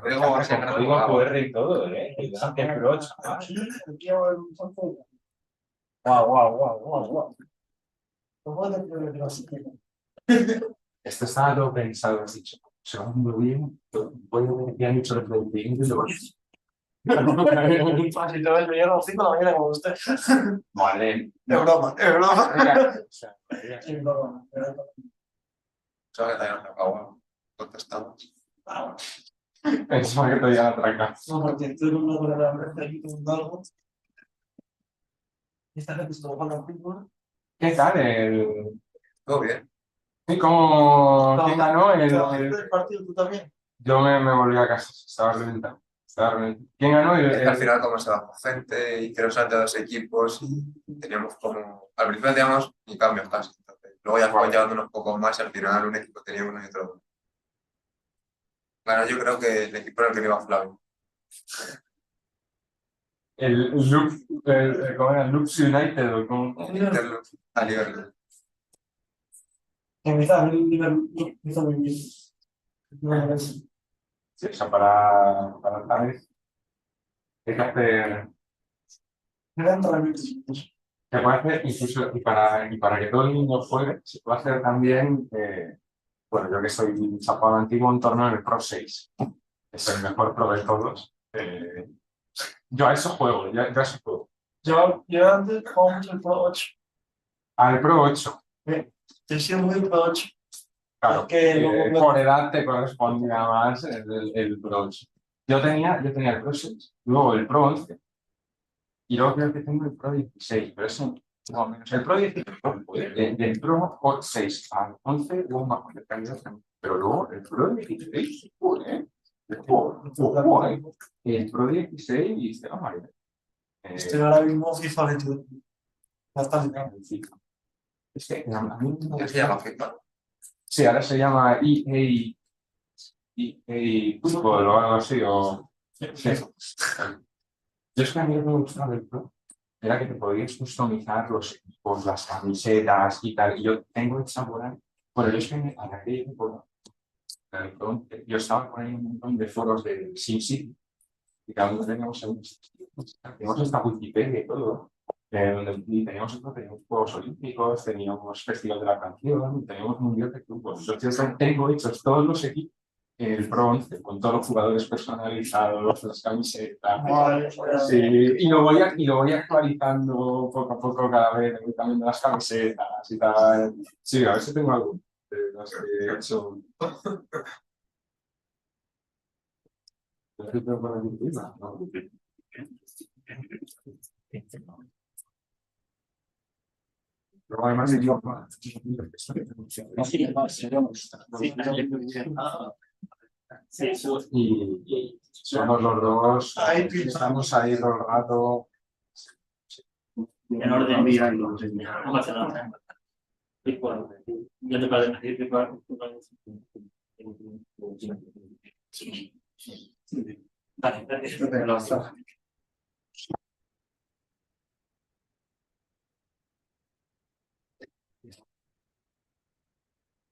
Luego vas a código QR y todo, ¿eh? Qué pro, chaval. Guau. Esto estaba todo pensado, has dicho. Se va muy bien, voy a ver qué han hecho los 20 y luego- Fácil, te ves a las 5 de la mañana como usted. Madre. Es broma, es broma. Es broma. ¿Sabes que te acabo? Contestamos. Pensaba que te iban a atracar. No, porque estoy con una hora de hambre aquí tomando algo. Esta gente se lo juega al fútbol. ¿Qué tal el...? Todo bien. ¿Y cómo... ¿Quién ganó ¿El partido tú también? Yo me volví a casa, estaba reventado. ¿Quién ganó Es que al final, como se bajó gente y creo que eran de dos equipos, y teníamos como. Al principio teníamos ni cambios casi. Entonces, luego ya fuimos llevando unos pocos más y al final un equipo tenía uno y otro dos. Bueno, yo creo que el equipo era el que iba Flavio. ¿Cómo era? Lux United o cómo? Interlo a Liverpool. Que me está muy bien. Sí, o sea, para tal vez hay que hacer... Me dan realmente. Se puede hacer incluso, y para que todo el mundo juegue, se puede hacer también, bueno, yo que soy chapado antiguo, un torneo en el Pro 6. Es el mejor pro de todos. Yo a eso juego, yo a eso juego. Yo antes jugaba mucho el Pro 8. Al Pro 8. Yo soy muy Pro 8. Claro, Es que por edad te correspondía más el Pro 8. Yo tenía el Pro 6, luego el Pro 11, y luego creo que tengo el Pro 16, pero eso no menos. El Pro 16, del Pro 6 al 11, luego más pero luego el Pro 16, el Pro 16, estoy ahora mismo FIFA 22. Bastante. Es que a mí ¿Qué se llama FIFA? sí, ahora se llama EA Fútbol o algo así, o... Sí. Yo es que a mí lo que me gustaba del Pro era que te podías customizar los equipos, las camisetas y tal. Y yo tengo esa por ahí. Bueno, yo es que a aquella época, yo estaba por ahí en un montón de foros de SimCity y cada uno teníamos esta Wikipedia y todo. Y teníamos Juegos Olímpicos, teníamos Festival de la Canción, teníamos Mundial de Clubes. Entonces yo tengo hechos todos los equipos, el Pro 11, con todos los jugadores personalizados, las camisetas. Sí, y lo voy actualizando poco a poco cada vez, voy cambiando las camisetas y tal. Sí, a ver si tengo algo de las que he hecho. Pero además idioma. Y somos los dos, estamos ahí todo el rato. En orden vida, no pasa nada. Yo te puedo decir que vale, gracias.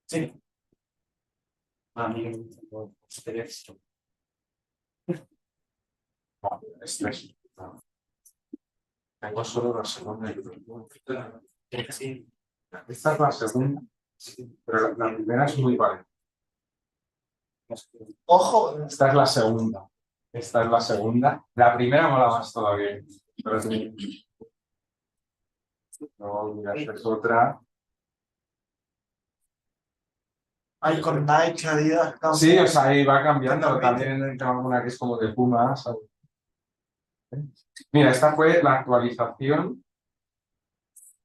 Sí. Estrés. Tengo solo la segunda. Esta es la segunda, pero la primera es muy válida. Ojo. Esta es la segunda. Esta es la segunda. La primera mola más todavía. Pero sí. Luego, mira, esta es otra. Hay con Nike, Adidas. Sí, o sea, ahí va cambiando. También tengo alguna que es como de Puma, ¿sabes? Mira, esta fue la actualización.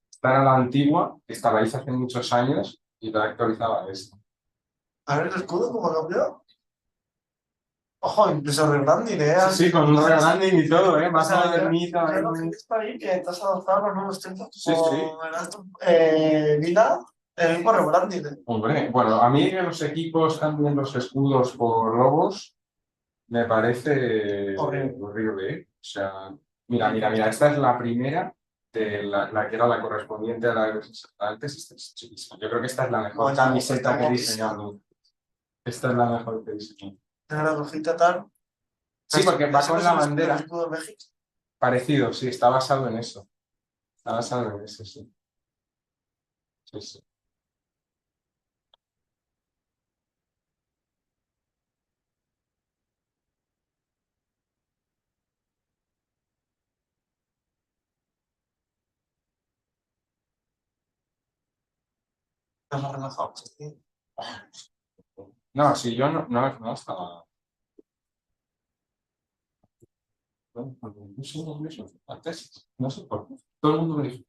Esta era la antigua, esta la hice hace muchos años y la actualizaba esta. A ver el escudo, ¿cómo ha cambiado? Ojo, incluso rebranding, ¿eh? Sí, con un rebranding y todo, ¿eh? Más modernita. Yo lo que he visto ahí que te has adaptado a los nuevos tiempos. Sí. Vida, el mismo rebranding. Hombre, bueno, a mí que los equipos cambien los escudos por logos me parece horrible, ¿eh? O sea, mira, esta es la primera la que era la correspondiente a la antes, esta es chiquísima. Yo creo que esta es la mejor Bueno, camiseta que he estamos- diseñado. Esta es la mejor que he diseñado. Tiene la rojita tal. Sí, porque va ¿Ese con no la es el bandera. escudo de México? Parecido, sí, está basado en eso. Está basado en eso, sí. Sí, sí. Nos relajamos. ¿Sí? No, sí, yo no estaba. No sé, antes, no sé por qué. Todo el mundo me dijo.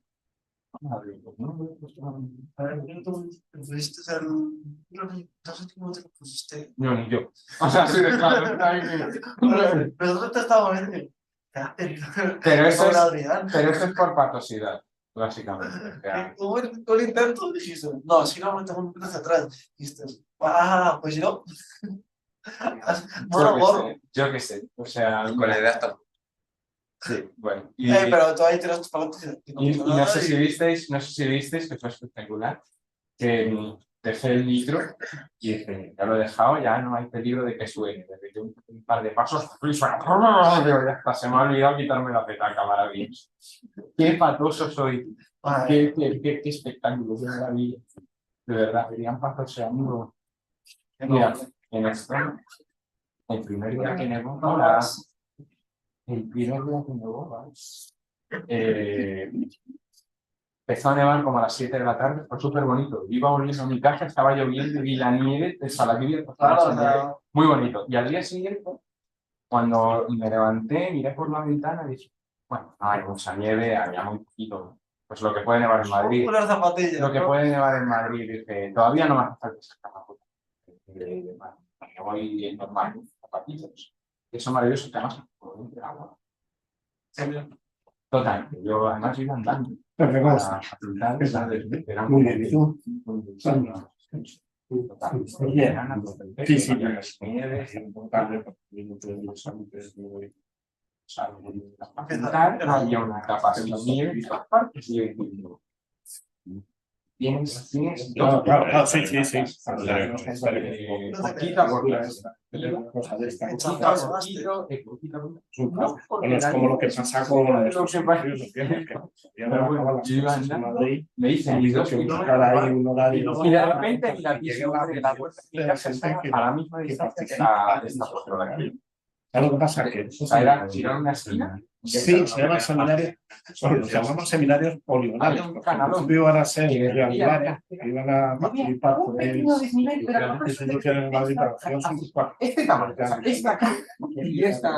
"Madre, ¿por qué no me he puesto la-?" A ver, tú te pusiste al... No sé cómo te lo pusiste. No, ni yo. O sea, sí, de claro. Pero nosotros te estábamos viendo. Pero eso es- Adrián. Pero eso es por patosidad, básicamente. O sea, Hubo un intento, dijiste, no, si no me tengo un poco hacia atrás. Dijiste, pues yo. Bueno, yo qué sé. O sea, Con la idea está. sí, bueno. Y pero tú ahí tiras tus palotes y no sé si visteis que fue espectacular, que dejé el micro y dije, ya lo he dejado, ya no hay peligro de que suene. Desde que un par de pasos, y suena, digo, ya está, se me ha olvidado quitarme la petaca, maravilloso. Qué patoso soy, qué espectáculo, qué maravilla. De verdad, querían patoseando. Mira, en esto, el primer día que nevó, el primer día que nevó, empezó a nevar como a las 7 de la tarde, fue súper bonito. Iba volviendo a mi casa, estaba lloviendo y vi la nieve, la lluvia, muy bonito. Y al día siguiente, cuando me levanté, miré por la ventana y dije, bueno, no hay mucha nieve, había muy poquito. Pues lo que puede nevar en Madrid. Unas zapatillas. Lo que puede nevar en Madrid, dije, todavía no me hace falta sacar la foto. Me voy normal, zapatillas. Eso es maravilloso, que además puedo entrar agua. Total, yo además iba andando. Para apuntar, ¿sabes? Era Muy bien, ¿y tú? Total. Sí, sí, Nieves, había una capa sin nieve en todas partes y yo digo, tienes dos Claro, sí. poquita por la Bueno, es como lo que pasa con los empresarios, me dicen mis dos kilómetros y de repente la visión de la puerta de mi casa está a la misma distancia que esta postura de aquí. ¿Sabes lo que pasa? Que O sea, era una esquina. sí, se llaman seminarios, los llamamos seminarios poligonales. Porque al principio iban a ser triangulares, que iban a participar con diferentes instituciones en Madrid, pero al final son cuatro. Este tamaño, o sea, esta acá y esta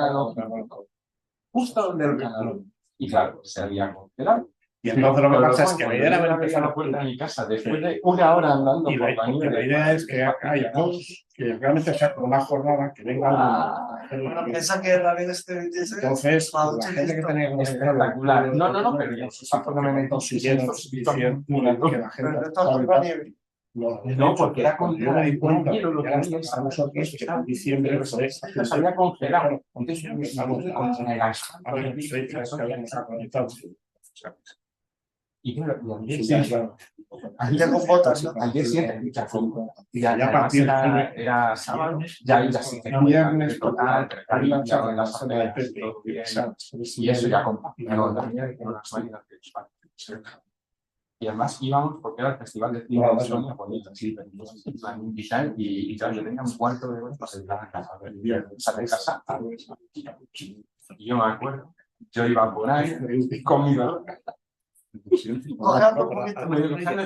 justo donde el canal. Y claro, se había congelado. Y entonces lo que pasa es que la idea era haber empezar la puerta de mi casa después de una hora andando y por la porque nieve. la idea es que haya dos, que realmente sea una jornada que venga Bueno, piensa que la vida este 26. entonces la gente que tenía que Espectacular. No, pero yo porque me metí consiguieron que la gente Pero estaba con la nieve. no, porque era con yo me di cuenta quiero lo que que ya había a nosotros que en diciembre se había congelado. Entonces empezamos con el a asfalto. ver fechas que habíamos conectado. Y claro, y al día Sí, siguiente, claro. Ya con botas, ¿no? al día siguiente, Ya a además partir era sábado, ya sí que viernes total, la ya en las charla de afueras, Pepe, todo bien. exacto. Y eso ya compartieron la nieve con las máquinas que y además íbamos porque era el festival de cine de Sonia bonito, sí, la invitan y claro, yo tenía un cuarto de hora para salir a casa, sale de casa, y yo me acuerdo, yo iba por ahí con mi dolor,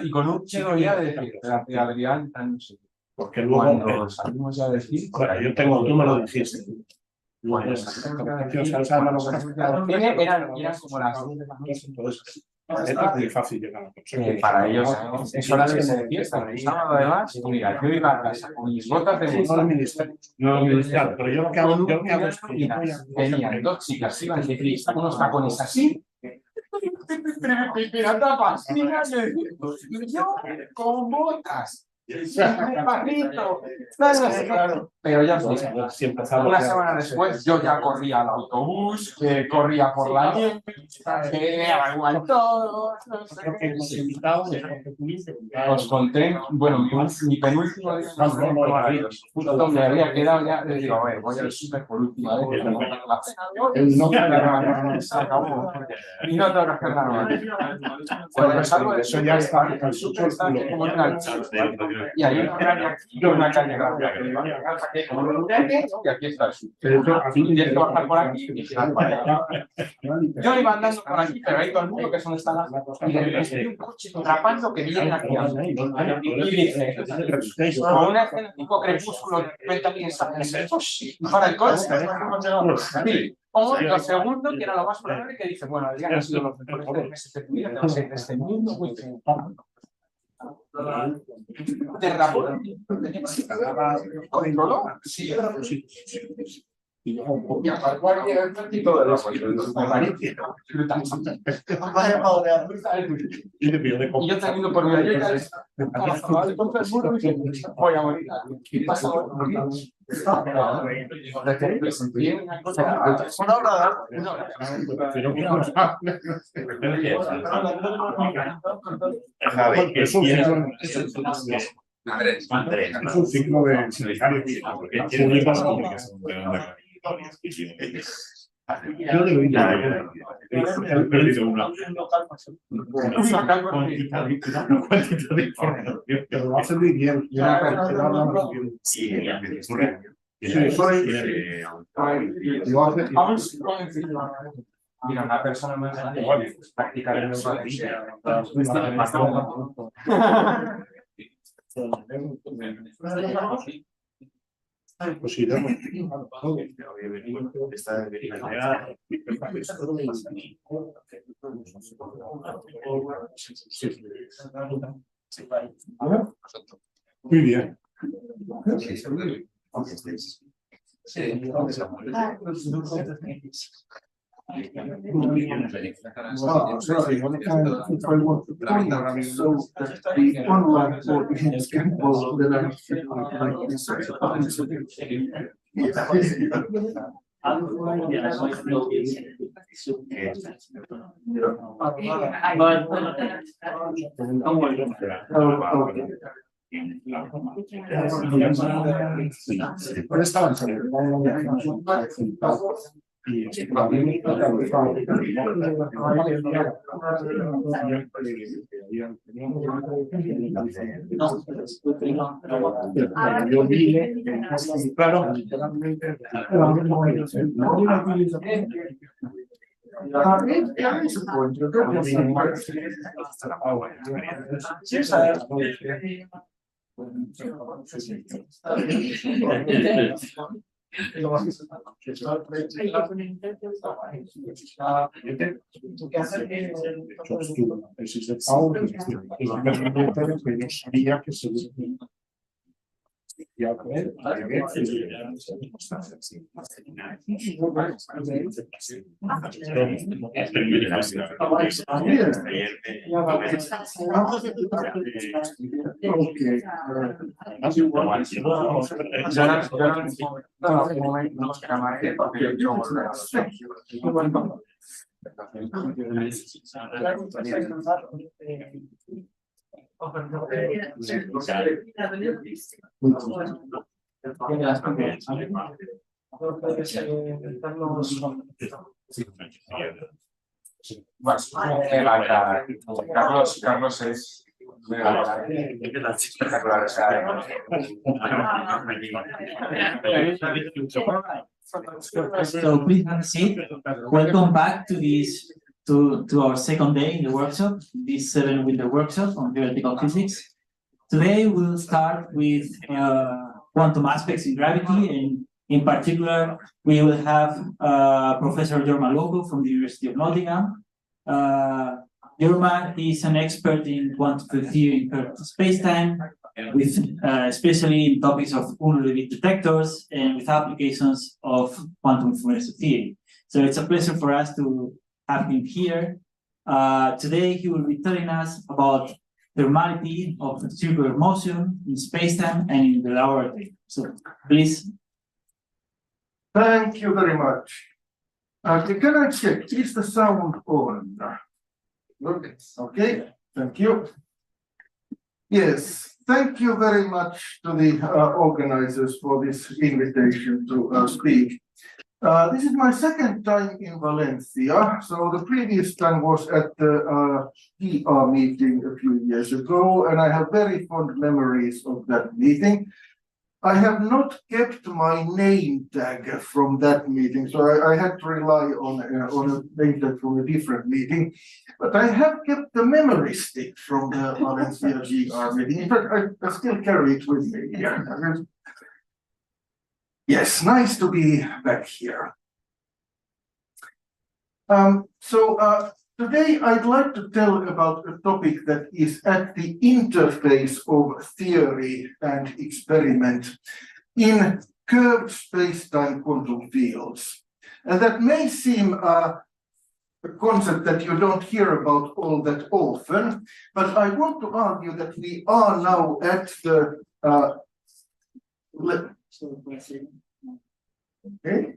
y con un chico ya de decir, espérate, Adrián, no sé. Porque luego, Cuando salimos ya a decir, yo tengo, tú me lo dijiste. bueno, eran como las 10 de la noche. Es muy fácil llegar. Para ellos es hora de irse de fiesta. El sábado además, mira, yo iba a casa con mis botas de No música. al ministerio. No, claro, pero yo lo que hago es que Mira, venían dos chicas, iban de fiesta, unos tacones así, pirata pastillas, y yo con botas. Claro. Pero ya os digo, Si empezamos una ya- semana después yo ya corría al autobús, corría por la nieve, que igual todo. Creo que hemos invitado, porque tuviste, Os conté, bueno, mi penúltimo día fue maravilloso. Donde había quedado ya, les digo, a ver, voy al súper por última vez. Se acabó. Y no tengo que hacer nada más. Cuando salgo de Eso ya está. el súper está como en una y hay una calle aquí y una calle grande. Y aquí está el súper. Tienes que bajar por aquí y girar para allá. Yo iba andando por aquí, pero ahí todo el mundo que es donde está la. Y de repente vi un coche atrapando que viene aquí. Y dice, con una escena tipo crepúsculo, cuenta alguien para el coche. Sí. O lo segundo, que era lo más probable, que dice, bueno, Adrián ha sido los mejores 3 meses de tu vida, te vas a ir de este mundo muy feliz. De rapor. Controló. Sí. Y aparte llega el tráfico de los y yo teniendo por mi ayuda, voy a morir. ¿Qué pasa? Una hora. Andrés. Es un ciclo de yo le doy he perdido una cuantitad de información, pero lo hace muy bien. Mira, una persona más grande practicar el Pues sí, muy bien. Yo vine, claro, Carlos es espectacular. So please have a seat. Welcome back to this to our second day in the workshop, this 7-week workshop on theoretical physics. Today we'll start with quantum aspects in gravity, and in particular we will have Professor Jorma Longo from the University of Nottingham. Jorma is an expert in quantum theory in spacetime, with especially in topics of Unruh-Levit detectors and with applications of quantum information theory. So it's a pleasure for us to have him here. Today he will be telling us about thermality of circular motion in spacetime and in the laboratory. So please. Thank you very much. Can I check, is the sound on? Okay, thank you. Yes, thank you very much to the organizers for this invitation to speak. This is my second time in Valencia. So the previous time was at the PR meeting a few years ago, and I have very fond memories of that meeting. I have not kept my name tag from that meeting, so I had to rely on a name tag from a different meeting. But I have kept the memory stick from the Valencia GR meeting. In fact, I still carry it with me here. Yes, nice to be back here. Today I'd like to tell about a topic that is at the interface of theory and experiment in curved space-time quantum fields. And that may seem a concept that you don't hear about all that often, but I want to argue that we are now at the okay.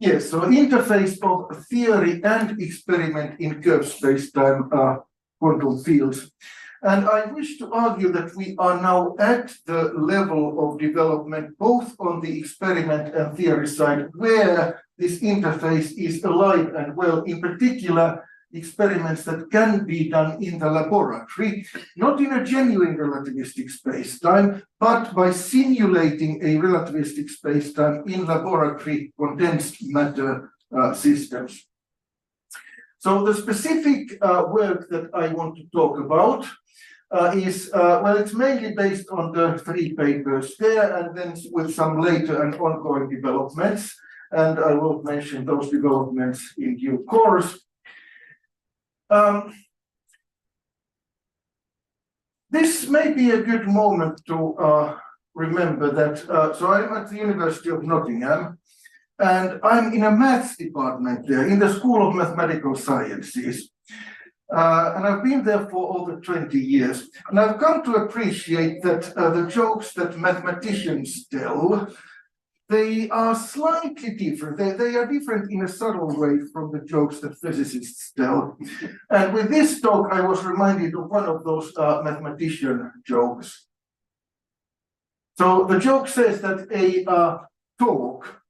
Yes, so interface of theory and experiment in curved space-time quantum fields. And I wish to argue that we are now at the level of development, both on the experiment and theory side, where this interface is alive and well, in particular, experiments that can be done in the laboratory, not in a genuine relativistic space-time, but by simulating a relativistic space-time in laboratory condensed matter systems. So the specific work that I want to talk about is, well, it's mainly based on the 3 papers there, and then with some later and ongoing developments, and I will mention those developments in due course. This may be a good moment to remember that, so I'm at the University of Nottingham, and I'm in a maths department there, in the School of Mathematical Sciences. And I've been there for over 20 years. And I've come to appreciate that the jokes that mathematicians tell, they are slightly different. They are different in a subtle way from the jokes that physicists tell. And with this talk, I was reminded of one of those mathematician jokes. So the joke says that a talk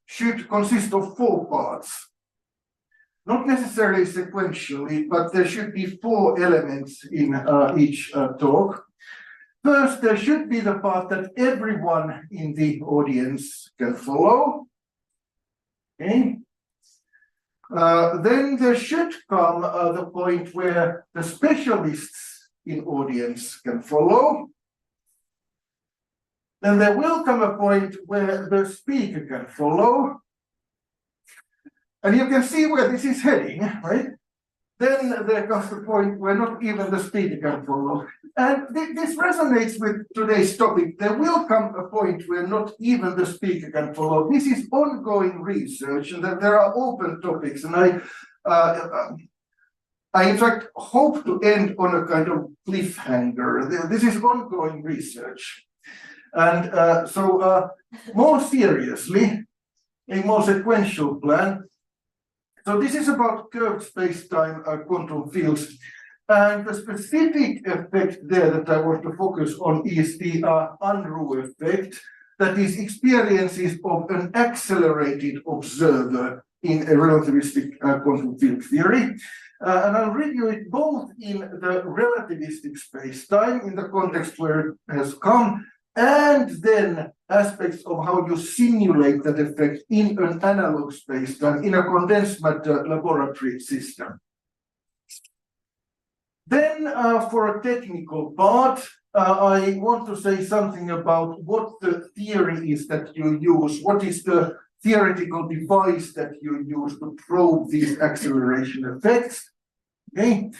should consist of 4 parts. Not necessarily sequentially, but there should be 4 elements in each talk. First, there should be the part that everyone in the audience can follow. Okay. Then there should come the point where the specialists in audience can follow. Then there will come a point where the speaker can follow. And you can see where this is heading, right? Then there comes the point where not even the speaker can follow. And this resonates with today's topic. There will come a point where not even the speaker can follow. This is ongoing research, and that there are open topics. And I in fact hope to end on a kind of cliffhanger. This is ongoing research. And so more seriously, a more sequential plan. So this is about curved space-time quantum fields. And the specific effect there that I want to focus on is the Unruh effect, that is experiences of an accelerated observer in a relativistic quantum field theory. And I'll review it both in the relativistic space-time, in the context where it has come, and then aspects of how you simulate that effect in an analog space-time, in a condensed matter laboratory system. Then for a technical part, I want to say something about what the theory is that you use, what is the theoretical device that you use to probe these acceleration effects. Okay.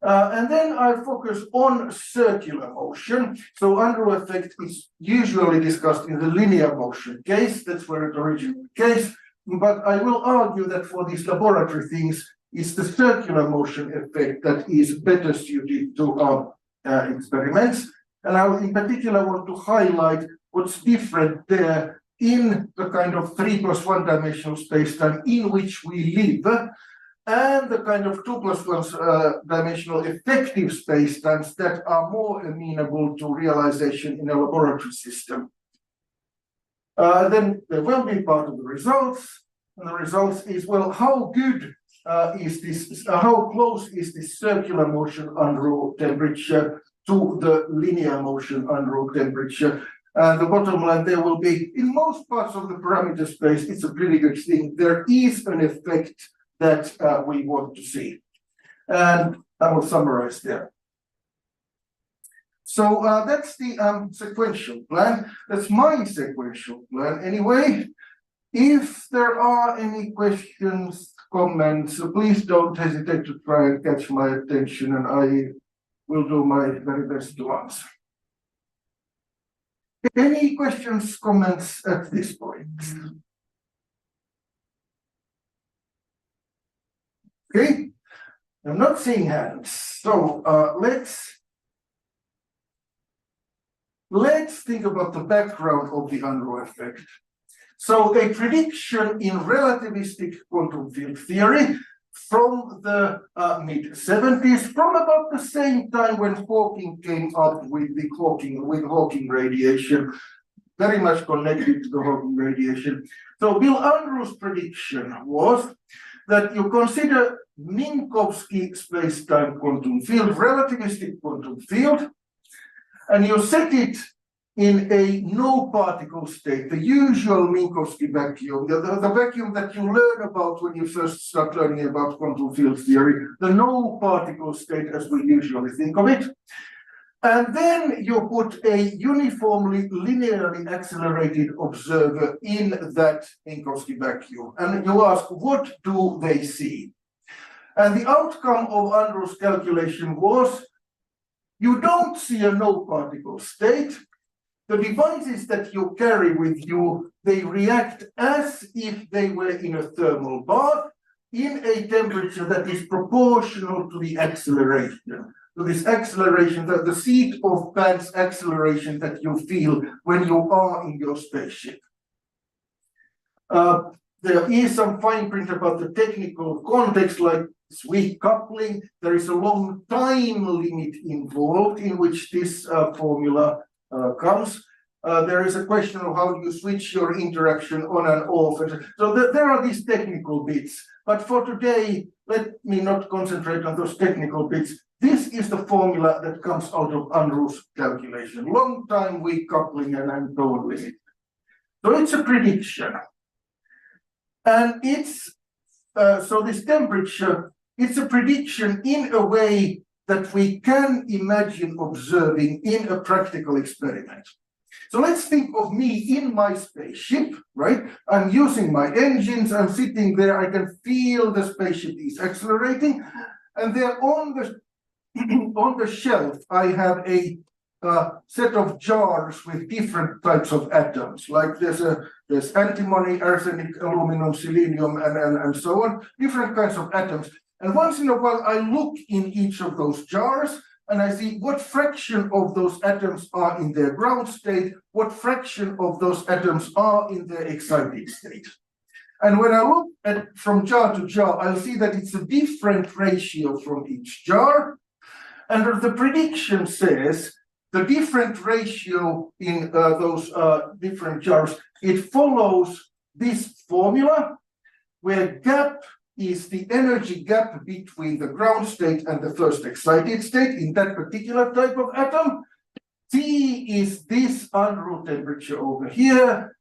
And then I focus on circular motion. So Unruh effect is usually discussed in the linear motion case. That's where it originally case. But I will argue that for these laboratory things, it's the circular motion effect that is better suited to our experiments. And I will in particular want to highlight what's different there in the kind of 3+1 dimensional spacetime in which we live, and the kind of 2+1 dimensional effective spacetimes that are more amenable to realization in a laboratory system. Then there will be part of the results, and the results is, well, how good is this, how close is this circular motion Unruh temperature to the linear motion Unruh temperature? And the bottom line there will be, in most parts of the parameter space, it's a pretty good thing. There is an effect that we want to see. And I will summarize there. So that's the sequential plan. That's my sequential plan anyway. If there are any questions, comments, please don't hesitate to try and catch my attention, and I will do my very best to answer. Any questions, comments at this point? Okay, I'm not seeing hands. So let's think about the background of the Unruh effect. So a prediction in relativistic quantum field theory from the mid-70s, from about the same time when Hawking came up with the Hawking radiation, very much connected to the Hawking radiation. So Bill Unruh's prediction was that you consider Minkowski spacetime quantum field, relativistic quantum field, and you set it in a no particle state, the usual Minkowski vacuum, the vacuum that you learn about when you first start learning about quantum field theory, the no particle state as we usually think of it. And then you put a uniformly linearly accelerated observer in that Minkowski vacuum. And you ask, what do they see? And the outcome of Unruh's calculation was, you don't see a no particle state. The devices that you carry with you, they react as if they were in a thermal bath in a temperature that is proportional to the acceleration. To this acceleration, the seat of pants acceleration that you feel when you are in your spaceship. There is some fine print about the technical context, like weak coupling. There is a long time limit involved in which this formula comes. There is a question of how you switch your interaction on and off. So there are these technical bits. But for today, let me not concentrate on those technical bits. This is the formula that comes out of Unruh's calculation. Long time, weak coupling, and tone limit. So it's a prediction. And it's, so this temperature, it's a prediction in a way that we can imagine observing in a practical experiment. So let's think of me in my spaceship, right? I'm using my engines, I'm sitting there, I can feel the spaceship is accelerating, and there on the shelf, I have a set of jars with different types of atoms, like there's antimony, arsenic, aluminum, selenium, and so on, different kinds of atoms. And once in a while, I look in each of those jars and I see what fraction of those atoms are in their ground state, what fraction of those atoms are in their excited state. And when I look at from jar to jar, I'll see that it's a different ratio from each jar. And the prediction says the different ratio in those different jars, it follows this formula where gap is the energy gap between the ground state and the first excited state in that particular type of atom. T is this Unruh temperature over here,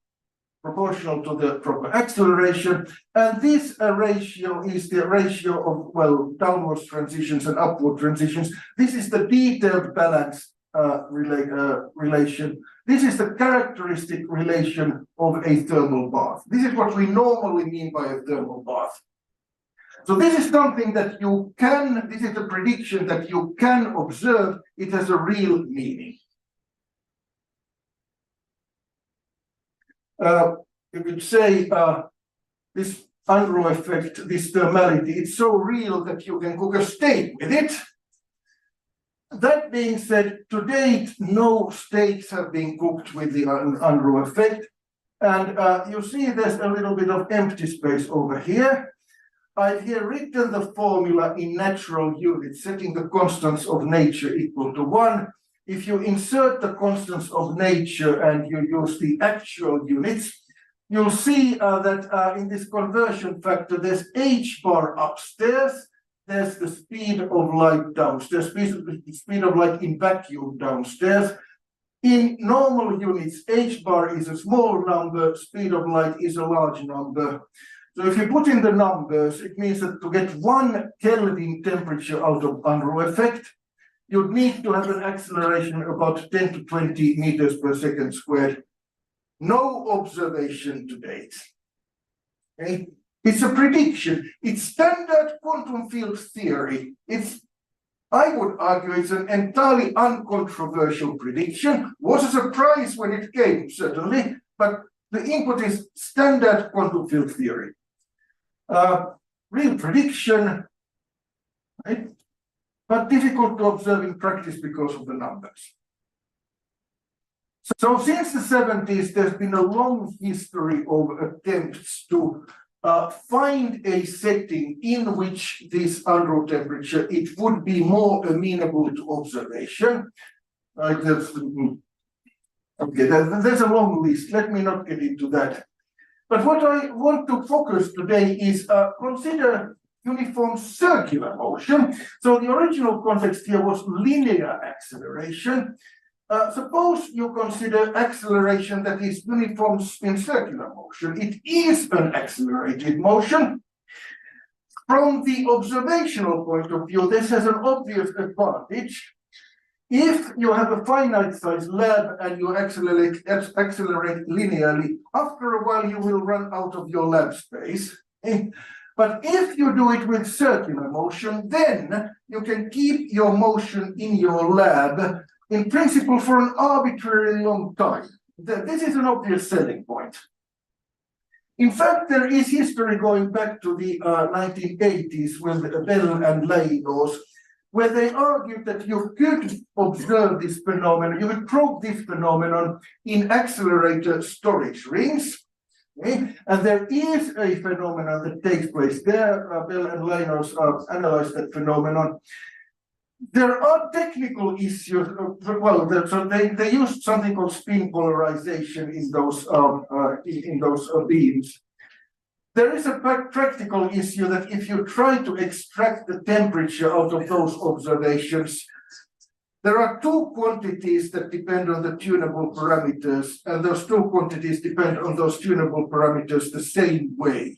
proportional to the proper acceleration. And this ratio is the ratio of, well, downwards transitions and upward transitions. This is the detailed balance relation. This is the characteristic relation of a thermal bath. This is what we normally mean by a thermal bath. So this is something that you can, this is a prediction that you can observe. It has a real meaning. You could say this Unruh effect, this thermality, it's so real that you can cook a steak with it. That being said, to date, no steaks have been cooked with the Unruh effect. And you see there's a little bit of empty space over here. I've here written the formula in natural units, setting the constants of nature equal to 1. If you insert the constants of nature and you use the actual units, you'll see that in this conversion factor, there's h bar upstairs, there's the speed of light downstairs, speed of light in vacuum downstairs. In normal units, h bar is a small number, speed of light is a large number. So if you put in the numbers, it means that to get 1 Kelvin temperature out of Unruh effect, you'd need to have an acceleration about 10 to 20 meters per second squared. No observation to date. Okay? It's a prediction. It's standard quantum field theory. I would argue it's an entirely uncontroversial prediction. Was a surprise when it came, certainly, but the input is standard quantum field theory. Real prediction, right? But difficult to observe in practice because of the numbers. So since the 70s, there's been a long history of attempts to find a setting in which this Unruh temperature, it would be more amenable to observation. There's a long list. Let me not get into that. But what I want to focus today is consider uniform circular motion. So the original context here was linear acceleration. Suppose you consider acceleration that is uniform in circular motion. It is an accelerated motion. From the observational point of view, this has an obvious advantage. If you have a finite size lab and you accelerate linearly, after a while you will run out of your lab space. But if you do it with circular motion, then you can keep your motion in your lab in principle for an arbitrarily long time. This is an obvious selling point. In fact, there is history going back to the 1980s with Bell and Linus, where they argued that you could observe this phenomenon, you could probe this phenomenon in accelerator storage rings. Okay? And there is a phenomenon that takes place there. Bell and Linus analyzed that phenomenon. There are technical issues. So they used something called spin polarization in those beams. There is a practical issue that if you try to extract the temperature out of those observations, there are 2 quantities that depend on the tunable parameters, and those 2 quantities depend on those tunable parameters the same way.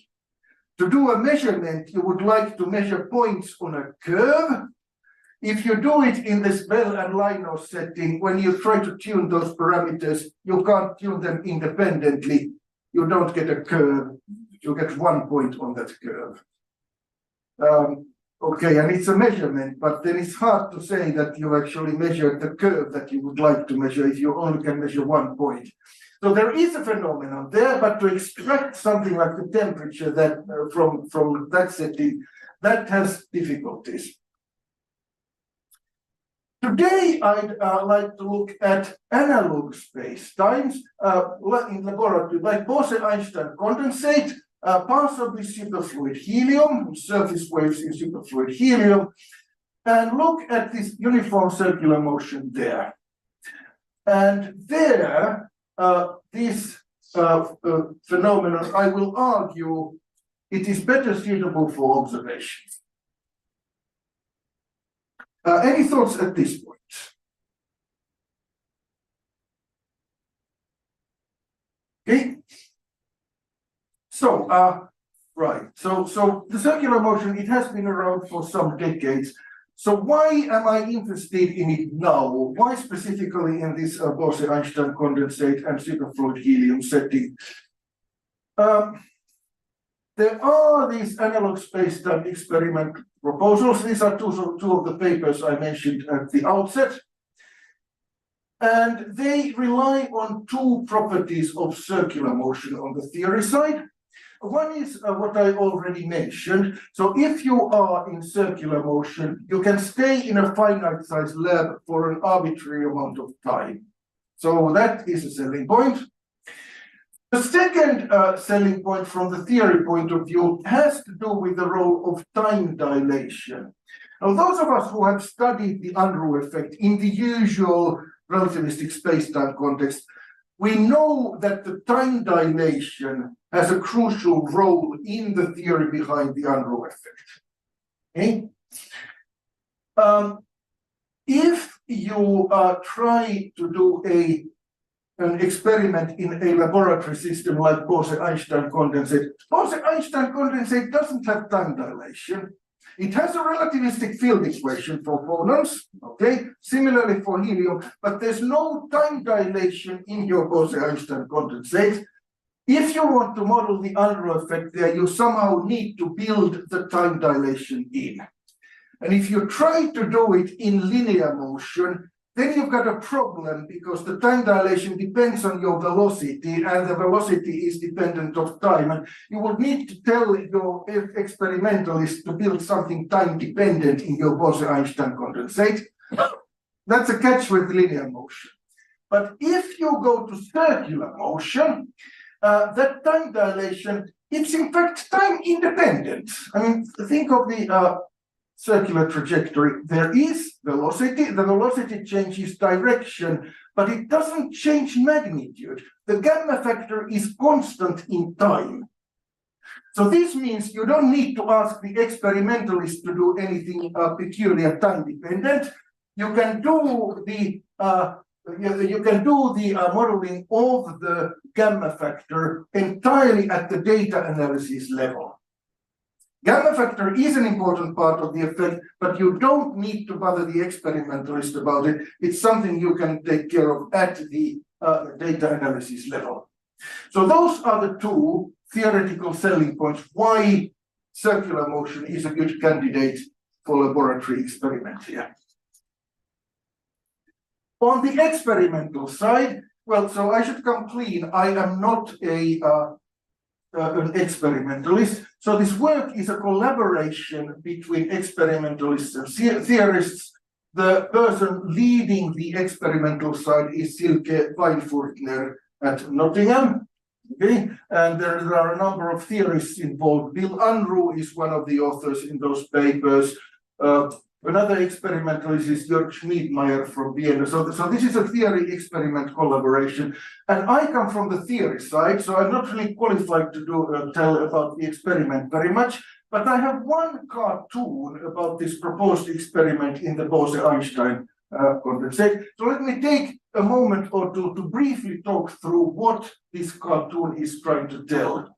To do a measurement, you would like to measure points on a curve. If you do it in this Bell and Linus setting, when you try to tune those parameters, you can't tune them independently. You don't get a curve. You get 1 point on that curve. Okay, and it's a measurement, but then it's hard to say that you actually measured the curve that you would like to measure if you only can measure 1 point. So there is a phenomenon there, but to extract something like the temperature that from that setting, that has difficulties. Today, I'd like to look at analog space-times in laboratory, like Bose-Einstein condensate, possibly superfluid helium, surface waves in superfluid helium, and look at this uniform circular motion there. And there, this phenomenon, I will argue, it is better suitable for observation. Any thoughts at this point? Okay. So, right. So the circular motion, it has been around for some decades. So why am I interested in it now? Why specifically in this Bose-Einstein condensate and superfluid helium setting? there are these analog space-time experiment proposals. These are two of the papers I mentioned at the outset. And they rely on two properties of circular motion on the theory side. One is what I already mentioned. So if you are in circular motion, you can stay in a finite size lab for an arbitrary amount of time. So that is a selling point. The second selling point from the theory point of view has to do with the role of time dilation. Now, those of us who have studied the Unruh effect in the usual relativistic space-time context, we know that the time dilation has a crucial role in the theory behind the Unruh effect. Okay? If you try to do an experiment in a laboratory system like Bose-Einstein condensate, Bose-Einstein condensate doesn't have time dilation. It has a relativistic field equation for phonons, okay, similarly for helium, but there's no time dilation in your Bose-Einstein condensate. If you want to model the Unruh effect there, you somehow need to build the time dilation in. And if you try to do it in linear motion, then you've got a problem because the time dilation depends on your velocity and the velocity is dependent of time. And you will need to tell your experimentalist to build something time dependent in your Bose-Einstein condensate. That's a catch with linear motion. But if you go to circular motion, that time dilation, it's in fact time independent. I mean, think of the circular trajectory. There is velocity, the velocity changes direction, but it doesn't change magnitude. The gamma factor is constant in time. So this means you don't need to ask the experimentalist to do anything peculiar time dependent. You can do the modeling of the gamma factor entirely at the data analysis level. Gamma factor is an important part of the effect, but you don't need to bother the experimentalist about it. It's something you can take care of at the data analysis level. So those are the two theoretical selling points why circular motion is a good candidate for laboratory experiment here. On the experimental side, well, so I should come clean. I am not an experimentalist. So this work is a collaboration between experimentalists and theorists. The person leading the experimental side is Silke Weinfurtner at Nottingham. Okay, and there are a number of theorists involved. Bill Unruh is one of the authors in those papers. Another experimentalist is Jörg Schmidmeier from Vienna. So this is a theory experiment collaboration. And I come from the theory side, so I'm not really qualified to tell about the experiment very much. But I have one cartoon about this proposed experiment in the Bose-Einstein condensate. So let me take a moment or two to briefly talk through what this cartoon is trying to tell.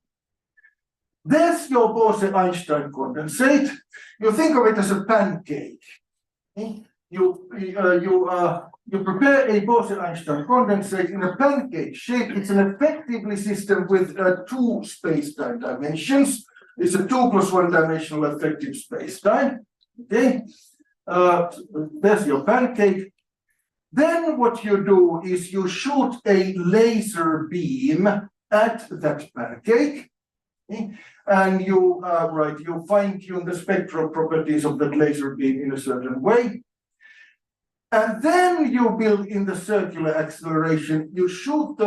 There's your Bose-Einstein condensate. You think of it as a pancake. You prepare a Bose-Einstein condensate in a pancake shape. It's an effectively system with two space-time dimensions. It's a 2 + 1 dimensional effective space-time. Okay, there's your pancake. Then what you do is you shoot a laser beam at that pancake. Okay? And you fine-tune the spectral properties of that laser beam in a certain way. And then you build in the circular acceleration. You shoot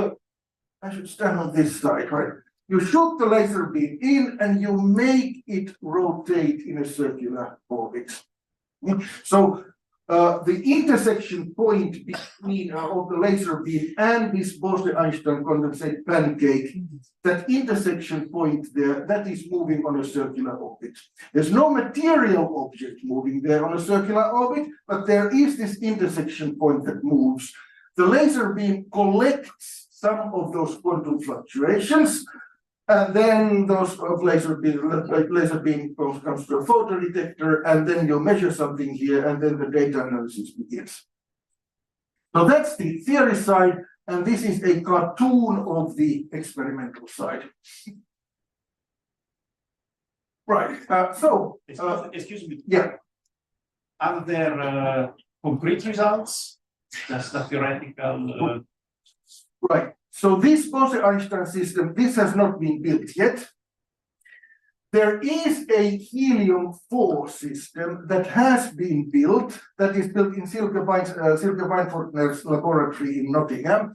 I should stand on this side, right? You shoot the laser beam in and you make it rotate in a circular orbit. Okay? So the intersection point between of the laser beam and this Bose-Einstein condensate pancake, that intersection point there, that is moving on a circular orbit. There's no material object moving there on a circular orbit, but there is this intersection point that moves. The laser beam collects some of those quantum fluctuations, and then those laser beam comes to a photodetector, and then you measure something here, and then the data analysis begins. So that's the theory side, and this is a cartoon of the experimental side. Right, Excuse me. yeah. Are there concrete results? Just a theoretical. Right, so this Bose-Einstein system, this has not been built yet. There is a helium-4 system that has been built, that is built in Silke Weinfortner's laboratory in Nottingham.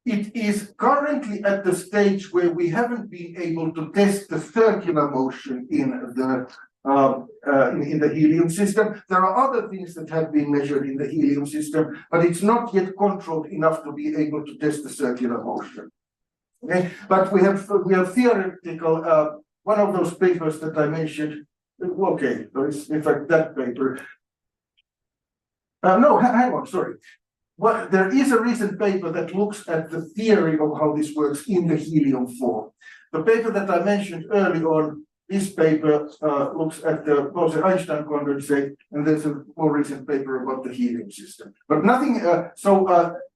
It is currently at the stage where we haven't been able to test the circular motion in the helium system. There are other things that have been measured in the helium system, but it's not yet controlled enough to be able to test the circular motion. Okay, but we have theoretical. One of those papers that I mentioned. Okay, so it's in fact that paper. No, hang on, sorry. Well, there is a recent paper that looks at the theory of how this works in the helium-4. The paper that I mentioned early on, this paper looks at the Bose-Einstein condensate, and there's a more recent paper about the helium system. But nothing,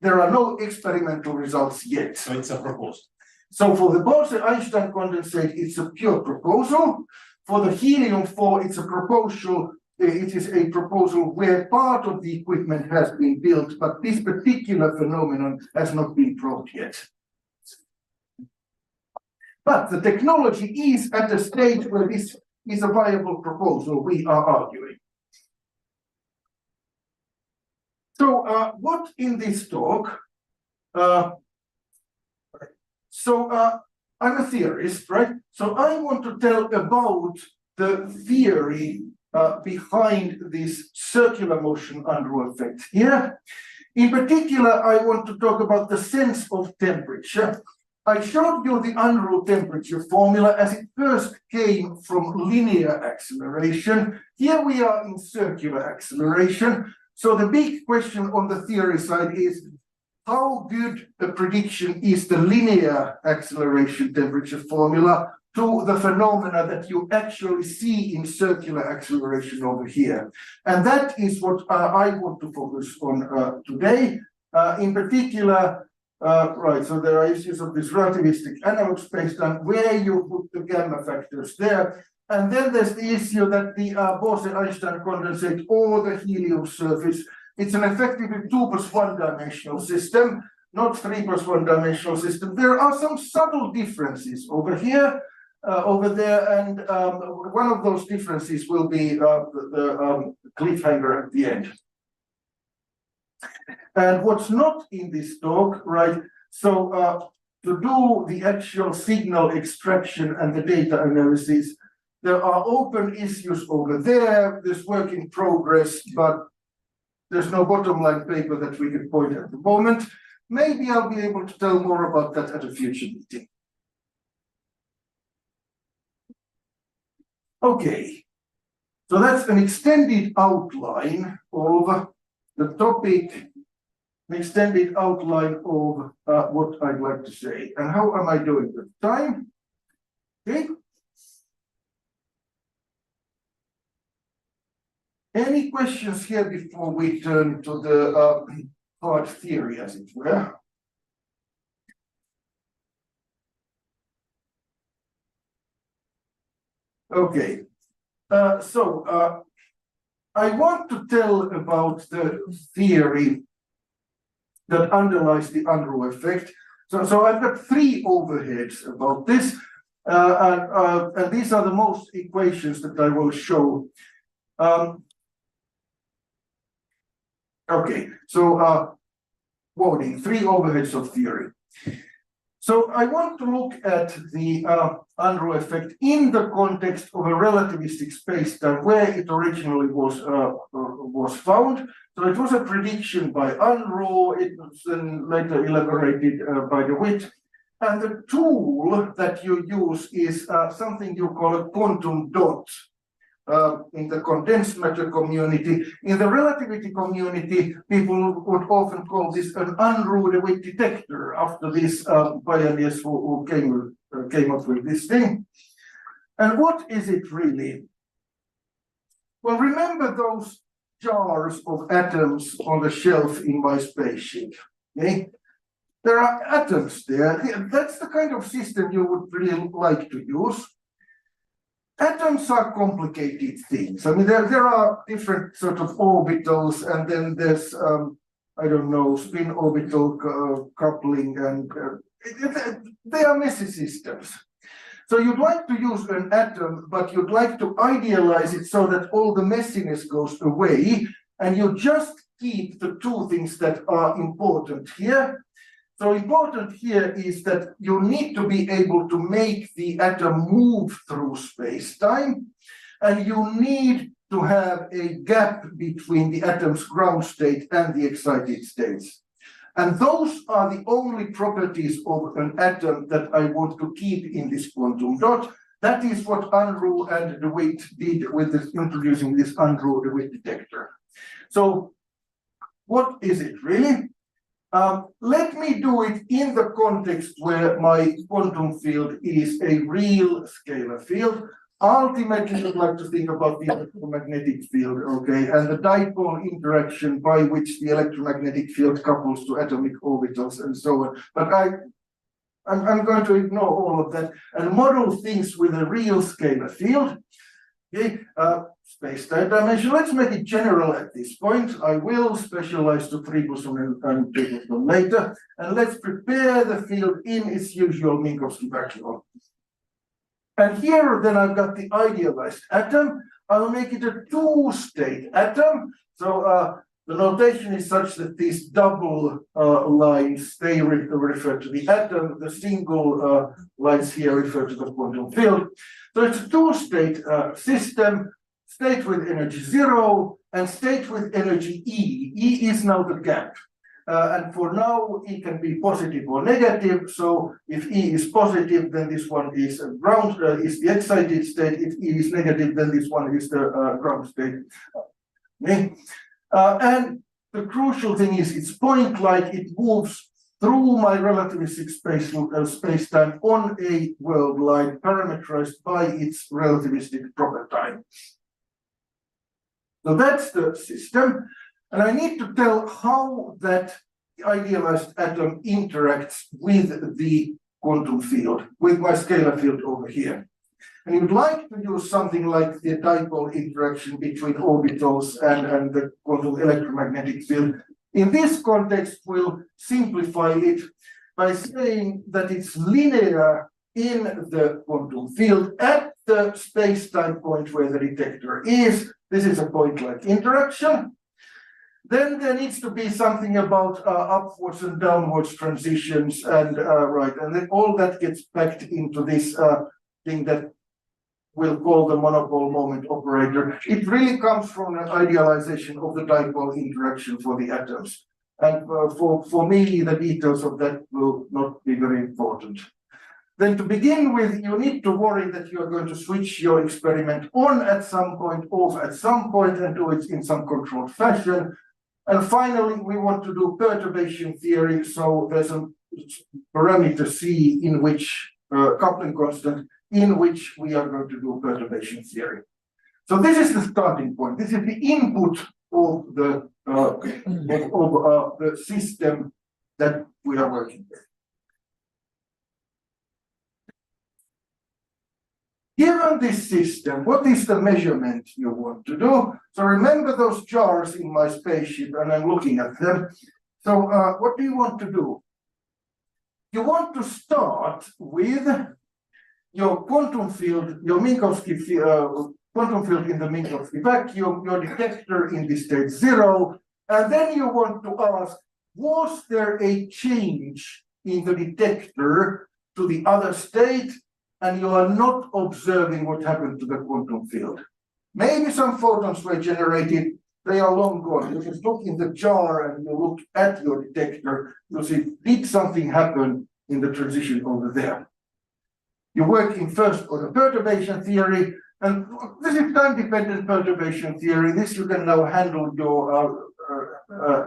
there are no experimental results yet. So it's a proposal. So for the Bose-Einstein condensate, it's a pure proposal. For the helium-4, it's a proposal. It is a proposal where part of the equipment has been built, but this particular phenomenon has not been probed yet. But the technology is at a stage where this is a viable proposal, we are arguing. So what in this talk? I'm a theorist, right? So I want to tell about the theory behind this circular motion Unruh effect here. In particular, I want to talk about the sense of temperature. I showed you the Unruh temperature formula as it first came from linear acceleration. Here we are in circular acceleration. So the big question on the theory side is, how good a prediction is the linear acceleration temperature formula to the phenomena that you actually see in circular acceleration over here? And that is what I want to focus on today. In particular, right, so there are issues of this relativistic analog spacetime where you put the gamma factors there. And then there's the issue that the Bose-Einstein condensate or the helium surface, it's an effectively 2 + 1 dimensional system, not 3 + 1 dimensional system. There are some subtle differences over here, over there, and one of those differences will be the cliffhanger at the end. And what's not in this talk, right? So to do the actual signal extraction and the data analysis, there are open issues over there. There's work in progress, but there's no bottom line paper that we can point at the moment. Maybe I'll be able to tell more about that at a future meeting. Okay, so that's an extended outline of the topic, an extended outline of what I'd like to say. And how am I doing with time? Okay. Any questions here before we turn to the hard theory, as it were? Okay, I want to tell about the theory that underlies the Unruh effect. So I've got 3 overheads about this, and these are the most equations that I will show. Okay, so warning, 3 overheads of theory. So I want to look at the Unruh effect in the context of a relativistic spacetime where it originally was found. So it was a prediction by Unruh, it was then later elaborated by DeWitt. And the tool that you use is something you call a quantum dot. In the condensed matter community. In the relativity community, people would often call this an Unruh DeWitt detector after these pioneers who came up with this thing. And what is it really? Well, remember those jars of atoms on the shelf in my spaceship. Okay? There are atoms there. That's the kind of system you would really like to use. Atoms atoms are complicated things. I mean, there are different sort of orbitals, and then there's, I don't know, spin orbital coupling, and they are messy systems. So you'd like to use an atom, but you'd like to idealize it so that all the messiness goes away, and you just keep the two things that are important here. So important here is that you need to be able to make the atom move through space-time, and you need to have a gap between the atom's ground state and the excited states. And those are the only properties of an atom that I want to keep in this quantum dot. That is what Unruh and DeWitt did with this, introducing this Unruh-DeWitt detector. So what is it really? Let me do it in the context where my quantum field is a real scalar field. Ultimately, I'd like to think about the electromagnetic field, okay, and the dipole interaction by which the electromagnetic field couples to atomic orbitals and so on. But I'm going to ignore all of that and model things with a real scalar field. Okay, space-time dimension. Let's make it general at this point. I will specialize to 3 boson and 2 boson later. And let's prepare the field in its usual Minkowski vacuum. And here, then I've got the idealized atom. I'll make it a two-state atom. So the notation is such that these double lines, they refer to the atom. The single lines here refer to the quantum field. So it's a two-state system, state with energy 0 and state with energy E. E is now the gap. And for now, E can be positive or negative. So if E is positive, then this one is ground, is the excited state. If E is negative, then this one is the ground state. Okay. And the crucial thing is it's point-like. It moves through my relativistic space-time on a world line parameterized by its relativistic proper time. So that's the system. And I need to tell how that idealized atom interacts with the quantum field, with my scalar field over here. And you'd like to use something like the dipole interaction between orbitals and the quantum electromagnetic field. In this context, we'll simplify it by saying that it's linear in the quantum field at the space-time point where the detector is. This is a point-like interaction. Then there needs to be something about upwards and downwards transitions, and and then all that gets packed into this thing that we'll call the monopole moment operator. It really comes from an idealization of the dipole interaction for the atoms. And for me, the details of that will not be very important. Then to begin with, you need to worry that you are going to switch your experiment on at some point, off at some point, and do it in some controlled fashion. And finally, we want to do perturbation theory. So there's a parameter C in which coupling constant in which we are going to do perturbation theory. So this is the starting point. This is the input of the system that we are working with. Given this system, what is the measurement you want to do? So remember those jars in my spaceship, and I'm looking at them. So what do you want to do? You want to start with your quantum field, your Minkowski quantum field in the Minkowski vacuum, your detector in the state 0, and then you want to ask, was there a change in the detector to the other state? And you are not observing what happened to the quantum field. Maybe some photons were generated, they are long gone. You just look in the jar and you look at your detector, you see, did something happen in the transition over there? You're working first on the perturbation theory, and this is time-dependent perturbation theory. This you can now handle your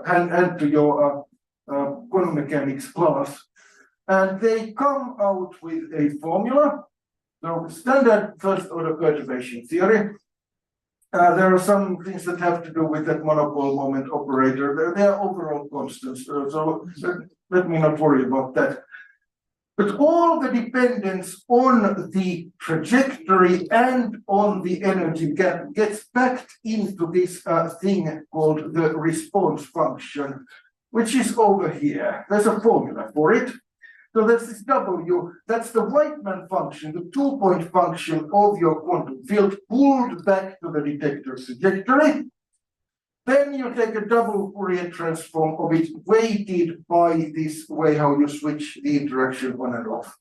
hand to your quantum mechanics class. And they come out with a formula. So standard first order perturbation theory. There are some things that have to do with that monopole moment operator. They are overall constants. So let me not worry about that. But all the dependence on the trajectory and on the energy gap gets packed into this thing called the response function, which is over here. There's a formula for it. So that's this W, that's the Whiteman function, the 2-point function of your quantum field pulled back to the detector trajectory. Then you take a double Fourier transform of it weighted by this way how you switch the interaction on and off.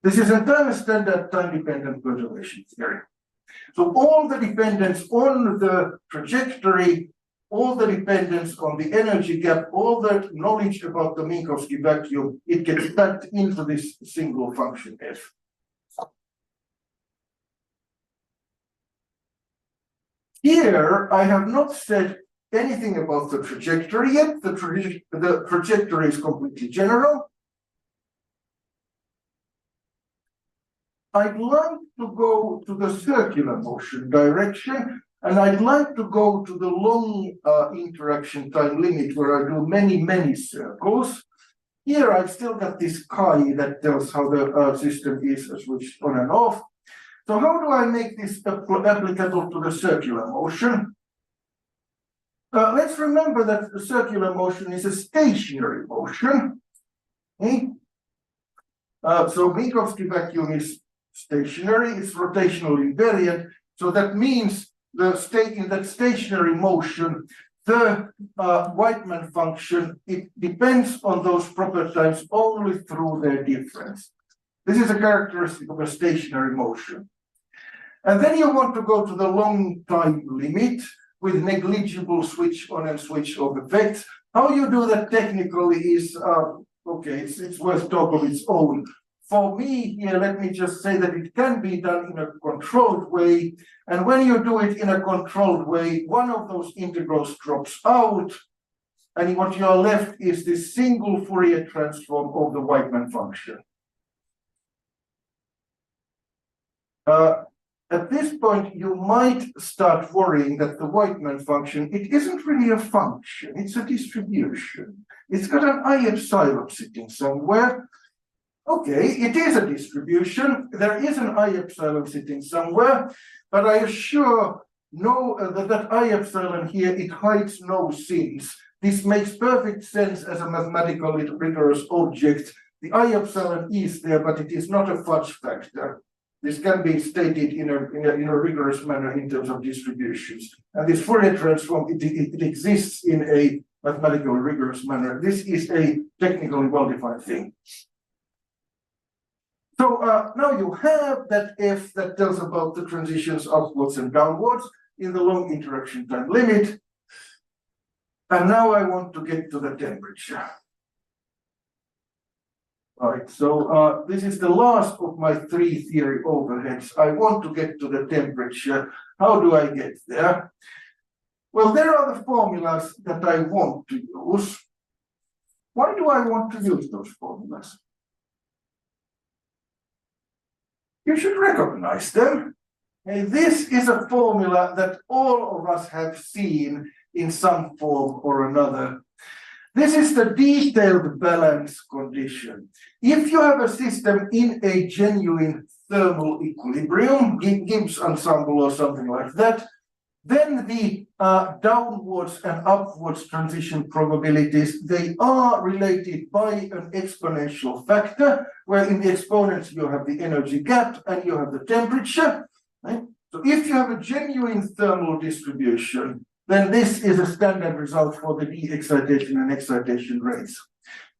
This is entirely standard time-dependent perturbation theory. So all the dependence on the trajectory, all the dependence on the energy gap, all the knowledge about the Minkowski vacuum, it gets packed into this single function F. Here, I have not said anything about the trajectory yet. The trajectory is completely general. I'd like to go to the circular motion direction, and I'd like to go to the long interaction time limit where I do many, many circles. Here I've still got this chi that tells how the system is switched on and off. So how do I make this applicable to the circular motion? Let's remember that the circular motion is a stationary motion. Okay? So Minkowski vacuum is stationary, it's rotational invariant. So that means in that stationary motion, the Whiteman function, it depends on those proper times only through their difference. This is a characteristic of a stationary motion. And then you want to go to the long time limit with negligible switch on and switch off effects. How you do that technically is, okay, it's worth talk of its own. For me here, let me just say that it can be done in a controlled way. And when you do it in a controlled way, one of those integrals drops out. And what you are left is this single Fourier transform of the Whiteman function. At this point, you might start worrying that the Whiteman function, it isn't really a function, it's a distribution. It's got an I epsilon sitting somewhere. Okay, it is a distribution. There is an I epsilon sitting somewhere, but I assure that I epsilon here, it hides no sins. This makes perfect sense as a mathematically rigorous object. The I epsilon is there, but it is not a fudge factor. This can be stated in a rigorous manner in terms of distributions. And this Fourier transform, it exists in a mathematically rigorous manner. This is a technically well-defined thing. So now you have that F that tells about the transitions upwards and downwards in the long interaction time limit. And now I want to get to the temperature. All right, so this is the last of my 3 theory overheads. I want to get to the temperature. How do I get there? Well, there are the formulas that I want to use. Why do I want to use those formulas? You should recognize them. And this is a formula that all of us have seen in some form or another. This is the detailed balance condition. If you have a system in a genuine thermal equilibrium, Gibbs ensemble or something like that, then the downwards and upwards transition probabilities, they are related by an exponential factor, where in the exponents you have the energy gap and you have the temperature. Right? So if you have a genuine thermal distribution, then this is a standard result for the de-excitation and excitation rates.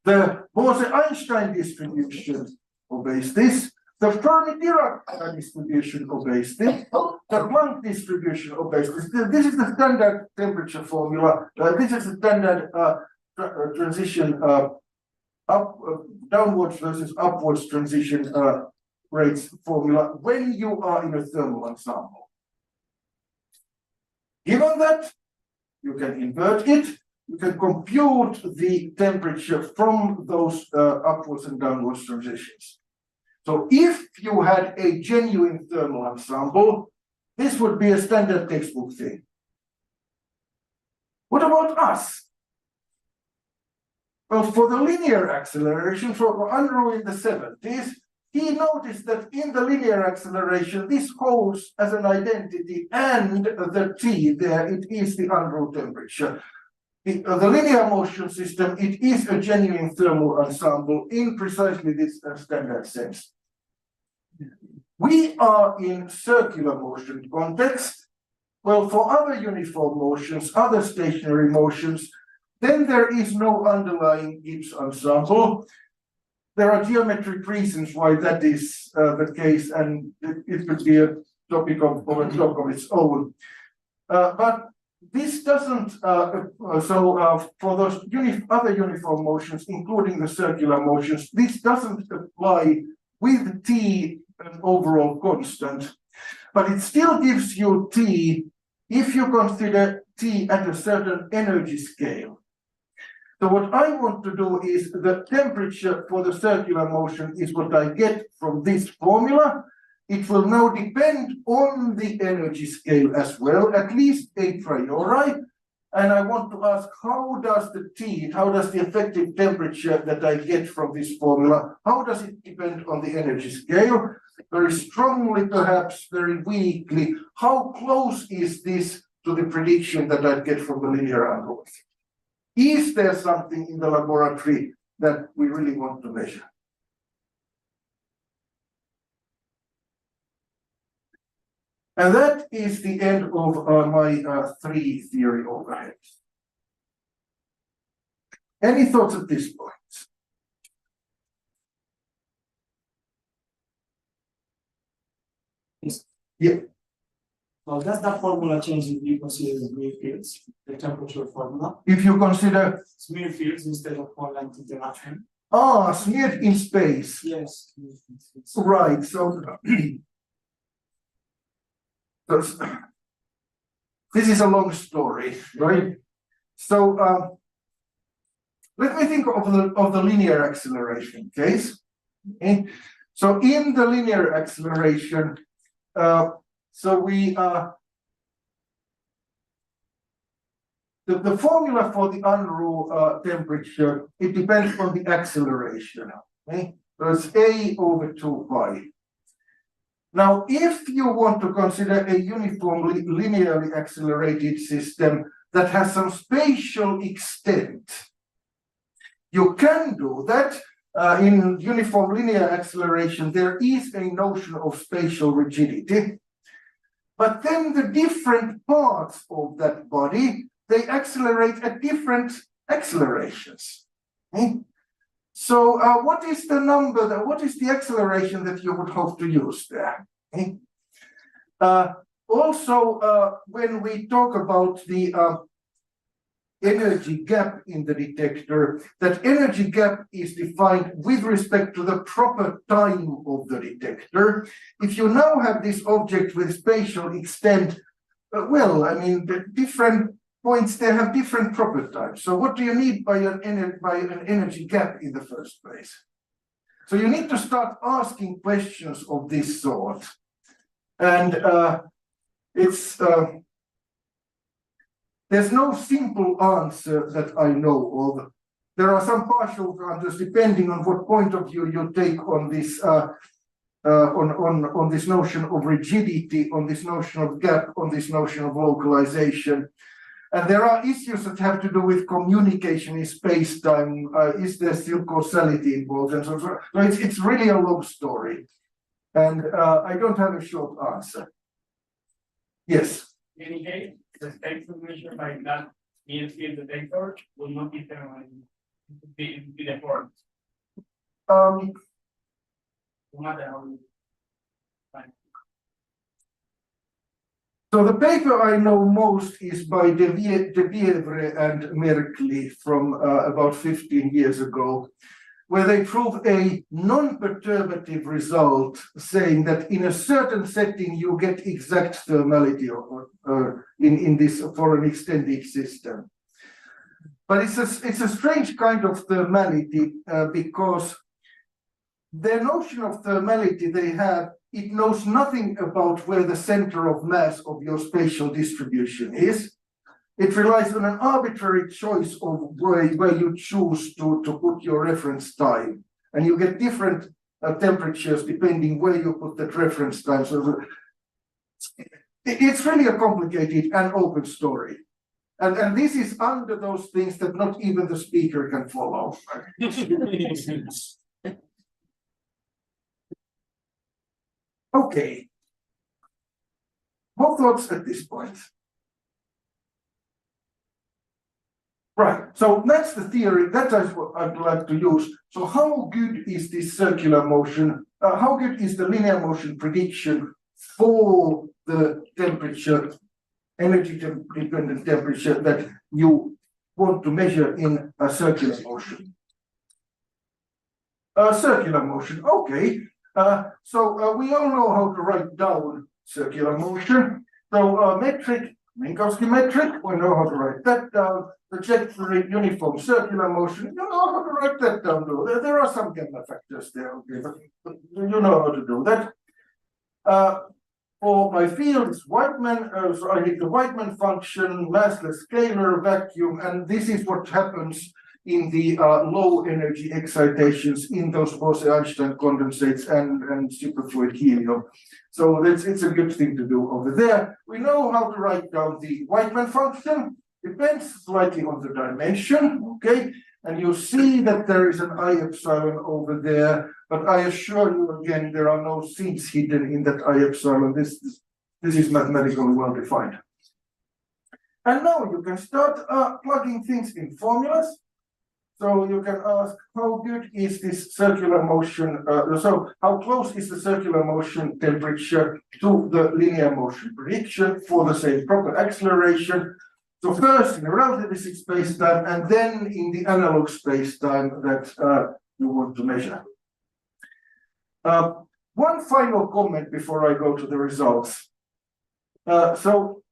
The Bose-Einstein distribution obeys this. The Fermi-Dirac distribution obeys this. The Planck distribution obeys this. This is the standard temperature formula. This is the standard transition downwards versus upwards transition rates formula when you are in a thermal ensemble. Given that, you can invert it. You can compute the temperature from those upwards and downwards transitions. So if you had a genuine thermal ensemble, this would be a standard textbook thing. What about us? Well, for the linear acceleration, for Unruh in the 70s, he noticed that in the linear acceleration, this holds as an identity, and the T there, it is the Unruh temperature. The linear motion system, it is a genuine thermal ensemble in precisely this standard sense. We are in circular motion context. Well, for other uniform motions, other stationary motions, then there is no underlying Gibbs ensemble. There are geometric reasons why that is the case, and it could be a topic of a talk of its own. But this doesn't, for those other uniform motions, including the circular motions, this doesn't apply with T an overall constant, but it still gives you T if you consider T at a certain energy scale. So what I want to do is the temperature for the circular motion is what I get from this formula. It will now depend on the energy scale as well, at least a priori. And I want to ask, how does the T, how does the effective temperature that I get from this formula, how does it depend on the energy scale? Very strongly, perhaps very weakly. How close is this to the prediction that I get from the linear Unruh? Is there something in the laboratory that we really want to measure? And that is the end of my 3 theory overheads. Any thoughts at this point? Yeah. Well, does that formula change if you consider the Smear fields, the temperature formula? If you consider Smear fields instead of point-length interaction. Smeared in space. Yes. Right. So this is a long story, right? So let me think of the linear acceleration case. Okay? So in the linear acceleration, the formula for the Unruh temperature, it depends on the acceleration. Okay? So it's a over 2 pi. Now, if you want to consider a uniformly linearly accelerated system that has some spatial extent, you can do that. In uniform linear acceleration, there is a notion of spatial rigidity. But then the different parts of that body, they accelerate at different accelerations. Okay? So what is the number, what is the acceleration that you would hope to use there? Okay? Also, when we talk about the energy gap in the detector, that energy gap is defined with respect to the proper time of the detector. If you now have this object with spatial extent, well, I mean, the different points, they have different proper times. So what do you need by an energy gap in the first place? So you need to start asking questions of this sort. And there's no simple answer that I know of. There are some partial answers depending on what point of view you take on this on this notion of rigidity, on this notion of gap, on this notion of localization. And there are issues that have to do with communication in space-time. Is there still causality involved? And so it's really a long story. And I don't have a short answer. Yes? In any case, the spectrum measured by that near field detector will not be thermal. It would be deformed. No matter how you find. So the paper I know most is by De Vievre and Merkley from about 15 years ago, where they prove a non-perturbative result, saying that in a certain setting you get exact thermality in this for an extended system. But it's a strange kind of thermality because their notion of thermality they have, it knows nothing about where the center of mass of your spatial distribution is. It relies on an arbitrary choice of where you choose to put your reference time. And you get different temperatures depending where you put that reference time. So it's really a complicated and open story. And this is under those things that not even the speaker can follow. Okay. More thoughts at this point? Right, so that's the theory, that is what I'd like to use. So how good is this circular motion? How good is the linear motion prediction for the temperature, energy dependent temperature that you want to measure in a circular motion? Circular motion, okay. So we all know how to write down circular motion. So metric, Minkowski metric, we know how to write that down. Trajectory, uniform circular motion, you know how to write that down. There are some gamma factors there, okay, but you know how to do that. For my field, it's Whiteman, so I need the Whiteman function, massless scalar vacuum, and this is what happens in the low energy excitations in those Bose-Einstein condensates and superfluid helium. So it's a good thing to do over there. We know how to write down the Whiteman function. Depends slightly on the dimension, okay? And you see that there is an I epsilon over there, but I assure you again, there are no seeds hidden in that I epsilon. This is mathematically well defined. And now you can start plugging things in formulas. So you can ask, how good is this circular motion? So how close is the circular motion temperature to the linear motion prediction for the same proper acceleration? So first in a relativistic space-time, and then in the analog space-time that you want to measure. One final comment before I go to the results. So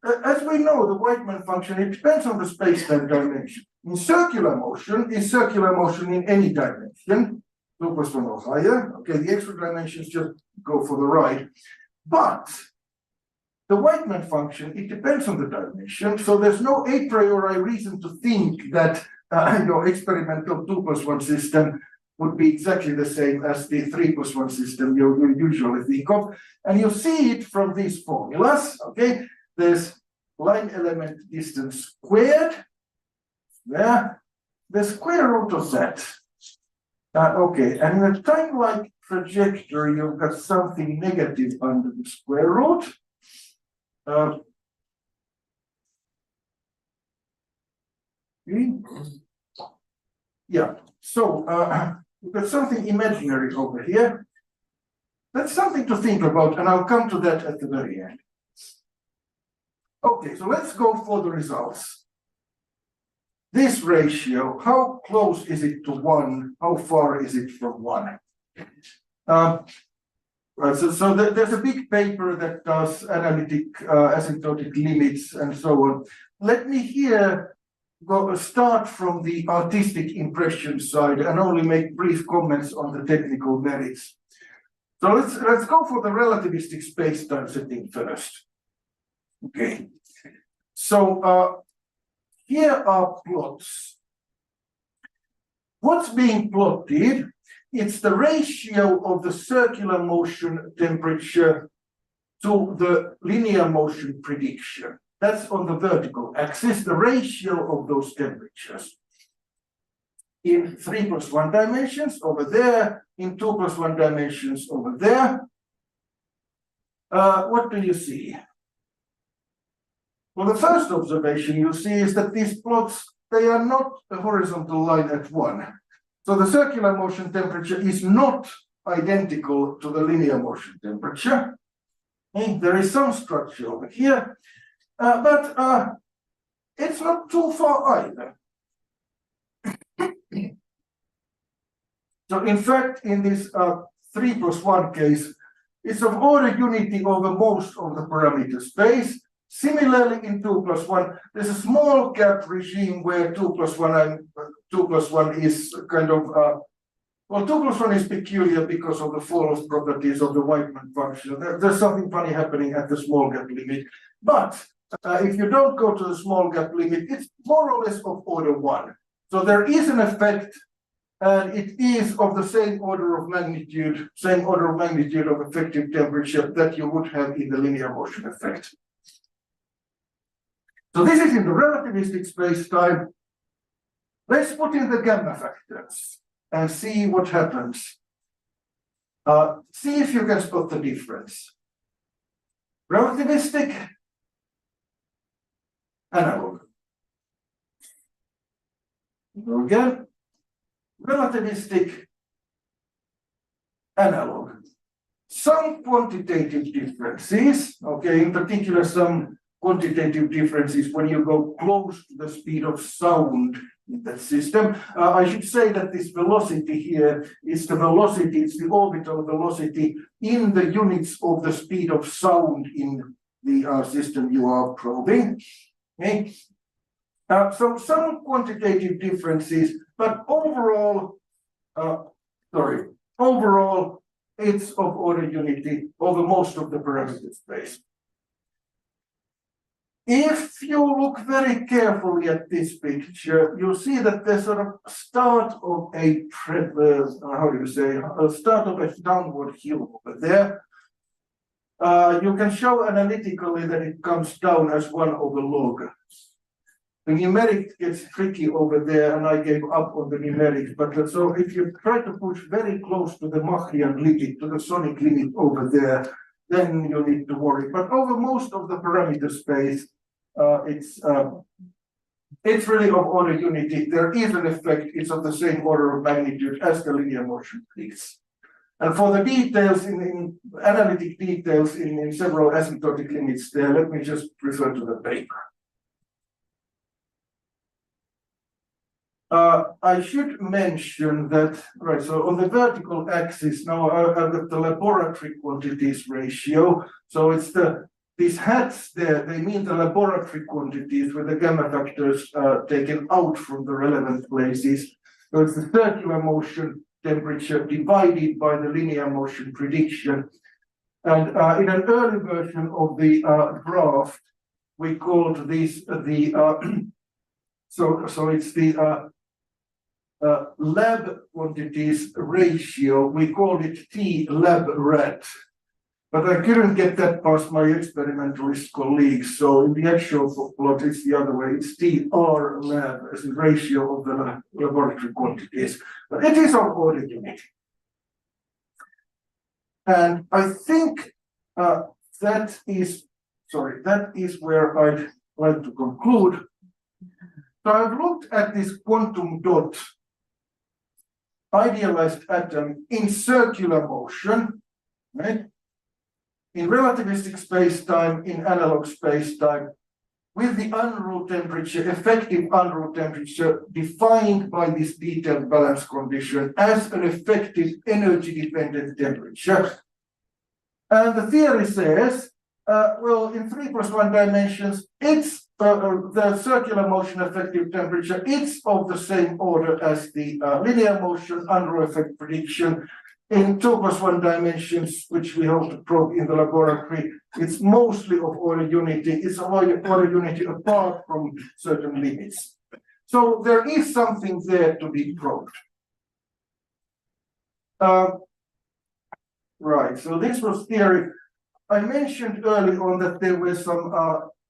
as we know, the Whiteman function, it depends on the space-time dimension. In circular motion, is circular motion in any dimension, 2 plus 1 or higher. Okay, the extra dimensions just go for the right. But the Whiteman function, it depends on the dimension, so there's no a priori reason to think that your experimental 2 plus 1 system would be exactly the same as the 3 plus 1 system you usually think of. And you see it from these formulas, okay? There's line element distance squared, there, the square root of that. Okay, and in a time-like trajectory, you've got something negative under the square root. Yeah, so we've got something imaginary over here. That's something to think about, and I'll come to that at the very end. Okay, so let's go for the results. This ratio, how close is it to 1? How far is it from 1? Right, so there's a big paper that does analytic asymptotic limits and so on. Let me here start from the artistic impression side and only make brief comments on the technical merits. So let's go for the relativistic space-time setting first. Okay, so here are plots. What's being plotted? It's the ratio of the circular motion temperature to the linear motion prediction. That's on the vertical axis, the ratio of those temperatures. In 3 plus 1 dimensions over there, in 2 plus 1 dimensions over there. What do you see? Well, the first observation you see is that these plots, they are not a horizontal line at 1. So the circular motion temperature is not identical to the linear motion temperature. Okay, there is some structure over here, but it's not too far either. So in fact, in this 3 plus 1 case, it's of order unity over most of the parameter space. Similarly, in 2 plus 1, there's a small gap regime where 2 plus 1 is kind of, well, 2 plus 1 is peculiar because of the fall-off properties of the Whiteman function. There's something funny happening at the small gap limit. But if you don't go to the small gap limit, it's more or less of order 1. So there is an effect, and it is of the same order of magnitude of effective temperature that you would have in the linear motion effect. So this is in the relativistic space-time. Let's put in the gamma factors and see what happens. See if you can spot the difference. Relativistic, analog. Again, relativistic, analog. Some quantitative differences, okay, in particular some quantitative differences when you go close to the speed of sound in that system. I should say that this velocity here is the velocity, it's the orbital velocity in the units of the speed of sound in the system you are probing. Okay. So some quantitative differences, but overall, overall, it's of order unity over most of the parameter space. If you look very carefully at this picture, you'll see that there's sort of start of a start of a downward hill over there. You can show analytically that it comes down as 1 over log. The numeric gets tricky over there, and I gave up on the numerics. But so if you try to push very close to the Machian limit, to the sonic limit over there, then you need to worry. But over most of the parameter space, it's really of order unity. There is an effect, it's of the same order of magnitude as the linear motion is. And for the details, in analytic details in several asymptotic limits there, let me just refer to the paper. I should mention that, right, so on the vertical axis, now I've got the laboratory quantities ratio. So it's these hats there, they mean the laboratory quantities with the gamma factors taken out from the relevant places. So it's the circular motion temperature divided by the linear motion prediction. And in an early version of the graph, we called this the, so it's the lab quantities ratio, we called it T lab rat, but I couldn't get that past my experimentalist colleagues. So in the actual plot, it's the other way. It's TR lab as a ratio of the laboratory quantities, but it is of order unity. And I think that is where I'd like to conclude. So I've looked at this quantum dot idealized atom in circular motion, right? In relativistic space-time, in analog space-time, with the unruled temperature, effective unruled temperature defined by this detailed balance condition as an effective energy-dependent temperature. And the theory says, well, in 3+1 dimensions, it's the circular motion effective temperature, it's of the same order as the linear motion unruh effect prediction. In 2+1 dimensions, which we hope to probe in the laboratory, it's mostly of order unity. It's of order unity apart from certain limits. So there is something there to be probed. Right, so this was theory. I mentioned early on that there were some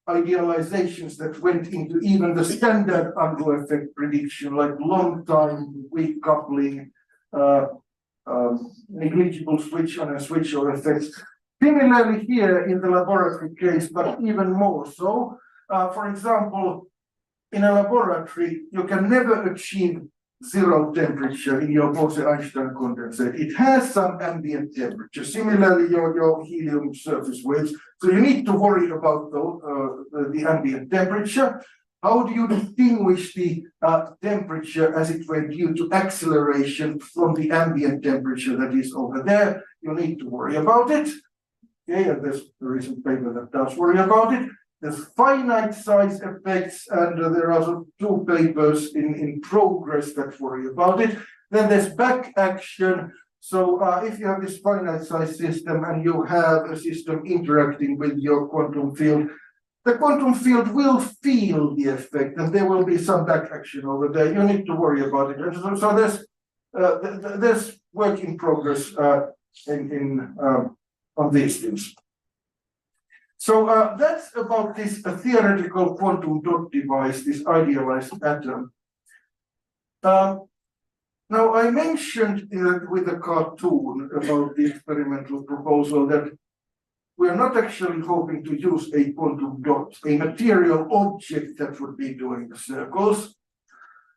idealizations that went into even the standard unruh effect prediction, like long time, weak coupling, negligible switch on and switch off effects. Similarly here in the laboratory case, but even more so. For example, in a laboratory, you can never achieve zero temperature in your Bose-Einstein condensate. It has some ambient temperature. Similarly, your helium surface waves. So you need to worry about the ambient temperature. How do you distinguish the temperature as it were due to acceleration from the ambient temperature that is over there? You need to worry about it. Okay, and there's a recent paper that does worry about it. There's finite size effects, and there are 2 papers in progress that worry about it. Then there's back action. So if you have this finite size system and you have a system interacting with your quantum field, the quantum field will feel the effect, and there will be some back action over there. You need to worry about it. And so there's work in progress on these things. So that's about this theoretical quantum dot device, this idealized atom. Now, I mentioned with the cartoon about the experimental proposal that we are not actually hoping to use a quantum dot, a material object that would be doing the circles.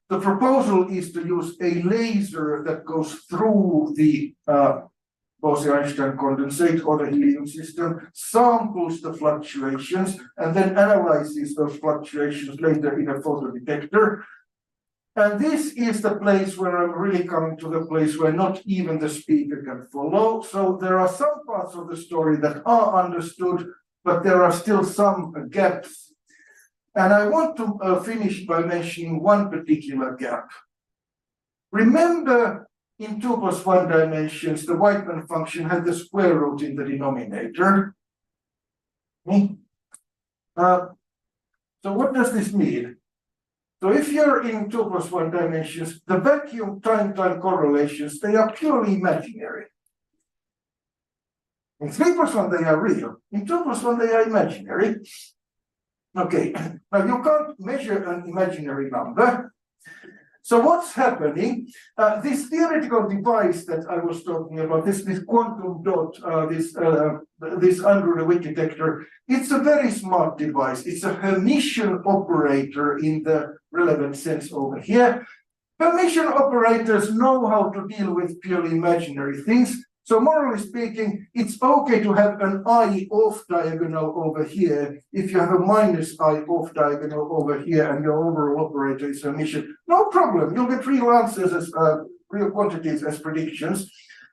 The proposal is to use a laser that goes through the Bose-Einstein condensate or the helium system, samples the fluctuations, and then analyzes those fluctuations later in a photodetector. And this is the place where I'm really coming to the place where not even the speaker can follow. So there are some parts of the story that are understood, but there are still some gaps. And I want to finish by mentioning one particular gap. Remember, in 2 + 1 dimensions, the Whiteman function had the square root in the denominator. So what does this mean? So if you're in 2 + 1 dimensions, the vacuum time-time correlations, they are purely imaginary. In 3 + 1, they are real. In 2 + 1, they are imaginary. Okay, now you can't measure an imaginary number. So what's happening? This theoretical device that I was talking about, this quantum dot, this unruly Wick detector, it's a very smart device. It's a Hermitian operator in the relevant sense over here. Hermitian operators know how to deal with purely imaginary things. So morally speaking, it's okay to have an I off diagonal over here if you have a minus I off diagonal over here and your overall operator is Hermitian. No problem, you'll get real answers as real quantities as predictions.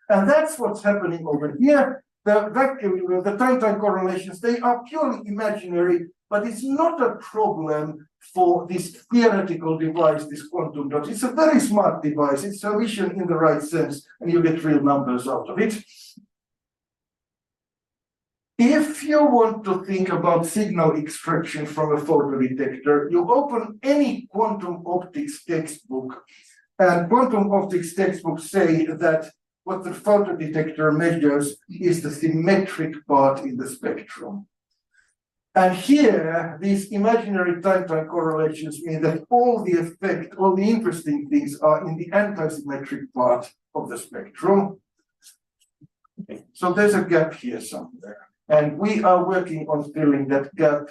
And that's what's happening over here. The time-time correlations, they are purely imaginary, but it's not a problem for this theoretical device, this quantum dot. It's a very smart device. It's Hermitian in the right sense, and you get real numbers out of it. If you want to think about signal extraction from a photodetector, you open any quantum optics textbook, and quantum optics textbooks say that what the photodetector measures is the symmetric part in the spectrum. And here, these imaginary time-time correlations mean that all the effect, all the interesting things are in the anti-symmetric part of the spectrum. Okay. So there's a gap here somewhere, and we are working on filling that gap.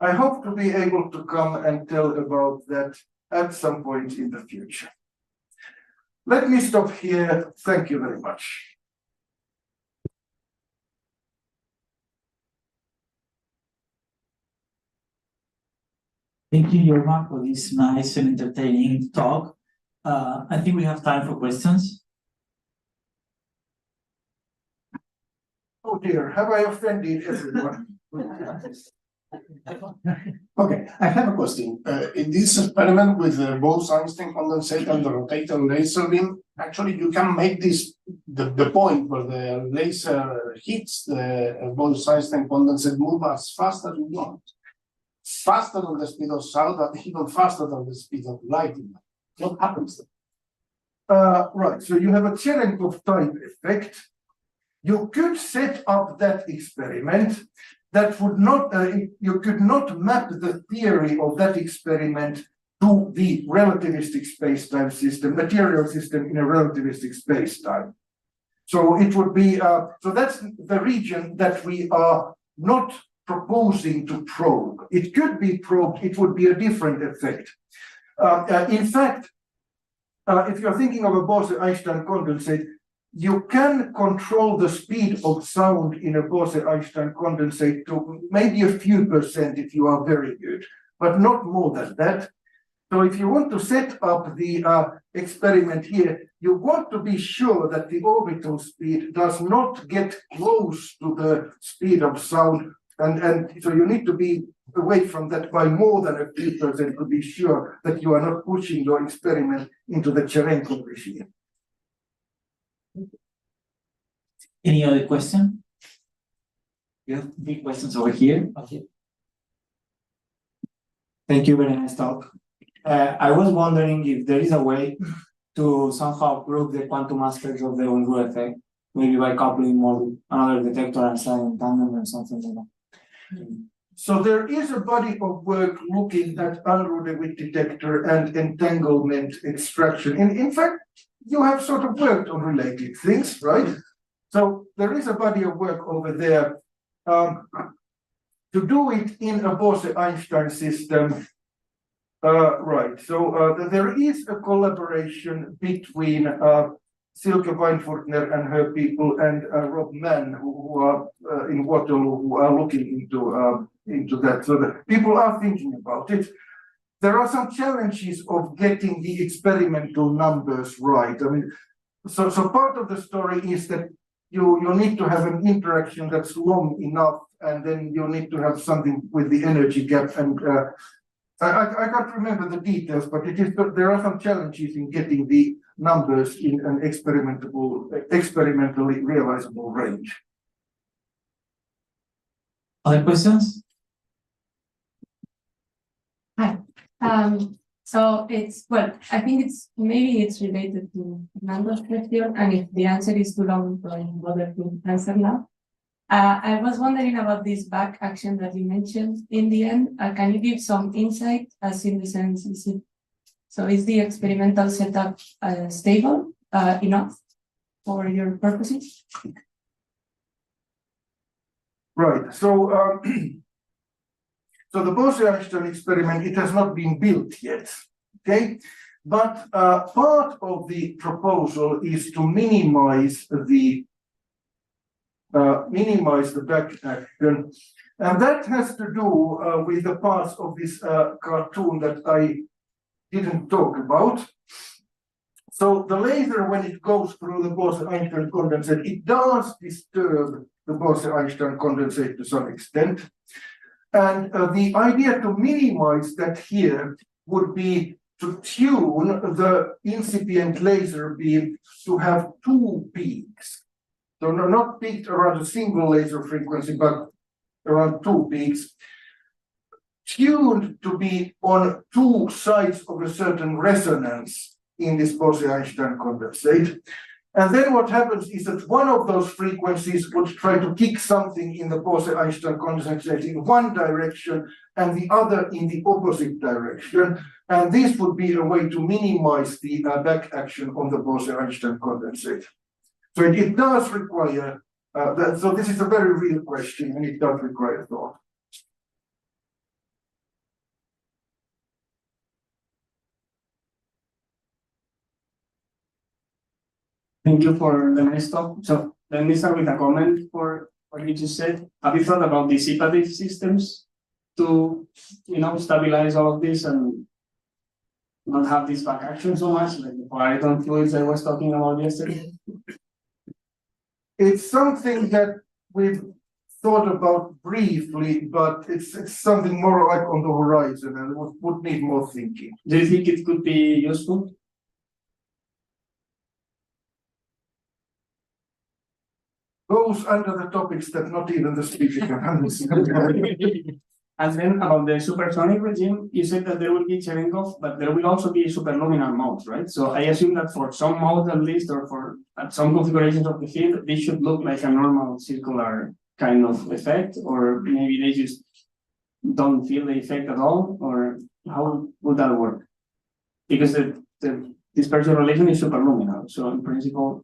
I hope to be able to come and tell about that at some point in the future. Let me stop here. Thank you very much. Thank you, Jorma, for this nice and entertaining talk. I think we have time for questions. Oh dear, have I offended everyone? Okay, I have a question. In this experiment with the Bose-Einstein condensate and the rotating laser beam, actually you can make this the point where the laser hits the Bose-Einstein condensate move as fast as you want. Faster than the speed of sound, and even faster than the speed of light. What happens then? Right, so you have a Cherenkov type effect. You could set up that experiment. That would not, you could not map the theory of that experiment to the relativistic space-time system, material system in a relativistic space-time. So it would be, so that's the region that we are not proposing to probe. It could be probed, it would be a different effect. In fact, if you're thinking of a Bose-Einstein condensate, you can control the speed of sound in a Bose-Einstein condensate to maybe a few percent if you are very good, but not more than that. So if you want to set up the experiment here, you want to be sure that the orbital speed does not get close to the speed of sound. And so you need to be away from that by more than a few percent to be sure that you are not pushing your experiment into the Cherenkov regime. Any other question? You have big questions over here. Okay. Thank you, very nice talk. I was wondering if there is a way to somehow prove the quantum aspects of the Unruh effect, maybe by coupling more with another detector and signing tandem or something like that. So there is a body of work looking at Unruh-Lewis detector and entanglement extraction. In fact, you have sort of worked on related things, right? So there is a body of work over there. To do it in a Bose-Einstein system, right. So there is a collaboration between Silke Weinfurtner and her people and Rob Mann, who are in Waterloo, who are looking into that. So the people are thinking about it. There are some challenges of getting the experimental numbers right. I mean, so part of the story is that you need to have an interaction that's long enough, and then you need to have something with the energy gap. And I can't remember the details, but there are some challenges in getting the numbers in an experimentally realizable range. Other questions? Hi. So I think maybe it's related to Fernando's question, and if the answer is too long, I don't bother to answer now. I was wondering about this back action that you mentioned in the end. Can you give some insight, as in the sense, is the experimental setup stable enough for your purposes? Right. So so the Bose-Einstein experiment, it has not been built yet, okay? But part of the proposal is to minimize the back action, and that has to do with the parts of this cartoon that I didn't talk about. So the laser, when it goes through the Bose-Einstein condensate, it does disturb the Bose-Einstein condensate to some extent. And the idea to minimize that here would be to tune the incipient laser beam to have two peaks. So not peaked around a single laser frequency, but around two peaks, tuned to be on two sides of a certain resonance in this Bose-Einstein condensate. And then what happens is that one of those frequencies would try to kick something in the Bose-Einstein condensate in one direction and the other in the opposite direction. And this would be a way to minimize the back action on the Bose-Einstein condensate. So it does require that. So this is a very real question, and it does require thought. Thank you for the nice talk. So let me start with a comment for what you just said. Have you thought about dissipative systems to, stabilize all of this and not have this back action so much, like the Pareton fluids I was talking about yesterday? It's something that we've thought about briefly, but it's something more like on the horizon and would need more thinking. Do you think it could be useful? Goes under the topics that not even the speaker can understand. And then about the supersonic regime, you said that there will be Cherenkov, but there will also be superluminal modes, right? So I assume that for some modes at least, or for some configurations of the field, they should look like a normal circular kind of effect, or maybe they just don't feel the effect at all, or how would that work? Because the dispersion relation is superluminal, so in principle.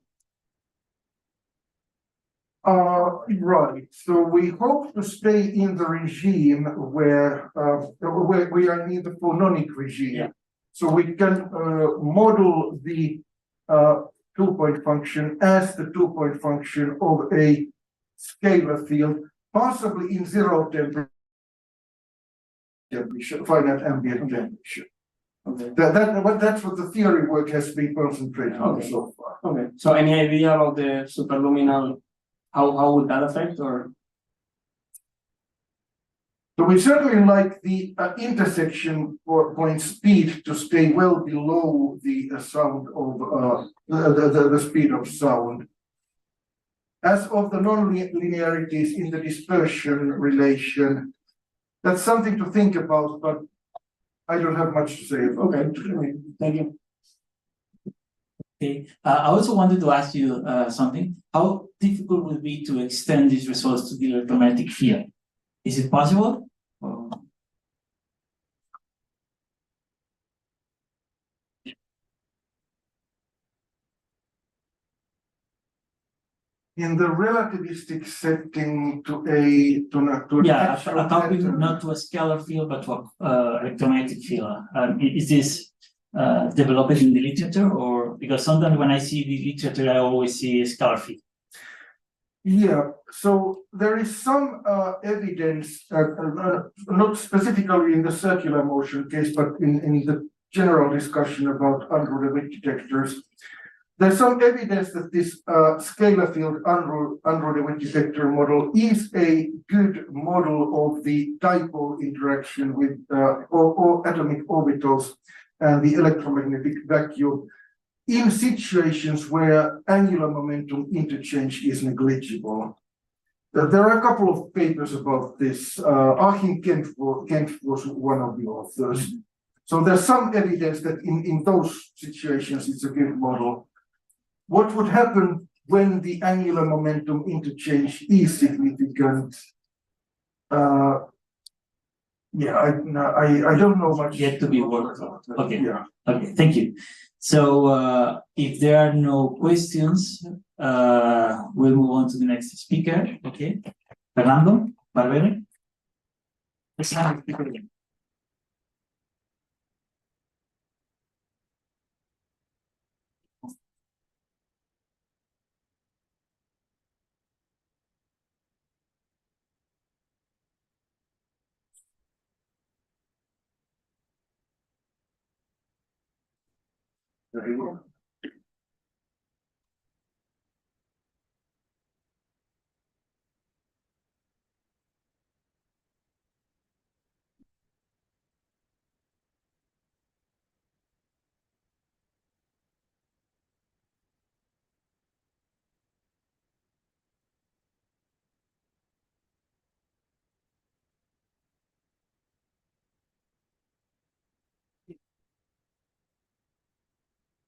Right. So we hope to stay in the regime where we are in the phononic regime. Yeah. So we can model the 2-point function as the 2-point function of a scalar field, possibly in zero temperature, finite ambient temperature. Okay. That's what the theory work has been concentrating on so far. Okay. So any idea about the superluminal? How would that affect, or? So we certainly like the intersection point speed to stay well below the sound of the speed of sound. As of the non-linearities in the dispersion relation, that's something to think about, but I don't have much to say. Okay, thank you. Okay, I also wanted to ask you something. How difficult would it be to extend these results to the electromagnetic field? Is it possible? Or... In the relativistic setting to an Yeah, actual accompanying pattern. not to a scalar field, but to a electromagnetic field. Is this developed in the literature, or because sometimes when I see the literature, I always see a scalar field? Yeah, so there is some evidence, not specifically in the circular motion case, but in the general discussion about unruly detectors. There's some evidence that this scalar field unruly detector model is a good model of the dipole interaction with or atomic orbitals and the electromagnetic vacuum in situations where angular momentum interchange is negligible. There are a couple of papers about this. Achim Kempf was one of the authors. So there's some evidence that in those situations it's a good model. What would happen when the angular momentum interchange is significant? Yeah, I don't know much. Yet to be worked out. Okay. Yeah. Okay, thank you. So if there are no questions, we'll move on to the next speaker. Okay. Fernando Barbero. Let's have a speaker again. There you go.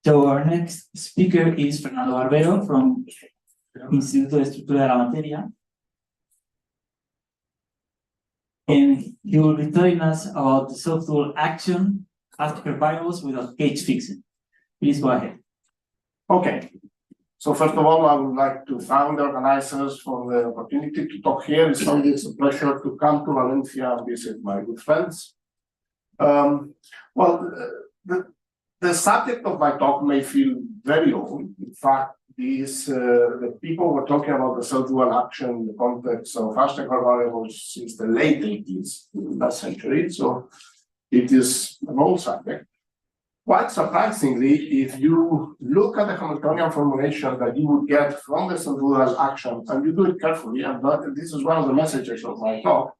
So our next speaker is Fernando Barbero from Instituto de Estructura de la Materia. And he will be telling us about the self-dual action after variables without gauge fixing. Please go ahead. Okay. So first of all, I would like to thank the organizers for the opportunity to talk here. It's always a pleasure to come to Valencia and visit my good friends. The subject of my talk may feel very old. In fact, the people were talking about the self-dual action in the context of Ashtekar variables since the late 80s last century. So it is an old subject. Quite surprisingly, if you look at the Hamiltonian formulation that you would get from the self-dual action, and you do it carefully, and this is one of the messages of my talk,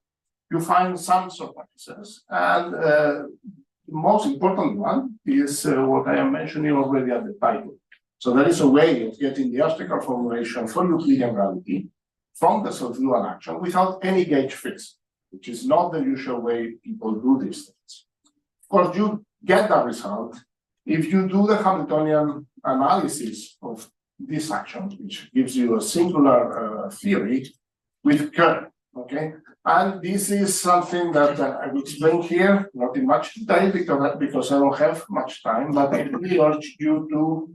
you find some surprises. And the most important one is what I am mentioning already at the title. So there is a way of getting the Ashtekar formulation for Euclidean gravity from the self-dual action without any gauge fix, which is not the usual way people do these things. Of course, you get that result if you do the Hamiltonian analysis of this action, which gives you a singular theory with curve, okay? And this is something that I will explain here, not in much detail because I don't have much time, but I really urge you to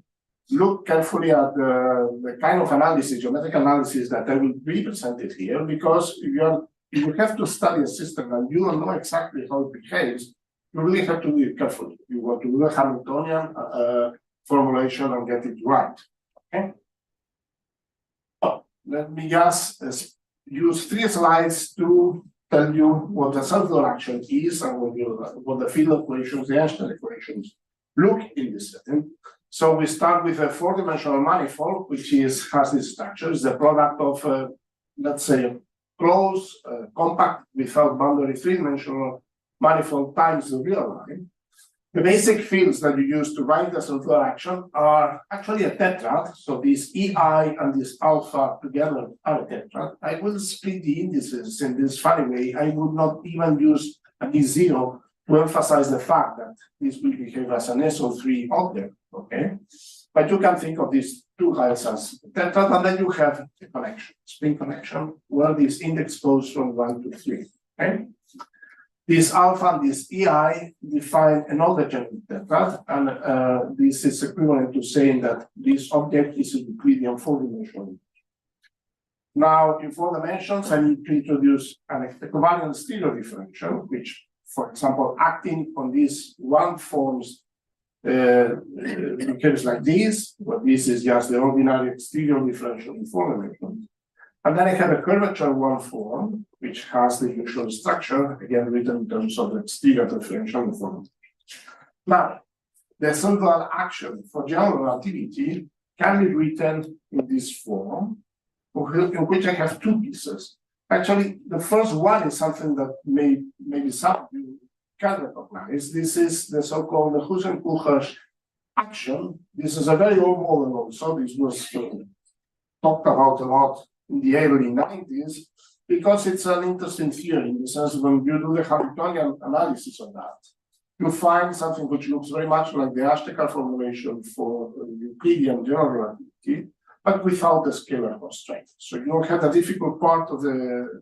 look carefully at the kind of analysis, geometric analysis that I will be presented here, because if you have to study a system and you don't know exactly how it behaves, you really have to do it carefully. You want to do the Hamiltonian formulation and get it right, okay? Oh, let me just use 3 slides to tell you what the self-dual action is and what the field equations, the Einstein equations, look in this setting. So we start with a 4-dimensional manifold, which has this structure. It's the product of, let's say, a closed, compact, without boundary 3-dimensional manifold times the real line. The basic fields that you use to write the self-dual action are actually a tetrad. So this EI and this alpha together are a tetrad. I will split the indices in this funny way. I would not even use a D0 to emphasize the fact that this will behave as an SO3 object, okay? But you can think of these two heights as tetrad, and then you have a connection, spin connection, where this index goes from 1 to 3, okay? This alpha and this EI define another genetic tetrad, and this is equivalent to saying that this object is a Euclidean 4-dimensional. Now, in 4 dimensions, I need to introduce an equivariant stereo differential, which, for example, acting on these one forms behaves like this, but this is just the ordinary stereo differential in 4 dimensions. And then I have a curvature one form, which has the usual structure, again written in terms of the stereo differential in 4 dimensions. Now, the central action for general relativity can be written in this form, in which I have 2 pieces. Actually, the first one is something that maybe some of you can recognize. This is the so-called Husen-Kucher action. This is a very old model also. This was talked about a lot in the early 90s, because it's an interesting theory in the sense when you do the Hamiltonian analysis of that, you find something which looks very much like the Ashtekar formulation for Euclidean general relativity, but without the scalar constraint. So you don't have the difficult part of the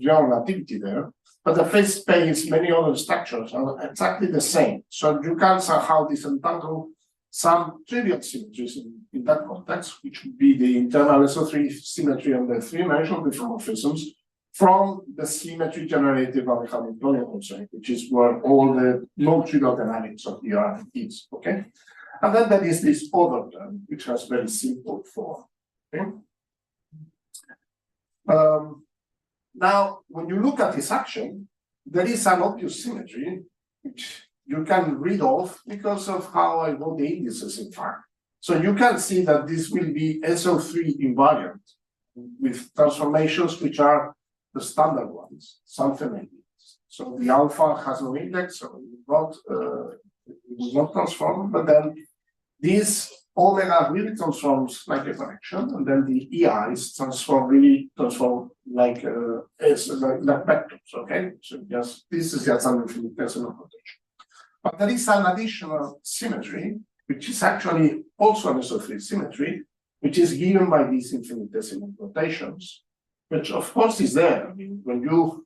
general relativity there, but the phase space, many other structures are exactly the same. So you can somehow disentangle some trivial symmetries in that context, which would be the internal SO3 symmetry and the 3-dimensional diffeomorphisms from the symmetry generated by the Hamiltonian constraint, which is where all the non-trivial dynamics of the R is, okay? And then there is this other term, which has very simple form, okay? Now, when you look at this action, there is an obvious symmetry, which you can read off because of how I wrote the indices, in fact. So you can see that this will be SO3 invariant with transformations which are the standard ones, something like this. So the alpha has no index, so it will not transform, but then this omega really transforms like a connection, and then the EIs transform like vectors, okay? So just this is just an infinitesimal notation. But there is an additional symmetry, which is actually also an SO3 symmetry, which is given by these infinitesimal notations, which of course is there. I mean, when you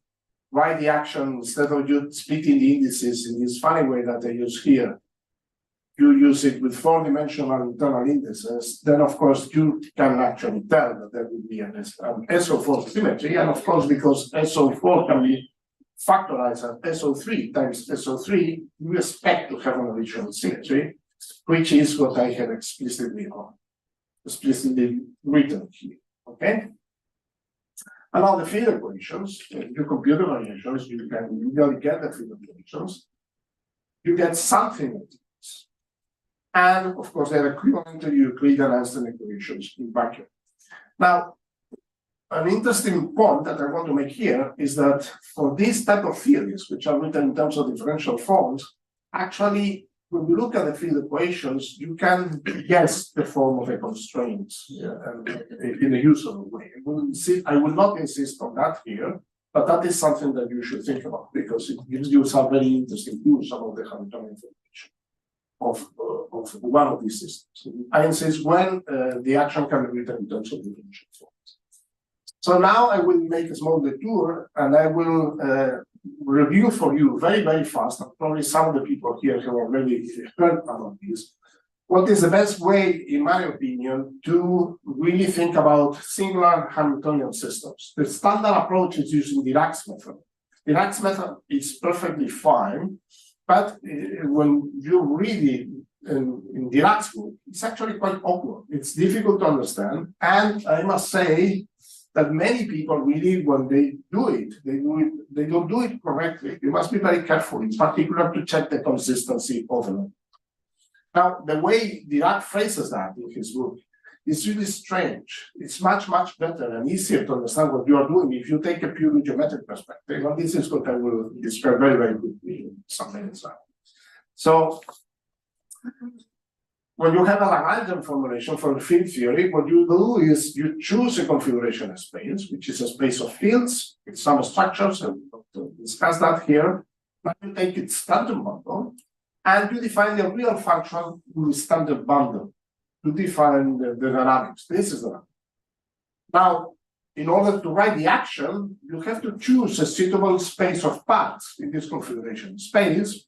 write the action, instead of you splitting the indices in this funny way that I use here, you use it with 4-dimensional internal indices, then of course you can actually tell that there will be an SO4 symmetry, and of course because SO4 can be factorized as SO3 times SO3, you expect to have an additional symmetry, which is what I have explicitly written here, okay? And now the field equations, you compute the variations, you can usually get the field equations, you get something like this. And of course, they're equivalent to Euclidean Einstein equations in vacuum. Now, an interesting point that I want to make here is that for these type of theories, which are written in terms of differential forms, actually, when you look at the field equations, you can guess the form of a constraint in a useful way. I will not insist on that here, but that is something that you should think about because it gives you some very interesting views about the Hamiltonian formulation of one of these systems. I insist when the action can be written in terms of differential forms. So now I will make a small detour and I will review for you very, very fast, and probably some of the people here have already heard about this, what is the best way, in my opinion, to really think about singular Hamiltonian systems. The standard approach is using Dirac's method. Dirac's method is perfectly fine, but when you read it in Dirac's book, it's actually quite awkward. It's difficult to understand, and I must say that many people really, when they don't do it correctly. You must be very careful, in particular, to check the consistency of them. Now, the way Dirac phrases that in his book is really strange. It's much, much better and easier to understand what you are doing if you take a purely geometric perspective. And this is what I will describe very, very quickly in some minutes now. So, when you have a Lagrangian formulation for the field theory, what you do is you choose a configuration space, which is a space of fields with some structures, and we'll discuss that here. Now you take its tangent bundle and you define the real function with standard bundle to define the dynamics. This is the now, in order to write the action, you have to choose a suitable space of paths in this configuration space.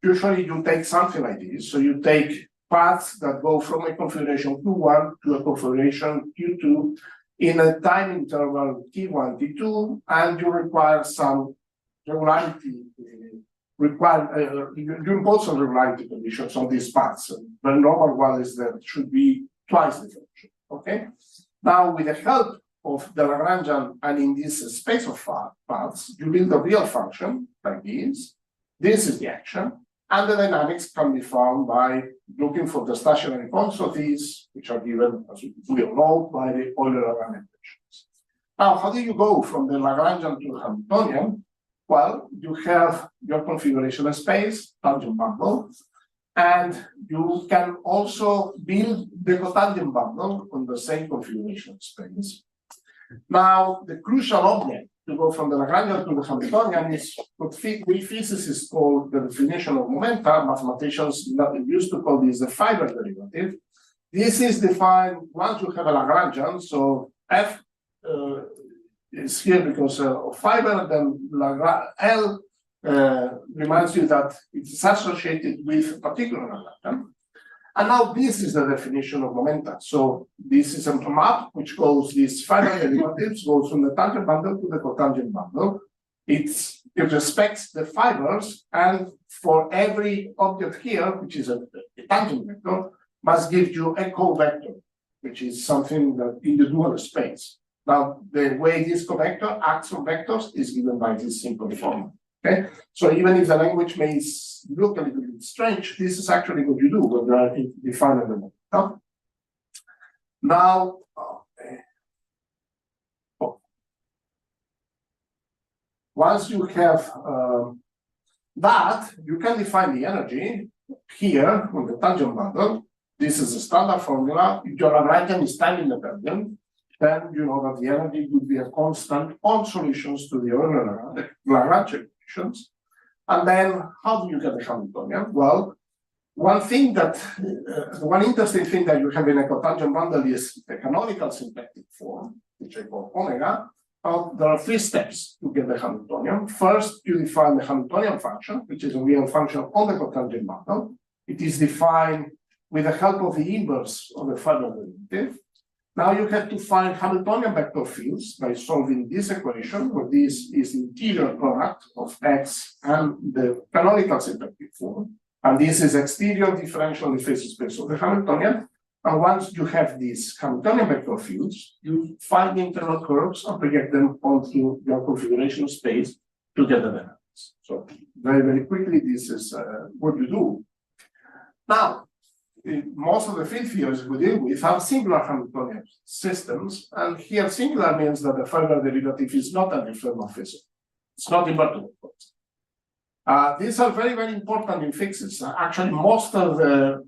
Usually you take something like this. So you take paths that go from a configuration Q1 to a configuration Q2 in a time interval T1, T2, and you require some regularity, you impose some regularity conditions on these paths. The normal one is that it should be twice the function, okay? Now, with the help of the Lagrangian and in this space of paths, you build a real function like this. This is the action, and the dynamics can be found by looking for the stationary points of these, which are given, as we all know, by the Euler-Lagrange equations. Now, how do you go from the Lagrangian to the Hamiltonian? Well, you have your configuration space, tangent bundle, and you can also build the cotangent bundle on the same configuration space. Now, the crucial object to go from the Lagrangian to the Hamiltonian is what we physicists call the definition of momenta. Mathematicians used to call this the fiber derivative. This is defined once you have a Lagrangian, so F is here because of fiber, then L reminds you that it's associated with a particular Lagrangian. And now this is the definition of momenta. So this is a map which goes, these fiber derivatives goes from the tangent bundle to the cotangent bundle. It respects the fibers, and for every object here, which is a tangent vector, must give you a covector, which is something that in the dual space. Now, the way this covector acts on vectors is given by this simple formula. Okay, so even if the language may look a little bit strange, this is actually what you do when you are defining the momenta. Now, once you have that, you can define the energy here on the tangent bundle. This is a standard formula. If your Lagrangian is time independent, then you know that the energy would be a constant on solutions to the Euler Lagrange equations. And then how do you get the Hamiltonian? Well, one interesting thing that you have in a cotangent bundle is the canonical symplectic form, which I call omega. There are three steps to get the Hamiltonian. First, you define the Hamiltonian function, which is a real function on the cotangent bundle. It is defined with the help of the inverse of the fiber derivative. Now you have to find Hamiltonian vector fields by solving this equation, where this is the interior product of X and the canonical symplectic form. And this is exterior differential phase space of the Hamiltonian. And once you have these Hamiltonian vector fields, you find the internal curves and project them onto your configuration space to get the dynamics. So very, very quickly, this is what you do. Now, most of the field theories we deal with are singular Hamiltonian systems, and here singular means that the fiber derivative is not a differomorphism. It's not invertible. These are very, very important in physics. Actually, most of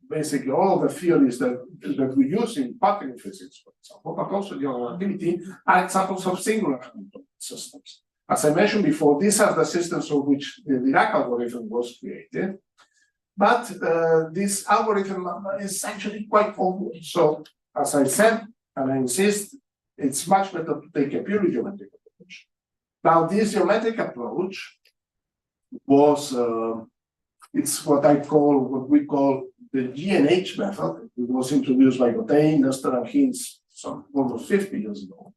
basically all of the theories that we use in particle physics, for example, but also the relativity, are examples of singular Hamiltonian systems. As I mentioned before, these are the systems for which the Dirac algorithm was created. But this algorithm is actually quite old. So, as I said, and I insist, it's much better to take a purely geometric approach. Now, this geometric approach was, it's what we call the GNH method. It was introduced by Gotein, Nestor, and Hinz almost 50 years ago.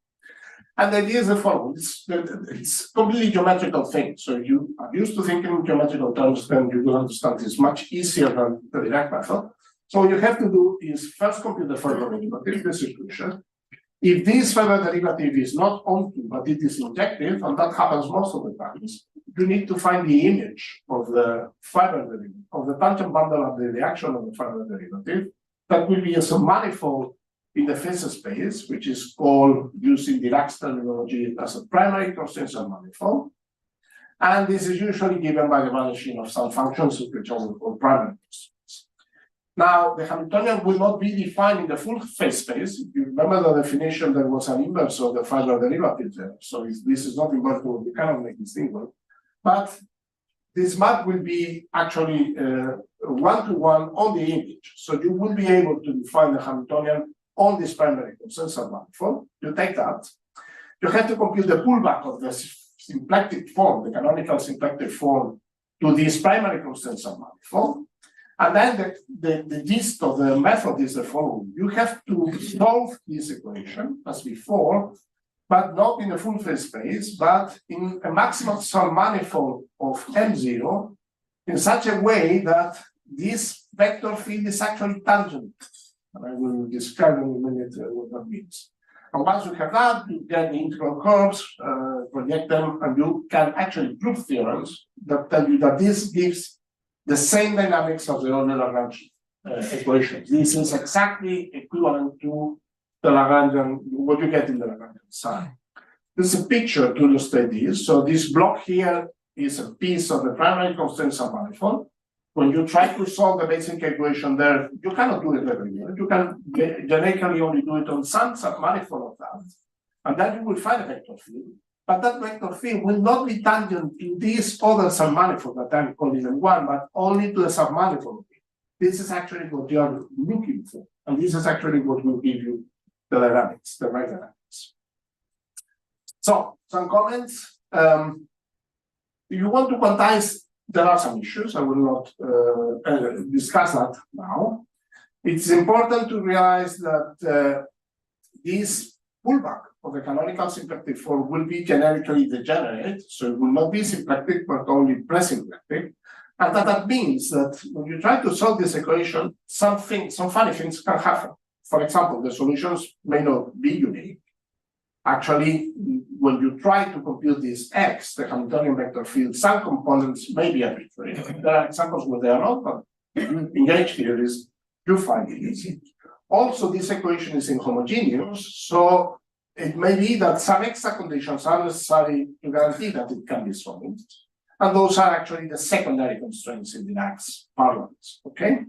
And the idea is the following: it's completely geometrical thing. So you are used to thinking in geometrical terms, then you will understand it's much easier than the Dirac method. So what you have to do is first compute the fiber derivative, this equation. If this fiber derivative is not onto, but it is injective, and that happens most of the times, you need to find the image of the fiber derivative, of the tangent bundle of the reaction of the fiber derivative. That will be as a manifold in the phase space, which is called, using Dirac's terminology, as a primary constant manifold. And this is usually given by the vanishing of some functions, which are called primary constants. Now, the Hamiltonian will not be defined in the full phase space. If you remember the definition, there was an inverse of the fiber derivative there. So if this is not invertible, we cannot make this thing work. but this map will be actually one-to-one on the image. So you will be able to define the Hamiltonian on this primary consensus manifold. You take that. You have to compute the pullback of the symplectic form, the canonical symplectic form, to this primary consensus manifold. And then the gist of the method is the following. You have to solve this equation as before, but not in a full phase space, but in a maximum sum manifold of M0 in such a way that this vector field is actually tangent. And I will describe in a minute what that means. And once you have that, you get the integral curves, project them, and you can actually prove theorems that tell you that this gives the same dynamics of the Euler Lagrange equation. This is exactly equivalent to the Lagrangian, what you get in the Lagrangian sign. This is a picture to illustrate this. So this block here is a piece of the primary consensus manifold. When you try to solve the basic equation there, you cannot do it every year. You can generically only do it on some submanifold of that. And then you will find a vector field. But that vector field will not be tangent in this other submanifold that I'm calling M1, but only to the submanifold. This is actually what you are looking for. And this is actually what will give you the dynamics, the right dynamics. So, some comments. If you want to quantize, there are some issues. I will not discuss that now. It's important to realize that this pullback of the canonical symplectic form will be generically degenerate, so it will not be symplectic, but only presymplectic. And that means that when you try to solve this equation, some funny things can happen. For example, the solutions may not be unique. Actually, when you try to compute this X, the Hamiltonian vector field, some components may be arbitrary. There are examples where they are not, but in gauge theories, you find it easy. Also, this equation is inhomogeneous, so it may be that some extra conditions are necessary to guarantee that it can be solved. And those are actually the secondary constraints in Dirac's parlance, okay?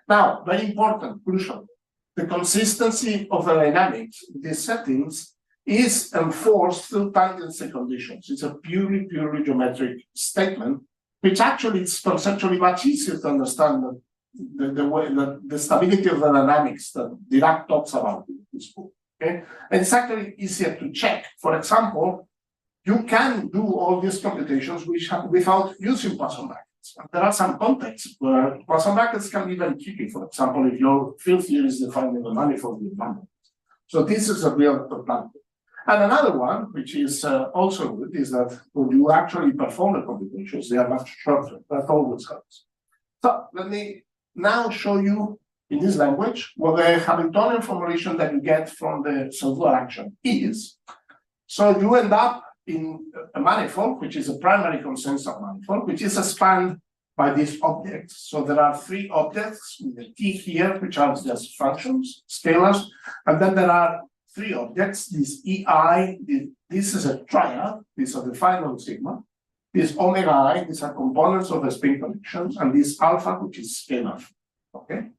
Now, very important, crucial, the consistency of the dynamics in these settings is enforced through tangency conditions. It's a purely geometric statement, which actually is conceptually much easier to understand than the way that the stability of the dynamics that Dirac talks about in this book. Okay? And it's actually easier to check. For example, you can do all these computations without using Poisson brackets. And there are some contexts where Poisson brackets can be very tricky. For example, if your field theory is defined in a manifold with manifolds. So this is a real problem. And another one, which is also good, is that when you actually perform the computations, they are much shorter. That always helps. So let me now show you in this language what the Hamiltonian formulation that you get from the Saussure action is. So you end up in a manifold, which is a primary consensus manifold, which is spanned by these objects. So there are three objects with the T here, which are just functions, scalars, and then there are three objects, this EI, this is a triad, these are defined on sigma, this omega I, these are components of the spin connections, and this alpha, which is scalar. Okay?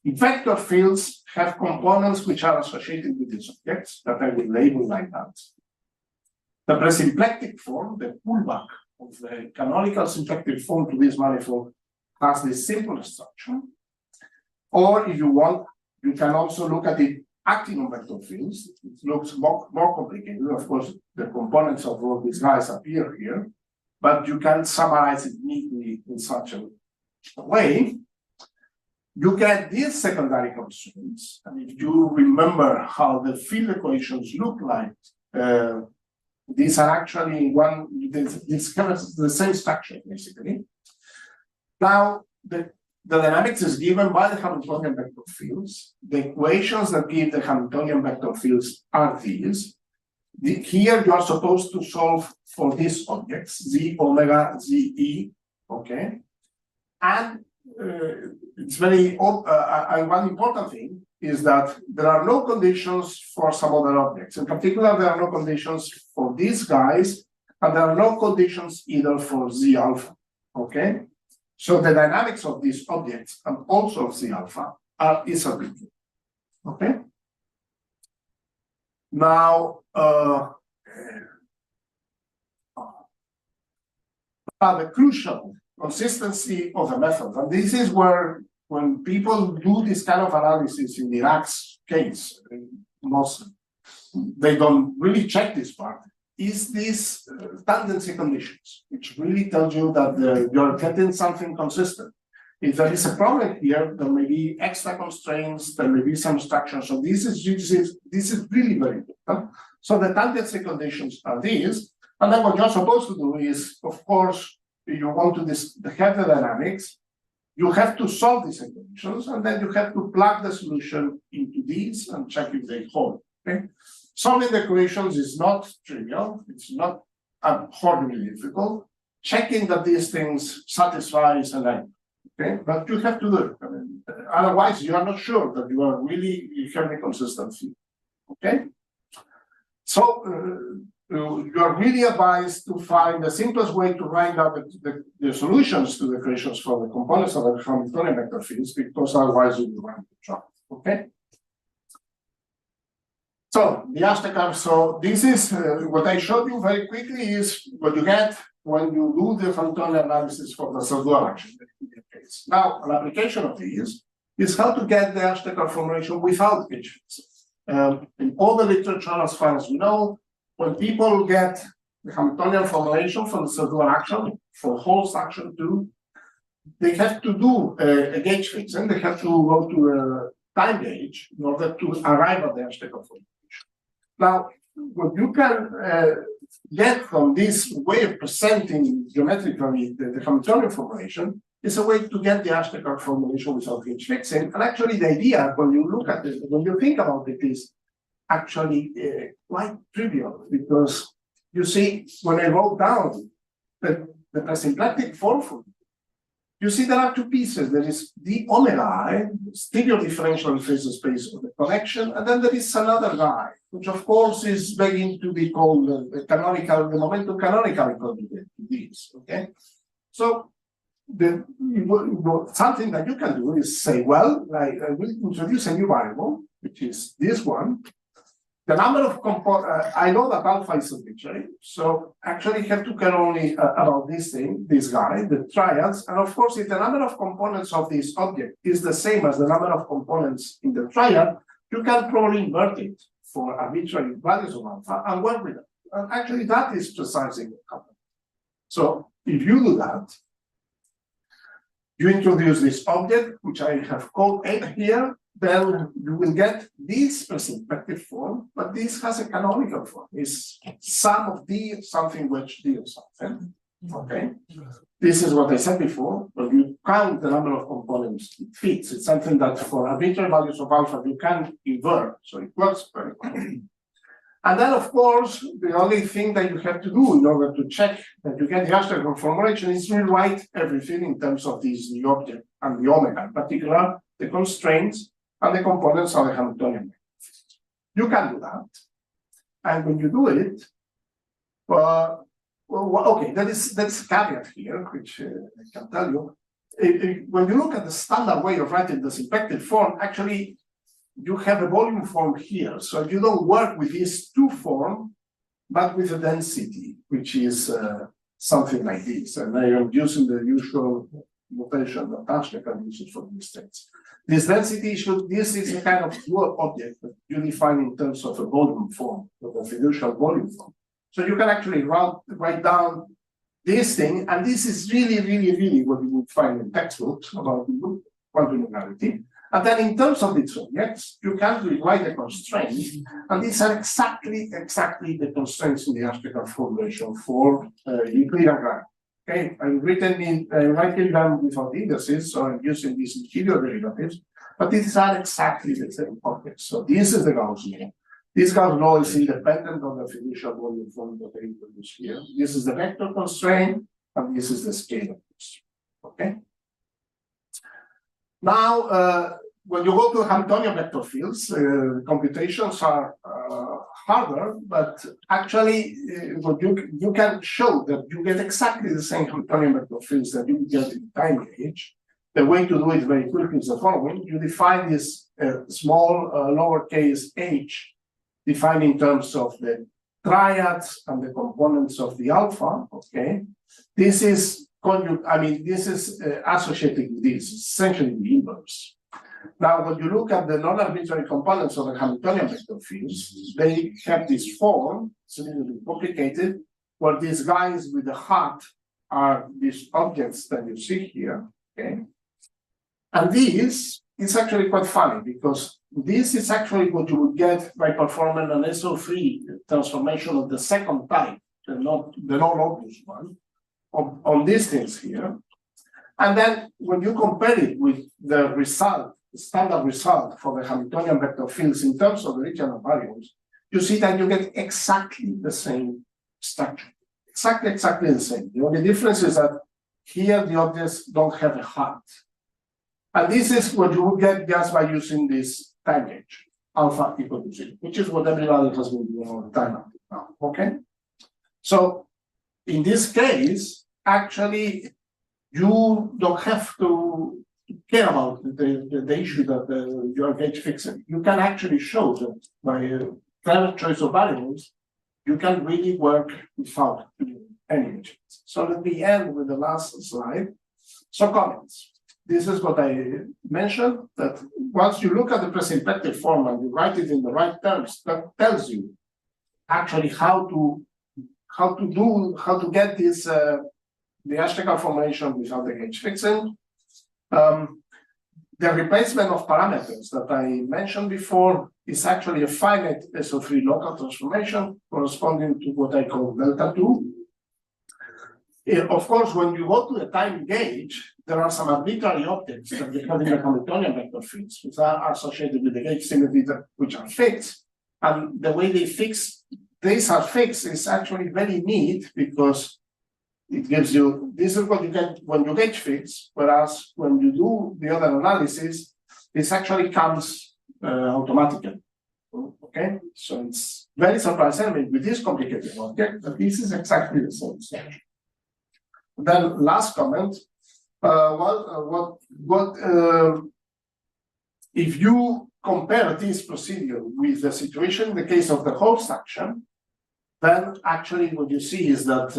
Vector fields have components which are associated with these objects that I will label like that. The presymplectic form, the pullback of the canonical symplectic form to this manifold, has this simple structure. Or if you want, you can also look at it acting on vector fields. It looks more complicated. Of course, the components of all these guys appear here, but you can summarize it neatly in such a way. You get these secondary constraints, and if you remember how the field equations look like, these are actually this kind of the same structure, basically. Now, the dynamics is given by the Hamiltonian vector fields. The equations that give the Hamiltonian vector fields are these. Here you are supposed to solve for these objects, Z omega, Z E, okay? And it's very, one important thing is that there are no conditions for some other objects. In particular, there are no conditions for these guys, and there are no conditions either for Z alpha, okay? So the dynamics of these objects and also of Z alpha is arbitrary, okay? Now, are the crucial consistency of the method. And this is where, when people do this kind of analysis in the Iraq's case, they don't really check this part, is this tendency conditions, which really tells you that you're getting something consistent. If there is a problem here, there may be extra constraints, there may be some structures. So this is really very important. So the tendency conditions are these. And then what you're supposed to do is, of course, you want to have the dynamics, you have to solve these equations, and then you have to plug the solution into these and check if they hold. Okay? Solving the equations is not trivial, it's not horribly difficult. Checking that these things satisfy is an end. Okay, but you have to do it. I mean, otherwise, you are not sure that you are really having consistency. Okay, so you are really advised to find the simplest way to write out the solutions to the equations for the components of the Hamiltonian vector fields, because otherwise you will run into trouble. Okay. So the Ashtekar. So this is what I showed you very quickly is what you get when you do the Hamiltonian analysis for the subdual action. Now, an application of these is how to get the Ashtekar formulation without H fixes. In all the literature, as far as we know, when people get the Hamiltonian formulation for the subdual action, for Hall's action too, they have to do a gauge fix, and they have to go to a time gauge in order to arrive at the Ashtekar formulation. Now, what you can get from this way of presenting geometrically the Hamiltonian formulation is a way to get the Ashtekar formulation without gauge fixing. And actually, the idea, when you look at it, when you think about it, is actually quite trivial, because you see, when I wrote down the presymplectic form for it, you see there are two pieces. There is the omega I, stereo differential phase space of the connection, and then there is another guy, which of course is beginning to be called the momentum canonical conjugate to this. Okay, so something that you can do is say, well, I will introduce a new variable, which is this one. The number of components, I know that alpha is arbitrary, so actually have to care only about this thing, this guy, the triads. And of course, if the number of components of this object is the same as the number of components in the triad, you can probably invert it for arbitrary values of alpha and work with it. And actually, that is precisely what happens. So if you do that, you introduce this object, which I have called A here, then you will get this presymplectic form, but this has a canonical form. It's sum of D something which D or something. Okay. This is what I said before. When you count the number of components it fits, it's something that for arbitrary values of alpha you can invert, so it works very well. And then, of course, the only thing that you have to do in order to check that you get the Ashtekar formulation is rewrite everything in terms of this new object and the omega, in particular, the constraints and the components of the Hamiltonian. You can do that. And when you do it, okay, that's a caveat here, which I can tell you. When you look at the standard way of writing the symplectic form, actually, you have a volume form here. So you don't work with this two form, but with a density, which is something like this. And I am using the usual notation that Ashtekar uses for these things. This density this is a kind of dual object that you define in terms of a volume form, of a fiducial volume form. So you can actually write down this thing, and this is really, really, really what you would find in textbooks about quantum linearity. And then in terms of its objects, you can rewrite the constraints, and these are exactly the constraints in the Ashtekar formulation for Euclidean graph. Okay, I'm writing them without indices, so I'm using these interior derivatives, but these are exactly the same objects. So this is the Gauss law. This Gauss law is independent of the fiducial volume form that I introduced here. This is the vector constraint, and this is the scalar constraint. Okay. Now, when you go to Hamiltonian vector fields, computations are harder, but actually, what you can show that you get exactly the same Hamiltonian vector fields that you get in time gauge. The way to do it very quickly is the following: you define this small lowercase h, defined in terms of the triads and the components of the alpha. Okay, this is associated with this, essentially the inverse. Now, when you look at the non-arbitrary components of the Hamiltonian vector fields, they have this form, it's a little bit complicated, where these guys with the heart are these objects that you see here, okay? And this is actually quite funny because this is actually what you would get by performing an SO3 transformation of the second type, the non-obvious one, on these things here. And then when you compare it with the result, the standard result for the Hamiltonian vector fields in terms of the regional variables, you see that you get exactly the same structure. Exactly the same. The only difference is that here the objects don't have a heart. And this is what you would get just by using this time gauge, alpha equal to 0, which is what everybody has been doing all the time up to now. Okay? So in this case, actually, you don't have to care about the issue that you are gauge fixing. You can actually show that by a clever choice of variables, you can really work without any changes. So let me end with the last slide. So comments. This is what I mentioned, that once you look at the precipitative form and you write it in the right terms, that tells you actually how to get this the Ashtekar formulation without the gauge fixing. The replacement of parameters that I mentioned before is actually a finite SO3 local transformation corresponding to what I call delta 2. Of course, when you go to the time gauge, there are some arbitrary objects that we have in the Hamiltonian vector fields, which are associated with the gauge symmetry, which are fixed. And the way these are fixed is actually very neat because it gives you, this is what you get when you gauge fix, whereas when you do the other analysis, this actually comes automatically. Okay, so it's very surprising with this complicated object, but this is exactly the same structure. Then last comment, if you compare this procedure with the situation in the case of the Holst action, then actually what you see is that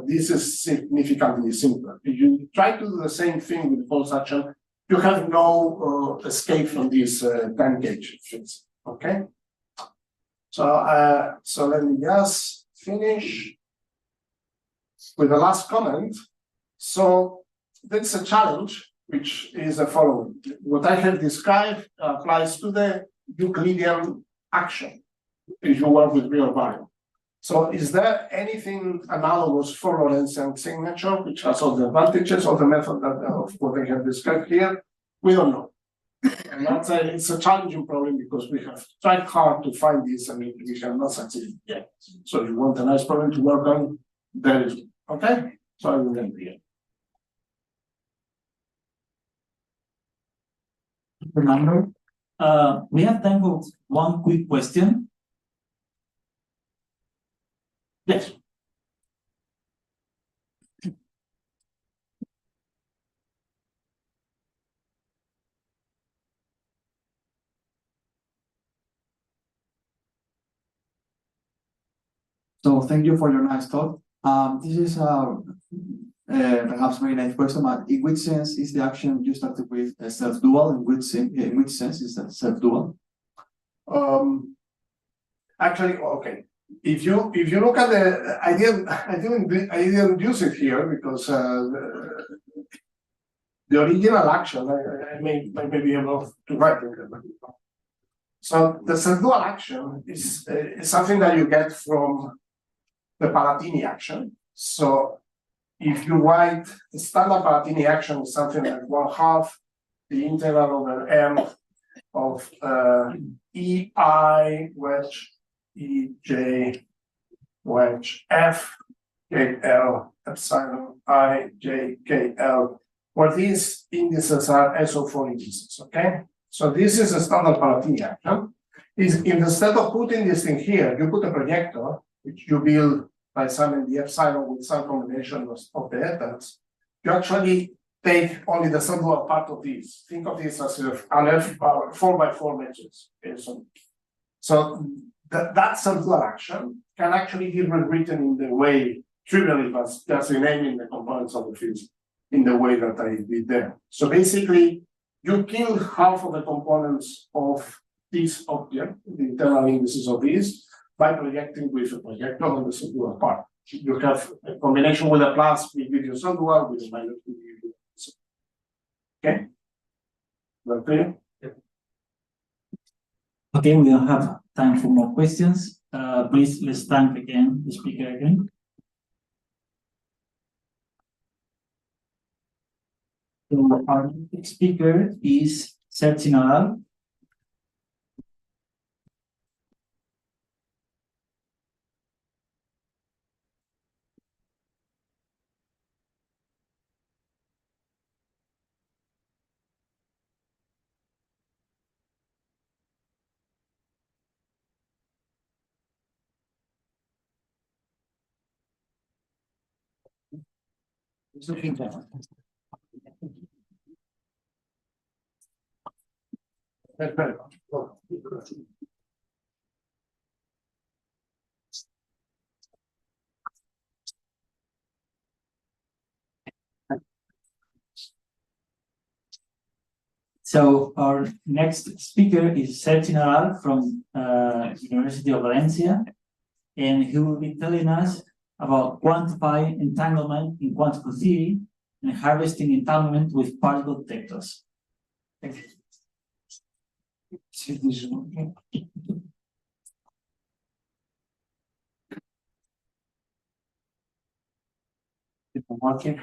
this is significantly simpler. If you try to do the same thing with the Holst action, you have no escape from this time gauge fix. Okay. So let me just finish with the last comment. So that's a challenge, which is the following. What I have described applies to the Euclidean action if you work with real variable. So is there anything analogous for Lorentzian signature, which has all the advantages of the method of what I have described here? We don't know. And it's a challenging problem because we have tried hard to find this and we have not succeeded yet. So if you want a nice problem to work on, there is one. Okay? So I will end here. Remember, we have time for one quick question. Yes. So thank you for your nice talk. This is perhaps very nice question, but in which sense is the action you started with self-dual? In which sense is that self-dual? Actually, okay. If you look at the I didn't use it here because the original action I may be able to write it. So the self-dual action is something that you get from the Palatini action. So if you write the standard Palatini action is something like 1/2 the integral over m of EI wedge EJ wedge F KL epsilon I J KL, where these indices are SO4 indices. Okay, so this is a standard Palatini action. Instead of putting this thing here, you put a projector, which you build by summing the epsilon with some combination of the ethers. You actually take only the self-dual part of this. Think of this as an F 4x4 matrix. Okay, so that self-dual action can actually be rewritten in the way trivially, but just renaming the components of the fields in the way that I did there. So basically, you kill half of the components of this object, the internal indices of this, by projecting with a projector on the subdual part. You have a combination with a plus, we give you subdual, with a minus, we give you. Okay? That clear? Okay, we don't have time for more questions. Please, let's thank again the speaker again. So our next speaker is Sergi Nadal. So our next speaker is Sergi Nadal from University of Valencia, and he will be telling us about quantifying entanglement in quantum theory and harvesting entanglement with particle detectors. Thank you. Working.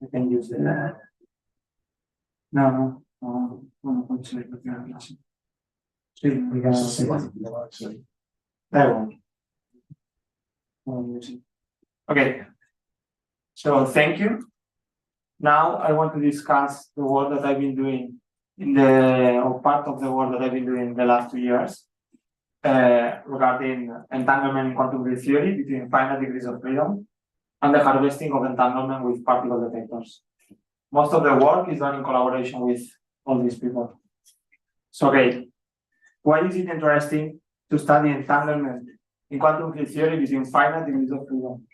I can use it. No. Okay. So thank you. Now I want to discuss the work that I've been doing or part of the work that I've been doing in the last 2 years regarding entanglement in quantum field theory between finite degrees of freedom and the harvesting of entanglement with particle detectors. Most of the work is done in collaboration with all these people. So, okay, why is it interesting to study entanglement in quantum field theory between finite degrees of freedom?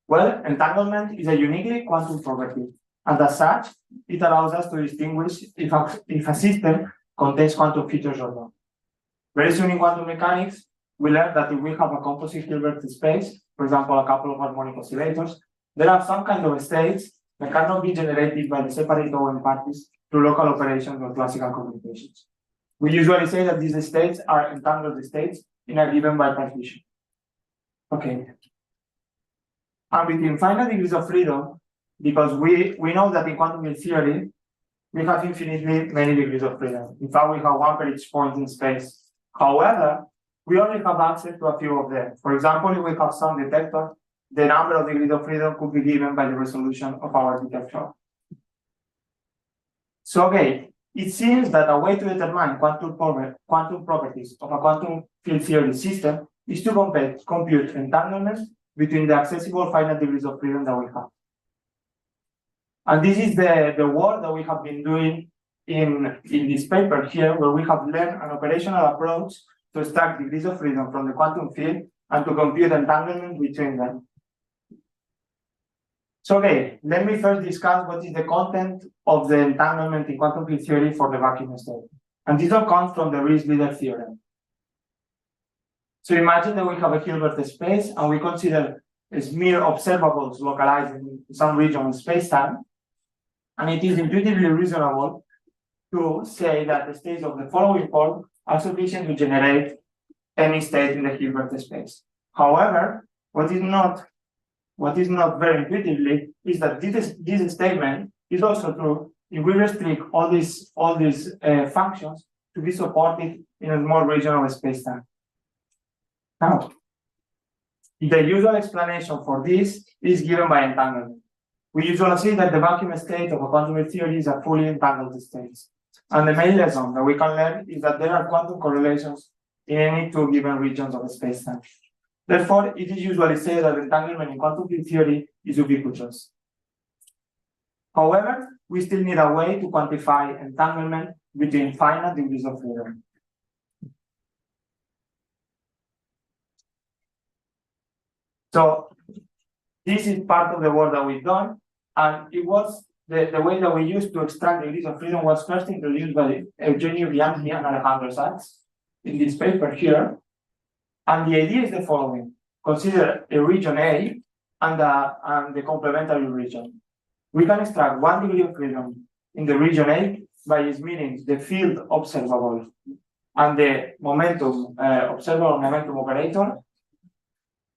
Well, entanglement is a uniquely quantum property, and as such, it allows us to distinguish if a system contains quantum features or not. Very soon in quantum mechanics, we learned that if we have a composite Hilbert space, for example, a couple of harmonic oscillators, there are some kind of states that cannot be generated by the separate Owen parties through local operations or classical computations. We usually say that these states are entangled states in a given bipartition. Okay. And between finite degrees of freedom, because we know that in quantum field theory, we have infinitely many degrees of freedom. In fact, we have one per each point in space. However, we only have access to a few of them. For example, if we have some detector, the number of degrees of freedom could be given by the resolution of our detector. So, okay, it seems that a way to determine quantum properties of a quantum field theory system is to compute entanglement between the accessible finite degrees of freedom that we have. And this is the work that we have been doing in this paper here, where we have learned an operational approach to extract degrees of freedom from the quantum field and to compute entanglement between them. So, okay, let me first discuss what is the content of the entanglement in quantum field theory for the vacuum state. And this all comes from the Ries-Leiter theorem. So imagine that we have a Hilbert space and we consider mere observables localized in some region of space-time. And it is intuitively reasonable to say that the states of the following form are sufficient to generate any state in the Hilbert space. However, what is not very intuitively is that this statement is also true if we restrict all these functions to be supported in a small region of space-time. Now, the usual explanation for this is given by entanglement. We usually say that the vacuum state of a quantum field theory is a fully entangled state. And the main lesson that we can learn is that there are quantum correlations in any two given regions of space-time. Therefore, it is usually said that entanglement in quantum field theory is ubiquitous. However, we still need a way to quantify entanglement between finite degrees of freedom. So this is part of the work that we've done, and it was the way that we used to extract degrees of freedom was first introduced by Eugenio Bianchi and Alejandro Sachs in this paper here. And the idea is the following: consider a region A and the complementary region. We can extract 1 degree of freedom in the region A by meaning the field observable and the momentum observable momentum operator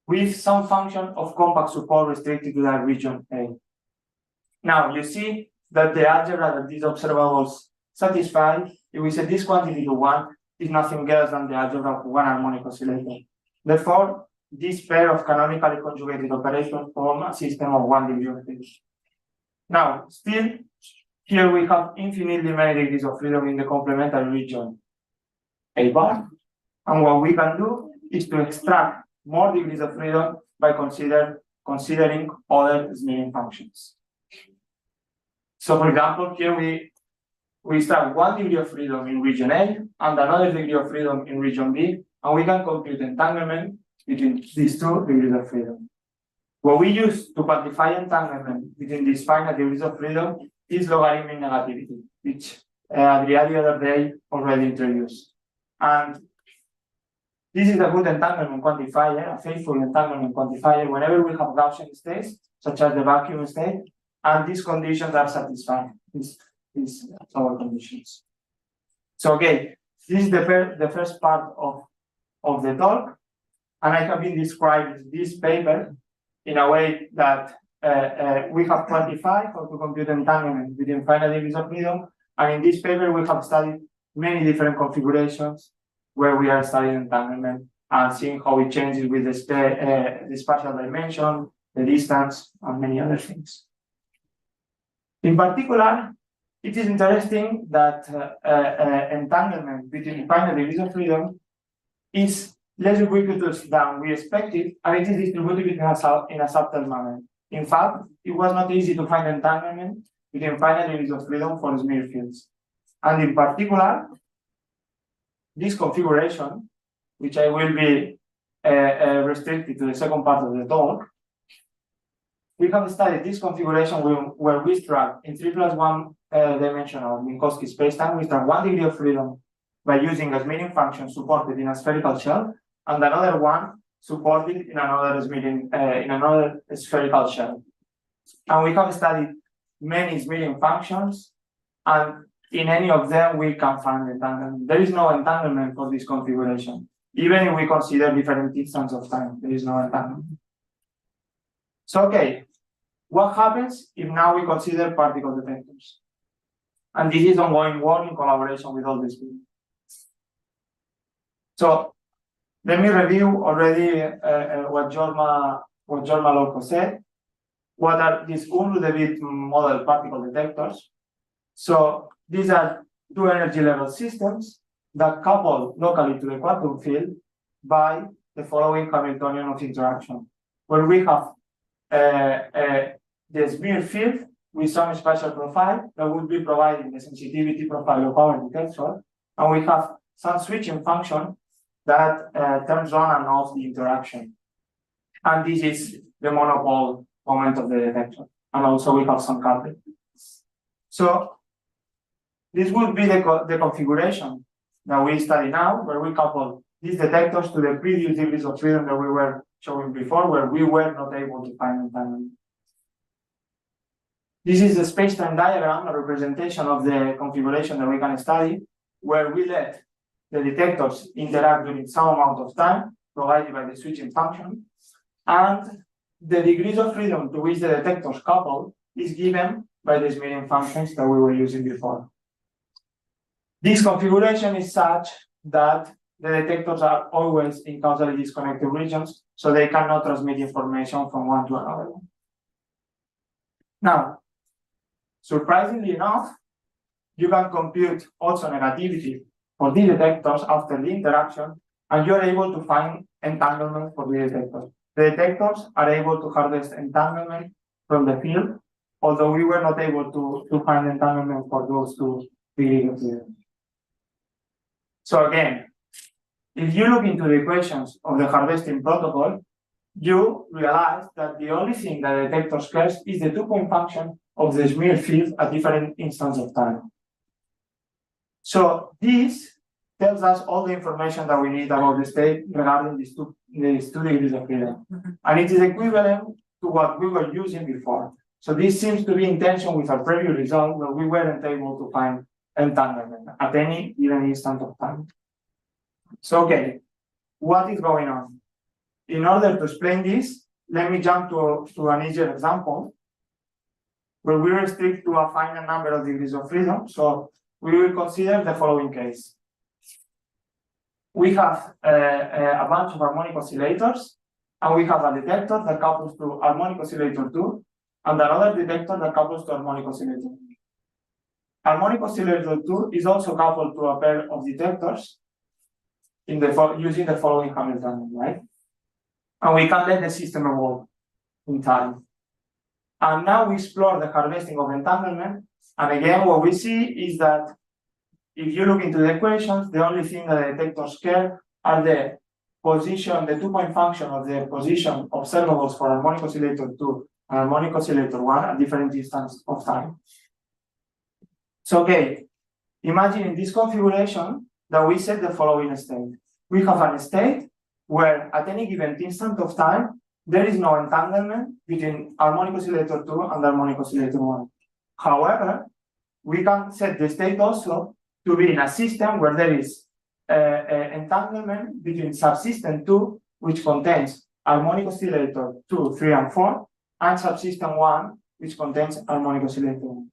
with some function of compact support restricted to that region A. Now you see that the algebra that these observables satisfy, if we set this quantity to 1, is nothing else than the algebra of one harmonic oscillator. Therefore, this pair of canonically conjugated operations form a system of 1 degree of freedom. Now, still, here we have infinitely many degrees of freedom in the complementary region A bar. And what we can do is to extract more degrees of freedom by considering other Smearing functions. So, for example, here we extract 1 degree of freedom in region A and another degree of freedom in region B, and we can compute entanglement between these 2 degrees of freedom. What we use to quantify entanglement between these finite degrees of freedom is logarithmic negativity, which Adrià the other day already introduced. And this is a good entanglement quantifier, a faithful entanglement quantifier, whenever we have Gaussian states, such as the vacuum state, and these conditions are satisfied, these our conditions. So, okay, this is the first part of the talk, and I have been describing this paper in a way that we have quantified how to compute entanglement within finite degrees of freedom, and in this paper we have studied many different configurations where we are studying entanglement and seeing how it changes with the spatial dimension, the distance, and many other things. In particular, it is interesting that entanglement between finite degrees of freedom is less ubiquitous than we expected, and it is distributed in a subtle manner. In fact, it was not easy to find entanglement between finite degrees of freedom for smear fields. And in particular, this configuration, which I will be restricted to the second part of the talk, we have studied this configuration where we extract in 3+1 dimensional Minkowski spacetime, we extract 1 degree of freedom by using a Smearing function supported in a spherical shell, and another one supported in another spherical shell. And we have studied many Smearing functions, and in any of them we can find entanglement. There is no entanglement for this configuration. Even if we consider different instants of time, there is no entanglement. So, okay, what happens if now we consider particle detectors? And this is ongoing work in collaboration with all these people. So, let me review already what Jorma Loco said. What are these Unruh-Dewitt model particle detectors? So, these are 2 energy level systems that couple locally to the quantum field by the following Hamiltonian of interaction, where we have the Smear field with some spatial profile that would be providing the sensitivity profile of our detector, and we have some switching function that turns on and off the interaction. And this is the monopole moment of the detector. And also we have some coupling. So this would be the configuration that we study now, where we couple these detectors to the previous degrees of freedom that we were showing before, where we were not able to find entanglement. This is the space-time diagram, a representation of the configuration that we can study, where we let the detectors interact during some amount of time, provided by the switching function, and the degrees of freedom to which the detectors couple is given by the Smearing functions that we were using before. This configuration is such that the detectors are always in causally disconnected regions, so they cannot transmit information from one to another one. Now, surprisingly enough, you can compute also negativity for the detectors after the interaction, and you're able to find entanglement for the detectors. The detectors are able to harvest entanglement from the field although we were not able to find entanglement for those two degrees of freedom. So again, if you look into the equations of the harvesting protocol, you realize that the only thing that the detector cares is the 2-point function of the smear field at different instants of time. So this tells us all the information that we need about the state regarding these two degrees of freedom. And it is equivalent to what we were using before. So this seems to be in tension with our previous result where we weren't able to find entanglement at any given instant of time. So, okay, what is going on? In order to explain this, let me jump to an easier example where we restrict to a finite number of degrees of freedom. So we will consider the following case. We have a bunch of harmonic oscillators, and we have a detector that couples to harmonic oscillator 2, and another detector that couples to harmonic oscillator 2. Harmonic oscillator 2 is also coupled to a pair of detectors using the following Hamiltonian, right? And we can let the system evolve in time. And now we explore the harvesting of entanglement. And again, what we see is that if you look into the equations, the only thing that the detectors care are the position, the 2-point function of the position observables for harmonic oscillator 2 and harmonic oscillator 1 at different instants of time. So, okay, imagine in this configuration that we set the following state. We have a state where at any given instant of time, there is no entanglement between harmonic oscillator 2 and harmonic oscillator 1. However, we can set the state also to be in a system where there is entanglement between subsystem 2, which contains harmonic oscillator 2, 3, and 4, and subsystem 1, which contains harmonic oscillator 1.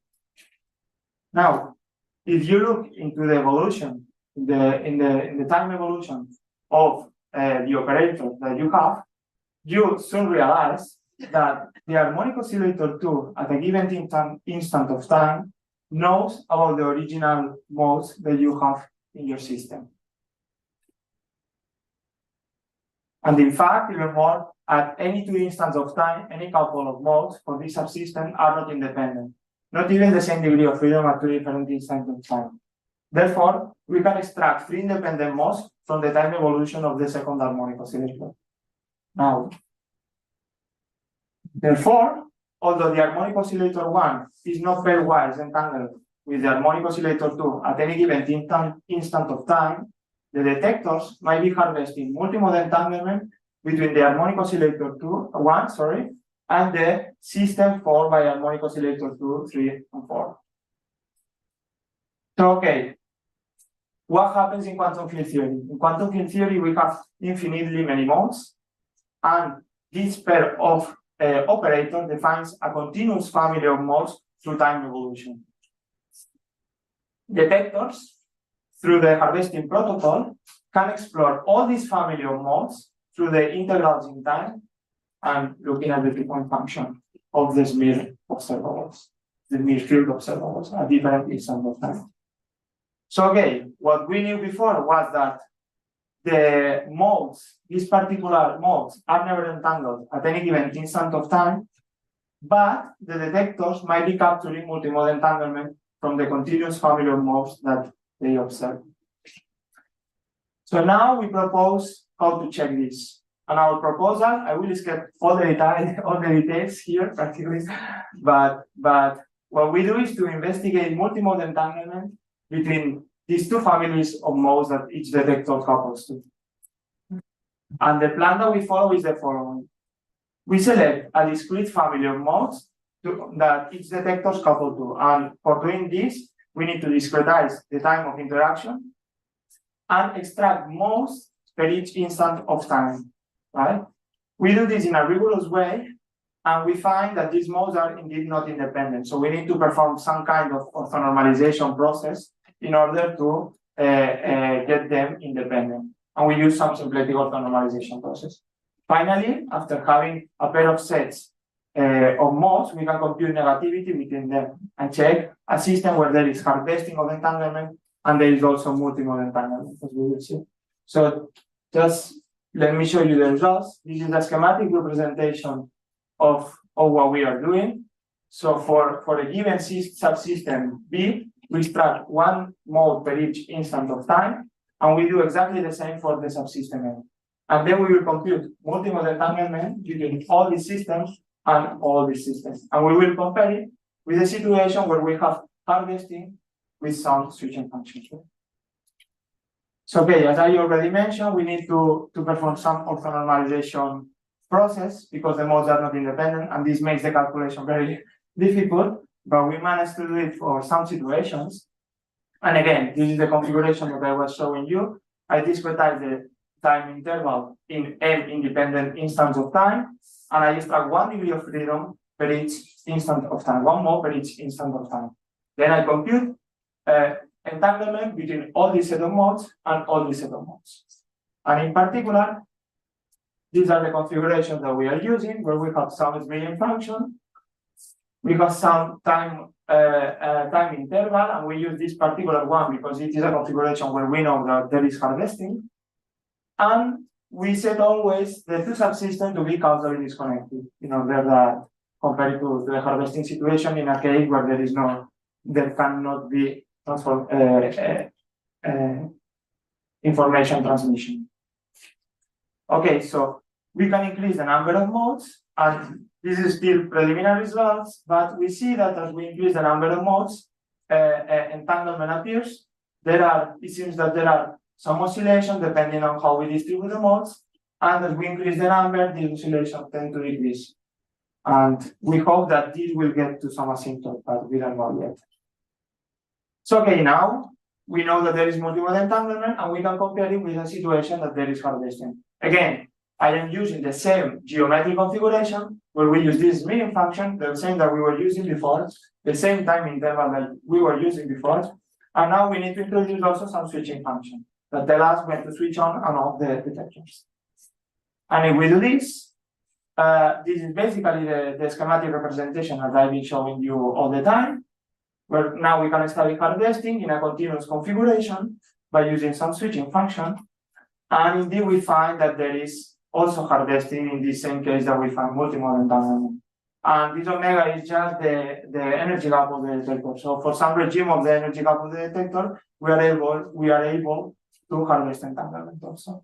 Now, if you look into the evolution, in the time evolution of the operator that you have, you soon realize that the harmonic oscillator 2 at a given instant of time knows about the original modes that you have in your system. And in fact, even more, at any 2 instants of time, any couple of modes for this subsystem are not independent, not even the same degree of freedom at 2 different instants of time. Therefore, we can extract 3 independent modes from the time evolution of the second harmonic oscillator. Now, therefore, although the harmonic oscillator 1 is not pairwise entangled with the harmonic oscillator 2 at any given instant of time, the detectors might be harvesting multimode entanglement between the harmonic oscillator 1 and the system 4 by harmonic oscillator 2, 3, and 4. So, okay, what happens in quantum field theory? In quantum field theory, we have infinitely many modes, and this pair of operator defines a continuous family of modes through time evolution. Detectors, through the harvesting protocol, can explore all this family of modes through the integrals in time and looking at the 2-point function of the smear observables, the smear field observables at different instants of time. So okay, what we knew before was that the modes, these particular modes, are never entangled at any given instant of time, but the detectors might be capturing multimode entanglement from the continuous family of modes that they observe. So now we propose how to check this. And our proposal, I will skip all the details here practically, but what we do is to investigate multimode entanglement between these 2 families of modes that each detector couples to. And the plan that we follow is the following. We select a discrete family of modes that each detector couple to. And for doing this, we need to discretize the time of interaction and extract modes per each instant of time, right? We do this in a rigorous way, and we find that these modes are indeed not independent. So we need to perform some kind of orthonormalization process in order to get them independent. And we use some symplectic orthonormalization process. Finally, after having a pair of sets of modes, we can compute negativity between them and check a system where there is harvesting of entanglement and there is also multimode entanglement, as we will see. So just let me show you the results. This is a schematic representation of what we are doing. So for a given subsystem B, we extract one mode per each instant of time, and we do exactly the same for the subsystem A. And then we will compute multimode entanglement between all these systems and all these systems. And we will compare it with a situation where we have harvesting with some switching functions. So, okay, as I already mentioned, we need to perform some orthonormalization process because the modes are not independent, and this makes the calculation very difficult, but we managed to do it for some situations. And again, this is the configuration that I was showing you. I discretize the time interval in m independent instants of time, and I extract 1 degree of freedom per each instant of time, 1 mode per each instant of time. Then I compute entanglement between all these set of modes and all these set of modes. And in particular, these are the configurations that we are using, where we have some Smailian function, we have some time interval, and we use this particular one because it is a configuration where we know that there is harvesting. And we set always the two subsystems to be causally disconnected in order that compared to the harvesting situation in a case where there cannot be information transmission. Okay, so we can increase the number of modes, and this is still preliminary results, but we see that as we increase the number of modes, entanglement appears. It seems that there are some oscillation depending on how we distribute the modes, and as we increase the number, the oscillation tend to decrease. And we hope that this will get to some asymptote, but we don't know yet. So okay, now we know that there is multimode entanglement, and we can compare it with a situation that there is harvesting. Again, I am using the same geometric configuration where we use this Smailian function, the same that we were using before, the same time interval that we were using before, and now we need to introduce also some switching function that tell us when to switch on and off the detectors. And if we do this, this is basically the schematic representation that I've been showing you all the time, where now we can establish harvesting in a continuous configuration by using some switching function. And indeed, we find that there is also harvesting in the same case that we find multimode entanglement. And this omega is just the energy gap of the detector. So for some regime of the energy gap of the detector, we are able to harvest entanglement also.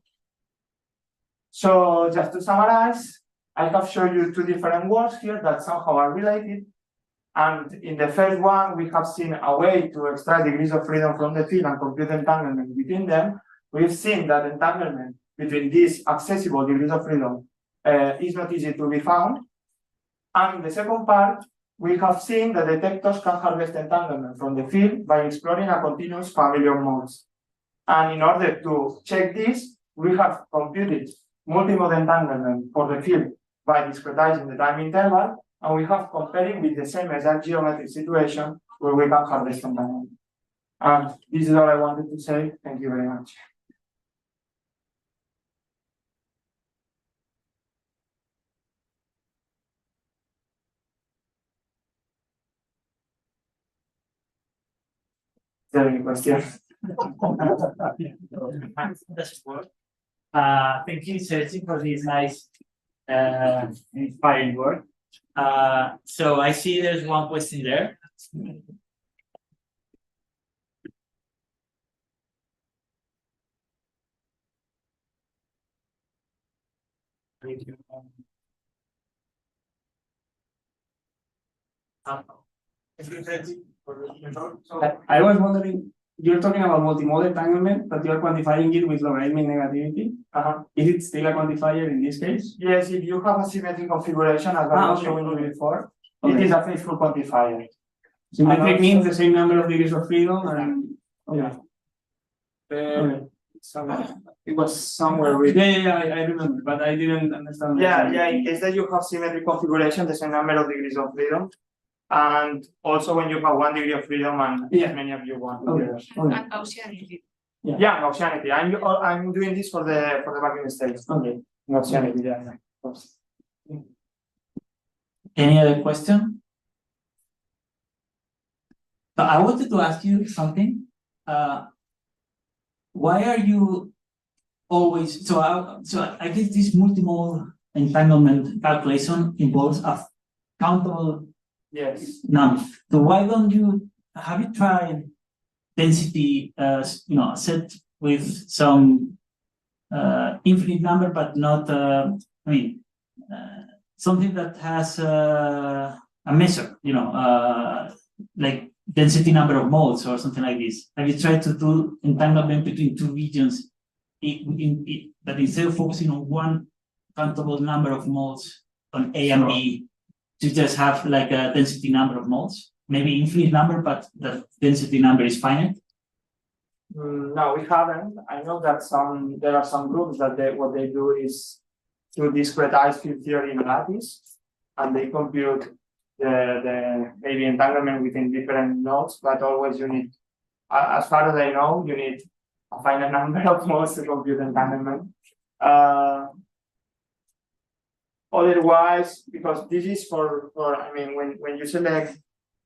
So just to summarize, I have shown you two different works here that somehow are related. And in the first one, we have seen a way to extract degrees of freedom from the field and compute entanglement between them. We've seen that entanglement between these accessible degrees of freedom is not easy to be found. And in the second part, we have seen that detectors can harvest entanglement from the field by exploring a continuous family of modes. And in order to check this, we have computed multimode entanglement for the field by discretizing the time interval, and we have comparing with the same exact geometric situation where we can harvest entanglement. And this is all I wanted to say. Thank you very much. Is there any questions? Thank you, Sergi, for this nice inspiring work. So I see there's one question there. I was wondering, you're talking about multimode entanglement, but you're quantifying it with logarithmic negativity. Is it still a quantifier in this case? Yes, if you have a symmetric configuration, as I was showing you before, it is a faithful quantifier. Symmetric means the same number of degrees of freedom, and it was somewhere with. I remember, but I didn't understand. In case that you have symmetric configuration, the same number of degrees of freedom. And also when you have 1 degree of freedom and as many of you want. And Gaussianity. Yeah, Gaussianity. I'm doing this for the vacuum state. Okay. Gaussianity, yeah. Any other question? So I wanted to ask you something. Why are you always so I guess this multimode entanglement calculation involves a countable Yes. Now, so why don't you, have you tried density, set with some infinite number, but not, something that has a measure, like density number of modes or something like this. Have you tried to do entanglement between two regions that instead of focusing on one countable number of modes on A and B, to just have like a density number of modes, maybe infinite number, but the density number is finite? No, we haven't. I know that there are some groups that what they do is to discretize field theory in lattice, and they compute the maybe entanglement within different nodes, but always you need, as far as I know, you need a finite number of modes to compute entanglement. Otherwise, because this is for when you select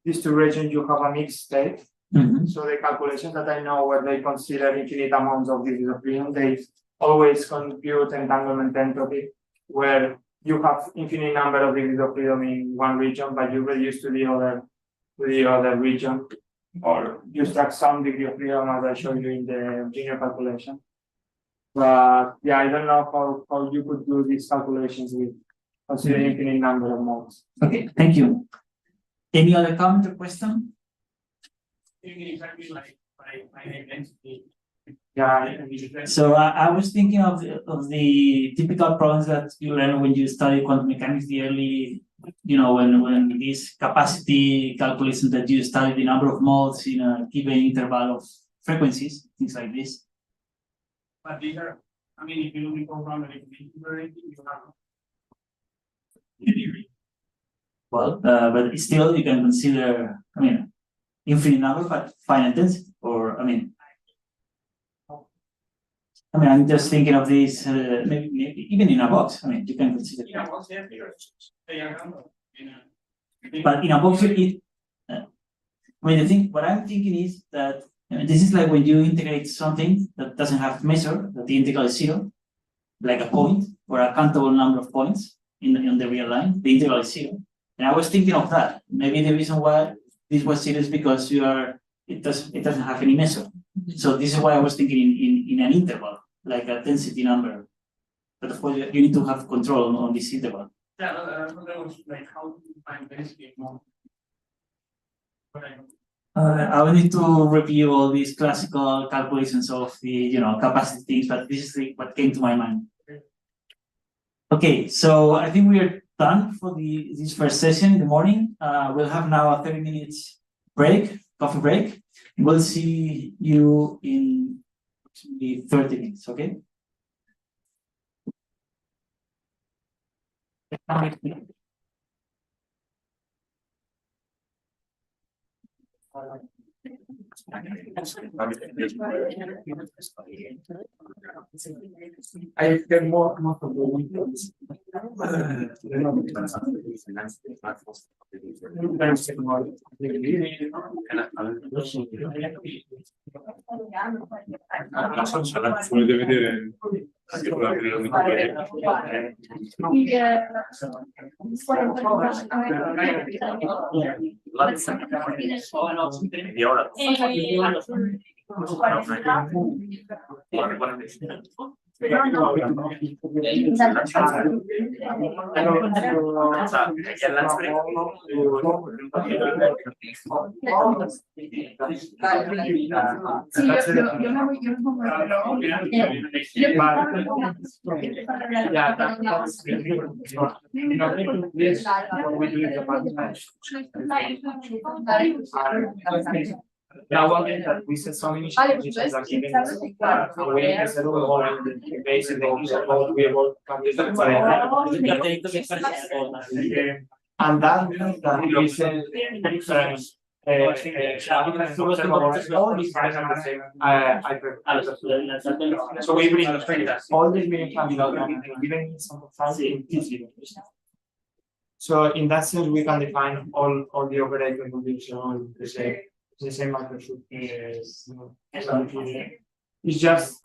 these two regions, you have a mixed state. Mm-hmm. So the calculations that I know where they consider infinite amounts of degrees of freedom, they always compute entanglement entropy, where you have infinite number of degrees of freedom in one region, but you reduce to the other region, or you extract some degree of freedom as I showed you in the linear calculation. But yeah, I don't know how you could do these calculations with considering infinite number of modes. Okay, thank you. Any other comment or question? Exactly like finite density. Yeah. So I was thinking of the typical problems that you learn when you study quantum mechanics, the early, when this capacity calculation that you study the number of modes in a given interval of frequencies, things like this. But these are, if you only go around and you have. Well, but still you can consider, infinite number, but finite density, or I'm just thinking of this, maybe even in a box. You can consider. Yeah, box, yeah, but in a box, what I'm thinking is that this is like when you integrate something that doesn't have measure, that the integral is 0, like a point or a countable number of points in the real line, the integral is 0. And I was thinking of that. Maybe the reason why this was 0 is because it doesn't have any measure. So this is why I was thinking in an interval, like a density number. But of course, you need to have control on this interval. Yeah, that was like how to find density more. I will need to review all these classical calculations of the capacity things, but this is what came to my mind. Okay, so I think we are done for this first session in the morning. We'll have now a 30 minutes break, coffee break. We'll see you in approximately 30 minutes, okay? I get more of Now, one thing that we said so many changes are given and that means that we said different so we bring all these meaning candidates and given some size in TC. So in that sense, we can define all the operator conditions the same magnitude. It's just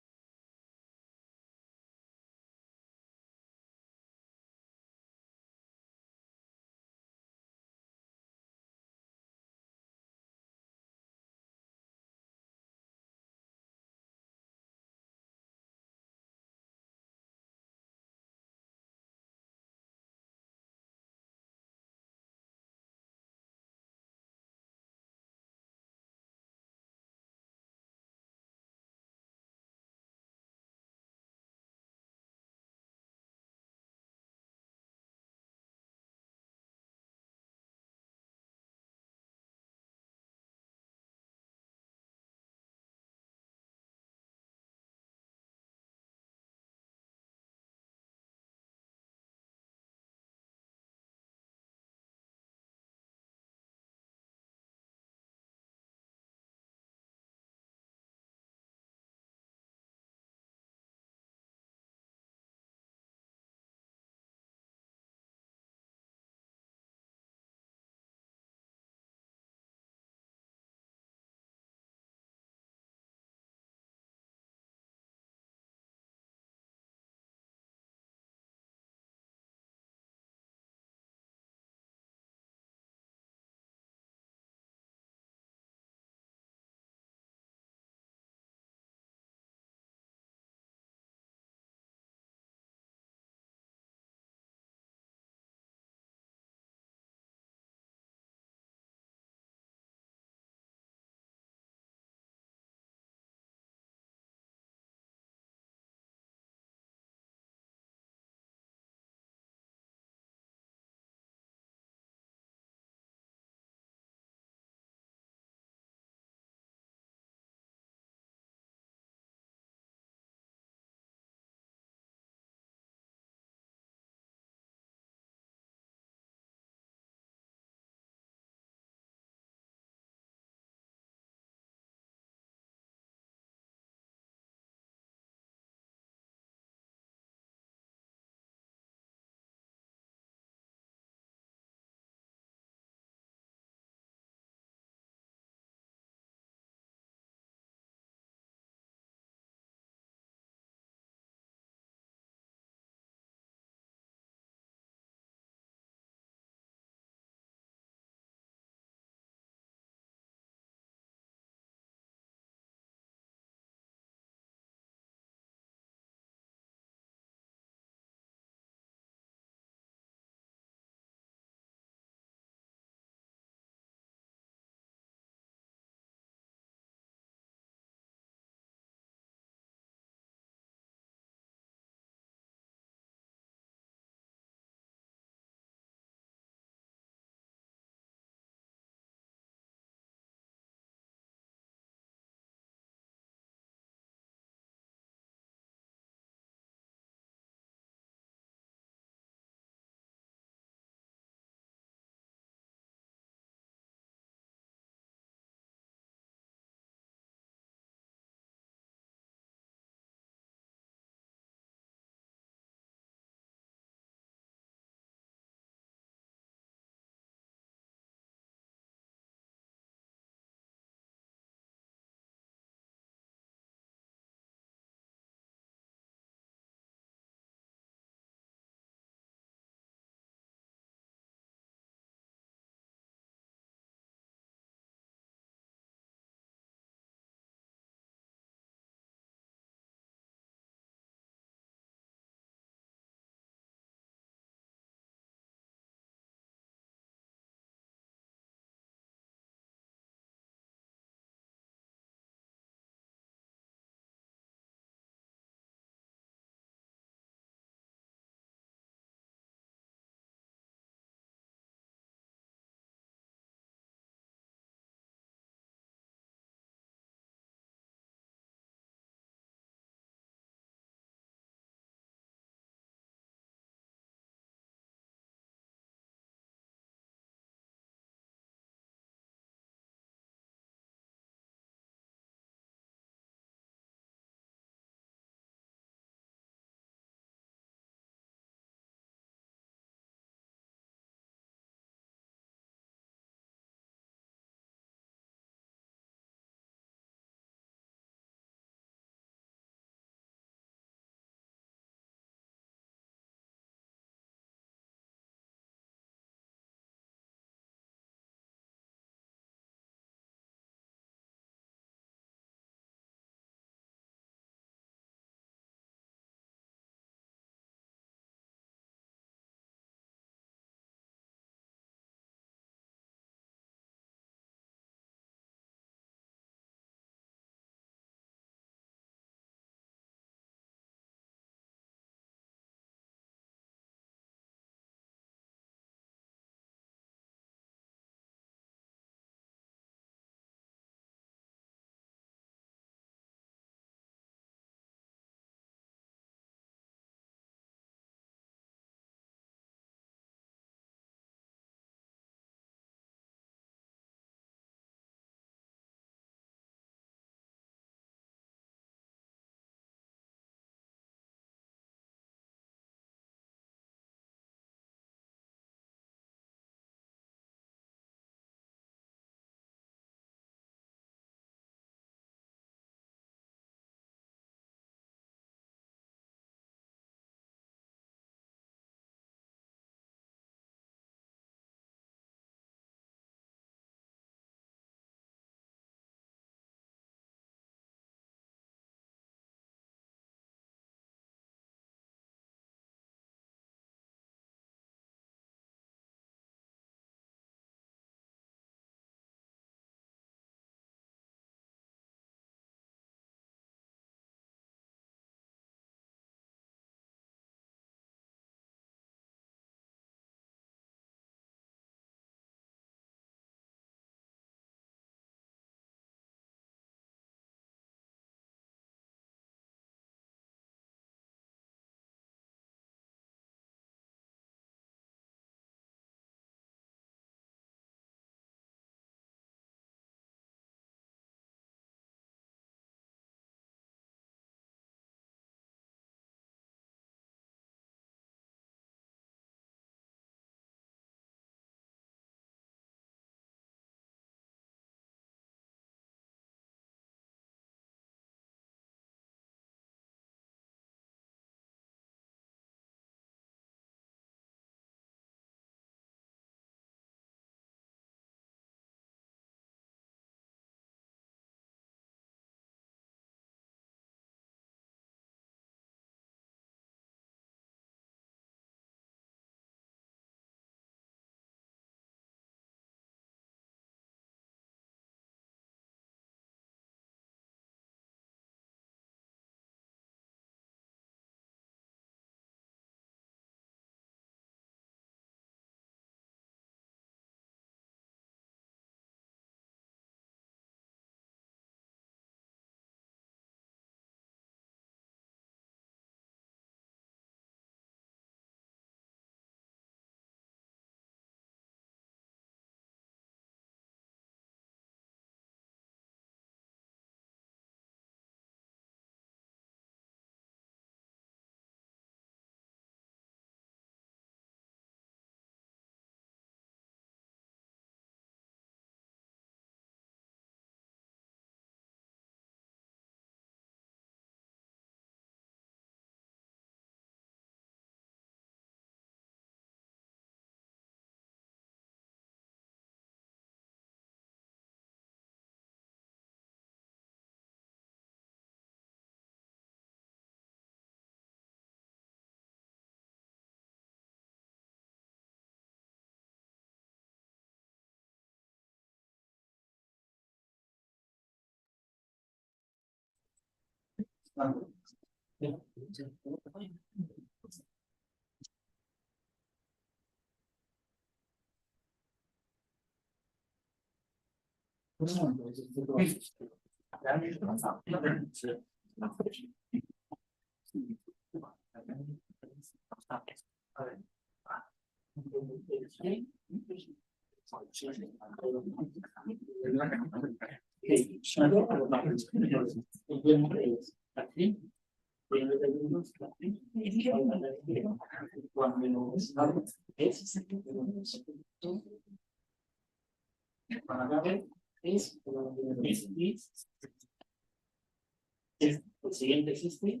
El siguiente es este,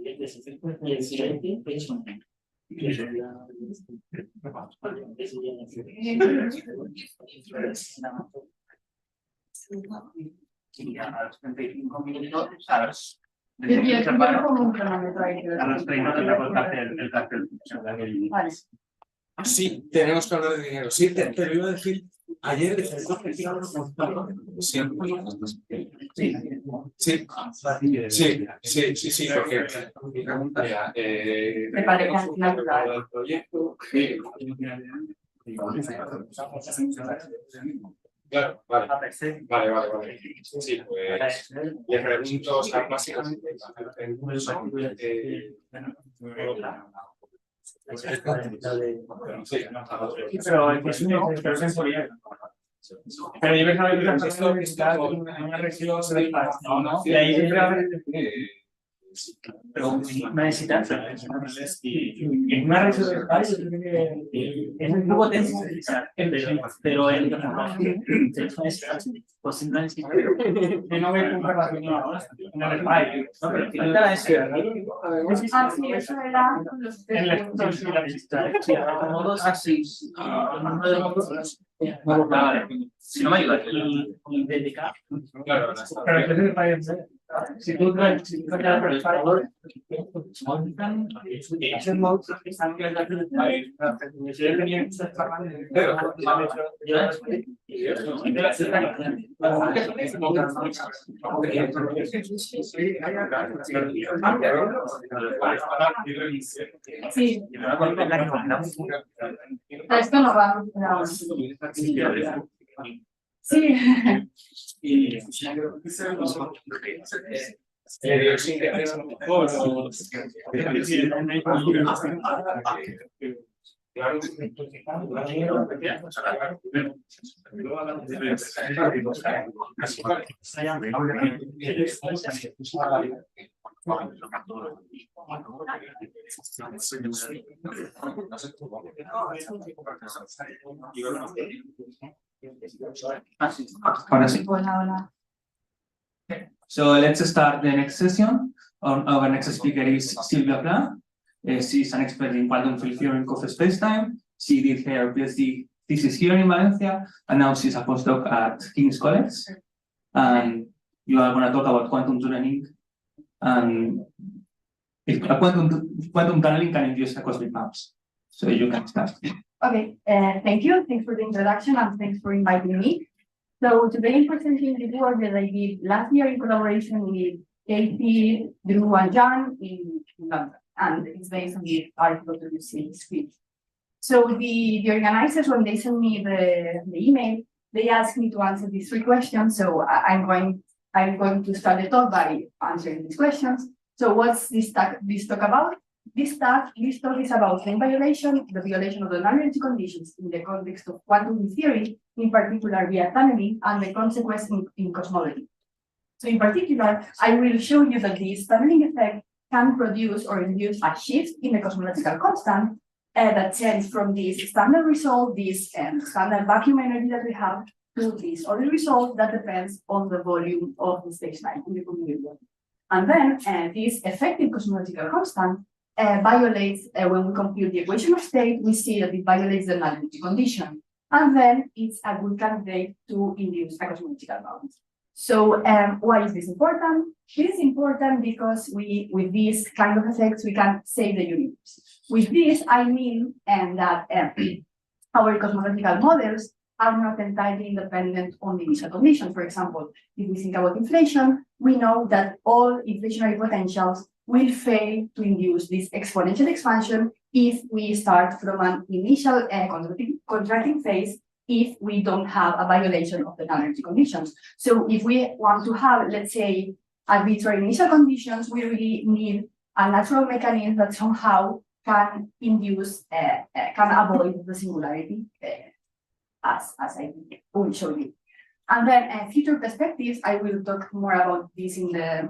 el siguiente es a los 35 minutos, a los 30 te cortaste el cartel. Vale. Sí, tenemos que hablar de dinero. Sí, te lo iba a decir. Ayer sí, sí, porque Me parece natural. el proyecto. Claro, vale. Sí, pues le pregunto, o sea, básicamente Pero es un proyecto. Pero yo pensaba que está en una región del país, ¿no? Y ahí pero una necesitas en una región del país es un poco tenso, pero el pues no necesitas que no ve comparación ahora en el país, ¿no? Pero falta eso. Así, eso era En la exposición de la modos así. Si no me ayuda, y dedicar. Claro, Pero entonces parece. Si tú traes por el favor, montan ese modo que están en la sí. Esto no va. No. Sí. Ahora sí. Hola. So let's start the next session. Our next speaker is Silvia Pla. She's an expert in quantum field theory of spacetime. She did her PhD thesis here in Valencia, and now she's a postdoc at King's College. And you are going to talk about quantum tunneling and if quantum tunneling can induce cosmic maps. So you can start. Okay, thank you. Thanks for the introduction and thanks for inviting me. So today I'm presenting the work that I did last year in collaboration with Katie, Drew, and John in London. And it's based on the article that you see in the screen. So the organizers, when they sent me the email, they asked me to answer these 3 questions. So I'm going to start the talk by answering these questions. So what's this talk about? This talk is about the violation of the non-energy conditions in the context of quantum theory, in particular via tunneling, and the consequence in cosmology. So in particular, I will show you that this tunneling effect can produce or induce a shift in the cosmological constant that changes from this standard result, this standard vacuum energy that we have, to this other result that depends on the volume of the spacetime in the continuum. And then this effective cosmological constant violates, when we compute the equation of state, we see that it violates the nullity condition. And then it's a good candidate to induce a cosmological bound. So why is this important? This is important because with these kind of effects, we can save the universe. With this, I mean that our cosmological models are not entirely independent on the initial condition. For example, if we think about inflation, we know that all inflationary potentials will fail to induce this exponential expansion if we start from an initial contracting phase, if we don't have a violation of the non-energy conditions. So if we want to have, let's say, arbitrary initial conditions, we really need a natural mechanism that somehow can induce, can avoid the singularity, as I will show you. And then future perspectives, I will talk more about this in the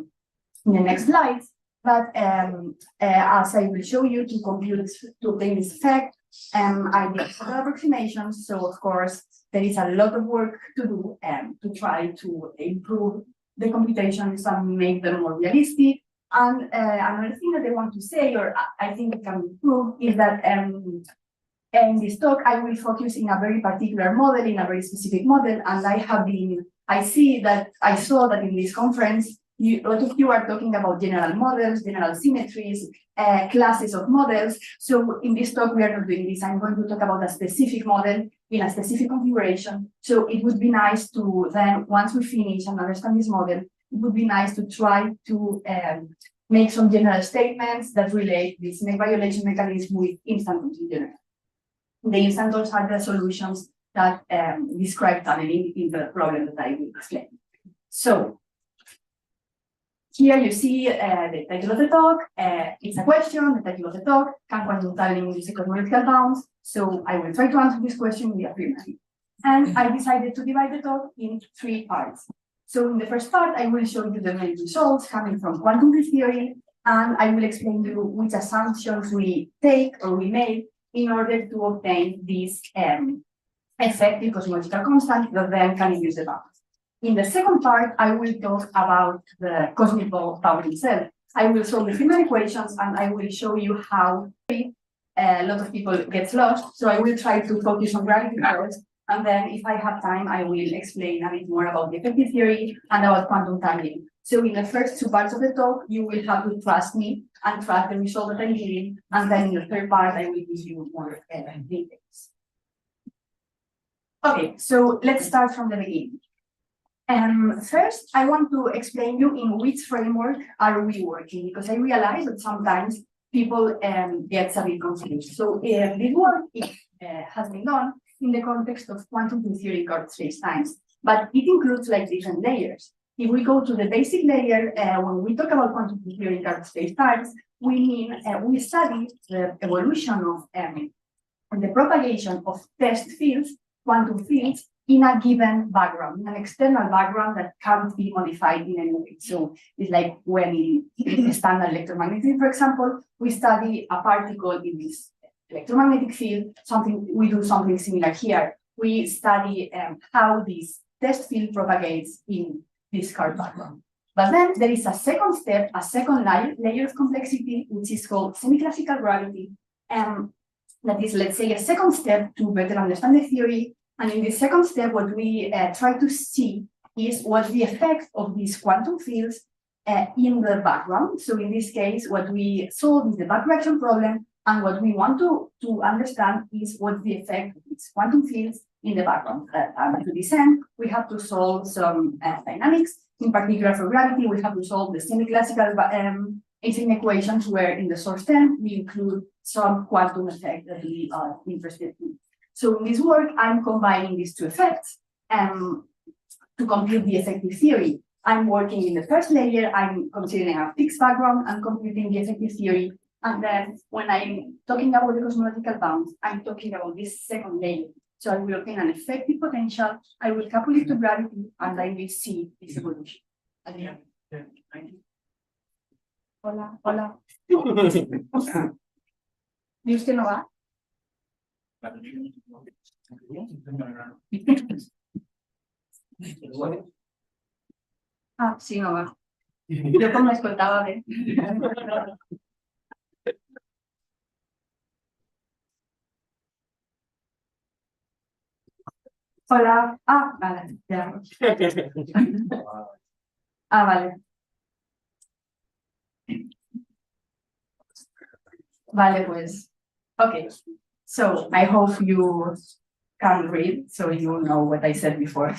next slides. But as I will show you, to obtain this effect, I did several approximations. So of course, there is a lot of work to do to try to improve the computations and make them more realistic. And another thing that I want to say, or I think it can improve, is that in this talk, I will focus in a very particular model, in a very specific model. And I saw that in this conference, a lot of you are talking about general models, general symmetries, classes of models. So in this talk, we are not doing this. I'm going to talk about a specific model in a specific configuration. So it would be nice to then, once we finish and understand this model, it would be nice to try to make some general statements that relate this snake violation mechanism with instantons in general. The instantons are the solutions that describe tunneling in the problem that I will explain. So here you see the title of the talk. It's a question, the title of the talk, can quantum tunneling use cosmological bounds? So I will try to answer this question in the affirmative. And I decided to divide the talk in 3 parts. So in the first part, I will show you the main results coming from quantum field theory, and I will explain to you which assumptions we take or we make in order to obtain this effective cosmological constant that then can induce the bounds. In the second part, I will talk about the cosmic bound itself. I will solve the Feynman equations, and I will show you how a lot of people get lost. So I will try to focus on gravity first, and then if I have time, I will explain a bit more about the effective theory and about quantum tunneling. So in the first 2 parts of the talk, you will have to trust me and trust the result that I'm giving, and then in the third part, I will give you more details. Okay, so let's start from the beginning. First, I want to explain you in which framework are we working, because I realize that sometimes people get a bit confused. So this work has been done in the context of quantum theory curved spacetimes, but it includes like different layers. If we go to the basic layer, when we talk about quantum theory curved spacetimes, we mean we study the evolution of the propagation of test fields, quantum fields, in a given background, an external background that can't be modified in any way. So it's like when in standard electromagnetism, for example, we study a particle in this electromagnetic field, we do something similar here. We study how this test field propagates in this curved background. But then there is a second step, a second layer of complexity, which is called semi-classical gravity. That is, let's say, a second step to better understand the theory. And in the second step, what we try to see is what's the effect of these quantum fields in the background. So in this case, what we solve is the back reaction problem, and what we want to understand is what's the effect of these quantum fields in the background. And to this end, we have to solve some dynamics. In particular, for gravity, we have to solve the semi-classical Einstein equations, where in the source term, we include some quantum effect that we are interested in. So in this work, I'm combining these 2 effects to compute the effective theory. I'm working in the first layer, I'm considering a fixed background, and computing the effective theory. And then when I'm talking about the cosmological bounds, I'm talking about this second layer. So I will obtain an effective potential, I will couple it to gravity, and I will see this evolution. Hola, hola. ¿Y usted no va? Ah, sí, no va. Yo como escoltaba, ¿eh? Hola. Ah, vale, ya. Ah, vale. Vale, pues. Okay. So I hope you can read, so you know what I said before.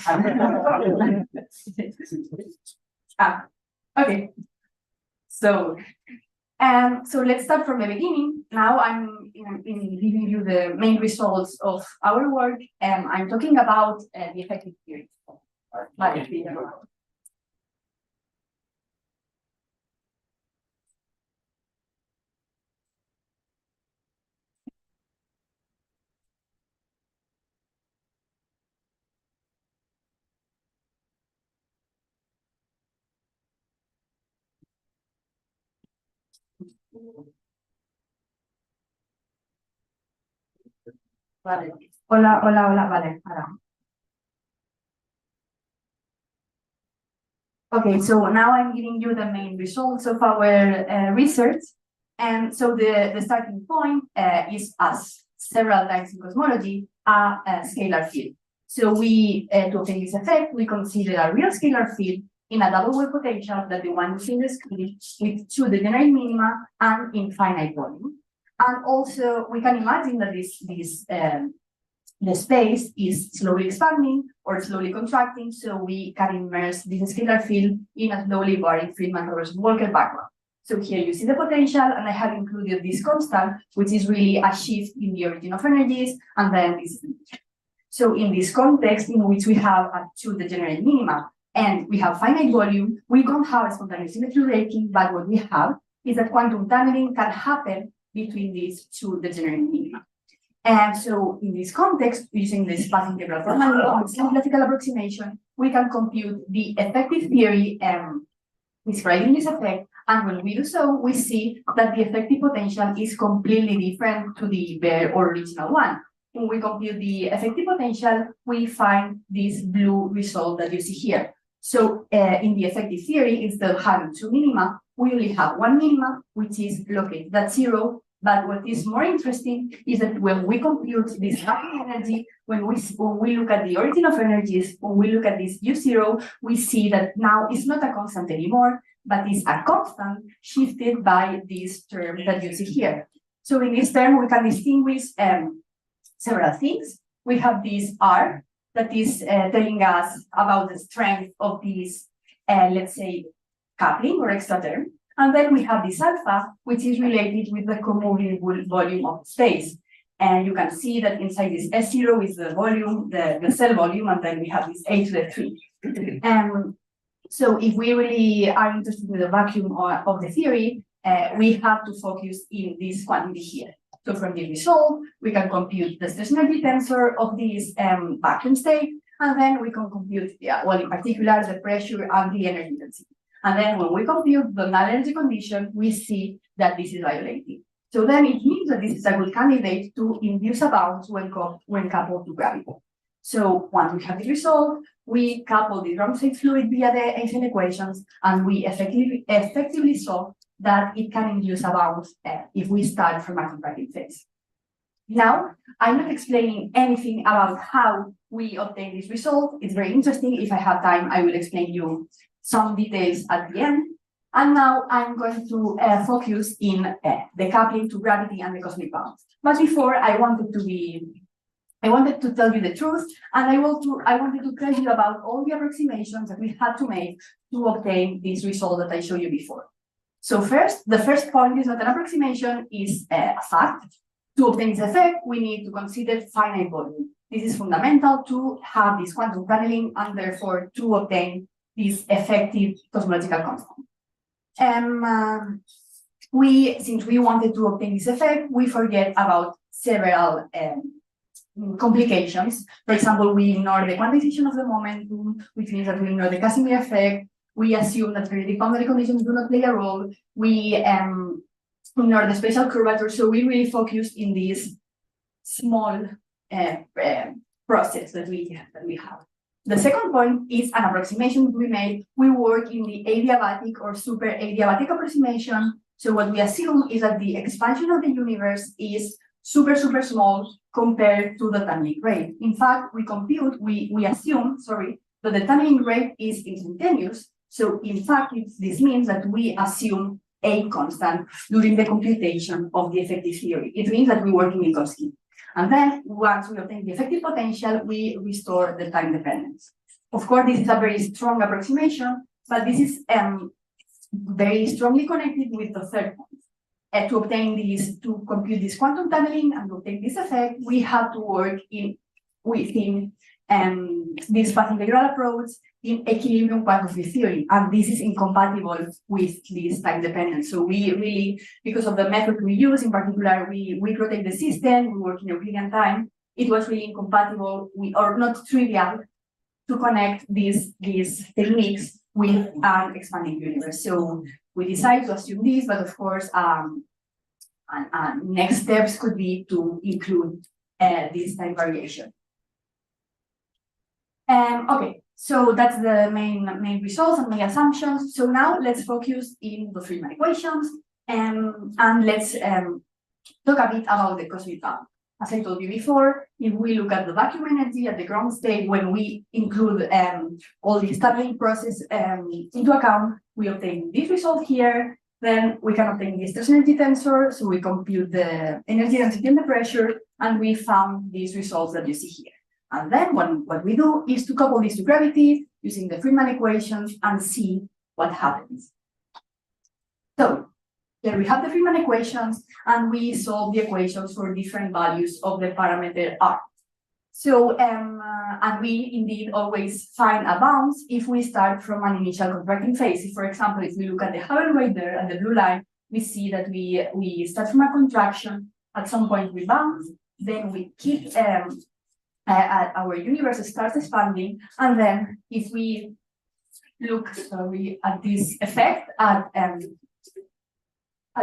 Okay. So let's start from the beginning. Now I'm giving you the main results of our work, and I'm talking about the effective theory. Vale. Hola, vale, ahora. Okay, so now I'm giving you the main results of our research. And so the starting point is, as several times in cosmology, a scalar field. So we, to obtain this effect, we consider a real scalar field in a double wave potential that the one in the screen with two degenerate minima and infinite volume. And also we can imagine that the space is slowly expanding or slowly contracting, so we can immerse this scalar field in a slowly varying Friedmann-Rosen-Walker background. So here you see the potential, and I have included this constant, which is really a shift in the origin of energies, and then this. So in this context, in which we have a two degenerate minima and we have finite volume, we don't have a spontaneous symmetry breaking, but what we have is that quantum tunneling can happen between these two degenerate minima. And so in this context, using this path integral formula and classical approximation, we can compute the effective theory describing this effect. And when we do so, we see that the effective potential is completely different to the bare original one. When we compute the effective potential, we find this blue result that you see here. So in the effective theory, instead of having two minima, we only have one minima, which is located at 0. But what is more interesting is that when we compute this vacuum energy, when we look at the origin of energies, when we look at this U0, we see that now it's not a constant anymore, but it's a constant shifted by this term that you see here. So in this term, we can distinguish several things. We have this R that is telling us about the strength of this, let's say, coupling or extra term. And then we have this alpha, which is related with the comoving volume of space. And you can see that inside this S0 is the volume, the cell volume, and then we have this A to the 3. So if we really are interested in the vacuum of the theory, we have to focus in this quantity here. So from the result, we can compute the stress energy tensor of this vacuum state, and then we can compute, well, in particular, the pressure and the energy density. And then when we compute the null energy condition, we see that this is violated. So then it means that this is a good candidate to induce a bounce when coupled to gravity. So once we have the result, we couple the drum state fluid via the Einstein equations, and we effectively saw that it can induce a bounce if we start from a contracting phase. Now, I'm not explaining anything about how we obtain this result. It's very interesting. If I have time, I will explain you some details at the end. And now I'm going to focus in the coupling to gravity and the cosmic bounce. But before, I wanted to tell you the truth, and I wanted to tell you about all the approximations that we had to make to obtain this result that I showed you before. So first, the first point is that an approximation is a fact. To obtain this effect, we need to consider finite volume. This is fundamental to have this quantum tunneling and therefore to obtain this effective cosmological constant. Since we wanted to obtain this effect, we forget about several complications. For example, we ignore the quantization of the momentum, which means that we ignore the Casimir effect. We assume that periodic boundary conditions do not play a role. We ignore the spatial curvature. So we really focused in this small process that we have. The second point is an approximation we made. We work in the adiabatic or super adiabatic approximation. So what we assume is that the expansion of the universe is super small compared to the tunneling rate. In fact, we assume that the tunneling rate is instantaneous. So in fact, this means that we assume a constant during the computation of the effective theory. It means that we work in Minkowski. And then once we obtain the effective potential, we restore the time dependence. Of course, this is a very strong approximation, but this is very strongly connected with the third point. To obtain this, to compute this quantum tunneling and to obtain this effect, we have to work within this path integral approach in equilibrium quantum field theory, and this is incompatible with this time dependence. So we really, because of the method we use, in particular, we rotate the system, we work in Euclidean time, it was really incompatible, or not trivial, to connect these techniques with an expanding universe. So we decided to assume this, but of course, next steps could be to include this time variation. Okay, so that's the main results and main assumptions. So now let's focus in the Friedmann equations and let's talk a bit about the cosmic bound. As I told you before, if we look at the vacuum energy at the ground state, when we include all the tunneling process into account, we obtain this result here. Then we can obtain the stress energy tensor, so we compute the energy density and the pressure, and we found these results that you see here. And then what we do is to couple these to gravity using the Friedmann equations and see what happens. So here we have the Friedmann equations, and we solve the equations for different values of the parameter R. So, and we indeed always find a bounce if we start from an initial contracting phase. If, for example, if we look at the Hubble right there at the blue line, we see that we start from a contraction, at some point we bounce, then we keep, our universe starts expanding, and then if we look, at this effect, at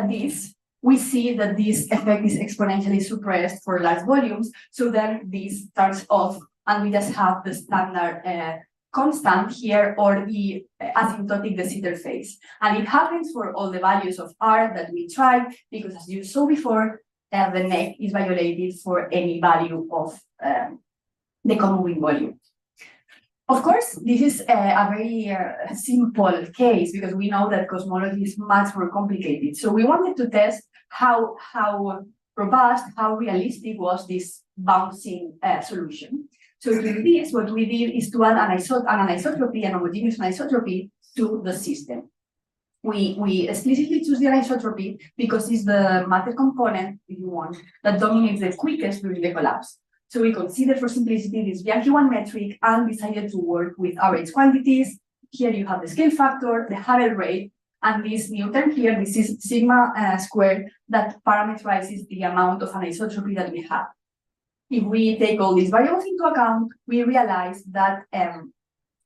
this, we see that this effect is exponentially suppressed for large volumes. So then this starts off, and we just have the standard constant here, or the asymptotic de Sitter phase. And it happens for all the values of R that we tried, because as you saw before, the neck is violated for any value of the comoving volume. Of course, this is a very simple case, because we know that cosmology is much more complicated. So we wanted to test how robust, how realistic was this bouncing solution. So to do this, what we did is to add an anisotropy, an homogeneous anisotropy to the system. We explicitly choose the anisotropy because it's the matter component, if you want, that dominates the quickest during the collapse. So we considered for simplicity this Bianchi 1 metric and decided to work with average quantities. Here you have the scale factor, the Hubble rate, and this new term here, this is sigma squared, that parameterizes the amount of anisotropy that we have. If we take all these variables into account, we realize that in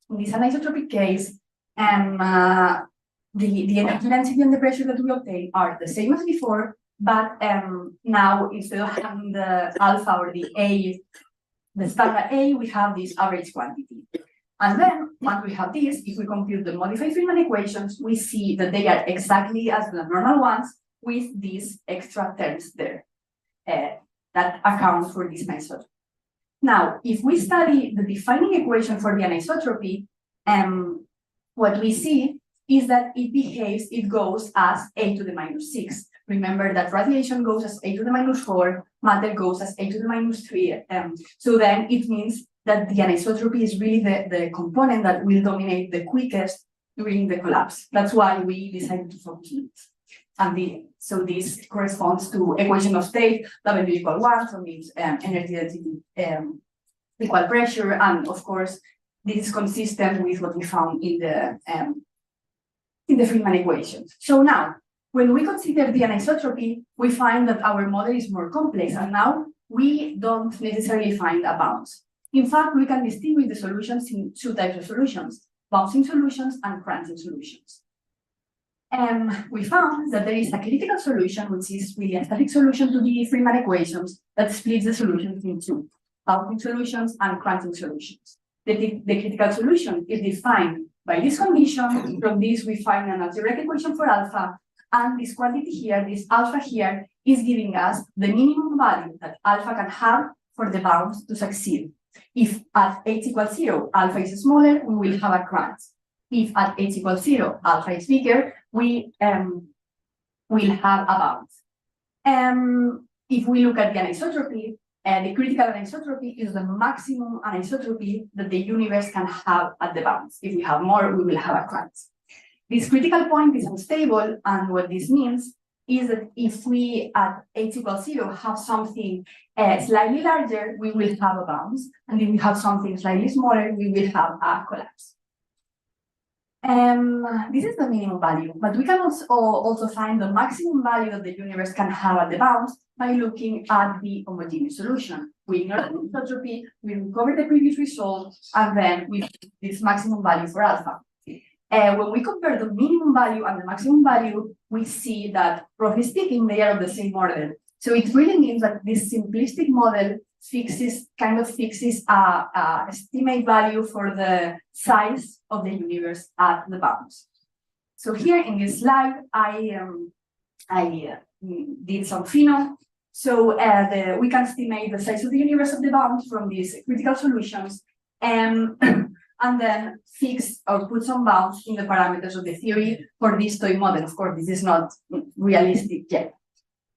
this anisotropic case, the energy density and the pressure that we obtain are the same as before, but now instead of having the alpha or the A, the standard A, we have this average quantity. And then once we have this, if we compute the modified Friedmann equations, we see that they are exactly as the normal ones with these extra terms there that account for this anisotropy. Now, if we study the defining equation for the anisotropy, what we see is that it goes as a to the minus 6. Remember that radiation goes as a to the minus 4, matter goes as a to the minus 3. So then it means that the anisotropy is really the component that will dominate the quickest during the collapse. That's why we decided to focus on it. And so this corresponds to equation of state, W equal 1, so means energy density equal pressure, and of course, this is consistent with what we found in the Friedmann equations. So now, when we consider the anisotropy, we find that our model is more complex, and now we don't necessarily find a bounce. In fact, we can distinguish the solutions in two types of solutions, bouncing solutions and crunching solutions. We found that there is a critical solution, which is really a static solution to the Friedmann equations that splits the solutions into bouncing solutions and crunching solutions. The critical solution is defined by this condition. From this, we find an algebraic equation for alpha, and this quantity here, this alpha here, is giving us the minimum value that alpha can have for the bounce to succeed. If at h equals 0, alpha is smaller, we will have a crunch. If at h equals 0, alpha is bigger, we will have a bounce. If we look at the anisotropy, the critical anisotropy is the maximum anisotropy that the universe can have at the bounds. If we have more, we will have a crunch. This critical point is unstable, and what this means is that if we at h equals 0 have something slightly larger, we will have a bounce, and if we have something slightly smaller, we will have a collapse. This is the minimum value, but we can also find the maximum value that the universe can have at the bounds by looking at the homogeneous solution. We ignore the anisotropy, we recover the previous result, and then we get this maximum value for alpha. When we compare the minimum value and the maximum value, we see that, roughly speaking, they are of the same order. So it really means that this simplistic model fixes a estimate value for the size of the universe at the bounds. So here in this slide, I did some phenom. So we can estimate the size of the universe at the bounds from these critical solutions, and then fix or put some bounds in the parameters of the theory for this toy model. Of course, this is not realistic yet.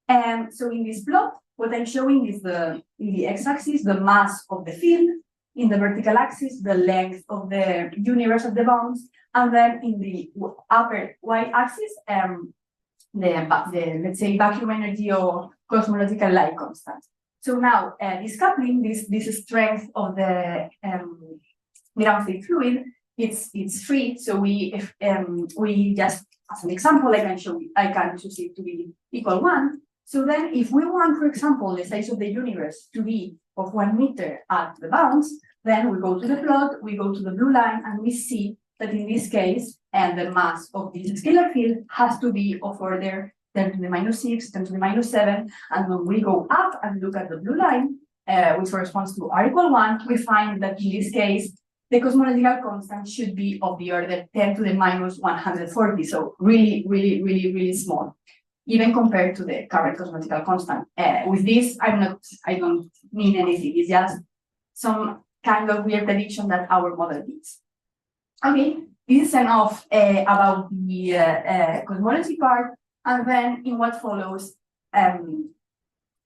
And so in this plot, what I'm showing is in the x-axis, the mass of the field, in the vertical axis, the length of the universe at the bounds, and then in the upper y-axis, the let's say vacuum energy or cosmological light constant. So now this coupling, this strength of the ground state fluid, it's free. So we just, as an example, I can choose it to be equal 1. So then if we want, for example, the size of the universe to be of 1 meter at the bounds, then we go to the plot, we go to the blue line, and we see that in this case, the mass of this scalar field has to be of order 10 to the minus 6, 10 to the minus 7. And when we go up and look at the blue line, which corresponds to r equal 1, we find that in this case, the cosmological constant should be of the order 10 to the minus 140. So really, really, really, really small, even compared to the current cosmological constant. With this, I don't mean anything. It's just some kind of weird prediction that our model needs. Okay, this is enough about the cosmology part. And then in what follows, I'm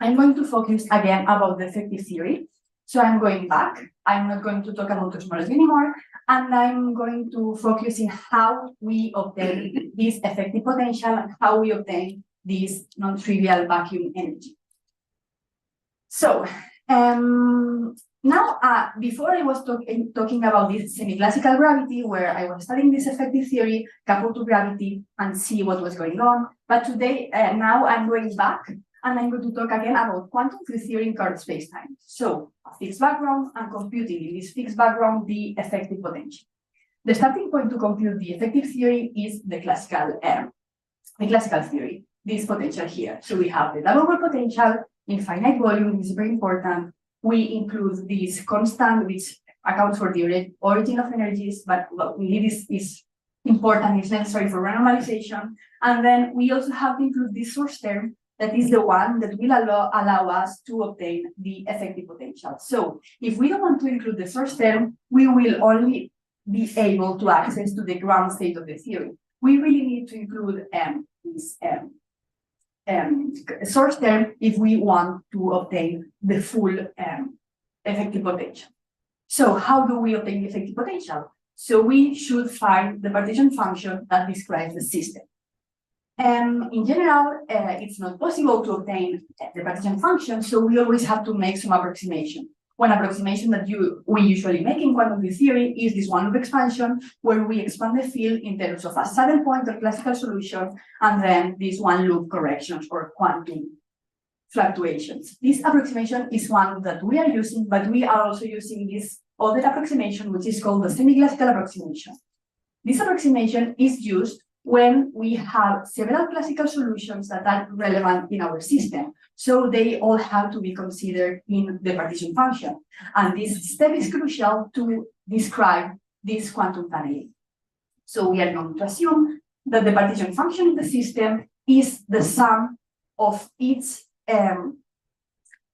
going to focus again about the effective theory. So I'm going back. I'm not going to talk about cosmology anymore. And I'm going to focus in how we obtain this effective potential and how we obtain this non-trivial vacuum energy. So now, before I was talking about this semi-classical gravity, where I was studying this effective theory coupled to gravity and see what was going on. But today, now I'm going back and I'm going to talk again about quantum field theory in curved spacetime. So a fixed background and computing in this fixed background the effective potential. The starting point to compute the effective theory is the classical theory, this potential here. So we have the double Bragg potential in finite volume. This is very important. We include this constant, which accounts for the origin of energies, but what we need is important, it's necessary for renormalization. And then we also have to include this source term, that is the one that will allow us to obtain the effective potential. So if we don't want to include the source term, we will only be able to access to the ground state of the theory. We really need to include this source term if we want to obtain the full effective potential. So how do we obtain the effective potential? So we should find the partition function that describes the system. In general, it's not possible to obtain the partition function, so we always have to make some approximation. One approximation that we usually make in quantum field theory is this one loop expansion, where we expand the field in terms of a saddle point or classical solution, and then these one loop corrections or quantum fluctuations. This approximation is one that we are using, but we are also using this other approximation, which is called the semi-classical approximation. This approximation is used when we have several classical solutions that are relevant in our system. So they all have to be considered in the partition function. And this step is crucial to describe this quantum tunneling. So we are going to assume that the partition function in the system is the sum of its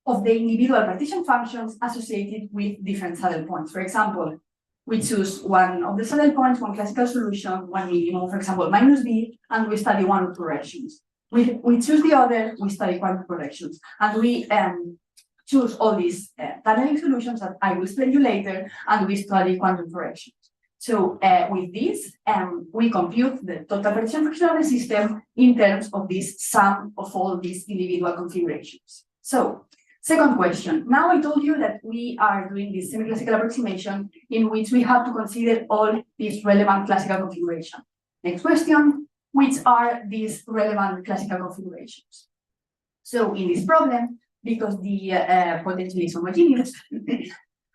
of the individual partition functions associated with different saddle points. For example, we choose one of the saddle points, one classical solution, one minimum, for example, minus b, and we study one corrections. We choose the other, we study quantum corrections, and we choose all these tunneling solutions that I will explain you later, and we study quantum corrections. So with this, we compute the total partition fraction of the system in terms of this sum of all these individual configurations. So second question. Now I told you that we are doing this semi-classical approximation in which we have to consider all these relevant classical configurations. Next question, which are these relevant classical configurations? So in this problem, because the potential is homogeneous,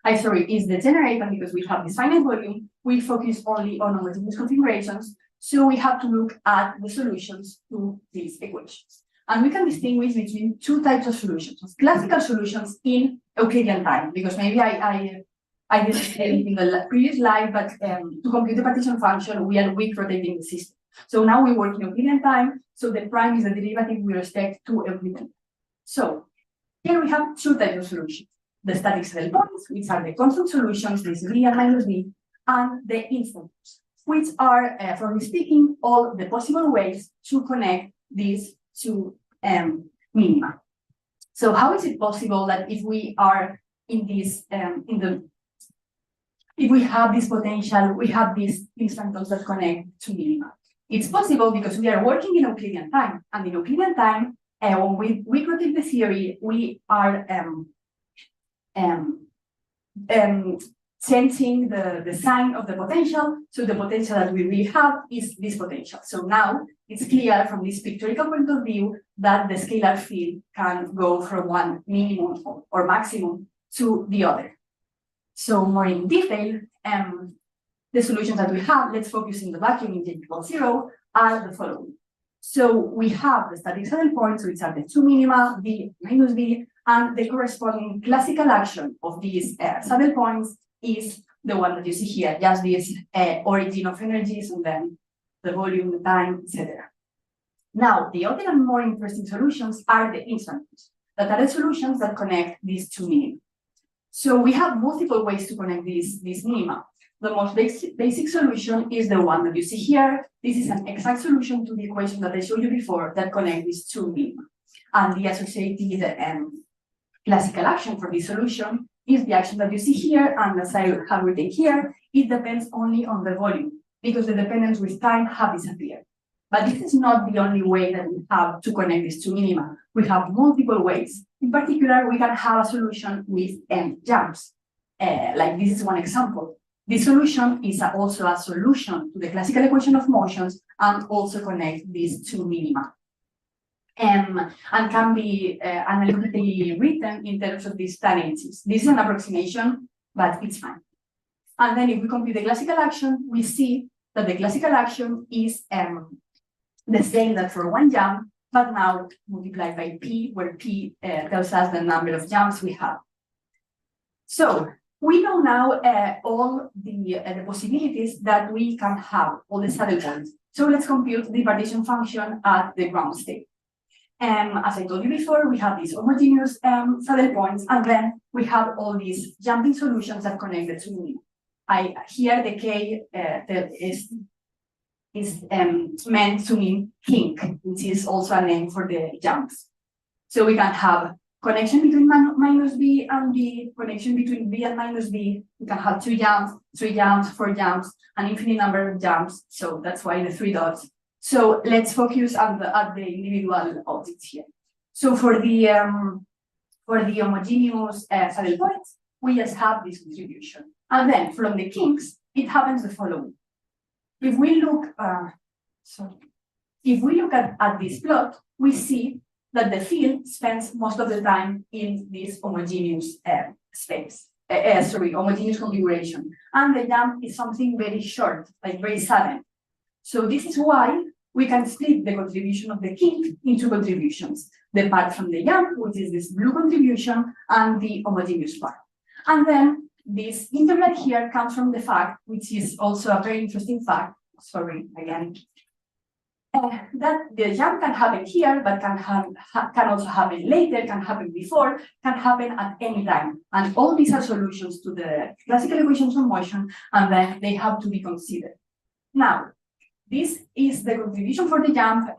is degenerate, and because we have this finite volume, we focus only on homogeneous configurations. So we have to look at the solutions to these equations. And we can distinguish between two types of solutions: classical solutions in Euclidean time, because maybe I didn't say it in the previous slide, but to compute the partition function, we are weak rotating the system. So now we work in Euclidean time, so the prime is the derivative with respect to Euclidean. So here we have two types of solutions: the static saddle points, which are the constant solutions, this V and minus V, and the instants, which are, formally speaking, all the possible ways to connect these two minima. So how is it possible that if we are in this, if we have this potential, we have these instantons that connect to minima? It's possible because we are working in Euclidean time, and in Euclidean time, when we rotate the theory, we are changing the sign of the potential. So the potential that we really have is this potential. So now it's clear from this pictorial point of view that the scalar field can go from one minimum or maximum to the other. So more in detail, the solutions that we have, let's focus in the vacuum in J=0, are the following. So we have the static saddle points, which are the two minima, V minus V, and the corresponding classical action of these saddle points is the one that you see here, just this origin of energies and then the volume, the time, etc. Now, the other and more interesting solutions are the instants, that are the solutions that connect these two minima. So we have multiple ways to connect these minima. The most basic solution is the one that you see here. This is an exact solution to the equation that I showed you before that connect these two minima. And the associated classical action for this solution is the action that you see here, and as I have written here, it depends only on the volume, because the dependence with time have disappeared. But this is not the only way that we have to connect these two minima. We have multiple ways. In particular, we can have a solution with jumps. Like this is one example. This solution is also a solution to the classical equation of motions and also connect these two minima. And can be analytically written in terms of these tangents. This is an approximation, but it's fine. And then if we compute the classical action, we see that the classical action is the same that for one jump, but now multiplied by P, where P tells us the number of jumps we have. So we know now all the possibilities that we can have, all the saddle points. So let's compute the partition function at the ground state. As I told you before, we have these homogeneous saddle points, and then we have all these jumping solutions that connect the two minima. Here the K is meant to mean kink, which is also a name for the jumps. So we can have connection between minus B and B, connection between B and minus B. We can have 2 jumps, 3 jumps, 4 jumps, an infinite number of jumps. So that's why the 3 dots. So let's focus at the individual objects here. So for the homogeneous saddle points, we just have this distribution. And then from the kinks, it happens the following. If we look, at this plot, we see that the field spends most of the time in this homogeneous homogeneous configuration. And the jump is something very short, like very sudden. So this is why we can split the contribution of the kink into contributions. The part from the jump, which is this blue contribution, and the homogeneous part. And then this interval here comes from the fact, which is also a very interesting fact, that the jump can happen here, but can also happen later, can happen before, can happen at any time. And all these are solutions to the classical equations of motion, and then they have to be considered. Now, this is the contribution for the jump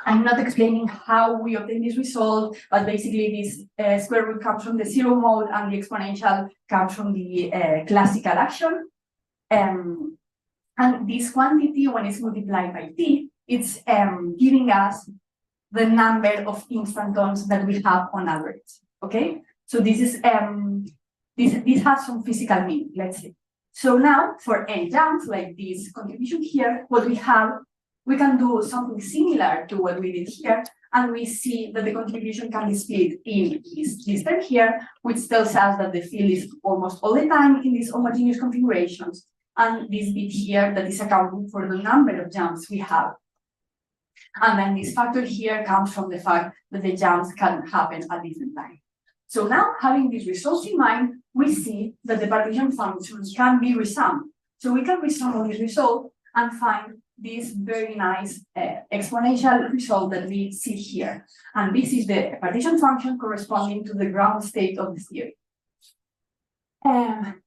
I'm not explaining how we obtain this result, but basically this square root comes from the zero mode and the exponential comes from the classical action. And this quantity, when it's multiplied by t, it's giving us the number of instantons that we have on average. Okay, so this is this has some physical meaning, let's say. So now for n jumps like this contribution here, what we have, we can do something similar to what we did here, and we see that the contribution can be split in this term here, which tells us that the field is almost all the time in these homogeneous configurations, and this bit here that is accounting for the number of jumps we have. And then this factor here comes from the fact that the jumps can happen at different times. So now, having these results in mind, we see that the partition functions can be resummed. So we can resum all these results and find this very nice exponential result that we see here. And this is the partition function corresponding to the ground state of the theory.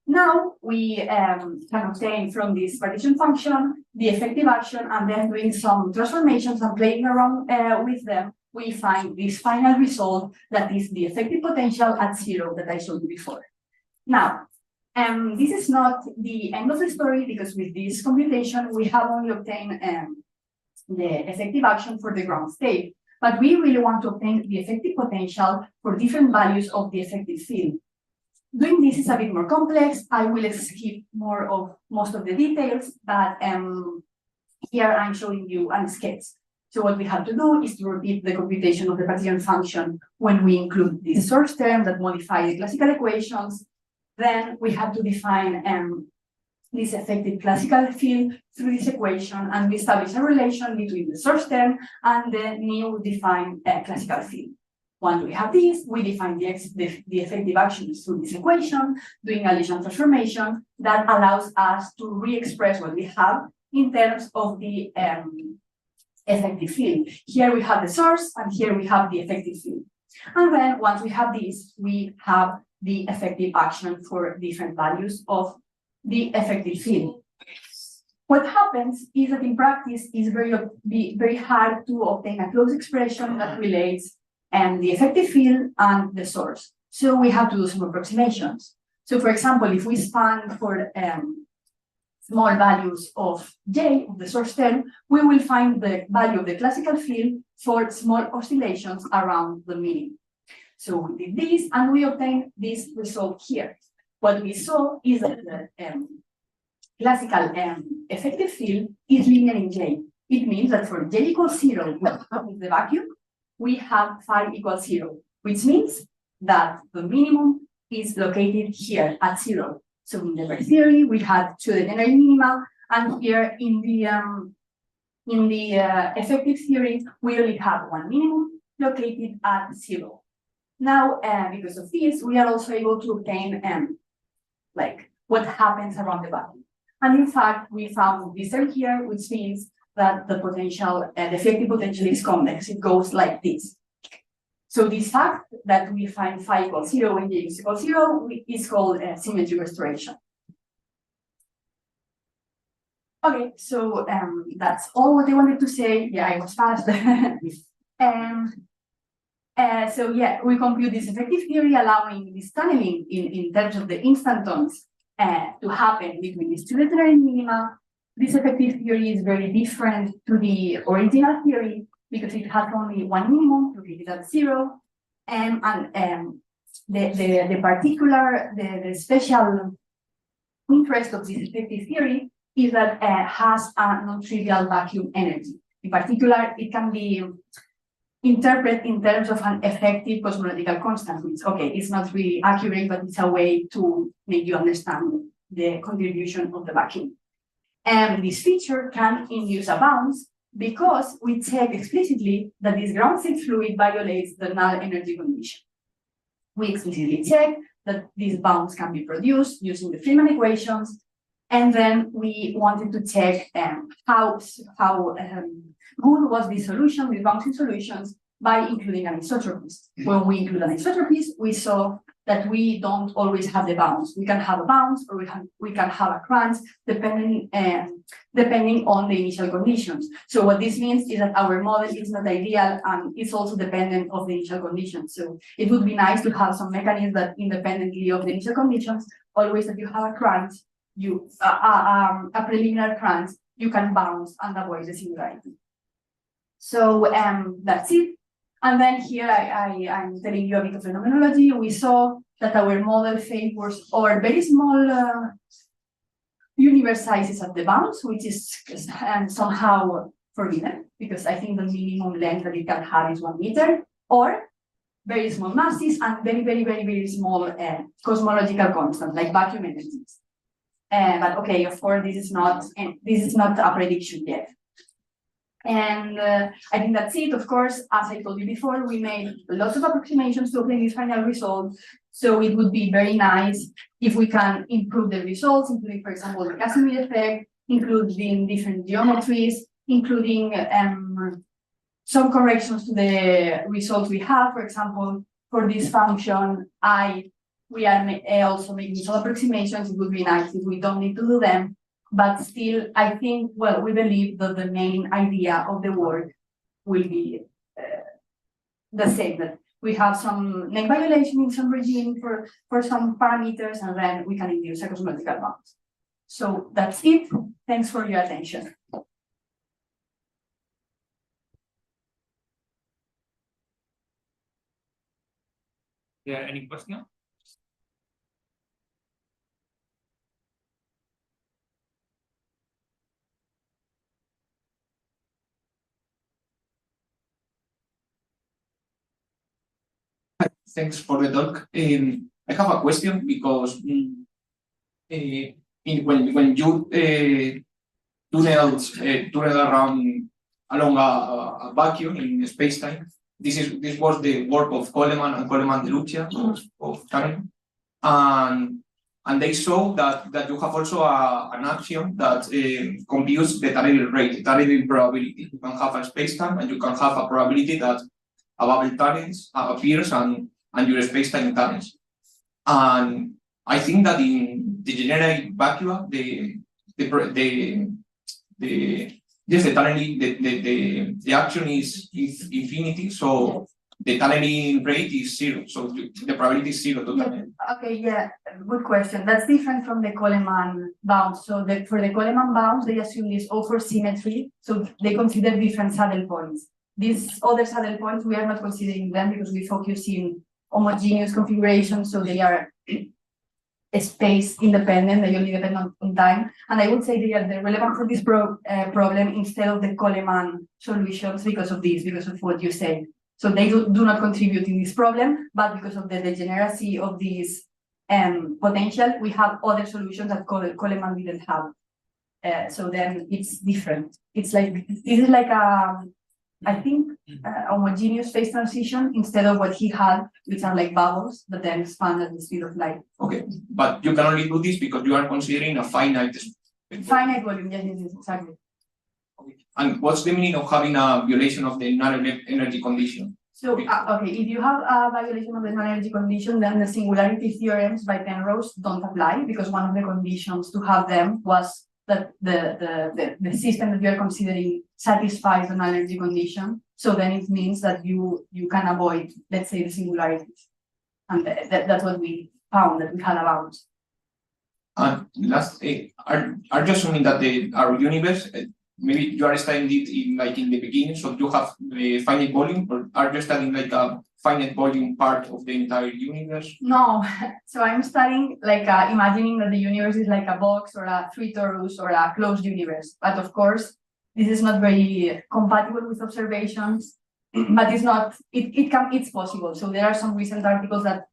Now we can obtain from this partition function the effective action, and then doing some transformations and playing around with them, we find this final result that is the effective potential at zero that I showed you before. Now, this is not the end of the story, because with this computation, we have only obtained the effective action for the ground state, but we really want to obtain the effective potential for different values of the effective field. Doing this is a bit more complex. I will skip most of the details, but here I'm showing you a sketch. So what we have to do is to repeat the computation of the partition function when we include this source term that modify the classical equations. Then we have to define this effective classical field through this equation, and we establish a relation between the source term and the new defined classical field. Once we have this, we define the effective actions through this equation, doing a Lagrange transformation that allows us to re-express what we have in terms of the effective field. Here we have the source, and here we have the effective field. And then once we have this, we have the effective action for different values of the effective field. What happens is that in practice, it's very hard to obtain a closed expression that relates the effective field and the source. So we have to do some approximations. So for example, if we span for small values of J, of the source term, we will find the value of the classical field for small oscillations around the mean. So we did this, and we obtained this result here. What we saw is that the classical effective field is linear in J. It means that for J equals 0 with the vacuum, we have phi equals 0, which means that the minimum is located here at 0. So in the Weber theory, we had two degenerate minima, and here in the effective theory, we only have one minimum located at 0. Now, because of this, we are also able to obtain like what happens around the vacuum. And in fact, we found this term here, which means that the potential, the effective potential is convex. It goes like this. So this fact that we find phi equals 0 when J is equal 0 is called symmetry restoration. Okay, so that's all what I wanted to say. Yeah, I was fast. So yeah, we compute this effective theory, allowing this tunneling in terms of the instantons to happen between these two degenerate minima. This effective theory is very different to the original theory because it has only one minimum located at 0, and the special interest of this effective theory is that it has a non-trivial vacuum energy. In particular, it can be interpreted in terms of an effective cosmological constant, which, okay, it's not really accurate, but it's a way to make you understand the contribution of the vacuum. And this feature can induce a bounce because we check explicitly that this ground state fluid violates the null energy condition. We explicitly check that this bounce can be produced using the Friedmann equations, and then we wanted to check how good was the solution, the bouncing solutions, by including anisotropes. When we include anisotropes, we saw that we don't always have the bounds. We can have a bounds or we can have a crunch depending on the initial conditions. So what this means is that our model is not ideal and it's also dependent of the initial conditions. So it would be nice to have some mechanism that independently of the initial conditions, always that you have a crunch, a preliminary crunch, you can bounce and avoid the singularity. So that's it. And then here I'm telling you a bit of phenomenology. We saw that our model favors or very small universe sizes at the bounds, which is somehow forbidden, because I think the minimum length that it can have is 1 meter, or very small masses and very small cosmological constant, like vacuum energies. But okay, of course, this is not a prediction yet. And I think that's it. Of course, as I told you before, we made lots of approximations to obtain this final result. So it would be very nice if we can improve the results, including, for example, the Casimir effect, including different geometries, including some corrections to the results we have. For example, for this function, we are also making some approximations. It would be nice if we don't need to do them. But still, I think, well, we believe that the main idea of the work will be the same, that we have some neck violation in some regime for some parameters, and then we can induce a cosmological bounds. So that's it. Thanks for your attention. Yeah, any question? Thanks for the talk. I have a question because when you tunnel around along a vacuum in space-time, this was the work of Coleman and Coleman-DeLucia of tunneling, and they saw that you have also an axiom that computes the tunneling rate, the tunneling probability. You can have a space-time and you can have a probability that a bubble tunnels appears and your space-time tunnels. And I think that in degenerate vacua, the tunneling, the action is infinity, so the tunneling rate is 0. So the probability is 0 totally. Yeah. Okay, yeah, good question. That's different from the Coleman bounds. So for the Coleman bounds, they assume this over symmetry. So they consider different saddle points. These other saddle points, we are not considering them because we focus in homogeneous configuration, so they are space independent, they only depend on time. And I would say they're relevant for this problem instead of the Coleman solutions because of what you said. So they do not contribute in this problem, but because of the degeneracy of this potential, we have other solutions that Coleman didn't have. So then it's different. This is like I think a homogeneous phase transition instead of what he had, which are like bubbles that then expand at the speed of light. Okay, but you can only do this because you are considering a finite volume. Yes, exactly. Okay. And what's the meaning of having a violation of the non-energy condition? So, okay, if you have a violation of the non-energy condition, then the singularity theorems by Penrose don't apply, because one of the conditions to have them was that the system that you are considering satisfies the non-energy condition. So then it means that you can avoid, let's say, the singularities. And that's what we found, that we had a bounds. And last, are you assuming that our universe, maybe you are studying it in the beginning, so you have the finite volume, or are you studying like a finite volume part of the entire universe? No, so I'm studying imagining that the universe is like a box or a three torus or a closed universe. But of course, this is not very compatible with observations, but it's possible. So there are some recent articles that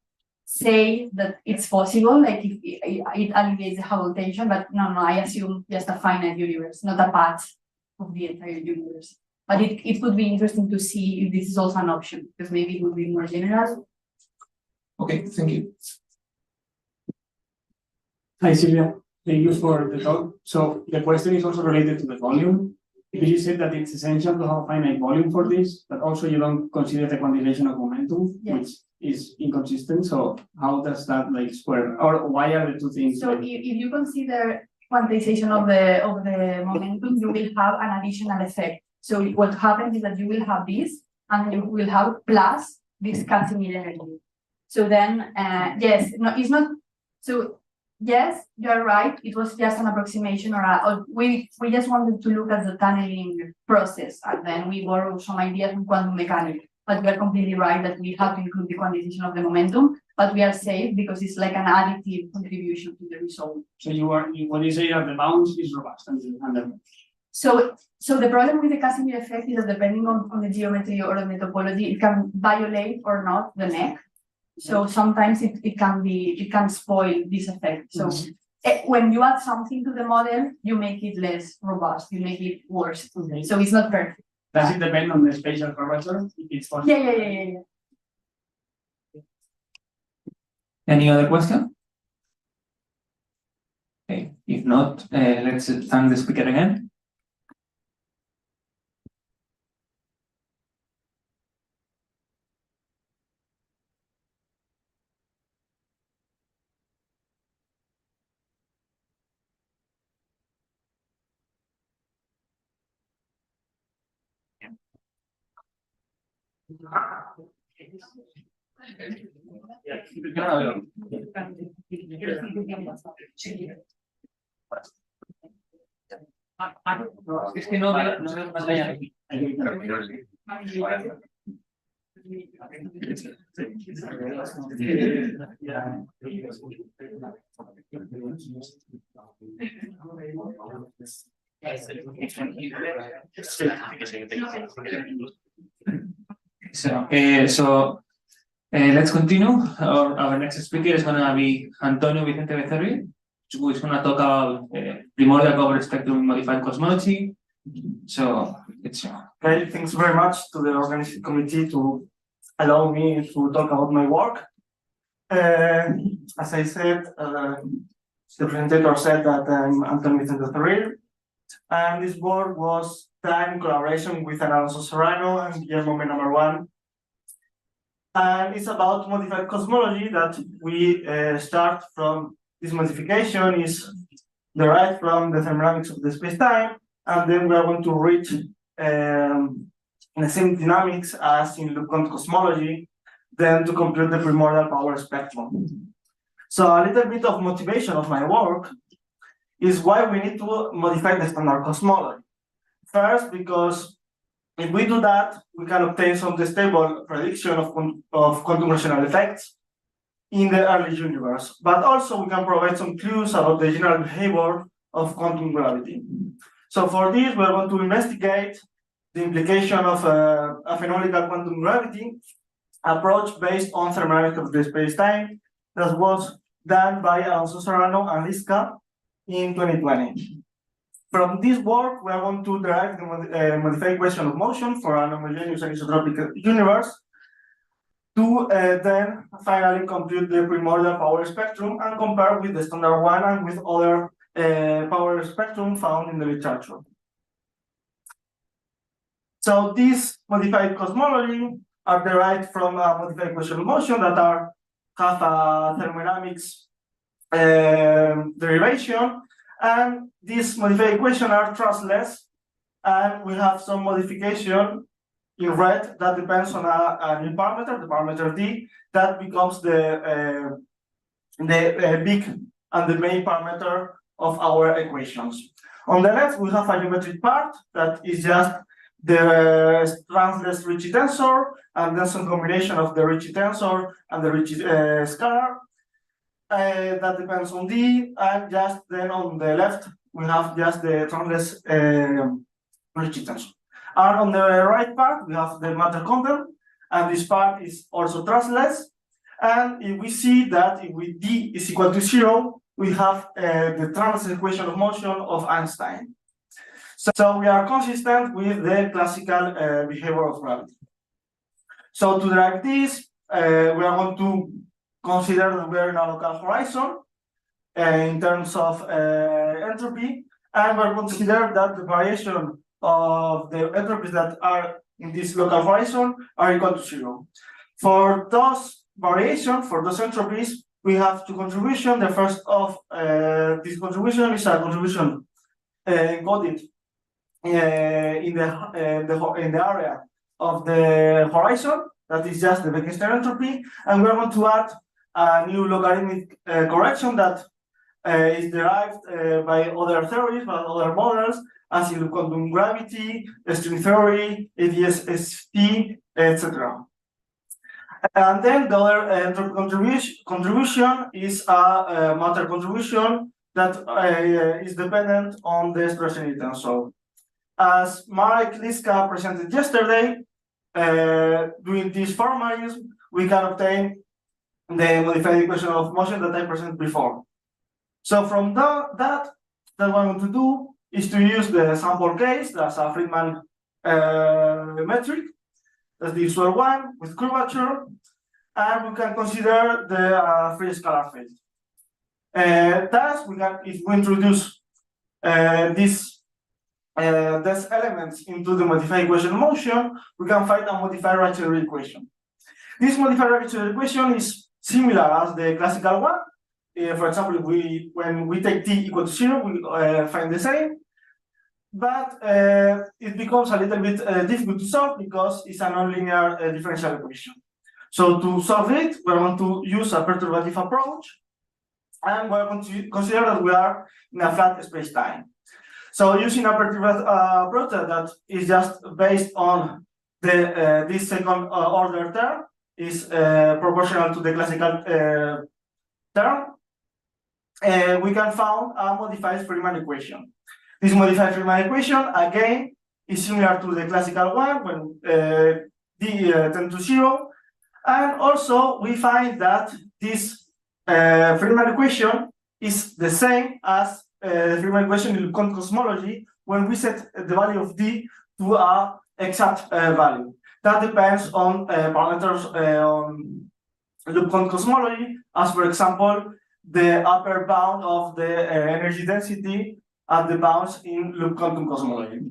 say that it's possible, like if it alleviates the Hubble tension, but no, I assume just a finite universe, not a patch of the entire universe. But it could be interesting to see if this is also an option, because maybe it would be more general. Okay, thank you. Hi, Silvia. Thank you for the talk. So the question is also related to the volume. You said that it's essential to have a finite volume for this, but also you don't consider the quantization of momentum, Yes. which is inconsistent. So how does that like square? Or why are the two things? So like- if you consider quantization of the momentum, you will have an additional effect. So what happens is that you will have this, and you will have plus this Casimir energy. So then, yes, no, it's not. So yes, you're right. It was just an approximation, or we just wanted to look at the tunneling process, and then we borrow some ideas from quantum mechanics. But we are completely right that we have to include the quantization of the momentum, but we are safe because it's like an additive contribution to the result. So when you say that the bounds is robust and the So the problem with the Casimir effect is that depending on the geometry or on the topology, it can violate or not the neck. So sometimes it can spoil this effect. So when you add something to the model, you make it less robust, you make it worse. Okay. So it's not perfect. Does it depend on the spatial curvature? If it's possible? Yeah. Any other question? Okay, if not, let's thank the speaker again. Es que no veo pantalla aquí. Let's continue. Our next speaker is going to be Antonio Vicente Becerril, who is going to talk about primordial Cover spectrum in modified cosmology. So it's Okay, thanks very much to the organizing committee to allow me to talk about my work. As I said, the presenter said that I'm Antonio Vicente Becerril, and this work was done in collaboration with Alonso Serrano and Guillermo Mena-Marwan. And it's about modified cosmology that we start from. This modification is derived from the thermodynamics of the spacetime, and then we are going to reach the same dynamics as in LeConte cosmology, then to compute the primordial power spectrum. So a little bit of motivation of my work is why we need to modify the standard cosmology. First, because if we do that, we can obtain some stable prediction of quantum gravitational effects in the early universe, but also we can provide some clues about the general behavior of quantum gravity. So for this, we're going to investigate the implication of a phenolical quantum gravity approach based on thermodynamics of the spacetime that was done by Alonso Serrano and Liska in 2020. From this work, we are going to derive the modified equation of motion for an homogeneous anisotropic universe to then finally compute the primordial power spectrum and compare with the standard one and with other power spectrum found in the literature. So these modified cosmology are derived from a modified equation of motion that have a thermodynamics derivation, and these modified equations are trustless, and we have some modification in red that depends on a new parameter, the parameter D, that becomes the big and the main parameter of our equations. On the left, we have a geometric part that is just the transless Ricci tensor, and then some combination of the Ricci tensor and the Ricci scalar. That depends on D, and just then on the left, we have just the transless Ricci tensor. And on the right part, we have the matter content, and this part is also trustless. And if we see that if we D is equal to 0, we have the transless equation of motion of Einstein. So we are consistent with the classical behavior of gravity. So to derive this, we are going to consider that we are in a local horizon in terms of entropy, and we're going to consider that the variation of the entropies that are in this local horizon are equal to 0. For those variations, for those entropies, we have two contributions. The first of this contribution is a contribution encoded in the area of the horizon, that is just the Bekenstein entropy, and we're going to add a new logarithmic correction that is derived by other theories, by other models, as in quantum gravity, string theory, ADS-ST, etc. And then the other entropy contribution is a matter contribution that is dependent on the expression in tensor. As Marek Liska presented yesterday, doing this formalism, we can obtain the modified equation of motion that I presented before. So from that what I'm going to do is to use the sample case, that's a Friedman metric, that's the usual one with curvature, and we can consider the free scalar field. Thus, if we introduce these elements into the modified equation of motion, we can find a modified Rayleigh equation. This modified Rayleigh equation is similar as the classical one. For example, when we take t equal to 0, we find the same, but it becomes a little bit difficult to solve because it's a nonlinear differential equation. So to solve it, we're going to use a perturbative approach, and we're going to consider that we are in a flat space-time. So using a perturbative approach that is just based on this second order term is proportional to the classical term, we can found a modified Friedman equation. This modified Friedman equation, again, is similar to the classical one when d tends to 0. And also, we find that this Friedman equation is the same as the Friedman equation in LeConte cosmology when we set the value of d to a exact value. That depends on parameters on LeConte cosmology, as for example, the upper bound of the energy density at the bounds in LeConte cosmology.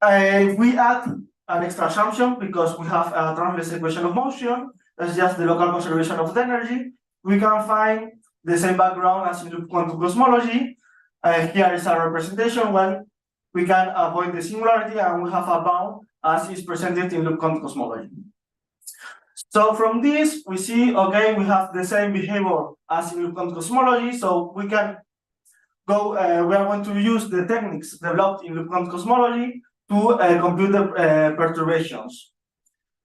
If we add an extra assumption, because we have a transverse equation of motion, that's just the local conservation of the energy, we can find the same background as in LeConte cosmology. Here is a representation when we can avoid the singularity and we have a bound as is presented in LeConte cosmology. So from this, we see, okay, we have the same behavior as in LeConte cosmology, so we can go, we are going to use the techniques developed in LeConte cosmology to compute the perturbations.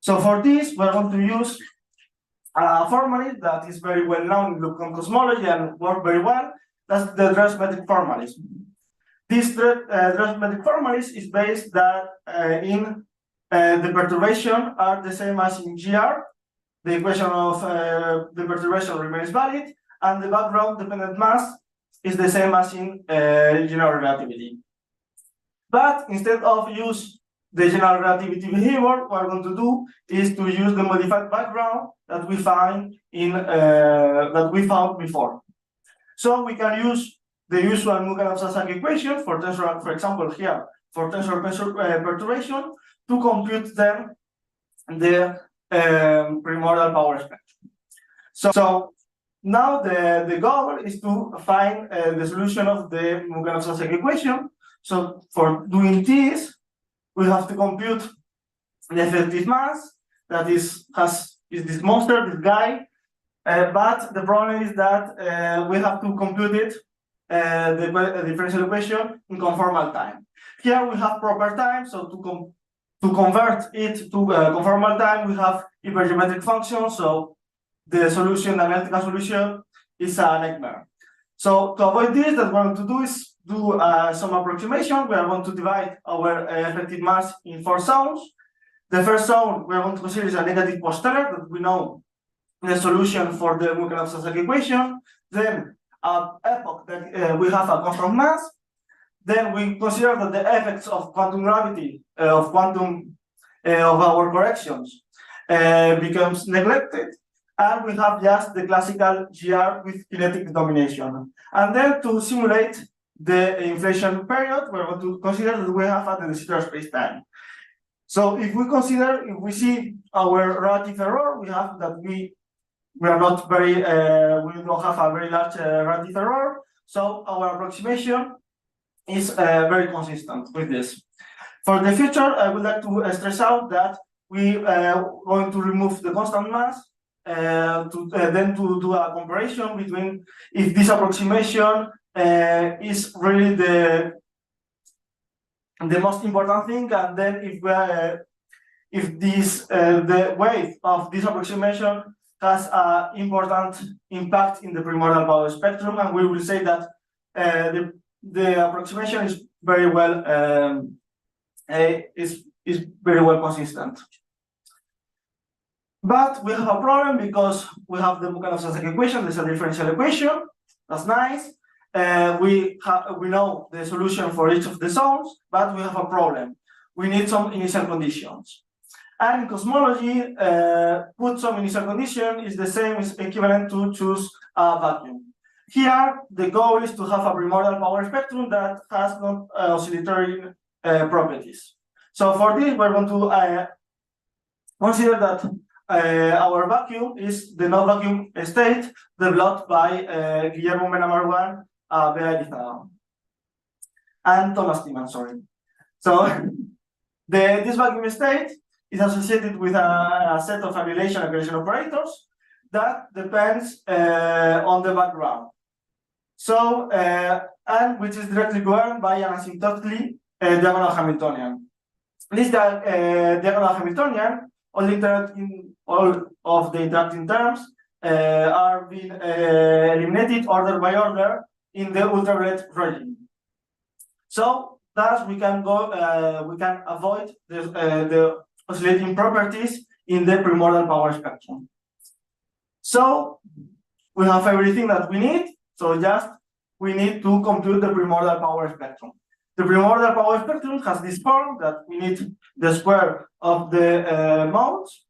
So for this, we're going to use a formalism that is very well known in LeConte cosmology and work very well. That's the Dress-metric formalism. This Dress-metric formalism is based that in the perturbation are the same as in GR. The equation of the perturbation remains valid, and the background dependent mass is the same as in general relativity. But instead of use the general relativity behavior, what we're going to do is to use the modified background that we find in that we found before. So we can use the usual Mukhanov-Sasaki equation for tensor, for example, here for tensor perturbation to compute them the primordial power spectrum. So now the goal is to find the solution of the Mukhanov-Sasaki equation. So for doing this, we have to compute the effective mass that is this monster, this guy. But the problem is that we have to compute it, the differential equation in conformal time. Here we have proper time, so to convert it to conformal time, we have hypergeometric function. So the solution, the analytical solution, is a nightmare. So to avoid this, what we're going to do is do some approximation. We are going to divide our effective mass in 4 zones. The first zone we're going to consider is a negative post-stellar that we know the solution for the Mukhanov-Sasaki equation. Then at epoch that we have a constant mass. Then we consider that the effects of quantum gravity of our corrections becomes neglected, and we have just the classical GR with kinetic domination. And then to simulate the inflation period, we're going to consider that we have at the de Sitter space-time. So if we see our relative error, we have that we are not very, we don't have a very large relative error. So our approximation is very consistent with this. For the future, I would like to stress out that we are going to remove the constant mass, then to do a comparison between if this approximation is really the most important thing, and then if this the weight of this approximation has an important impact in the primordial power spectrum, and we will say that the approximation is very well is very well consistent. But we have a problem because we have the Mukhanov-Sasaki equation. There's a differential equation. That's nice. We know the solution for each of the zones, but we have a problem. We need some initial conditions. And in cosmology, put some initial condition is the same, is equivalent to choose a vacuum. Here, the goal is to have a primordial power spectrum that has non oscillatory properties. So for this, we're going to consider that our vacuum is the no-vacuum state developed by Guillermo Mena-Marwan, Bea Elizalde, and Thomas Tiemann, sorry. So this vacuum state is associated with a set of annihilation and accretion operators that depends on the background. So, and which is directly governed by an asymptotically diagonal Hamiltonian. This diagonal Hamiltonian, all of the interacting terms are being eliminated order by order in the ultraviolet regime. So thus we can avoid the oscillating properties in the primordial power spectrum. So we have everything that we need. So just we need to compute the primordial power spectrum. The primordial power spectrum has this form that we need the square of the modes,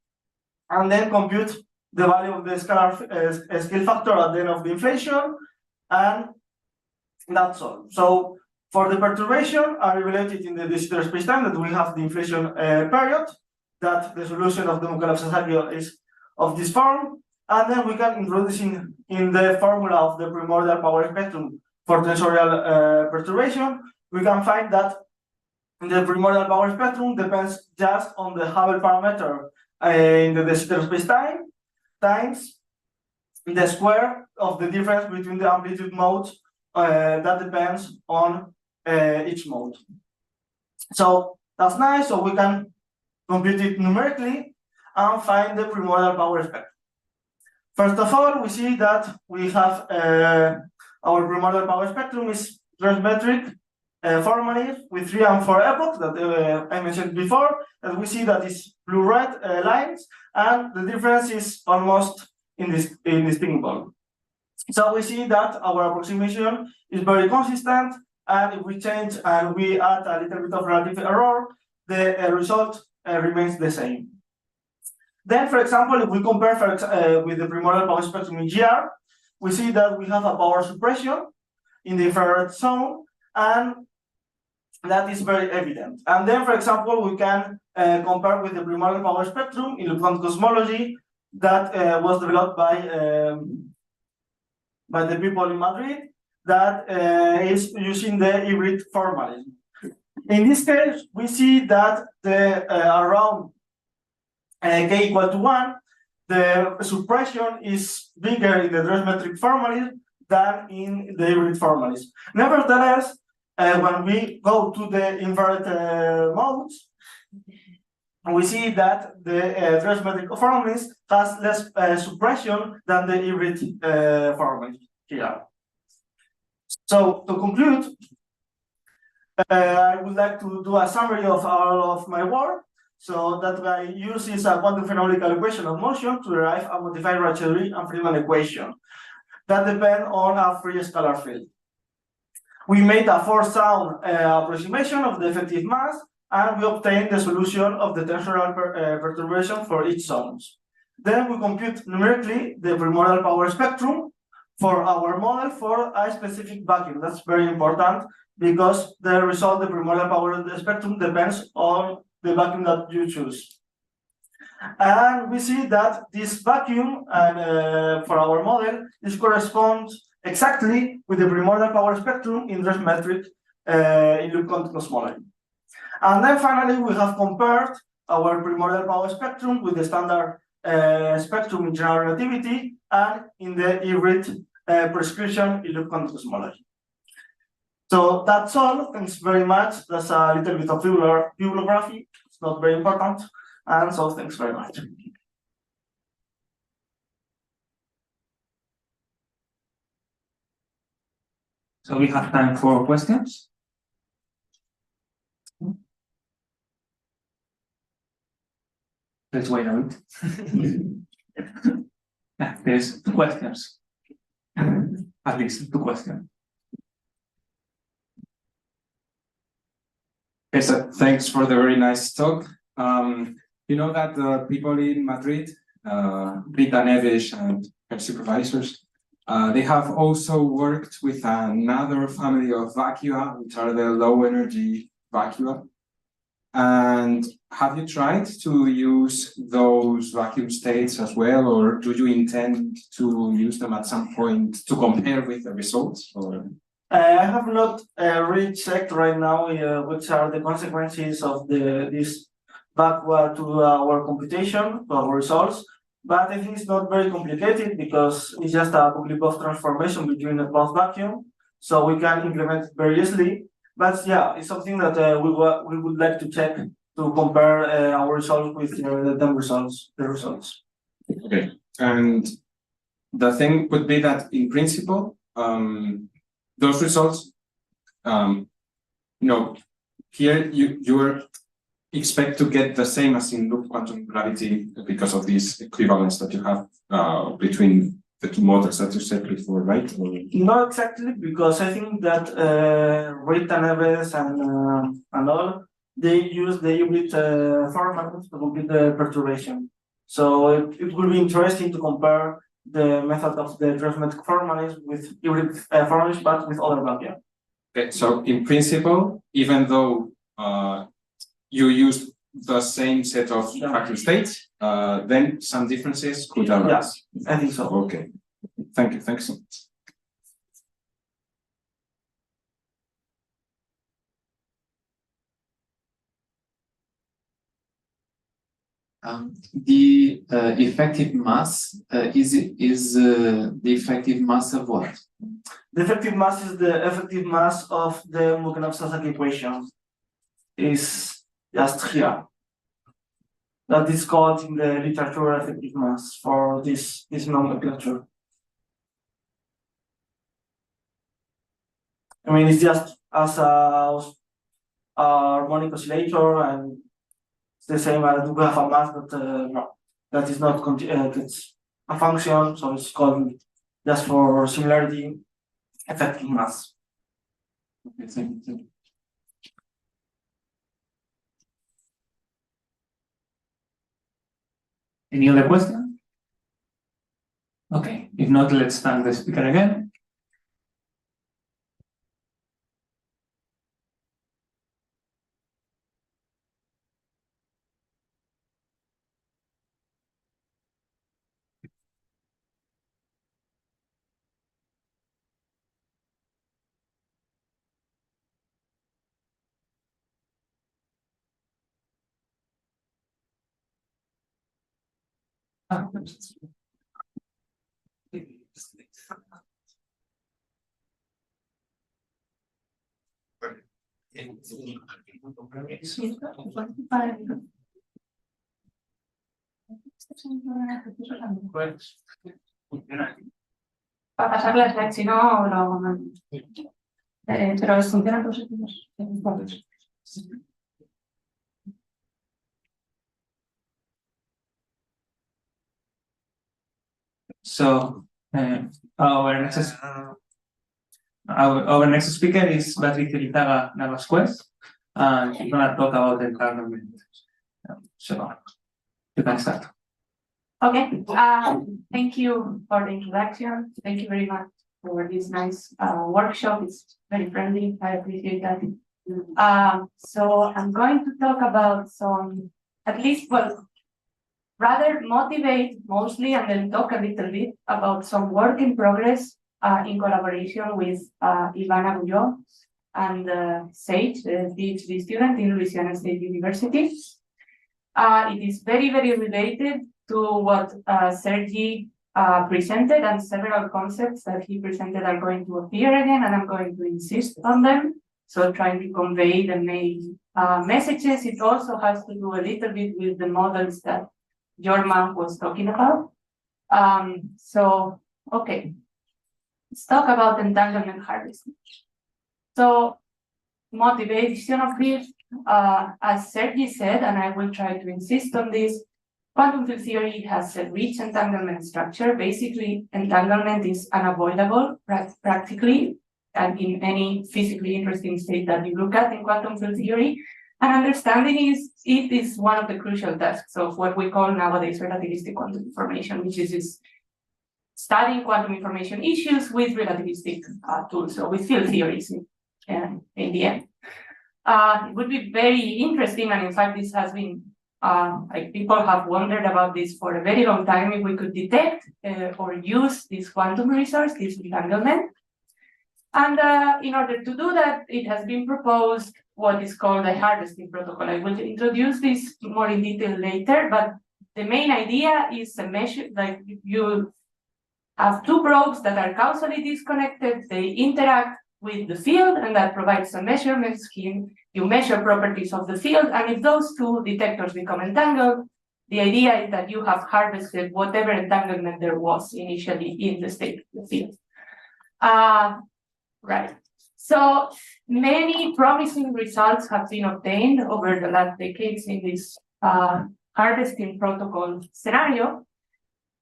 and then compute the value of the scalar scale factor at the end of the inflation, and that's all. So for the perturbation, I related in the de Sitter spacetime that we have the inflation period, that the solution of the Mukhanov-Sasaki is of this form, and then we can introduce in the formula of the primordial power spectrum for tensorial perturbation. We can find that the primordial power spectrum depends just on the Hubble parameter in the de Sitter spacetime times the square of the difference between the amplitude modes that depends on each mode. So that's nice. So we can compute it numerically and find the primordial power spectrum. First of all, we see that we have our primordial power spectrum is transmetric formally with 3 and 4 epochs that I mentioned before, and we see that it's blue-red lines, and the difference is almost indistinguishable. So we see that our approximation is very consistent, and if we change and we add a little bit of relative error, the result remains the same. Then, for example, if we compare with the primordial power spectrum in GR, we see that we have a power suppression in the infrared zone, and that is very evident. And then, for example, we can compare with the primordial power spectrum in Leucon cosmology that was developed by the people in Madrid, that is using the hybrid formalism. In this case, we see that around k equal to 1, the suppression is bigger in the transmetric formalism than in the hybrid formalism. Nevertheless, when we go to the invert modes, we see that the transmetric formalism has less suppression than the hybrid formalism here. So to conclude, I would like to do a summary of all of my work. So that I use is a quantum phenomenological equation of motion to derive a modified Raychaudhuri and Friedmann equation that depend on a free scalar field. We made a four-sound approximation of the effective mass, and we obtained the solution of the tensorial perturbation for each zones. Then we compute numerically the primordial power spectrum for our model for a specific vacuum. That's very important because the result, the primordial power of the spectrum, depends on the vacuum that you choose. And we see that this vacuum for our model, this corresponds exactly with the primordial power spectrum in Dress metric in loop-quantum cosmology. And then finally, we have compared our primordial power spectrum with the standard spectrum in general relativity and in the IRID prescription in loop-quantum cosmology. So that's all. Thanks very much. That's a little bit of bibliography. It's not very important. And so thanks very much. So we have time for questions. Let's wait a bit. Yeah, there's 2 questions. At least 2 questions. Yes, thanks for the very nice talk. You know that the people in Madrid, Rita Neves and her supervisors, they have also worked with another family of vacua, which are the low energy vacua. And have you tried to use those vacuum states as well, or do you intend to use them at some point to compare with the results? Or? I have not really checked right now which are the consequences of this backward to our computation, to our results. But I think it's not very complicated because it's just a Kuklipov transformation between a closed vacuum, so we can implement it very easily. But yeah, it's something that we would like to check to compare our results with the results. Okay, and the thing would be that in principle, those results, here you expect to get the same as in loop quantum gravity because of this equivalence that you have between the 2 models that you said before, right? Or... Not exactly, because I think that Rita Neves and all, they use the hybrid format to complete the perturbation. So it will be interesting to compare the method of the transmetric formalism with hybrid formalism, but with other vacuum. Okay, so in principle, even though you used the same set of vacuum states, then some differences could arise. Yes, I think so. Okay, thank you. Thanks so much. The effective mass is the effective mass of what? The effective mass is the effective mass of the Mukhanov-Sasaki equation. Is just here. That is called in the literature effective mass for this nomenclature. I mean, it's just as a harmonic oscillator, and it's the same as we have a mass, but no, that is not it's a function, so it's called just for similarity effective mass. Okay, thank you. Any other question? Okay, if not, let's thank the speaker again. Para pasar la slide, si no, lo... pero funcionan los equipos. So our next speaker is Beatriz Elizaga Navasquez, and she's going to talk about the environment. So you can start. Okay, thank you for the introduction. Thank you very much for this nice workshop. It's very friendly. I appreciate that. So I'm going to talk about some, at least, well, rather motivate mostly, and then talk a little bit about some work in progress in collaboration with Ivana Guyot and Sage, the PhD student in Louisiana State University. It is very, very related to what Sergi presented, and several concepts that he presented are going to appear again, and I'm going to insist on them. So trying to convey the main messages. It also has to do a little bit with the models that Jorma was talking about. So, okay, let's talk about entanglement harvesting. So, motivation of this, as Sergi said, and I will try to insist on this, quantum field theory has a rich entanglement structure. Basically, entanglement is unavoidable practically, and in any physically interesting state that you look at in quantum field theory. And understanding it is one of the crucial tasks of what we call nowadays relativistic quantum information, which is studying quantum information issues with relativistic tools, so with field theories in the end. It would be very interesting, and in fact, this has been, like people have wondered about this for a very long time, if we could detect or use this quantum resource, this entanglement. And in order to do that, it has been proposed what is called a harvesting protocol. I will introduce this more in detail later, but the main idea is a measure, like you have two probes that are causally disconnected, they interact with the field, and that provides a measurement scheme. You measure properties of the field, and if those two detectors become entangled, the idea is that you have harvested whatever entanglement there was initially in the state of the field. Right. So many promising results have been obtained over the last decades in this harvesting protocol scenario.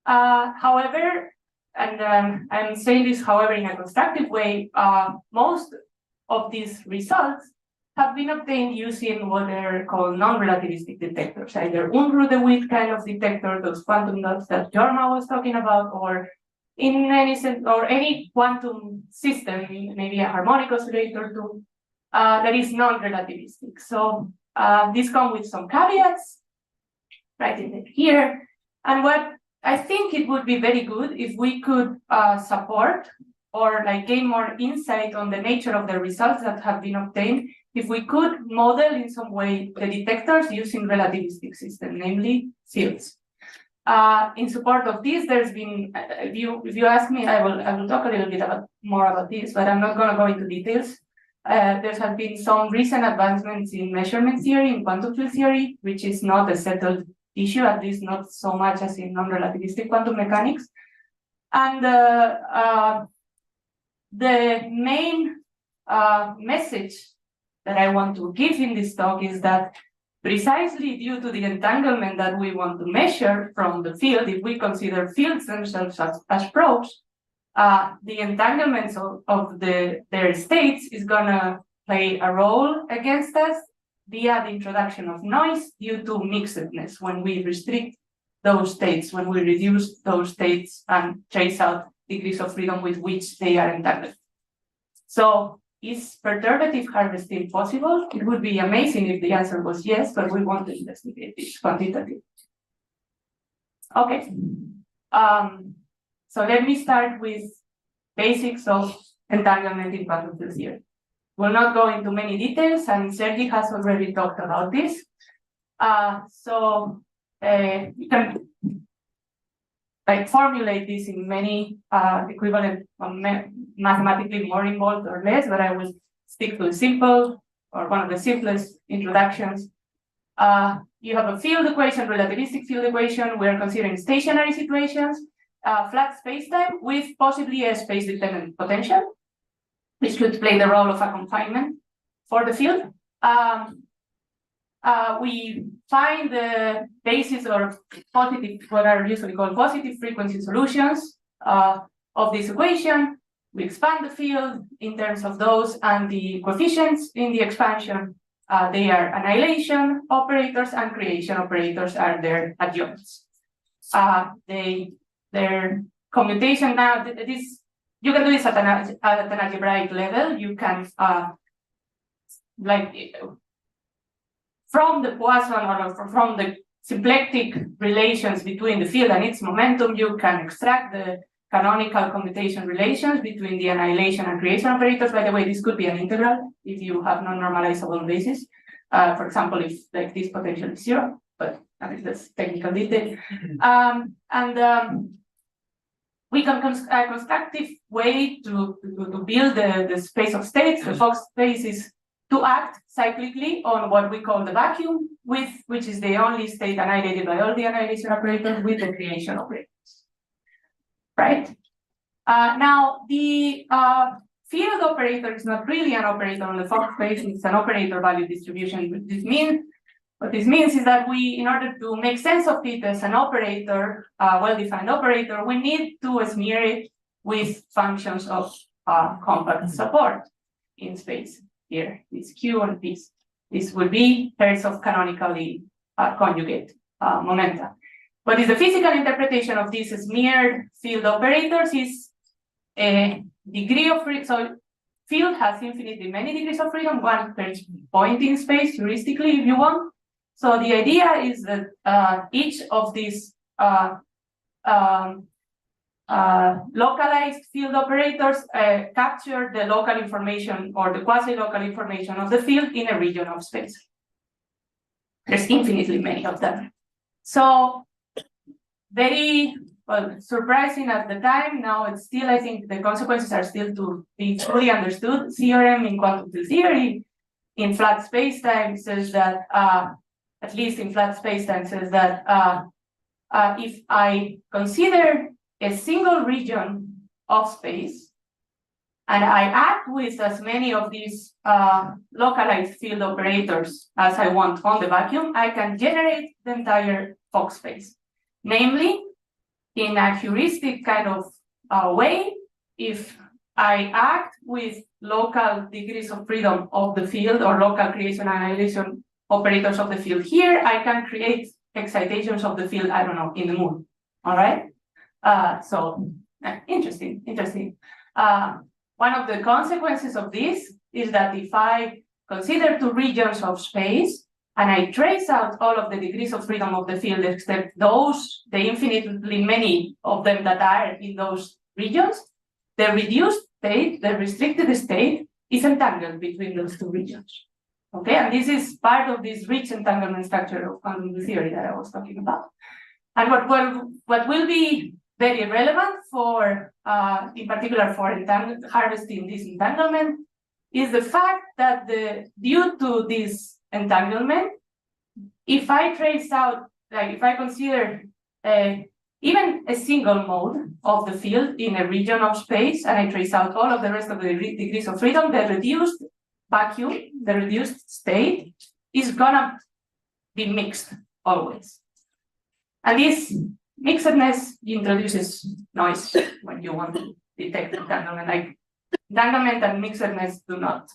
However, and I'm saying this, however, in a constructive way, most of these results have been obtained using what are called non-relativistic detectors, either Unruh de Witt kind of detector, those quantum dots that Jorma was talking about, or in any sense, or any quantum system, maybe a harmonic oscillator too, that is non-relativistic. So these come with some caveats, right in here. And what I think it would be very good if we could support or like gain more insight on the nature of the results that have been obtained, if we could model in some way the detectors using relativistic system, namely fields. In support of this, there's been, if you ask me, I will talk a little bit more about this, but I'm not going to go into details. There have been some recent advancements in measurement theory, in quantum field theory, which is not a settled issue, at least not so much as in non-relativistic quantum mechanics. And the main message that I want to give in this talk is that precisely due to the entanglement that we want to measure from the field, if we consider fields themselves as probes, the entanglements of their states is going to play a role against us via the introduction of noise due to mixedness when we restrict those states, when we reduce those states and trace out degrees of freedom with which they are entangled. So, is perturbative harvesting possible? It would be amazing if the answer was yes, but we want to investigate this quantitatively. Okay. So let me start with basics of entanglement in quantum field theory. We'll not go into many details, and Sergi has already talked about this. You can formulate this in many equivalent, mathematically more involved or less, but I will stick to a simple or one of the simplest introductions. You have a field equation, relativistic field equation. We're considering stationary situations, flat spacetime with possibly a space-dependent potential, which could play the role of a confinement for the field. We find the basis or positive, what are usually called positive frequency solutions of this equation. We expand the field in terms of those, and the coefficients in the expansion, they are annihilation operators, and creation operators are their adjuncts. their commutation now, this, you can do this at an algebraic level. You can, from the Poisson or from the symplectic relations between the field and its momentum, you can extract the canonical commutation relations between the annihilation and creation operators. By the way, this could be an integral if you have non-normalizable basis. For example, if like this potential is 0, but I mean, that's technical detail. We can a constructive way to build the space of states. The Fock space is to act cyclically on what we call the vacuum, which is the only state annihilated by all the annihilation operators with the creation operators. Right? Now, the field operator is not really an operator on the Fock space, it's an operator value distribution. What this means is that we, in order to make sense of it as an operator, well-defined operator, we need to smear it with functions of compact support in space. Here, this Q and this. This would be pairs of canonically conjugate momenta. What is the physical interpretation of these smeared field operators is a degree of freedom. So field has infinitely many degrees of freedom, one per point in space, heuristically, if you want. So the idea is that each of these localized field operators capture the local information or the quasi-local information of the field in a region of space. There's infinitely many of them. So very well surprising at the time. Now it's still, I think the consequences are still to be fully understood. CRM in quantum field theory in flat spacetime says that at least in flat spacetime says that if I consider a single region of space and I act with as many of these localized field operators as I want on the vacuum, I can generate the entire Fock space. Namely, in a heuristic kind of way, if I act with local degrees of freedom of the field or local creation and annihilation operators of the field here, I can create excitations of the field, I don't know, in the moon. All right? So interesting. One of the consequences of this is that if I consider two regions of space and I trace out all of the degrees of freedom of the field except those, the infinitely many of them that are in those regions, the reduced state, the restricted state, is entangled between those two regions. Okay, and this is part of this rich entanglement structure of quantum theory that I was talking about. And what will be very relevant for, in particular for harvesting this entanglement, is the fact that due to this entanglement, if I trace out, like if I consider even a single mode of the field in a region of space, and I trace out all of the rest of the degrees of freedom, the reduced vacuum, the reduced state, is gonna be mixed always. And this mixedness introduces noise when you want to detect entanglement. Like entanglement and mixedness do not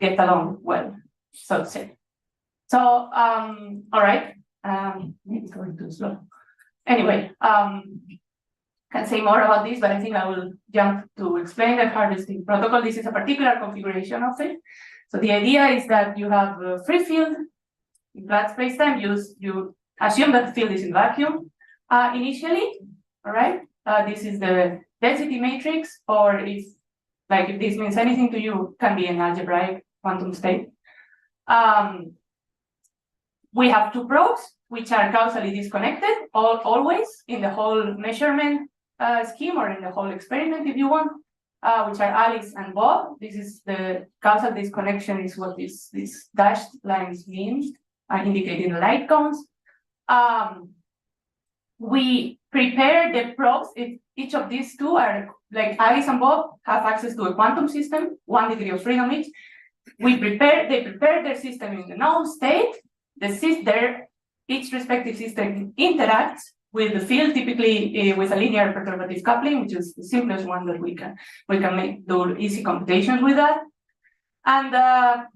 get along well, so to say. So, all right, maybe going too slow. Anyway, can say more about this, but I think I will jump to explain the harvesting protocol. This is a particular configuration of it. So the idea is that you have a free field in flat spacetime. You assume that the field is in vacuum initially. All right. This is the density matrix, or if this means anything to you, can be an algebraic quantum state. We have two probes which are causally disconnected always in the whole measurement scheme or in the whole experiment, if you want, which are Alice and Bob. This is the causal disconnection, is what these dashed lines mean, indicating the light cones. We prepare the probes. Each of these two are, like Alice and Bob, have access to a quantum system, 1 degree of freedom each. They prepare their system in the known state. Each respective system interacts with the field, typically with a linear perturbative coupling, which is the simplest one that we can do easy computations with that. And at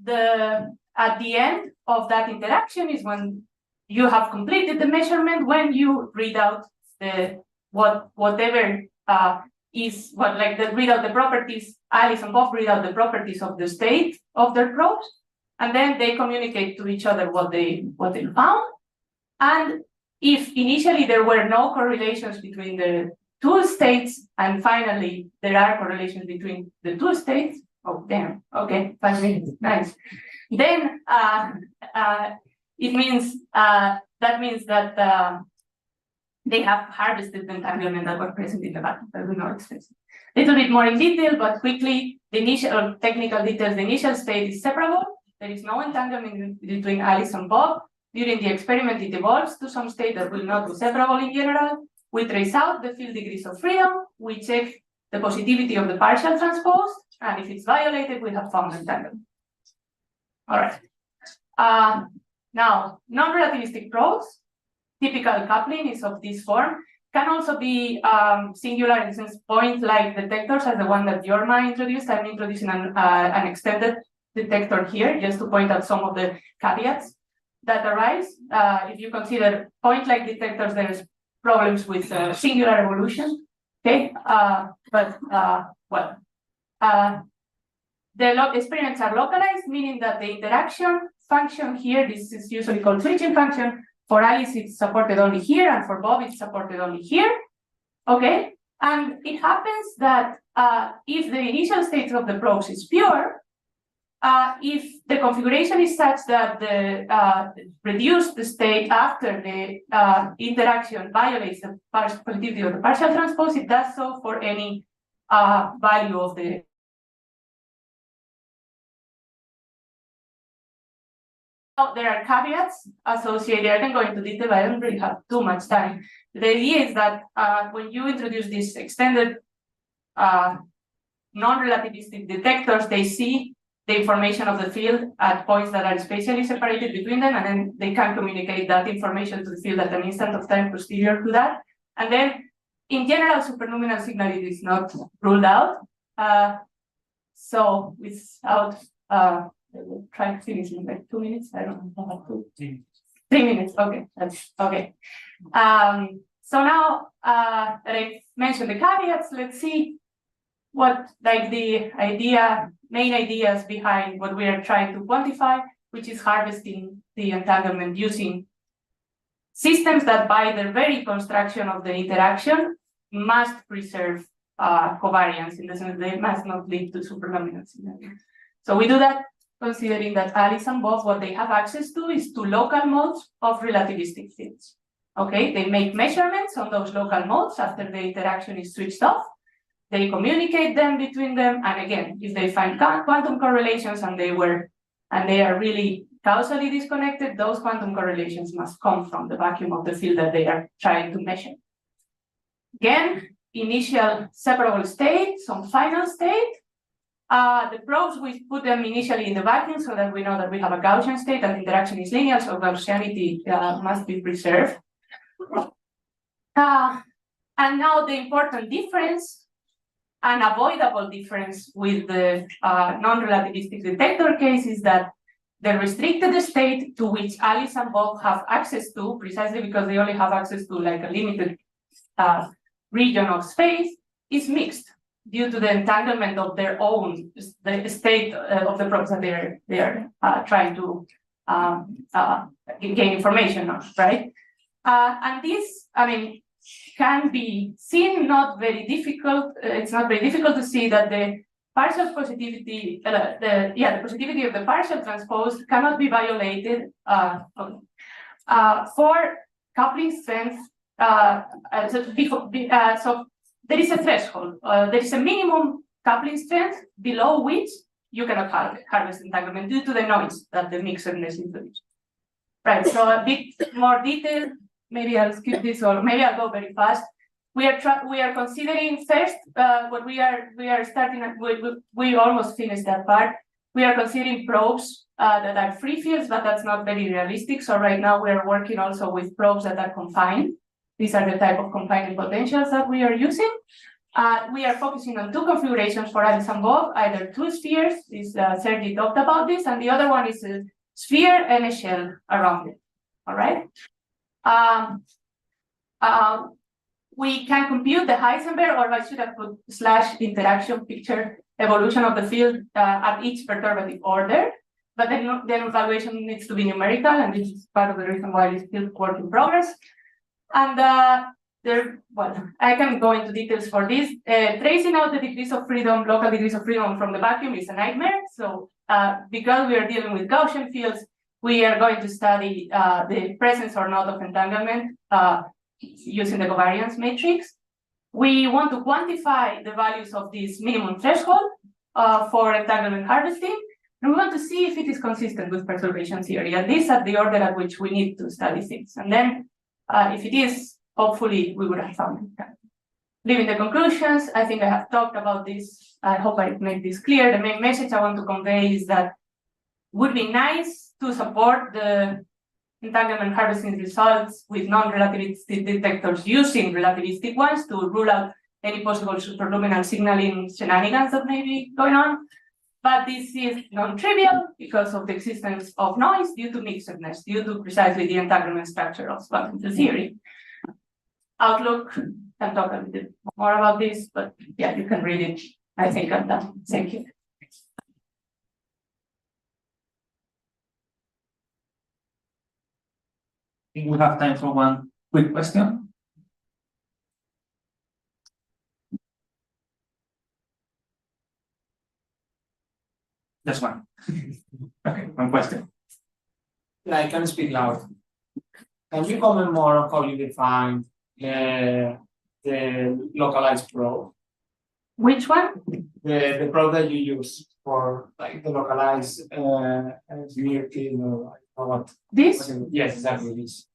the end of that interaction is when you have completed the measurement when you read out the whatever is what like the read out the properties. Alice and Bob read out the properties of the state of their probes, and then they communicate to each other what they found. And if initially there were no correlations between the two states, and finally there are correlations between the two states. Oh damn! Okay, 5 minutes, nice. Then it means that means that they have harvested the entanglement that were present in the vacuum, but we know it's a little bit more in detail, but quickly, the initial technical details, the initial state is separable. There is no entanglement between Alice and Bob. During the experiment, it evolves to some state that will not be separable in general. We trace out the field degrees of freedom. We check the positivity of the partial transpose, and if it's violated, we have found entanglement. All right. Now, non-relativistic probes. Typical coupling is of this form, can also be singular in the sense point-like detectors as the one that Jorma introduced. I'm introducing an extended detector here just to point out some of the caveats that arise. If you consider point-like detectors, there's problems with singular evolution. Okay, the experiments are localized, meaning that the interaction function here, this is usually called switching function. For Alice, it's supported only here, and for Bob, it's supported only here. Okay, and it happens that if the initial state of the probes is pure, if the configuration is such that the reduced state after the interaction violates the positivity of the partial transpose, it does so for any value of the. There are caveats associated. I can go into detail, but I don't really have too much time. The idea is that when you introduce these extended non-relativistic detectors, they see the information of the field at points that are spatially separated between them, and then they can communicate that information to the field at an instant of time posterior to that. And then, in general, superluminal signality is not ruled out. So without we'll try to finish in like 2 minutes. I don't know how to. 3 minutes. Okay, that's okay. So now that I mentioned the caveats, let's see what like the main ideas behind what we are trying to quantify, which is harvesting the entanglement using systems that, by their very construction of the interaction, must preserve covariance in the sense they must not lead to superluminal signality. So we do that considering that Alice and Bob, what they have access to is to local modes of relativistic fields. Okay, they make measurements on those local modes after the interaction is switched off. They communicate them between them, and again, if they find quantum correlations and they are really causally disconnected, those quantum correlations must come from the vacuum of the field that they are trying to measure. Again, initial separable state, some final state. The probes, we put them initially in the vacuum so that we know that we have a Gaussian state and interaction is linear, so Gaussianity must be preserved. And now the important difference, an avoidable difference with the non-relativistic detector case is that the restricted state to which Alice and Bob have access to, precisely because they only have access to like a limited region of space, is mixed due to the entanglement of their own, the state of the probes that they are trying to gain information on, right? And this, I mean, can be seen not very difficult. It's not very difficult to see that the partial positivity, the positivity of the partial transpose cannot be violated for coupling strength. So there is a threshold. There is a minimum coupling strength below which you cannot harvest entanglement due to the noise that the mixedness introduces. Right. So a bit more detail. Maybe I'll skip this, or maybe I'll go very fast. We are considering first what we are starting. We almost finished that part. We are considering probes that are free fields, but that's not very realistic. So right now we are working also with probes that are confined. These are the type of confining potentials that we are using. We are focusing on two configurations for Alice and Bob, either two spheres, Sergi talked about this, and the other one is a sphere and a shell around it. all right? We can compute the Heisenberg, or I should have put / interaction picture evolution of the field at each perturbative order, but then evaluation needs to be numerical, and this is part of the reason why it's still work in progress. And well, I can go into details for this. Tracing out the degrees of freedom, local degrees of freedom from the vacuum is a nightmare. So because we are dealing with Gaussian fields, we are going to study the presence or not of entanglement using the covariance matrix. We want to quantify the values of this minimum threshold for entanglement harvesting, and we want to see if it is consistent with perturbation theory, and this at the order at which we need to study things. And then if it is, hopefully we would have found it. Leaving the conclusions, I think I have talked about this. I hope I made this clear. The main message I want to convey is that it would be nice to support the entanglement harvesting results with non-relativistic detectors using relativistic ones to rule out any possible superluminal signaling shenanigans that may be going on. But this is non-trivial because of the existence of noise due to mixedness, due to precisely the entanglement structure of quantum theory. Outlook can talk a bit more about this, but yeah, you can read it. I think I'm done. Thank you. I think we have time for one quick question. Just one. Okay, one question. Yeah, I can speak loud. Can you comment more on how you define the localized probe? Which one? The probe that you use for like the localized smear kit or what? This? Yes, exactly this.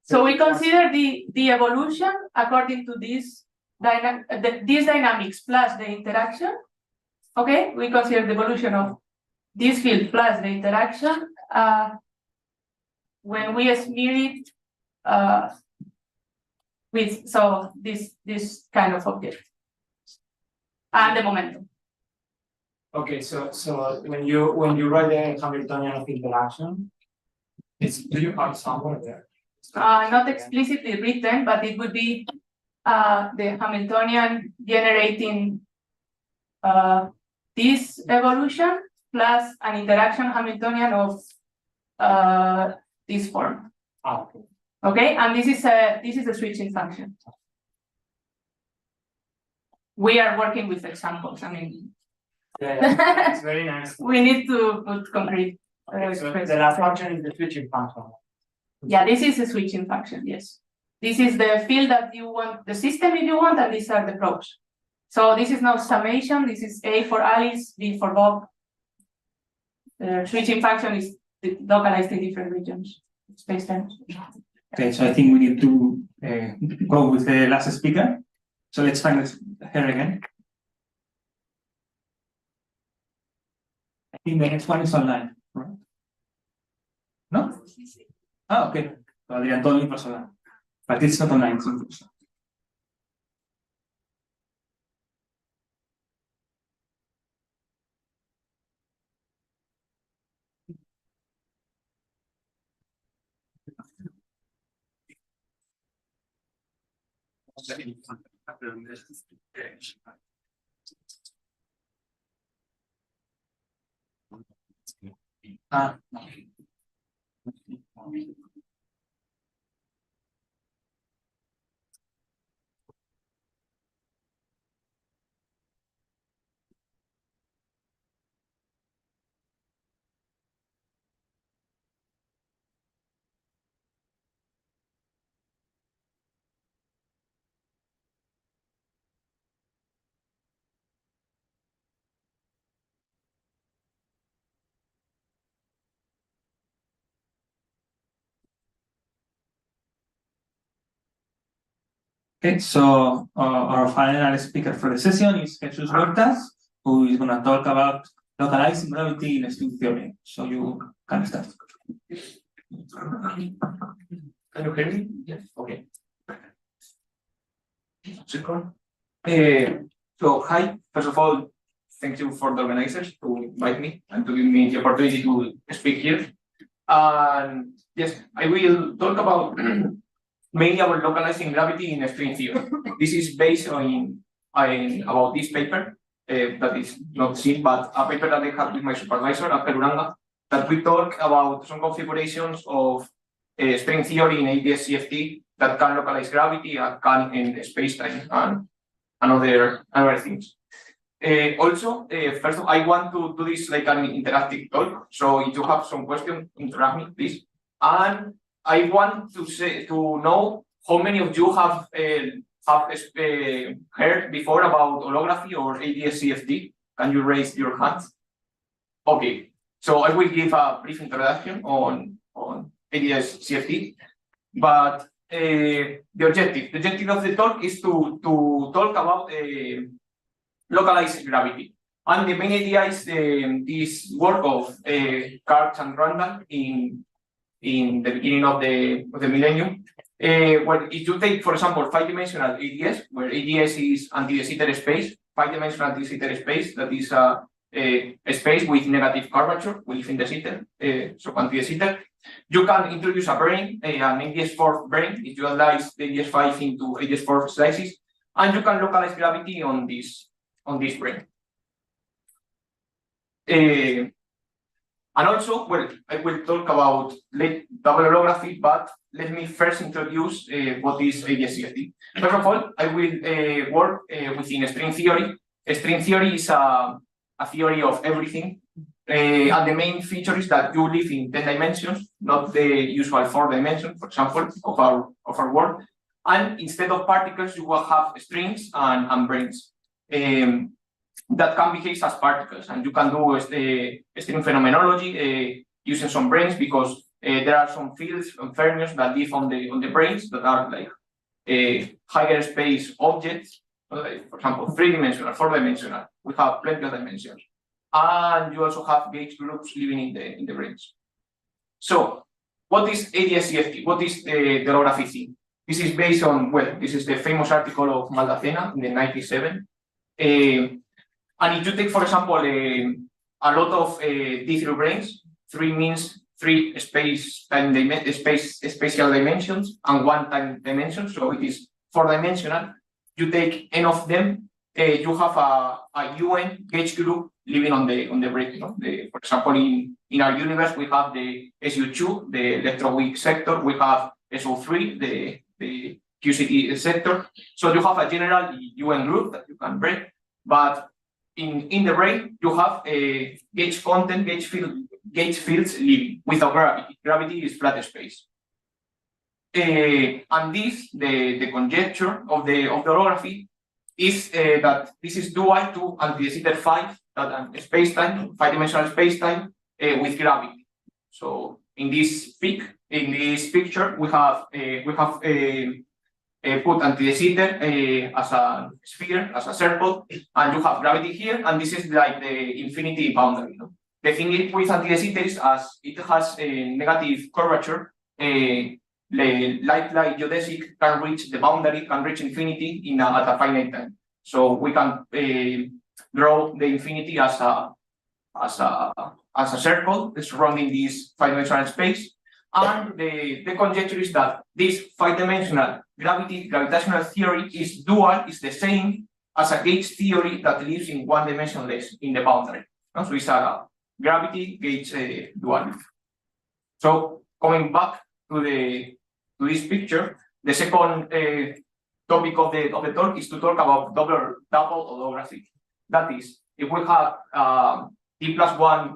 So we consider the evolution according to these dynamics plus the interaction. Okay, we consider the evolution of this field plus the interaction when we smear it with this kind of object and the momentum. Okay, so when you write the Hamiltonian of interaction, do you have somewhere there? Not explicitly written, but it would be the Hamiltonian generating this evolution plus an interaction Hamiltonian of this form. Okay. Okay, and this is a switching function. We are working with examples. I mean, yeah, it's very nice. We need to put concrete. So the last function is the switching function. Yeah, this is a switching function. Yes, this is the field that you want, the system if you want, and these are the probes. So this is not summation. This is A for Alice, B for Bob. The switching function is localized in different regions, space-time. Okay, so I think we need to go with the last speaker. So let's find her again. I think the next one is online, right? No? Oh, okay. So Adrián told me it was online. But it's not online. So okay, so our final speaker for the session is Jesus Huertas, who is going to talk about localizing gravity in string theory. So you can start. Can you hear me? Yes. Okay. So hi, first of all, thank you for the organizers to invite me and to give me the opportunity to speak here. And Yes, I will talk about mainly about localizing gravity in string theory. This is based on about this paper that is not seen, but a paper that I had with my supervisor, Ángel Uranga, that we talk about some configurations of string theory in ADS-CFT that can localize gravity and can in space-time and other things. Also, first of all, I want to do this like an interactive talk. So if you have some questions, interrupt me, please. And I want to know how many of you have heard before about holography or ADS-CFT. Can you raise your hands? Okay, so I will give a brief introduction on ADS-CFT, but the objective of the talk is to talk about localized gravity. And the main idea is this work of Karch and Randall in the beginning of the millennium. Well, if you take, for example, 5-dimensional ADS, where ADS is anti-de Sitter space, 5-dimensional anti-de Sitter space, that is a space with negative curvature within the Sitter, so anti-de Sitter. You can introduce a brane, an ADS4 brane, if you analyze the ADS5 into ADS4 slices, and you can localize gravity on this brane. And also, well, I will talk about double holography, but let me first introduce what is ADS-CFT. First of all, I will work within string theory. String theory is a theory of everything. And the main feature is that you live in 10 dimensions, not the usual 4 dimensions, for example, of our world. And instead of particles, you will have strings and branes that can behave as particles. And you can do string phenomenology using some branes, because there are some fields and fermions that live on the branes that are like higher space objects, like, for example, 3-dimensional, 4-dimensional. We have plenty of dimensions. And you also have gauge groups living in the branes. So, what is ADS-CFT? What is the holography thing? This is based on, well, this is the famous article of Maldacena in the 97. And if you take, for example, a lot of D3 branes, 3 means 3 spatial dimensions and 1 time dimension, so it is 4-dimensional. You take n of them, you have a UN gauge group living on the brane. You know? For example, in our universe, we have the SU2, the electroweak sector. We have SO3, the QCT sector. So you have a general UN group that you can break, but in the brane, you have a gauge content, gauge fields living without gravity. Gravity is flat space. And this, the conjecture of the holography is that this is dual to anti-de Sitter 5, that space-time, 5-dimensional space-time with gravity. So in this picture, we have put anti-de Sitter as a sphere, as a circle, and you have gravity here, and this is like the infinity boundary. You know? The thing with anti-de Sitter is, as it has a negative curvature, light geodesic can reach the boundary, can reach infinity at a finite time. So we can draw the infinity as a circle surrounding this 5-dimensional space. And the conjecture is that this 5-dimensional gravitational theory is dual, is the same as a gauge theory that lives in 1 dimension less in the boundary. So it's a gravity gauge duality. So coming back to this picture, the second topic of the talk is to talk about double holography. That is, if we have D+1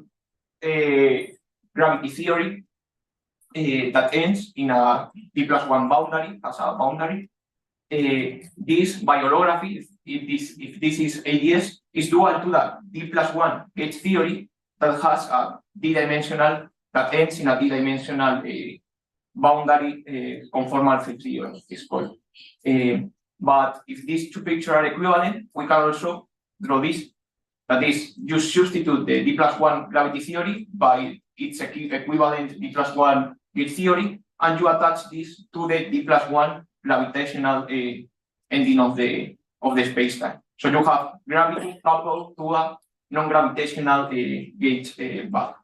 gravity theory that ends in a D+1 boundary, as a boundary, this by holography, if this is ADS, is dual to that D+1 gauge theory that has a D-dimensional, that ends in a D-dimensional boundary conformal field theory, is called. But if these two pictures are equivalent, we can also draw this. That is, you substitute the D+1 gravity theory by its equivalent D+1 gauge theory, and you attach this to the D+1 gravitational ending of the space-time. So you have gravity coupled to a non-gravitational gauge value.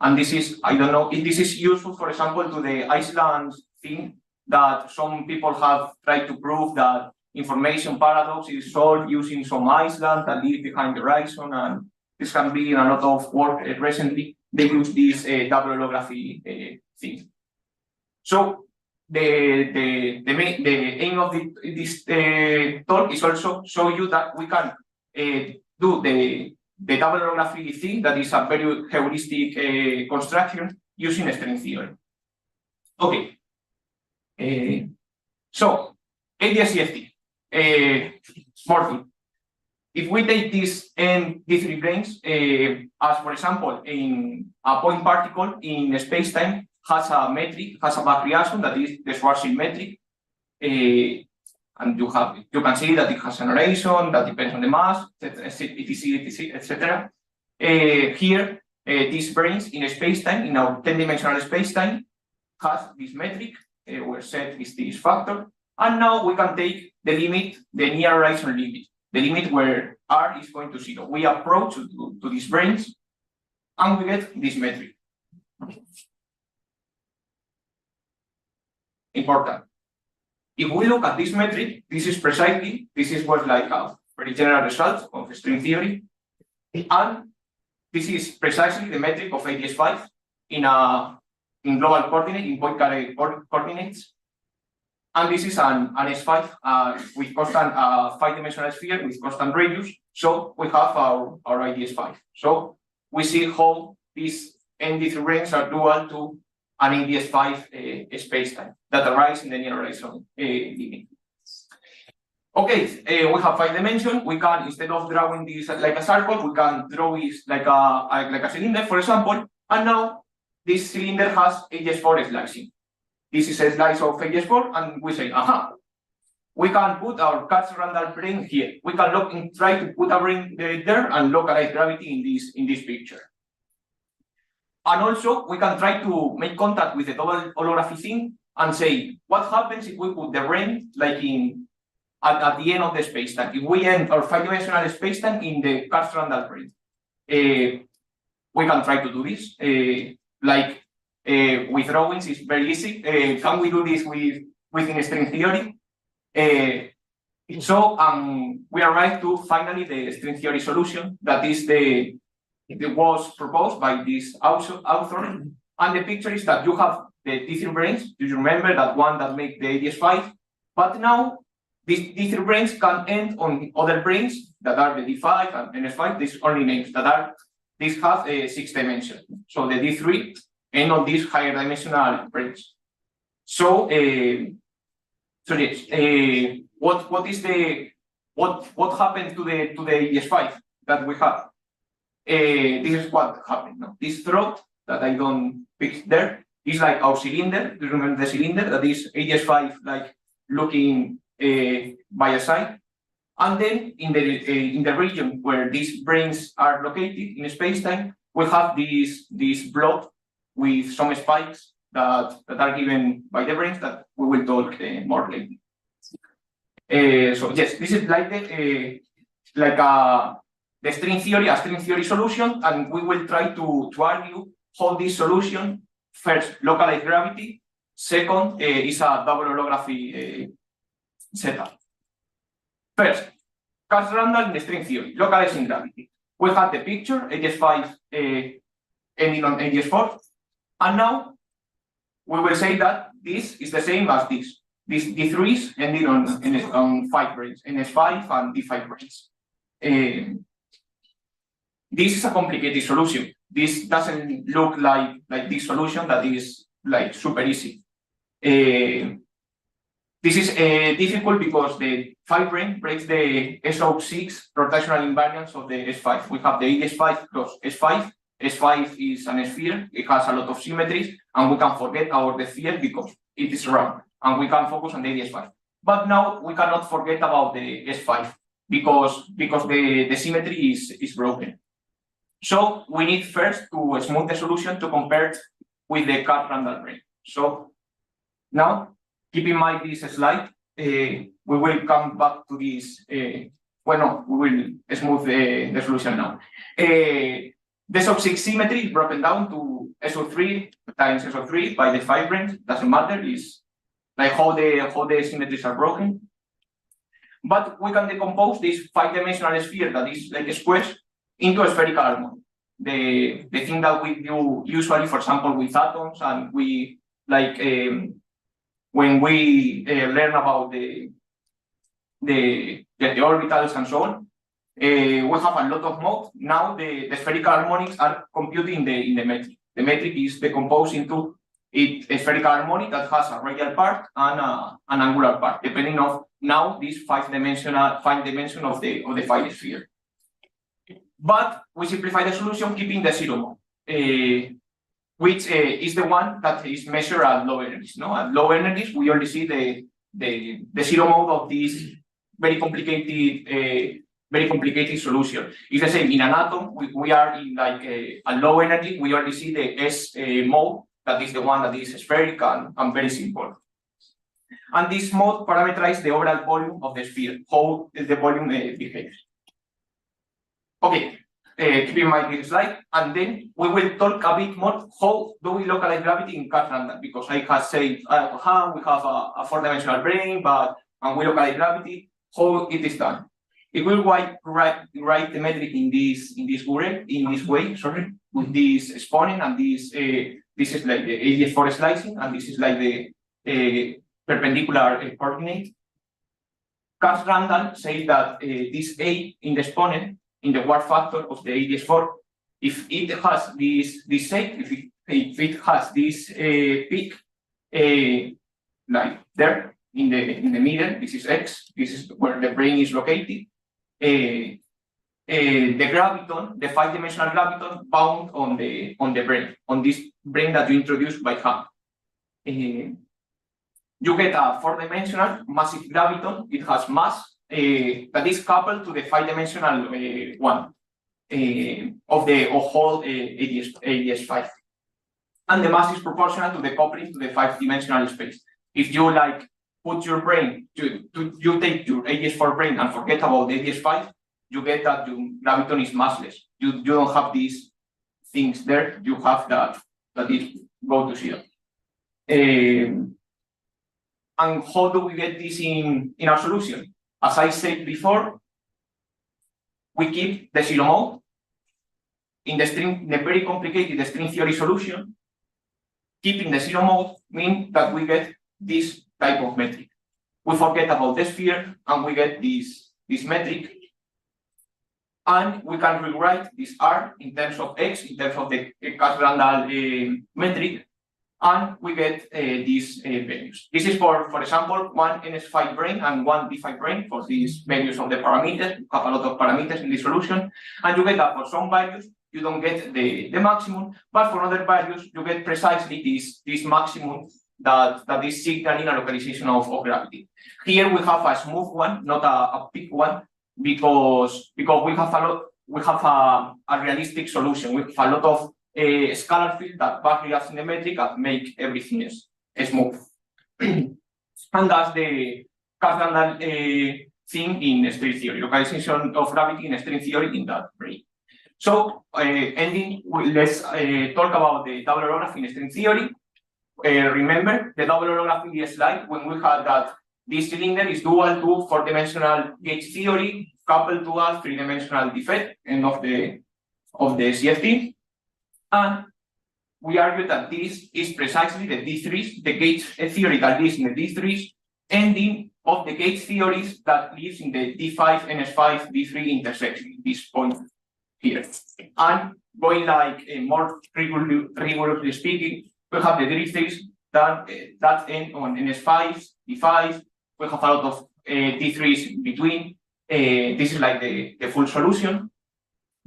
And this is, I don't know, if this is useful, for example, to the Iceland thing that some people have tried to prove that information paradox is solved using some island that leave behind the horizon, and this can be in a lot of work recently. They use this double holography thing. So the aim of this talk is also show you that we can do the double holography thing, that is a very heuristic construction using string theory. Okay. So ADS-CFT. Morphy. If we take this D3 branes, as for example, in a point particle in space-time has a metric, has a back reaction that is the Schwarzschild metric, and you can see that it has an narration that depends on the mass, etc., etc. Here, these branes in space-time, in our 10-dimensional space-time, has this metric where Z is this factor. And now we can take the limit, the near horizon limit, the limit where R is going to 0. We approach to these branes and we get this metric. Important. If we look at this metric, this is what like a very general result of string theory. And this is precisely the metric of ADS-5 in global coordinate, in point coordinates. And this is an S5 with constant 5-dimensional sphere with constant radius. So we have our ADS-5. So we see how these ND3 rings are dual to an ADS-5 spacetime that arise in the near horizon limit. Okay, we have 5 dimensions. We can, instead of drawing this like a circle, we can draw this like a cylinder, for example. And now this cylinder has ADS-4 slicing. This is a slice of ADS-4, and we say, aha, we can put our Katz-Randall brane here. We can try to put a brane there and localize gravity in this picture. And also, we can try to make contact with the double holography thing and say, what happens if we put the brane like at the end of the spacetime? If we end our 5-dimensional spacetime in the Katz-Randall brane, we can try to do this. With drawings, it's very easy. Can we do this within string theory? So we arrive to finally the string theory solution that is was proposed by this author. And the picture is that you have the D3 branes. You remember that one that make the ADS-5, but now these D3 branes can end on other branes that are the D5 and NS5. These only names that are these have a 6 dimension. So the D3 and on these higher dimensional branes. So, yes, what happened to the ADS-5 that we have? This is what happened. No? This throat that I don't fix there is like our cylinder. Do you remember the cylinder that is ADS-5 like looking by a side? And then in the region where these branes are located in space-time, we have this blob with some spikes that are given by the branes that we will talk more later. So yes, this is like the string theory solution, and we will try to argue how this solution first localize gravity, second is a double holography setup. First, Katz-Randall in the string theory, localizing gravity. We have the picture, ADS-5 ending on ADS-4. And now we will say that this is the same as this. These D3s ending on 5 branes, NS5 and D5 branes. This is a complicated solution. This doesn't look like this solution that is like super easy. This is difficult because the 5 brane breaks the SO6 rotational invariance of the S5. We have the ADS-5 plus S5. S5 is an sphere, it has a lot of symmetries, and we can forget about the sphere because it is round, and we can focus on the ADS-5. But now we cannot forget about the S5 because the symmetry is broken. So we need first to smooth the solution to compare it with the Katz-Randall brane. So now, keep in mind this slide, we will come back to this, we will smooth the solution now. The sub-6 symmetry is broken down to SO3 times SO3 by the 5 range. Doesn't matter, is like how the symmetries are broken. But we can decompose this 5-dimensional sphere that is like a square into a spherical harmonic. The thing that we do usually, for example, with atoms, and we like when we learn about the orbitals and so on, we have a lot of modes. Now the spherical harmonics are computed in the metric. The metric is decomposed into a spherical harmonic that has a radial part and an angular part, depending on now this 5-dimension of the 5 sphere. But we simplify the solution keeping the 0 mode, which is the one that is measured at low energies. No, at low energies we only see the 0 mode of this very complicated solution. It's the same in an atom. We are in like a low energy. We only see the S mode, that is the one that is spherical and very simple. And this mode parameterizes the overall volume of the sphere, how the volume behaves. Okay, keep in mind this slide, and then we will talk a bit more how do we localize gravity in Kac random, because I have said we have a 4-dimensional brane, and we localize gravity, how it is done. It will write the metric in this way, sorry, with this exponent, and this is like the ADS4 slicing, and this is like the perpendicular coordinate. Kac random says that this A in the exponent, in the work factor of the ADS4, if it has this shape, if it has this peak like there in the middle, this is X, this is where the brane is located. The graviton, the 5-dimensional graviton, bound on the brane, on this brane that you introduced by hand. You get a 4-dimensional massive graviton. It has mass that is coupled to the 5-dimensional one of the whole ADS5, and the mass is proportional to the coupling to the 5-dimensional space. If you like put your brane, you take your ADS4 brane and forget about the ADS5, you get that your graviton is massless. You don't have these things there. You have that is go to 0. And how do we get this in our solution? As I said before, we keep the 0 mode in the very complicated string theory solution. Keeping the 0 mode means that we get this type of metric. We forget about the sphere and we get this metric. And we can rewrite this R in terms of X, in terms of the Kac random metric, and we get these values. This is for example, one NS5 brane and one D5 brane for these values of the parameters. You have a lot of parameters in the solution, and you get that for some values you don't get the maximum, but for other values you get precisely this maximum that is signaling a localization of gravity. Here we have a smooth one, not a peak one, because we have a realistic solution. We have a lot of scalar field that vary as in the metric and make everything smooth. And that's the Kac random thing in string theory, localization of gravity in string theory in that brane. So ending, let's talk about the double orography in string theory. Remember the double orography in the slide when we had that this cylinder is dual to 4-dimensional gauge theory coupled to a 3-dimensional defect end of the CFT. And we argue that this is precisely the D3s, the gauge theory that lives in the D3s, ending of the gauge theories that lives in the D5, NS5, D3 intersection, this point here. And going like more rigorously speaking, we have the D3s that end on NS5, D5. We have a lot of D3s in between. This is like the full solution.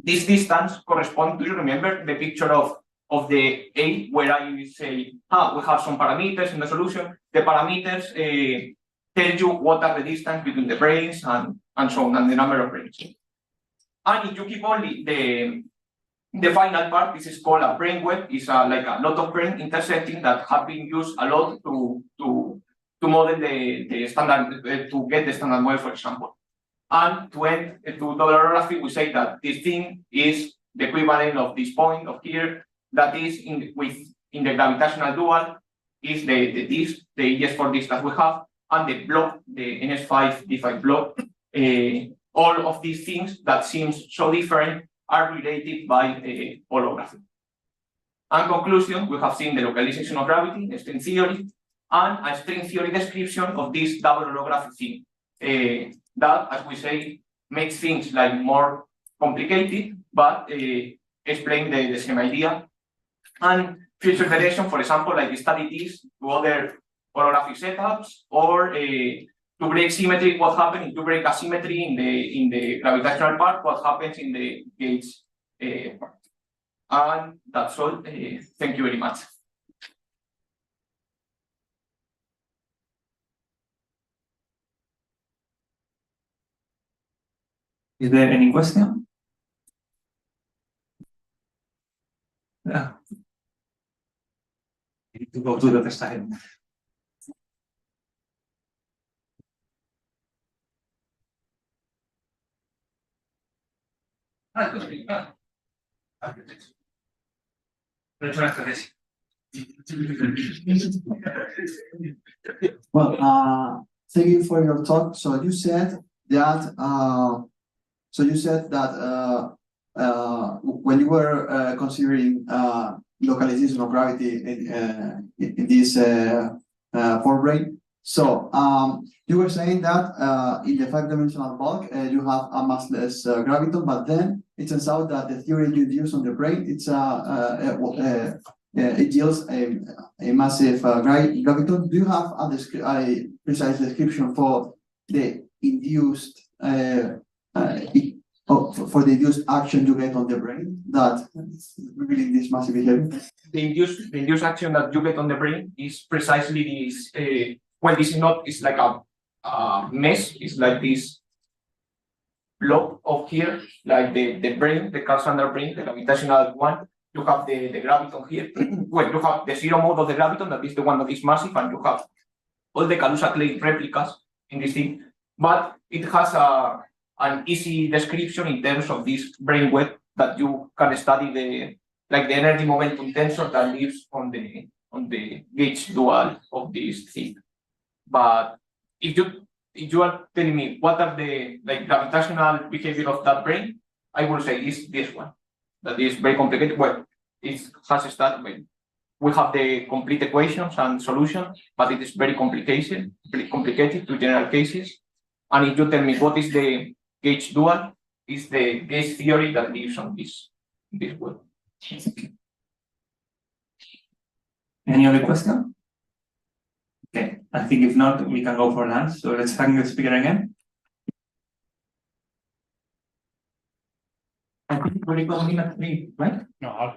This distance corresponds to, you remember the picture of the A, where I say, we have some parameters in the solution. The parameters tell you what are the distance between the branes and so on, and the number of branes. And if you keep only the final part, this is called a brane web. It's like a lot of brane intersecting that have been used a lot to model the standard, to get the standard model, for example. And to end to double orography, we say that this thing is the equivalent of this point of here, that is in the gravitational dual, is the disk, the ES4 disk that we have, and the block, the NS5 D5 block. All of these things that seems so different are related by holography. And conclusion, we have seen the localization of gravity, the string theory, and a string theory description of this double holography thing. That, as we say, makes things like more complicated, but explain the same idea. And future iteration, for example, like study this to other holographic setups, or to break symmetry, what happens to break asymmetry in the gravitational part, what happens in the gauge part. And that's all. Thank you very much. Is there any question? Yeah. You need to go to the other side. Well, thank you for your talk. So you said that when you were considering localization of gravity in this forebrain, so you were saying that in the 5-dimensional bulk you have a massless graviton, but then it turns out that the theory you use on the brain, it yields a massive graviton. Do you have a precise description for the induced for the induced action you get on the brain that revealing this massive behavior? The induced action that you get on the brain is precisely this. Well, this is not. It's like a mesh. It's like this block of here, like the brain, the Carl Sander brain, the gravitational one. You have the graviton here. Well, you have the zero mode of the graviton, that is the one that is massive, and you have all the Kaluza-Clay replicas in this thing. But it has an easy description in terms of this brain web that you can study the energy momentum tensor that lives on the gauge dual of this thing. But if you are telling me what are the gravitational behavior of that brain, I will say is this one. That is very complicated. Well, it has started. We have the complete equations and solutions, but it is very complicated to general cases. And if you tell me what is the gauge dual, is the gauge theory that lives on this web. Any other question? Okay, I think if not, we can go for lunch. So let's thank the speaker again. I think we're going at 3, right? No.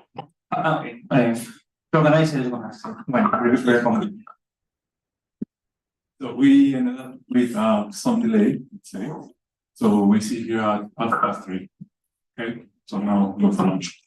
Okay. To organize it is going to happen. Well, so we ended up with some delay, let's say. So we see here at 3:30. Okay, so now go for lunch.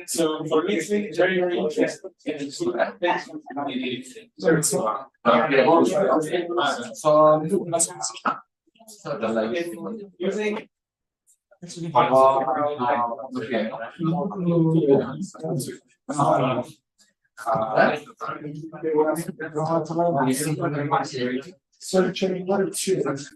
So for me, it's very, very interesting. Searching what it is.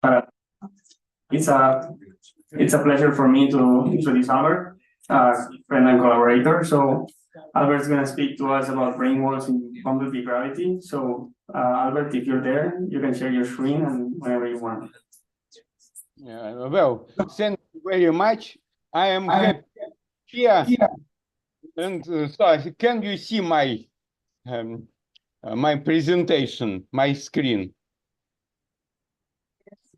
But it's a pleasure for me to introduce Albert, friend and collaborator. So Albert's gonna speak to us about brain walls in bumblebee gravity. So Albert, if you're there, you can share your screen and whenever you want. Well, thank you very much. I am happy here. And so can you see my my presentation, my screen?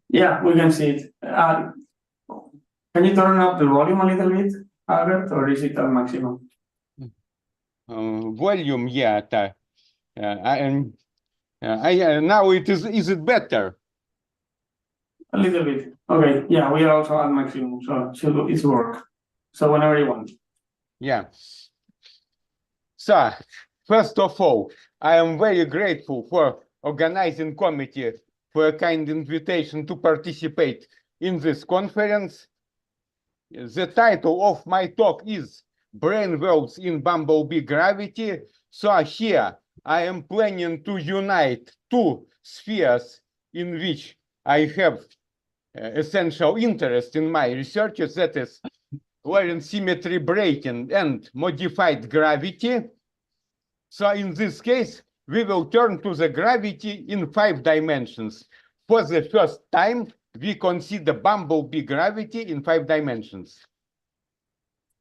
Yeah, we can see it. Can you turn up the volume a little bit, Albert, or is it at maximum? Volume, yeah. Now it is. Is it better? A little bit. Okay. Yeah, we are also at maximum, so it's work. So whenever you want. Yeah. So first of all, I am very grateful for organizing committee for a kind invitation to participate in this conference. The title of my talk is Brain Worlds in Bumblebee Gravity. So here I am planning to unite two spheres in which I have essential interest in my research, that is Lorentz symmetry breaking and modified gravity. So in this case, we will turn to the gravity in 5 dimensions. For the first time, we consider bumblebee gravity in 5 dimensions.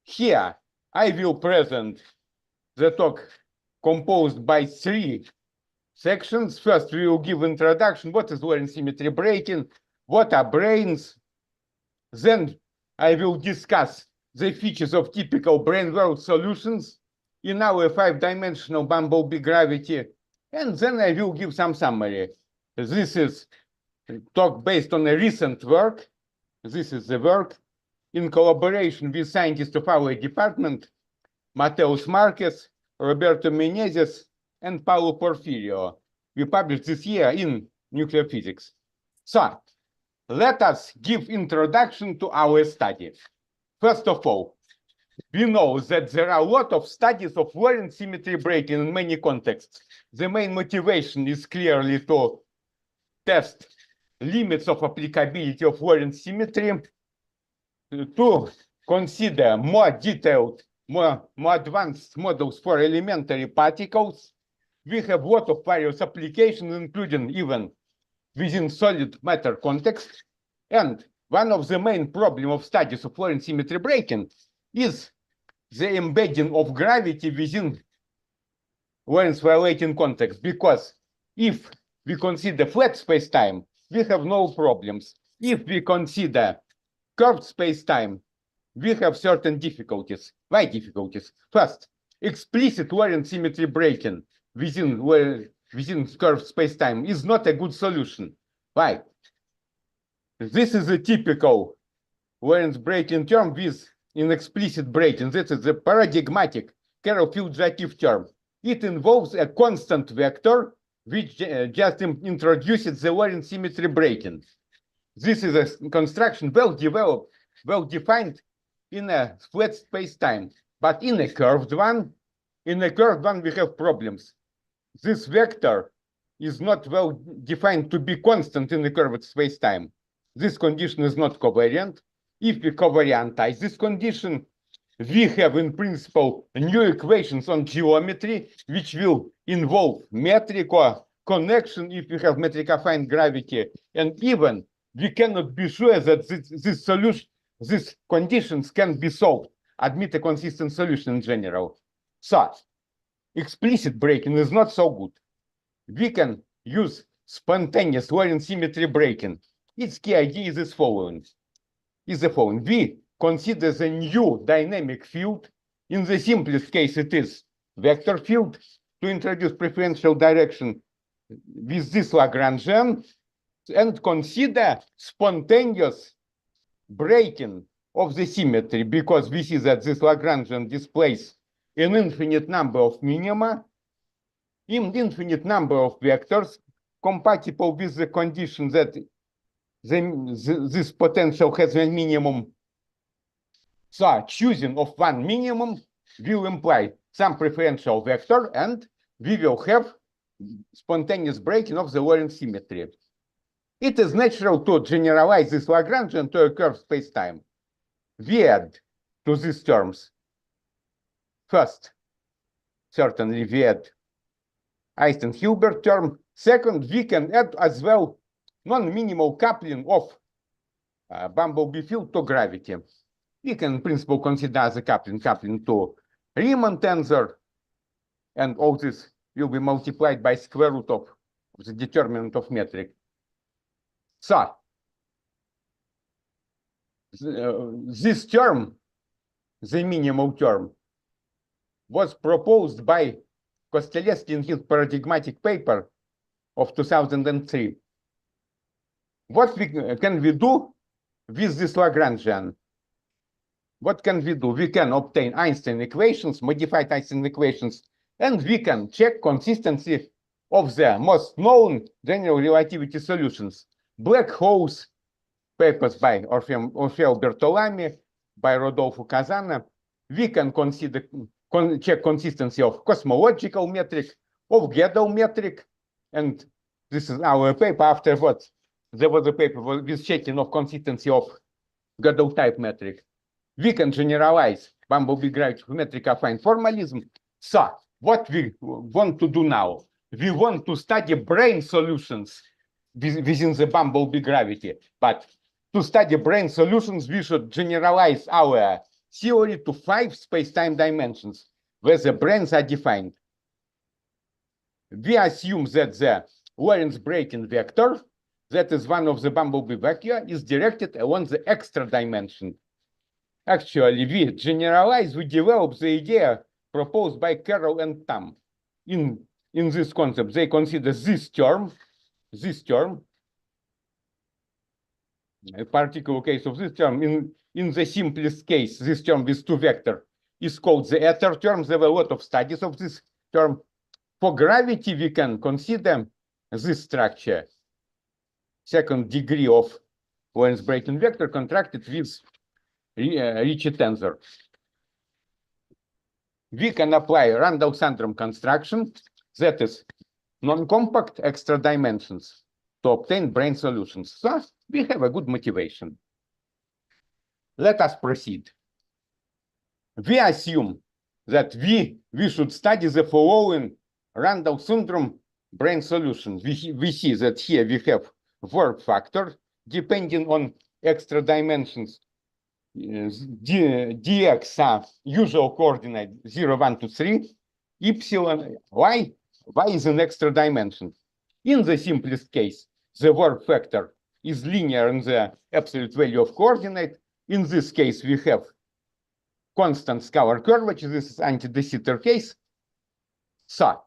Here, I will present the talk composed by 3 sections. First, we will give introduction, what is Lorentz symmetry breaking, what are brains. Then I will discuss the features of typical brain world solutions in our 5-dimensional bumblebee gravity. And then I will give some summary. This is a talk based on a recent work. This is the work in collaboration with scientists of our department, Mateus Marques, Roberto Menezes, and Paulo Porfirio. We published this year in Nuclear Physics. So let us give introduction to our study. First of all, we know that there are a lot of studies of Lorentz symmetry breaking in many contexts. The main motivation is clearly to test limits of applicability of Lorentz symmetry, to consider more detailed, more advanced models for elementary particles. We have a lot of various applications, including even within solid matter context. And one of the main problems of studies of Lorentz symmetry breaking is the embedding of gravity within Lorentz violating context. Because if we consider flat space-time, we have no problems. If we consider curved space-time, we have certain difficulties. Why difficulties? First, explicit Lorentz symmetry breaking within curved space-time is not a good solution. Why? This is a typical Lorentz breaking term with an explicit breaking. This is a paradigmatic Carroll-Field-Jatif term. It involves a constant vector which just introduces the Lorentz symmetry breaking. This is a construction well developed, well defined in a flat space-time. But in a curved one, we have problems. This vector is not well defined to be constant in the curved space-time. This condition is not covariant. If we covariantize this condition, we have in principle new equations on geometry, which will involve metric or connection if we have metric affine gravity. And even we cannot be sure that this solution, these conditions can be solved, admit a consistent solution in general. So explicit breaking is not so good. We can use spontaneous Lorentz symmetry breaking. Its key idea is the following. We consider the new dynamic field. In the simplest case, it is vector field to introduce preferential direction with this Lagrangian and consider spontaneous breaking of the symmetry, because we see that this Lagrangian displays an infinite number of minima, infinite number of vectors compatible with the condition that this potential has a minimum. So choosing of one minimum will imply some preferential vector, and we will have spontaneous breaking of the Lorentz symmetry. It is natural to generalize this Lagrangian to a curved space-time. We add to these terms. First, certainly we add Einstein-Hilbert term. Second, we can add as well non-minimal coupling of bumblebee field to gravity. We can in principle consider as a coupling to Riemann tensor, and all this will be multiplied by square root of the determinant of metric. So, this term, the minimal term, was proposed by Kostelevsky in his paradigmatic paper of 2003. What can we do with this Lagrangian? What can we do? We can obtain Einstein equations, modified Einstein equations, and we can check consistency of the most known general relativity solutions. Black holes, papers by Orfeo Bertolami, by Rodolfo Casana. We can check consistency of cosmological metric, of Gödel metric, and this is our paper. Afterwards, there was a paper with checking of consistency of Gödel type metric. We can generalize bumblebee gravity metric affine formalism. So, what we want to do now? We want to study brane solutions within the bumblebee gravity. But to study brane solutions, we should generalize our theory to 5 space-time dimensions where the branes are defined. We assume that the Lorentz breaking vector, that is one of the bumblebee vector, is directed along the extra dimension. Actually, we generalize, we develop the idea proposed by Carroll and Tam. In this concept, they consider this term, a particular case of this term, in the simplest case, this term with 2 vectors is called the ether term. There were a lot of studies of this term. For gravity, we can consider this structure, second degree of Lorentz breaking vector contracted with Ricci tensor. We can apply Randall-Sundrum construction, that is non-compact extra dimensions, to obtain brane solutions. So we have a good motivation. Let us proceed. We assume that we should study the following Randall-Sundrum brane solutions. We see that here we have work factor depending on extra dimensions. Dx are usual coordinate 0, 1, 2, 3. Epsilon, y is an extra dimension. In the simplest case, the work factor is linear in the absolute value of coordinate. In this case, we have constant scalar curvature. This is anti-de Sitter case. So,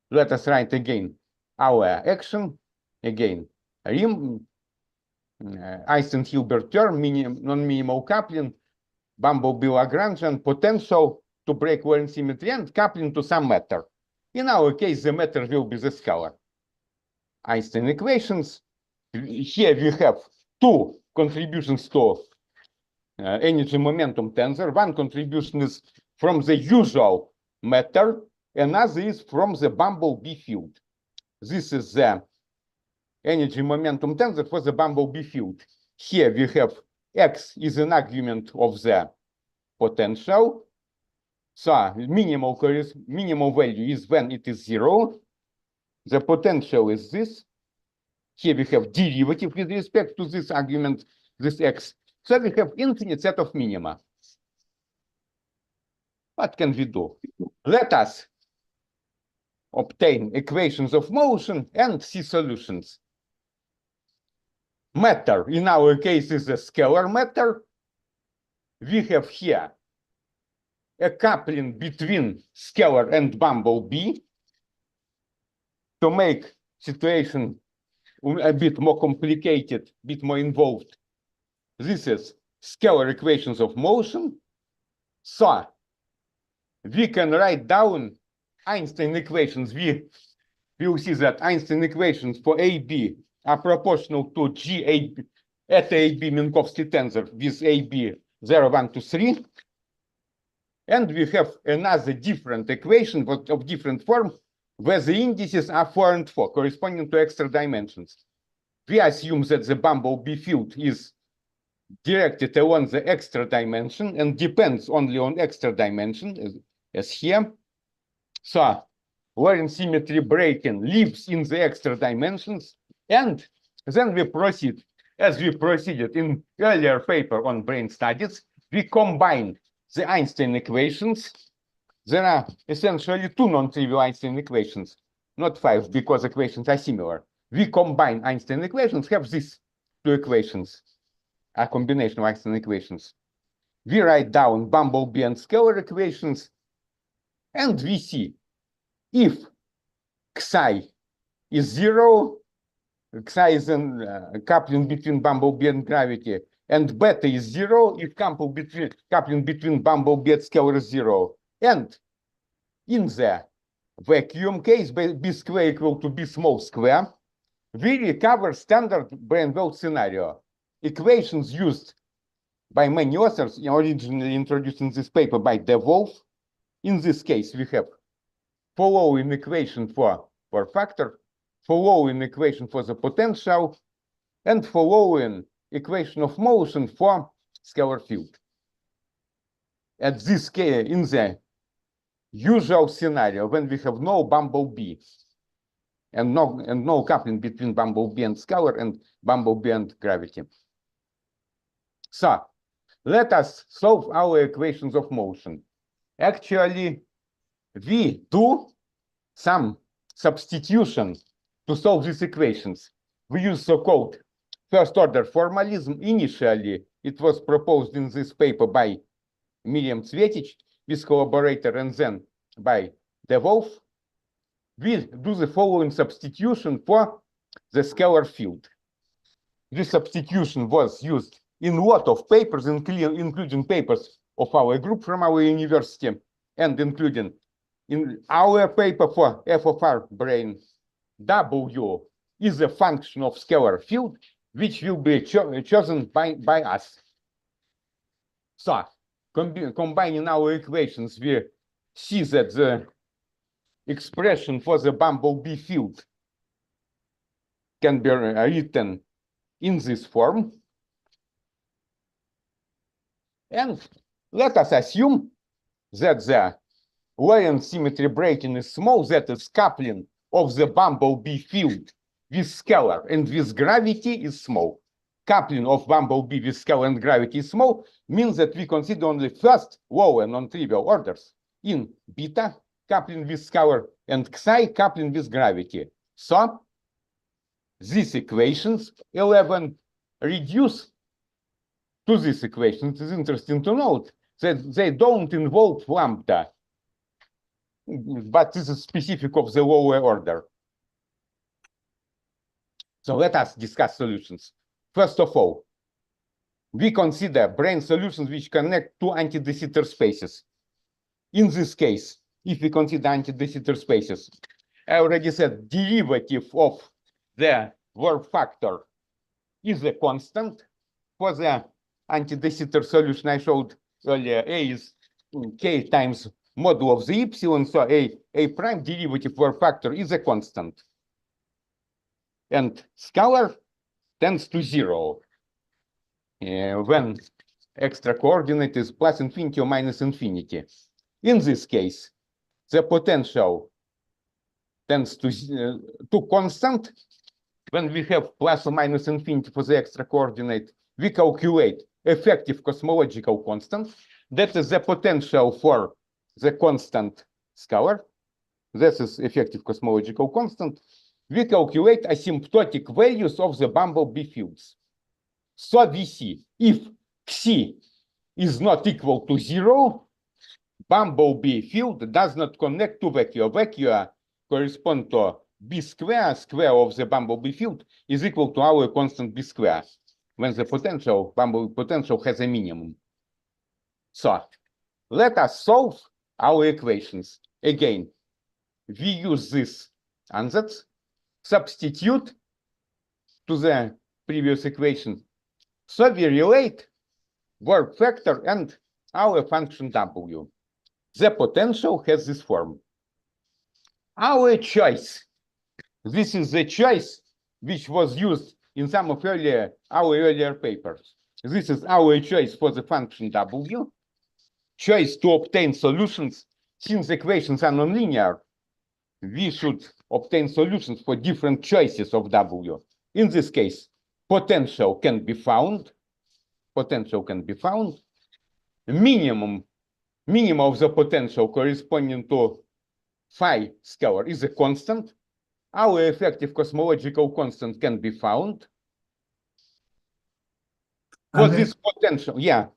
let us write again our action. Again, Einstein-Hilbert term, non-minimal coupling, bumblebee Lagrangian, potential to break Lorentz symmetry, and coupling to some matter. In our case, the matter will be the scalar. Einstein equations. Here we have 2 contributions to energy momentum tensor. One contribution is from the usual matter, another is from the bumblebee field. This is the energy momentum tensor for the bumblebee field. Here we have x is an argument of the potential. So minimal value is when it is 0. The potential is this. Here we have derivative with respect to this argument, this x. So we have infinite set of minima. What can we do? Let us obtain equations of motion and see solutions. Matter, in our case, is a scalar matter. We have here a coupling between scalar and bumblebee. To make situation a bit more complicated, a bit more involved, this is scalar equations of motion. So we can write down Einstein equations. We will see that Einstein equations for AB are proportional to G at AB Minkowski tensor with AB 0, 1, 2, 3. And we have another different equation but of different form where the indices are 4 and 4 corresponding to extra dimensions. we assume that the bumblebee field is directed along the extra dimension and depends only on extra dimension, as here. So Lorentz symmetry breaking lives in the extra dimensions, and then we proceed, as we proceeded in earlier paper on brain studies, we combine the Einstein equations. There are essentially two non-trivial Einstein equations, not 5, because equations are similar. We combine Einstein equations, have these two equations, a combination of Einstein equations. We write down bumblebee and scalar equations, and we see if Xi is 0, Xi is a coupling between bumblebee and gravity, and beta is 0 if coupling between bumblebee and scalar is 0. And in the vacuum case, b square equal to b small square, we recover standard Brainwell scenario. Equations used by many authors, originally introduced in this paper by De Wolf. In this case, we have following equation for factor, following equation for the potential, and following equation of motion for scalar field. At this case, in the usual scenario, when we have no bumblebee and no coupling between bumblebee and scalar and bumblebee and gravity. So let us solve our equations of motion. Actually, we do some substitution to solve these equations. We use so-called first-order formalism. Initially, it was proposed in this paper by Miriam Cvetic, with collaborator, and then by De Wolf. We do the following substitution for the scalar field. This substitution was used in a lot of papers, including papers of our group from our university, and including in our paper for f of r brain. W is a function of scalar field, which will be chosen by us. So, combining our equations, we see that the expression for the bumblebee field can be written in this form. And let us assume that the Lorentz symmetry breaking is small, that is coupling of the bumblebee field with scalar and with gravity is small. Coupling of bumblebee with scalar and gravity is small means that we consider only first lower non-trivial orders in beta coupling with scalar and Xi coupling with gravity. So these equations 11 reduce to this equation. It is interesting to note that they don't involve lambda, but this is specific of the lower order. So let us discuss solutions. First of all, we consider brain solutions which connect two anti-de Sitter spaces. In this case, if we consider anti-de Sitter spaces, I already said derivative of the warp factor is a constant. For the anti-de Sitter solution I showed earlier, A is k times modulo of the epsilon, so A prime derivative warp factor is a constant. And scalar tends to 0 when extra coordinate is plus infinity or minus infinity. In this case, the potential tends to constant. When we have plus or minus infinity for the extra coordinate, we calculate effective cosmological constant. That is the potential for the constant scalar. This is effective cosmological constant. We calculate asymptotic values of the bumblebee fields. So we see if Xi is not equal to 0, bumblebee field does not connect to vecua. Vecua correspond to b square. Square of the bumblebee field is equal to our constant b square, when the potential, bumblebee potential has a minimum. So let us solve our equations. Again, we use this ansatz, substitute to the previous equation. So we relate warp factor and our function W. The potential has this form. Our choice, this is the choice which was used in some of our earlier papers. This is our choice for the function W, choice to obtain solutions. Since equations are nonlinear, we should obtain solutions for different choices of W. In this case, potential can be found. Minimum of the potential corresponding to phi scalar is a constant. Our effective cosmological constant can be found. For this potential, yeah.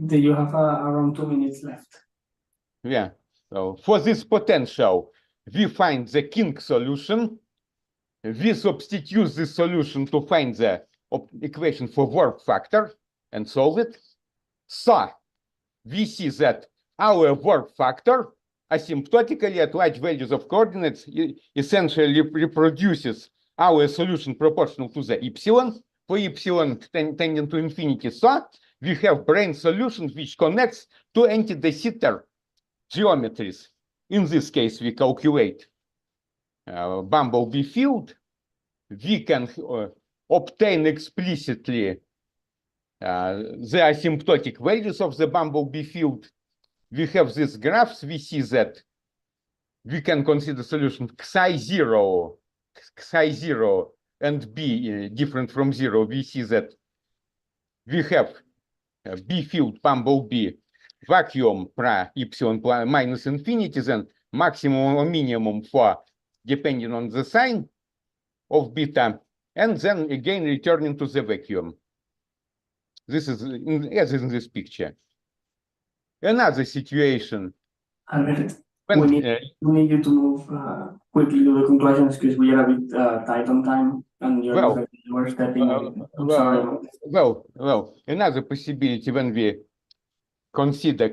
Do you have around 2 minutes left? Yeah. So for this potential, we find the king solution. We substitute this solution to find the equation for work factor and solve it. So we see that our work factor asymptotically at large values of coordinates essentially reproduces our solution proportional to the epsilon, for epsilon tending to infinity. So we have Brane solution which connects to anti-de Sitter geometries. In this case, we calculate Bumblebee field. We can obtain explicitly the asymptotic values of the Bumblebee field. We have these graphs. We see that we can consider solution psi0 and B different from 0. We see that we have B field Bumblebee vacuum pra epsilon minus infinity, then maximum or minimum for depending on the sign of beta, and then again returning to the vacuum. This is as in this picture. Another situation. Albert, we need you to move quickly to the conclusions because we are a bit tight on time, and you're stepping. Well, another possibility when we consider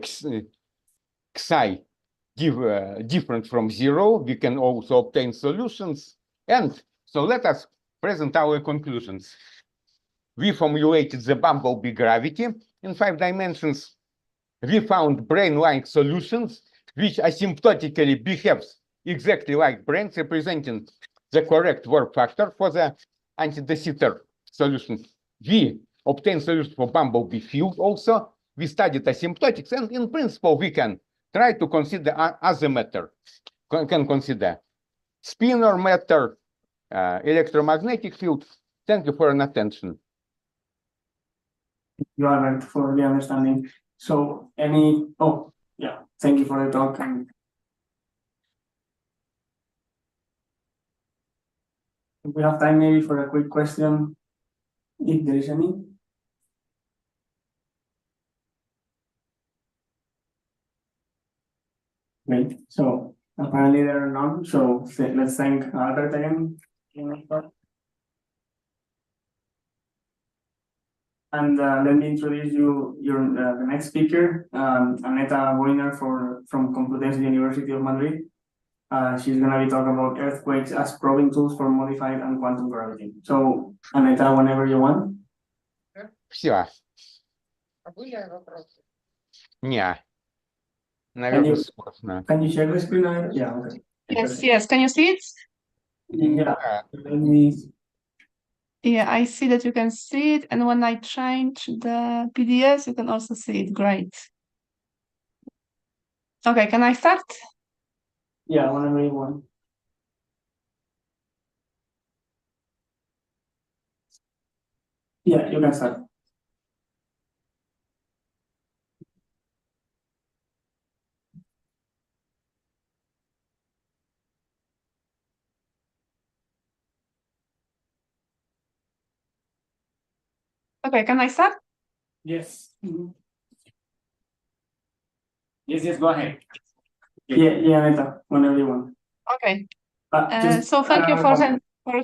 psi different from 0, we can also obtain solutions. And so let us present our conclusions. We formulated the Bumblebee gravity in 5 dimensions. We found Brane-like solutions which asymptotically behaves exactly like Brane, representing the correct work factor for the anti-de Sitter solution. We obtained solutions for Bumblebee field also. We studied asymptotics, and in principle, we can try to consider other matter. Can consider spinor matter, electromagnetic field. Thank you for your attention. You are right for the understanding. So thank you for the talk. And we have time maybe for a quick question, if there is any. Great. So apparently there are none. So let's thank Albert again. And let me introduce the next speaker, Aneta Boiner from Complutense University of Madrid. She's going to be talking about earthquakes as probing tools for modified and quantum gravity. So, Aneta, whenever you want. Все. Не. Наверное, сложно. Can you share the screen? Yeah, okay. Yes. Can you see it? Yeah. Let me... Yeah, I see that you can see it, and when I change the PDFs, you can also see it. Great. Okay, can I start? Yeah, whenever you want. Yeah, you can start. Okay, can I start? Yes. Yes, go ahead. Yeah, Aneta, whenever you want. Okay. So thank you for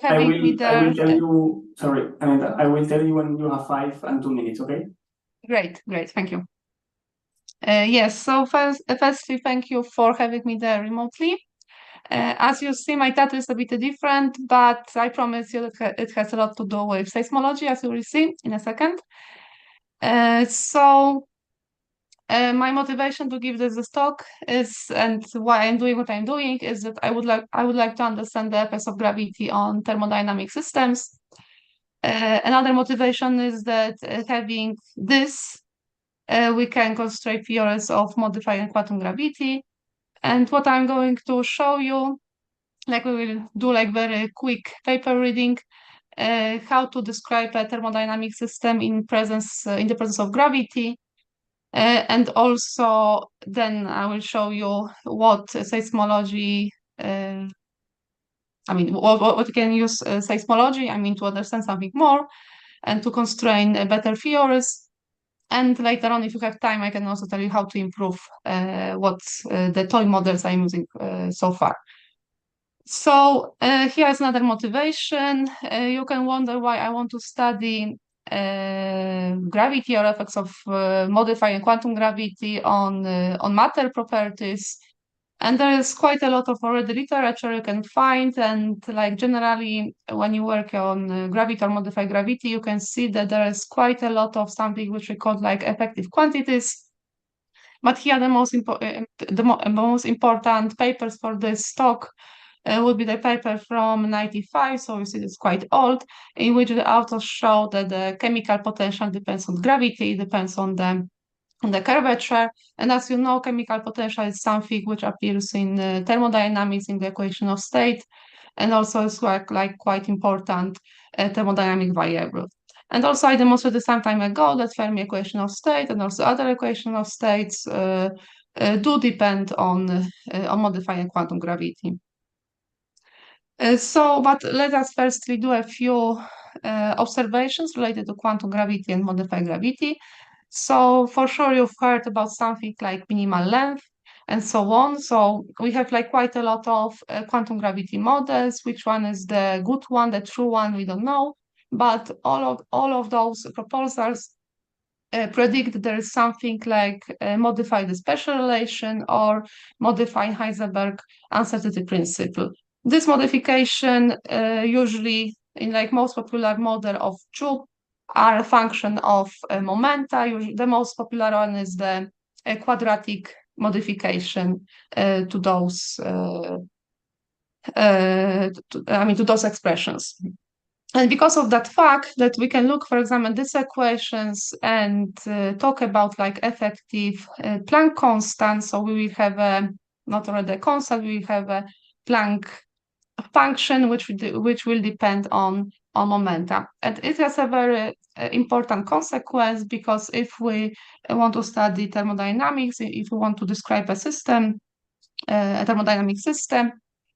having me there. I will tell you, sorry, Aneta, I will tell you when you have 5 and 2 minutes, okay? Great, thank you. Yes, so firstly, thank you for having me there remotely. As you see, my title is a bit different, but I promise you that it has a lot to do with seismology, as you will see in a second. My motivation to give this talk is, and why I'm doing what I'm doing, is that I would like to understand the effects of gravity on thermodynamic systems. Another motivation is that having this, we can construct theories of modifying quantum gravity. And what I'm going to show you, like we will do like very quick paper reading, how to describe a thermodynamic system in the presence of gravity. And also then I will show you what seismology, what we can use seismology, to understand something more and to constrain better theories. And later on, if you have time, I can also tell you how to improve what the toy models I'm using so far. So here's another motivation. You can wonder why I want to study gravity or effects of modifying quantum gravity on matter properties. And there is quite a lot of already literature you can find, and like generally when you work on gravity or modified gravity, you can see that there is quite a lot of something which we call like effective quantities. But here the most important papers for this talk would be the paper from 95, so you see it's quite old, in which the authors show that the chemical potential depends on gravity, depends on the curvature. And as you know, chemical potential is something which appears in thermodynamics in the equation of state, and also is like quite important thermodynamic variable. And also I demonstrated some time ago that Fermi equation of state and also other equation of states do depend on modifying quantum gravity. But let us firstly do a few observations related to quantum gravity and modified gravity. So for sure you've heard about something like minimal length and so on. So we have like quite a lot of quantum gravity models. Which one is the good one, the true one, we don't know. But all of those proposals predict there is something like modify the special relation or modify Heisenberg uncertainty principle. This modification usually in like most popular model of Joule are a function of momenta. The most popular one is the quadratic modification to those to those expressions. And because of that fact that we can look, for example, these equations and talk about like effective Planck constant. So we will have not already a constant, we will have a Planck function which will depend on momenta. And it has a very important consequence, because if we want to study thermodynamics, if we want to describe a system, a thermodynamic system,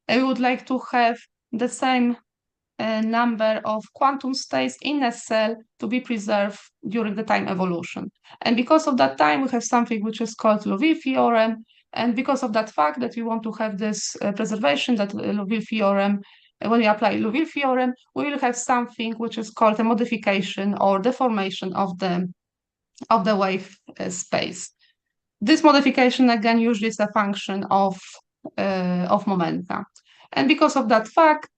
we would like to have the same number of quantum states in a cell to be preserved during the time evolution. And because of that time, we have something which is called Liouville theorem. And because of that fact that we want to have this preservation, that Liouville theorem, when we apply Liouville theorem, we will have something which is called a modification or deformation of the wave space. This modification again usually is a function of momenta. And because of that fact,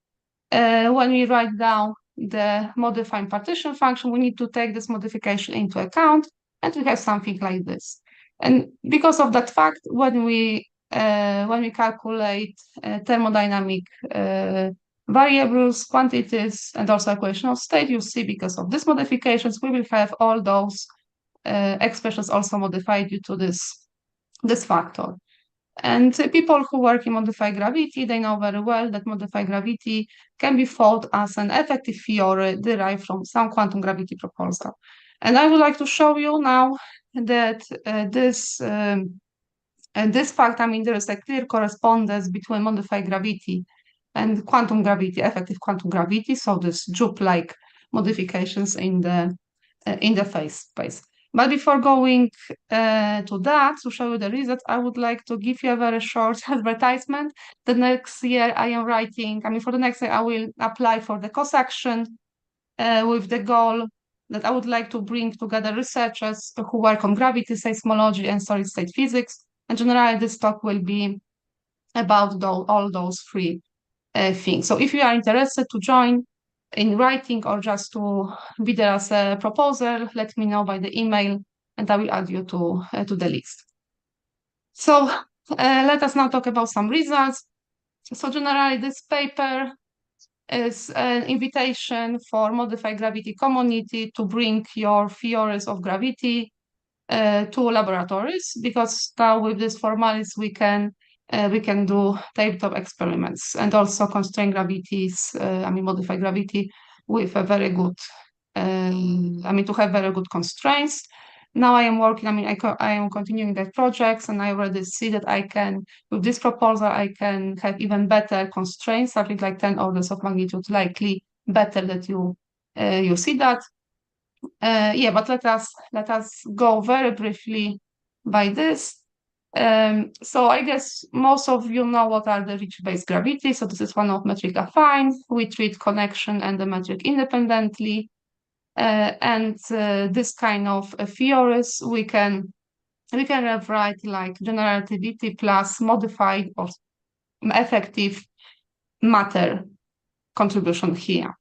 when we write down the modifying partition function, we need to take this modification into account, and we have something like this. And because of that fact, when we calculate thermodynamic variables, quantities, and also equation of state, you see because of these modifications, we will have all those expressions also modified due to this factor. And people who work in modified gravity, they know very well that modified gravity can be thought as an effective theory derived from some quantum gravity proposal. And I would like to show you now that this fact, there is a clear correspondence between modified gravity and quantum gravity, effective quantum gravity. So this Joule-like modifications in the phase space. But before going to that, to show you the results, I would like to give you a very short advertisement. The next year I am writing, for the next year I will apply for the co-section with the goal that I would like to bring together researchers who work on gravity, seismology, and solid-state physics. And generally this talk will be about all those three things. So if you are interested to join in writing or just to be there as a proposal, let me know by the email and I will add you to the list. So let us now talk about some results. So generally this paper is an invitation for modified gravity community to bring your theories of gravity to laboratories, because now with this formalis we can do tabletop experiments and also constrain gravities, modify gravity with a very good, to have very good constraints. Now I am working, I am continuing that projects, and I already see that I can, with this proposal, I can have even better constraints, something like 10 orders of magnitude likely better that you see that. But let us go very briefly by this. So I guess most of you know what are the Ricci-based gravity. So this is one of metric affine. We treat connection and the metric independently. This kind of theories we can rewrite like general relativity plus modified or effective matter contribution here.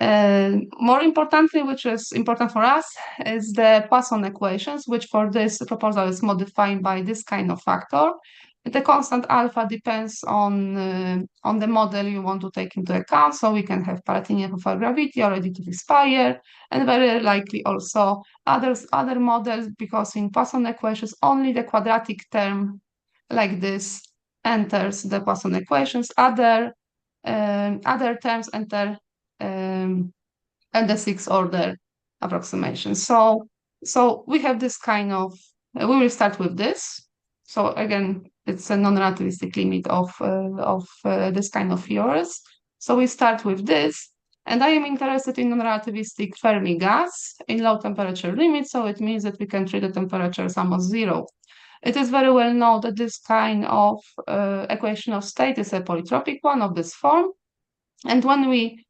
More importantly, which is important for us, is the Poisson equations, which for this proposal is modified by this kind of factor. The constant alpha depends on the model you want to take into account. So we can have Palatini of gravity already to expire, and very likely also other models, because in Poisson equations only the quadratic term like this enters the Poisson equations. Other terms enter and the sixth order approximation. So we have this kind of, we will start with this. So again, it's a non-relativistic limit of this kind of theories. So we start with this, and I am interested in non-relativistic Fermi gas in low temperature limit. So it means that we can treat the temperature as almost zero. It is very well known that this kind of equation of state is a polytropic one of this form. And when we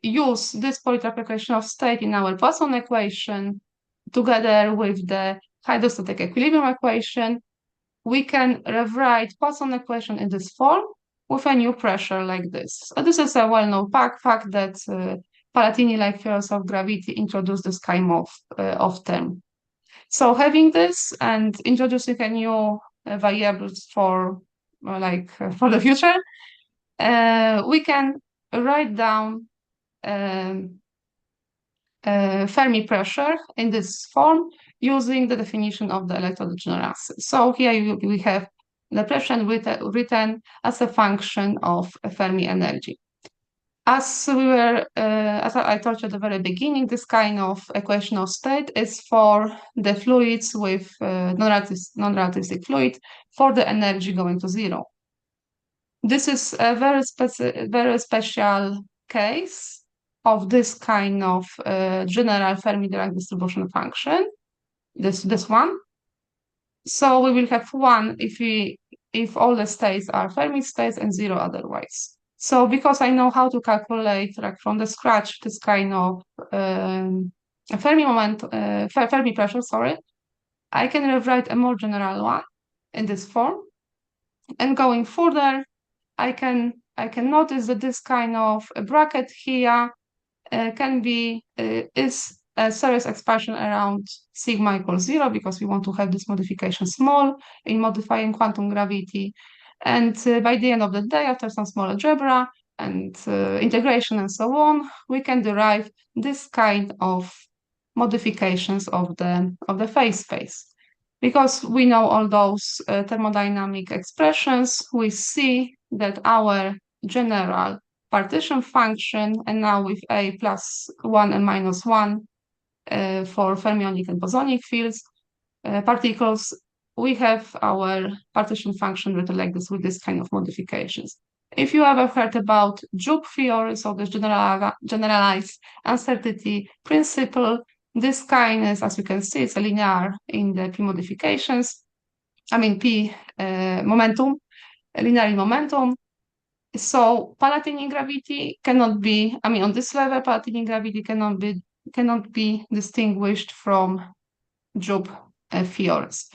use this polytropic equation of state in our Poisson equation together with the hydrostatic equilibrium equation, we can rewrite Poisson equation in this form with a new pressure like this. So this is a well-known fact that Palatini-like theories of gravity introduced this kind of term. So having this and introducing a new variables for the future, we can write down Fermi pressure in this form using the definition of the electrode degeneracy. So here we have the pressure written as a function of a Fermi energy. As I told you at the very beginning, this kind of equation of state is for the fluids with non-relativistic fluid for the energy going to zero. This is a very special case of this kind of general Fermi-Dirac distribution function. This one. So we will have one if all the states are Fermi states and zero otherwise. So because I know how to calculate from the scratch this kind of Fermi pressure, I can rewrite a more general one in this form. And going further, I can notice that this kind of bracket here is a series expression around sigma equals 0, because we want to have this modification small in modifying quantum gravity. And by the end of the day, after some small algebra and integration and so on, we can derive this kind of modifications of the phase space. Because we know all those thermodynamic expressions, we see that our general partition function, and now with A plus 1 and minus 1 for fermionic and bosonic fields, particles, we have our partition function written like this with this kind of modifications. If you ever heard about Joop theory, so the generalized uncertainty principle, this kind is, as you can see, it's a linear in the P modifications. P momentum, linear in momentum. So Palatini gravity cannot be, on this level, Palatini gravity cannot be distinguished from Joop theories.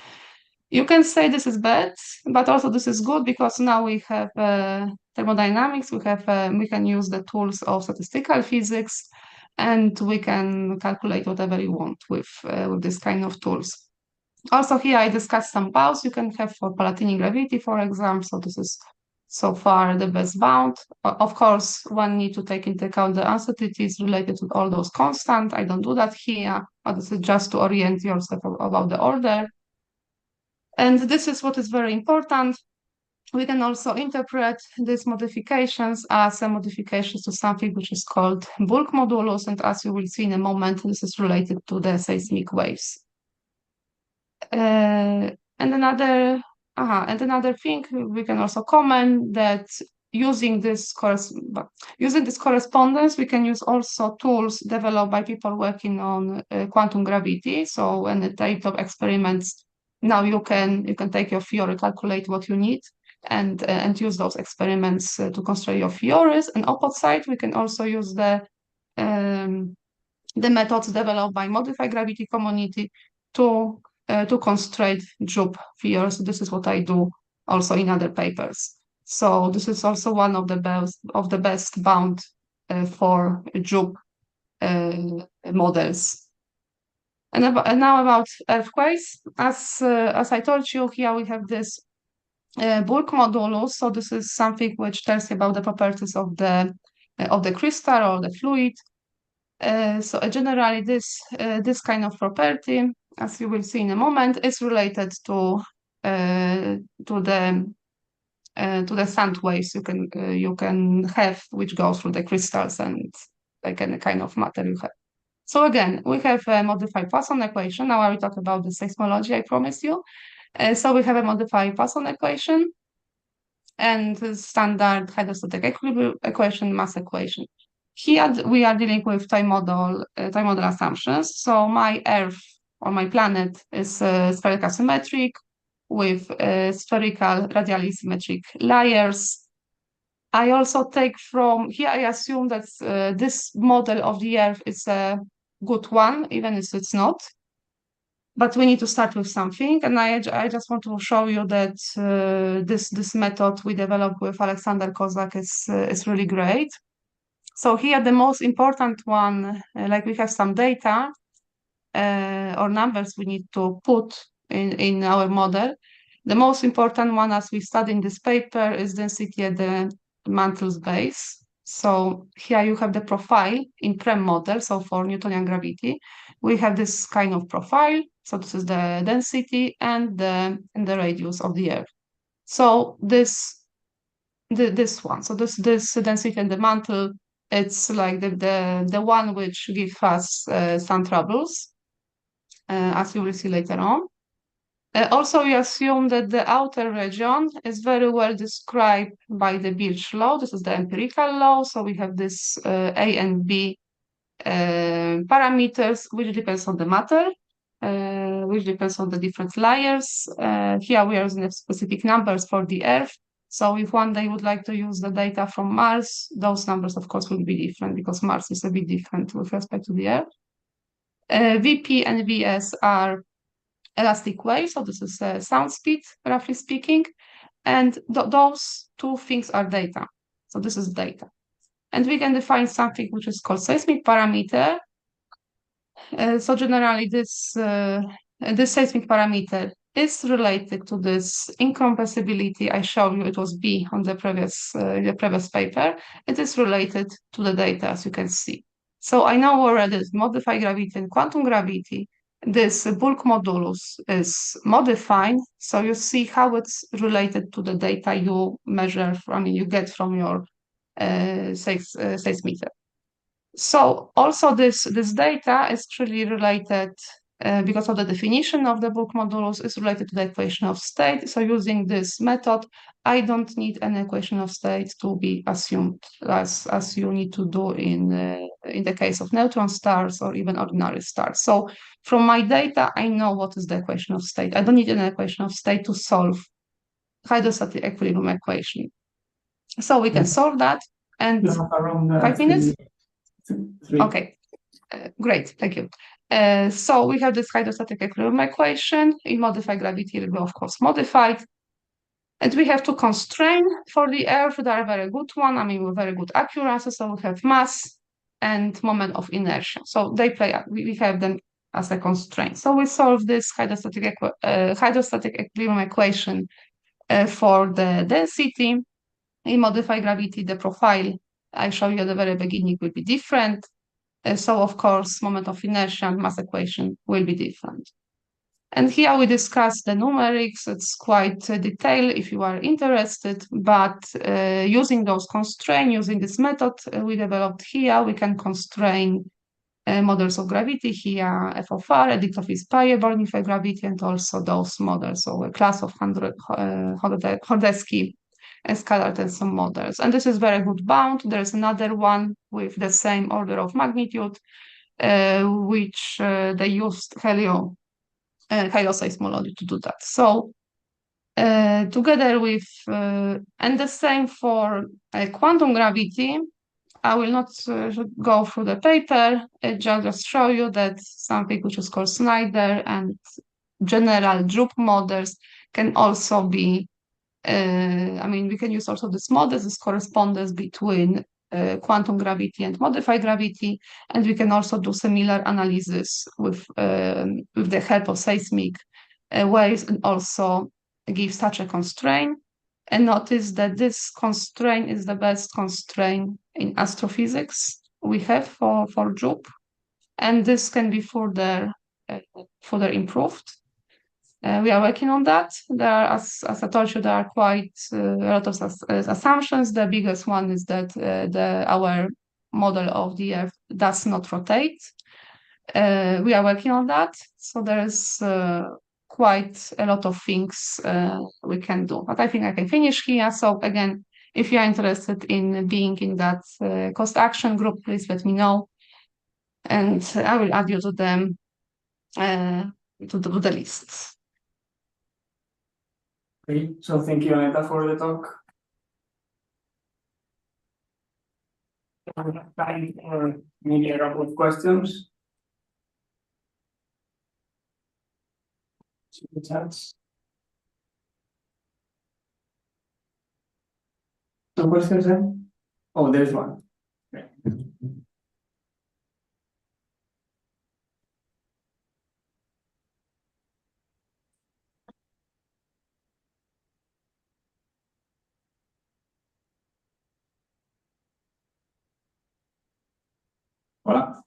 You can say this is bad, but also this is good, because now we have thermodynamics, we can use the tools of statistical physics, and we can calculate whatever you want with this kind of tools. Also here I discussed some bows you can have for Palatini gravity, for example. So this is so far the best bound. Of course, one need to take into account the uncertainties related to all those constants. I don't do that here, but this is just to orient yourself about the order. And this is what is very important. We can also interpret these modifications as modifications to something which is called bulk modulus, and as you will see in a moment, this is related to the seismic waves. And another thing we can also comment that using this correspondence, we can use also tools developed by people working on quantum gravity. So when the tabletop experiments, now you can take your Fiori, calculate what you need, and use those experiments to construct your Fioris. And opposite, we can also use the methods developed by modified gravity community to construct JUP Fioris. So this is what I do also in other papers. So this is also one of the best bound for JUP models. And now about earthquakes. As I told you, here we have this bulk modulus. So this is something which tells you about the properties of the crystal or the fluid. So generally, this kind of property, as you will see in a moment, is related to the sound waves you can have, which go through the crystals and like any kind of matter you have. So again, we have a modified Poisson equation. Now I will talk about the seismology, I promise you. So we have a modified Poisson equation and the standard hydrostatic equilibrium equation, mass equation. Here we are dealing with time model assumptions. So my Earth or my planet is spherical symmetric with spherical radially symmetric layers. I also take from here, I assume that this model of the Earth is a good one, even if it's not. But we need to start with something, and I just want to show you that this method we developed with Alexander Kozak is really great. So here the most important one, like we have some data or numbers we need to put in our model. The most important one, as we study in this paper, is density at the mantle's base. So here you have the profile in PREM model. So for Newtonian gravity, we have this kind of profile. So this is the density and the radius of the Earth. So this one. So this density and the mantle, it's like the one which gives us some troubles, as you will see later on. Also, we assume that the outer region is very well described by the Birch law. This is the empirical law. So we have this A and B parameters, which depends on the matter, which depends on the different layers. Here we are using specific numbers for the Earth. So if one day you would like to use the data from Mars, those numbers, of course, will be different because Mars is a bit different with respect to the Earth. VP and VS are elastic waves, so this is sound speed, roughly speaking, and those two things are data. So this is data. And we can define something which is called seismic parameter. So generally this seismic parameter is related to this incompressibility I showed you. It was B on the previous paper. It is related to the data, as you can see. So I know already modified gravity and quantum gravity. This bulk modulus is modified, so you see how it's related to the data you measure from, you get from your seismometer. So also this data is truly related because of the definition of the bulk modulus is related to the equation of state. So using this method, I don't need an equation of state to be assumed as you need to do in the case of neutron stars or even ordinary stars. So from my data, I know what is the equation of state. I don't need an equation of state to solve hydrostatic equilibrium equation. So we can solve that. And 5 minutes? Okay, great, thank you. So we have this hydrostatic equilibrium equation. In modified gravity, it will be, of course, modified. And we have two constraints for the Earth that are very good one, I mean, with very good accuracy. So we have mass and moment of inertia. So they play, we have them as a constraint. So we solve this hydrostatic equilibrium equation for the density. In modified gravity, the profile I show you at the very beginning will be different. So of course, moment of inertia and mass equation will be different. And here we discuss the numerics. It's quite detailed if you are interested, but using those constraints, using this method we developed here, we can constrain models of gravity here, F of R, edict of Inspire, Born-Unified gravity, and also those models, so a class of Hordetsky scalar tensor models. And this is very good bound. There's another one with the same order of magnitude, which they used helioseismology to do that. So together with, and the same for quantum gravity, I will not go through the paper, just show you that something which is called Snyder and general Drup models can also be, we can use also this model, this correspondence between quantum gravity and modified gravity, and we can also do similar analysis with the help of seismic waves and also give such a constraint. And notice that this constraint is the best constraint in astrophysics we have for Drup, and this can be further improved. We are working on that. There are, as I told you, there are quite a lot of assumptions. The biggest one is that our model of the Earth does not rotate. We are working on that, so there is quite a lot of things we can do. But I think I can finish here. So again, if you are interested in being in that cost action group, please let me know, and I will add you to them to the list. Okay, so thank you, Aneta, for the talk. We have time for maybe a couple of questions. See the chats. Some questions then? Oh, there's one. Okay. Hola.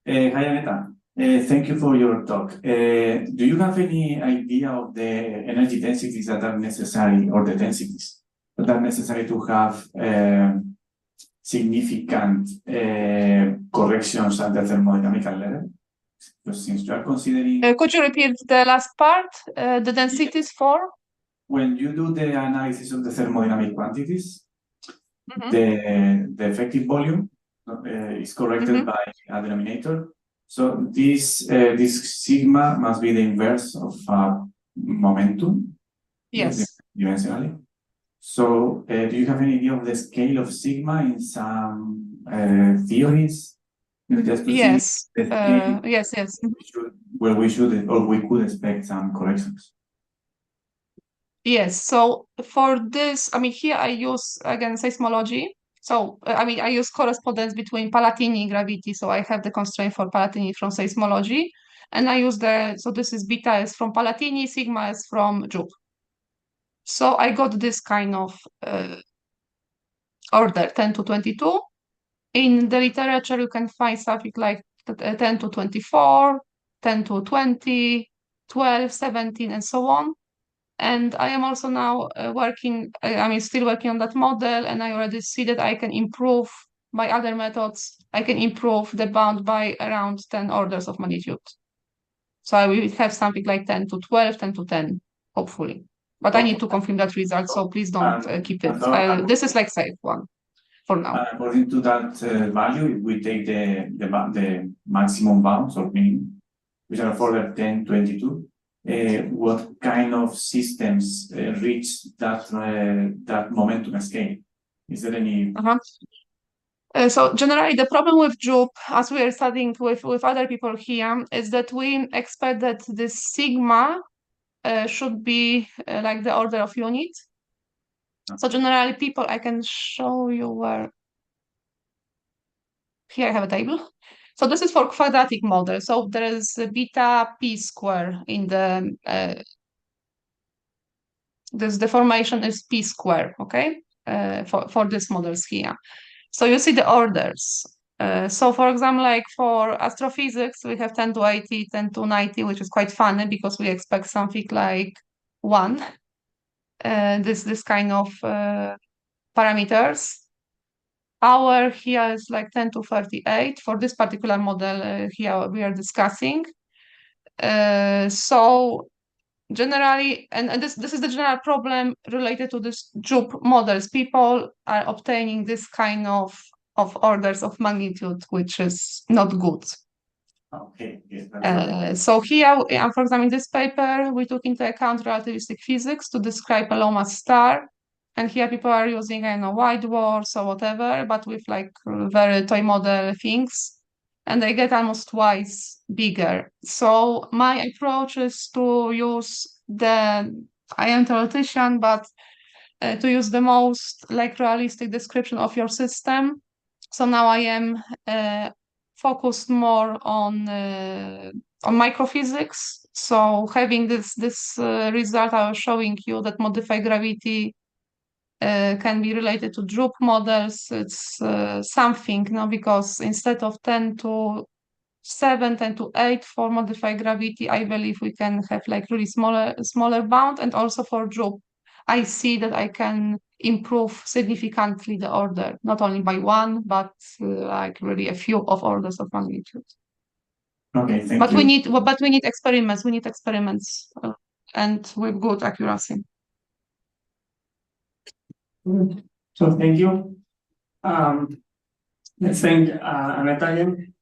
Hi, Aneta. Thank you for your talk. Do you have any idea of the energy densities that are necessary, or the densities that are necessary to have significant corrections at the thermodynamical level? Because since you are considering... Could you repeat the last part? The densities for? When you do the analysis of the thermodynamic quantities, the effective volume is corrected by a denominator. So this sigma must be the inverse of momentum. Yes. Dimensionally. So do you have any idea of the scale of sigma in some theories? Yes. Yes. Where we should or we could expect some corrections. Yes. So for this, here I use again seismology. So, I use correspondence between Palatini gravity. So I have the constraint for Palatini from seismology. And I use so this is beta is from Palatini, sigma is from Drup. So I got this kind of order, 10 to 22. In the literature, you can find something like 10 to 24, 10 to 20, 12, 17, and so on. And I am also now still working on that model, and I already see that I can improve by other methods. I can improve the bound by around 10 orders of magnitude. So I will have something like 10 to 12, 10 to 10, hopefully. But I need to confirm that result, so please don't keep it. This is like safe one for now. According to that value, if we take the maximum bounds or minimum, which are further 10, 22, what kind of systems reach that momentum scale? Is there any? So generally, the problem with Drup, as we are studying with other people here, is that we expect that the sigma should be like the order of unit. So generally, I can show you where. Here I have a table. So this is for quadratic model. So there is beta p square in the this deformation is p square, okay? for these models here. So you see the orders. So for example, like for astrophysics, we have 10 to 80, 10 to 90, which is quite funny because we expect something like 1, this kind of parameters. Our here is like 10 to 38 for this particular model here we are discussing. So generally, and this is the general problem related to this JUP models. People are obtaining this kind of orders of magnitude, which is not good. Okay. Yes, So here, for example, in this paper, we took into account relativistic physics to describe a low mass star. And here people are using, I don't know, wide dwarfs or whatever, but with like very toy model things. And they get almost twice bigger. So my approach is to use I am theoretician, but to use the most like realistic description of your system. So now I am focused more on microphysics. So having this result, I was showing you that modified gravity can be related to JUP models. It's something, no, because instead of 10 to 7, 10 to 8 for modified gravity, I believe we can have like really smaller bound, and also for JUP, I see that I can improve significantly the order, not only by 1, but like really a few of orders of magnitude. Okay, thank but you. we need experiments. We need experiments and with good accuracy. So thank you. Let's thank Aneta again.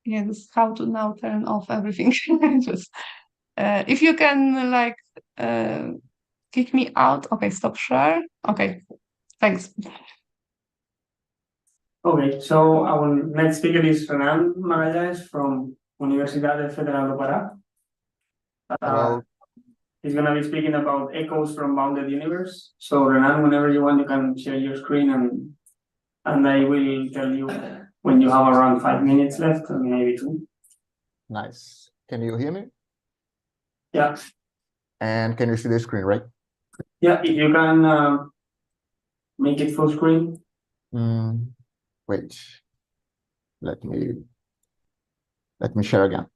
Yes, how to now turn off everything. Just if you can like kick me out. Okay, stop share. Okay, thanks. Okay, so our next speaker is Renan Magallanes from Universidad Federal do Pará. Hello. He's going to be speaking about echoes from bounded universe. So Renan, whenever you want, you can share your screen and I will tell you when you have around 5 minutes left, and maybe 2. Nice. Can you hear me? Yeah. And can you see the screen, right? Yeah, if you can make it full screen. Wait. Let me share again.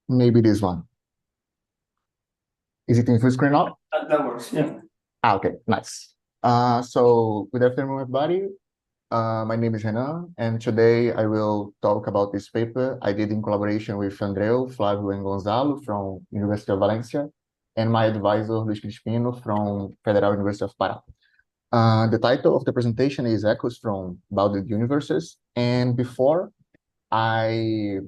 Maybe this one. Is it in full screen now? That works, yeah. Okay, nice. So good afternoon, everybody. My name is Renan, and today I will talk about this paper I did in collaboration with Andreu, Flavio, and Gonzalo from University of Valencia, and my advisor, Luis Crispino, from Federal University of Pará. The title of the presentation is Echoes from Bounded Universes, and before I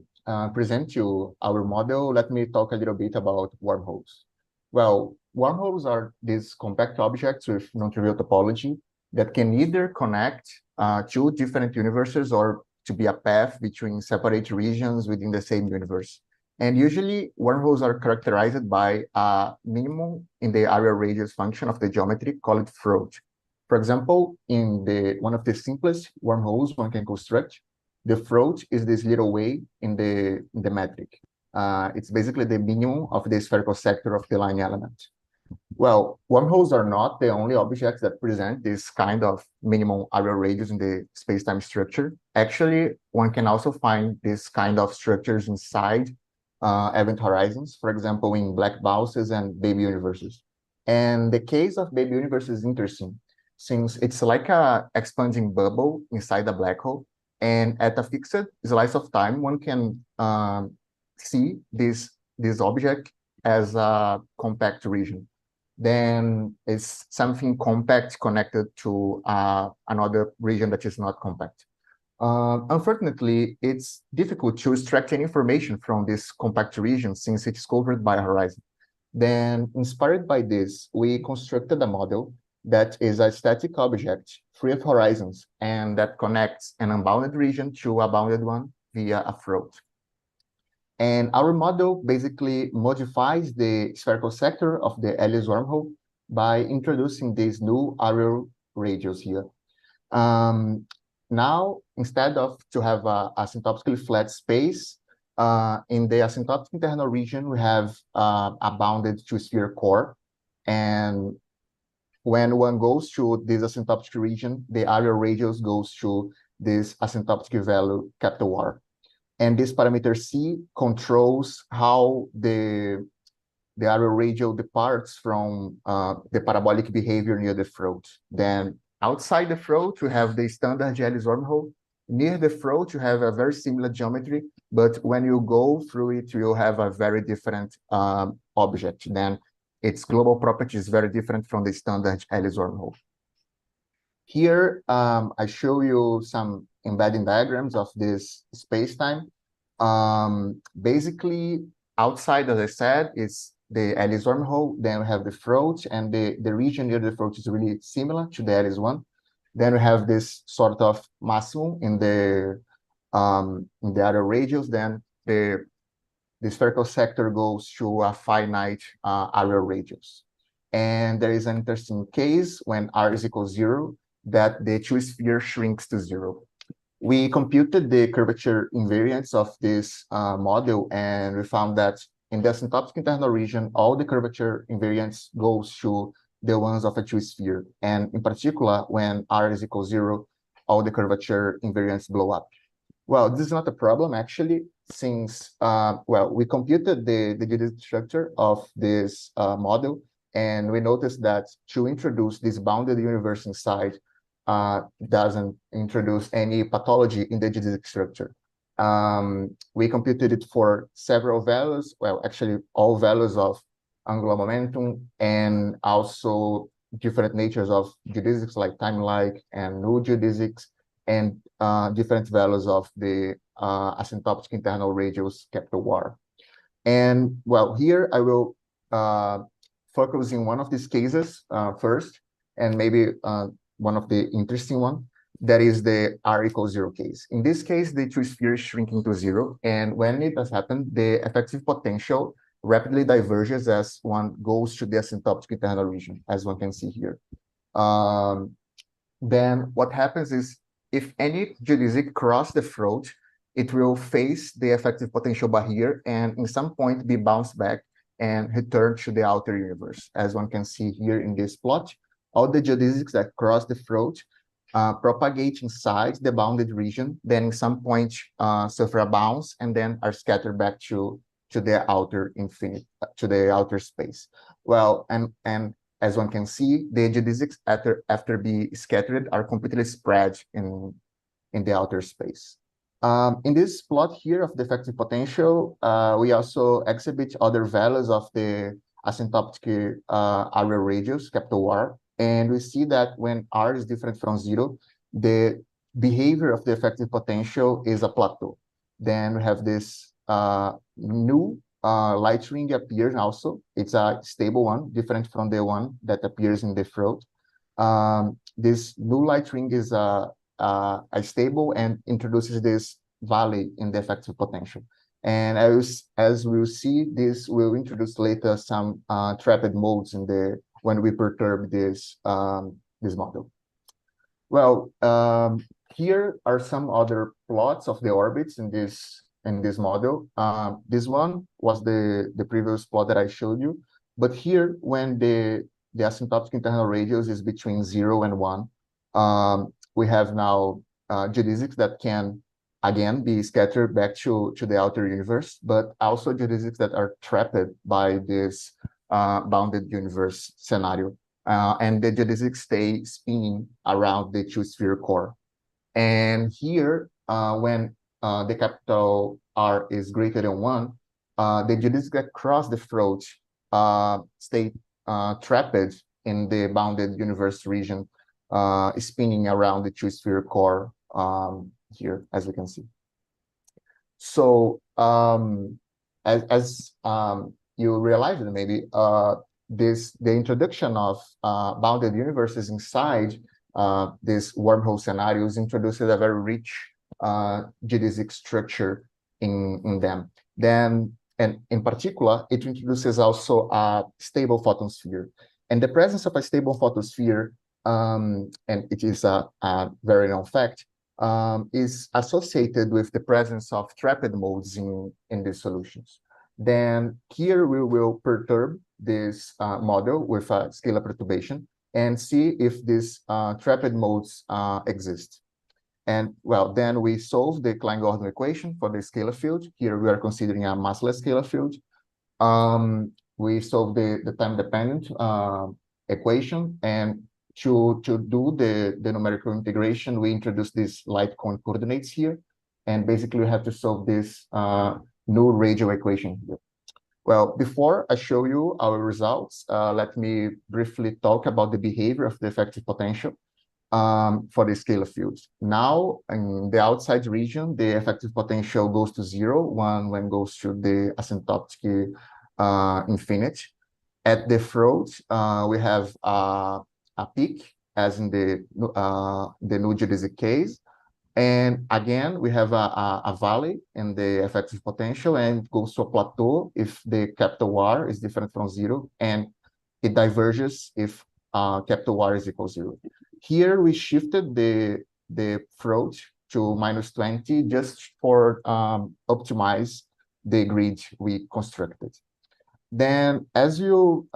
present you our model, let me talk a little bit about wormholes. Well, wormholes are these compact objects with non-trivial topology that can either connect 2 different universes or to be a path between separate regions within the same universe. And usually wormholes are characterized by a minimum in the area radius function of the geometry called throat. For example, in one of the simplest wormholes one can construct, the throat is this little way in the metric. It's basically the minimum of the spherical sector of the line element. Well, wormholes are not the only objects that present this kind of minimum area radius in the space-time structure. Actually, one can also find this kind of structures inside event horizons, for example, in black bounces and baby universes. And the case of baby universe is interesting, since it's like a expanding bubble inside a black hole. And at a fixed slice of time, one can see this object as a compact region. Then it's something compact connected to another region that is not compact. Unfortunately, it's difficult to extract any information from this compact region since it's covered by a horizon. Then, inspired by this, we constructed a model that is a static object free of horizons and that connects an unbounded region to a bounded one via a throat. And our model basically modifies the spherical sector of the Elias wormhole by introducing this new area radius here. now, instead of to have a asymptotically flat space, in the asymptotic internal region, we have a bounded two-sphere core. And when one goes to this asymptotic region, the area radius goes to this asymptotic value capital R. And this parameter C controls how the area radial departs from the parabolic behavior near the throat. Then outside the throat, you have the standard Ellis wormhole. Near the throat, you have a very similar geometry, but when you go through it, you have a very different object. Then its global property is very different from the standard Ellis wormhole. Here, I show you some embedding diagrams of this space-time. Basically, outside, as I said, is the Ellis wormhole. Then we have the throat, and the region near the throat is really similar to the Ellis one. Then we have this sort of maximum in the area radius. Then the spherical sector goes to a finite area radius. And there is an interesting case when R is equal to 0 that the two-sphere shrinks to 0. We computed the curvature invariance of this model, and we found that in the asymptotic internal region, all the curvature invariance goes to the ones of a two-sphere. And in particular, when R is equal to 0, all the curvature invariants blow up. Well, this is not a problem, actually, since, well, we computed the geodesic structure of this model, and we noticed that to introduce this bounded universe inside doesn't introduce any pathology in the geodesic structure. We computed it for several values, well, actually all values of angular momentum, and also different natures of geodesics like time-like and null geodesics, and different values of the asymptotic internal radius capital R. And well, here I will focus in one of these cases first, and maybe one of the interesting one, that is the R equals 0 case. In this case, the two-sphere is shrinking to 0, and when it has happened, the effective potential rapidly diverges as one goes to the asymptotic internal region, as one can see here. Then what happens is, if any geodesic cross the throat, it will face the effective potential barrier and in some point be bounced back and return to the outer universe. As one can see here in this plot, all the geodesics that cross the throat propagate inside the bounded region, then in some point suffer a bounce and then are scattered back to the outer infinite, to the outer space. Well, and as one can see, the geodesics after being scattered are completely spread in the outer space. In this plot here of the effective potential, we also exhibit other values of the asymptotic area radius, capital R, and we see that when R is different from 0, the behavior of the effective potential is a plateau. Then we have this new light ring appears also. It's a stable one, different from the one that appears in the throat. This new light ring is a stable and introduces this valley in the effective potential. And as we'll see, this will introduce later some trapped modes in the when we perturb this this model. Well, here are some other plots of the orbits in this model. This one was the previous plot that I showed you, but here when the asymptotic internal radius is between 0 and 1, we have now geodesics that can again be scattered back to the outer universe, but also geodesics that are trapped by this bounded universe scenario. And the geodesics stay spinning around the two-sphere core. And here, when the capital R is greater than 1, the geodesics that cross the throat stay trapped in the bounded universe region, spinning around the two-sphere core here, as we can see. So, as you realized maybe, the introduction of bounded universes inside this wormhole scenarios introduces a very rich geodesic structure in them. Then, and in particular, it introduces also a stable photosphere. And the presence of a stable photosphere, and it is a very known fact, is associated with the presence of trapped modes in these solutions. Then here we will perturb this model with a scalar perturbation and see if these trapped modes exist. And well, then we solve the Klein-Gordon equation for the scalar field. Here we are considering a massless scalar field. We solve the time-dependent equation, and to do the numerical integration, we introduce these light cone coordinates here, and basically we have to solve this new radial equation here. Well, before I show you our results, let me briefly talk about the behavior of the effective potential for the scalar fields. Now, in the outside region, the effective potential goes to 0 when goes to the asymptotic infinity. At the throat, we have a peak, as in the new geodesic case. And again, we have a valley in the effective potential, and it goes to a plateau if the capital R is different from 0, and it diverges if capital R is equal to 0. Here we shifted the throat to -20 just for optimize the grid we constructed. Then, as you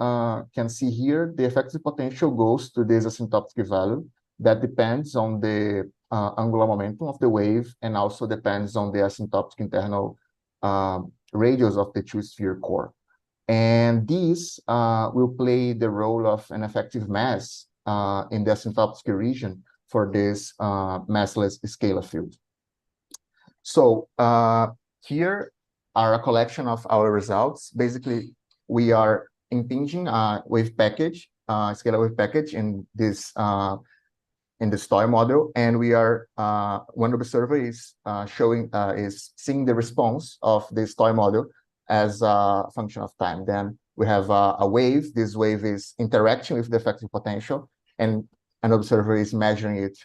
can see here, the effective potential goes to this asymptotic value that depends on the angular momentum of the wave, and also depends on the asymptotic internal radius of the two-sphere core. And these will play the role of an effective mass in the asymptotic region for this massless scalar field. So here are a collection of our results. Basically, we are impinging a wave package, scalar wave package in this toy model, and we are one observer is seeing the response of this toy model as a function of time. Then we have a wave. This wave is interacting with the effective potential, and an observer is measuring it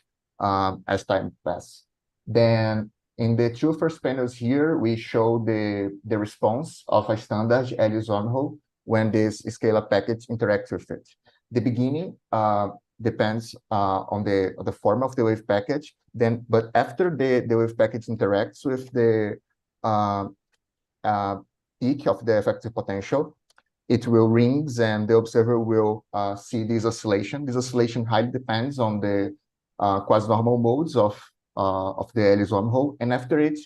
as time passes. Then in the two first panels here, we show the response of a standard Elias wormhole when this scalar package interacts with it. The beginning depends on the form of the wave package. But after the wave package interacts with the peak of the effective potential, it will rings, and the observer will see this oscillation. This oscillation highly depends on the quasi-normal modes of the Elias wormhole, and after it,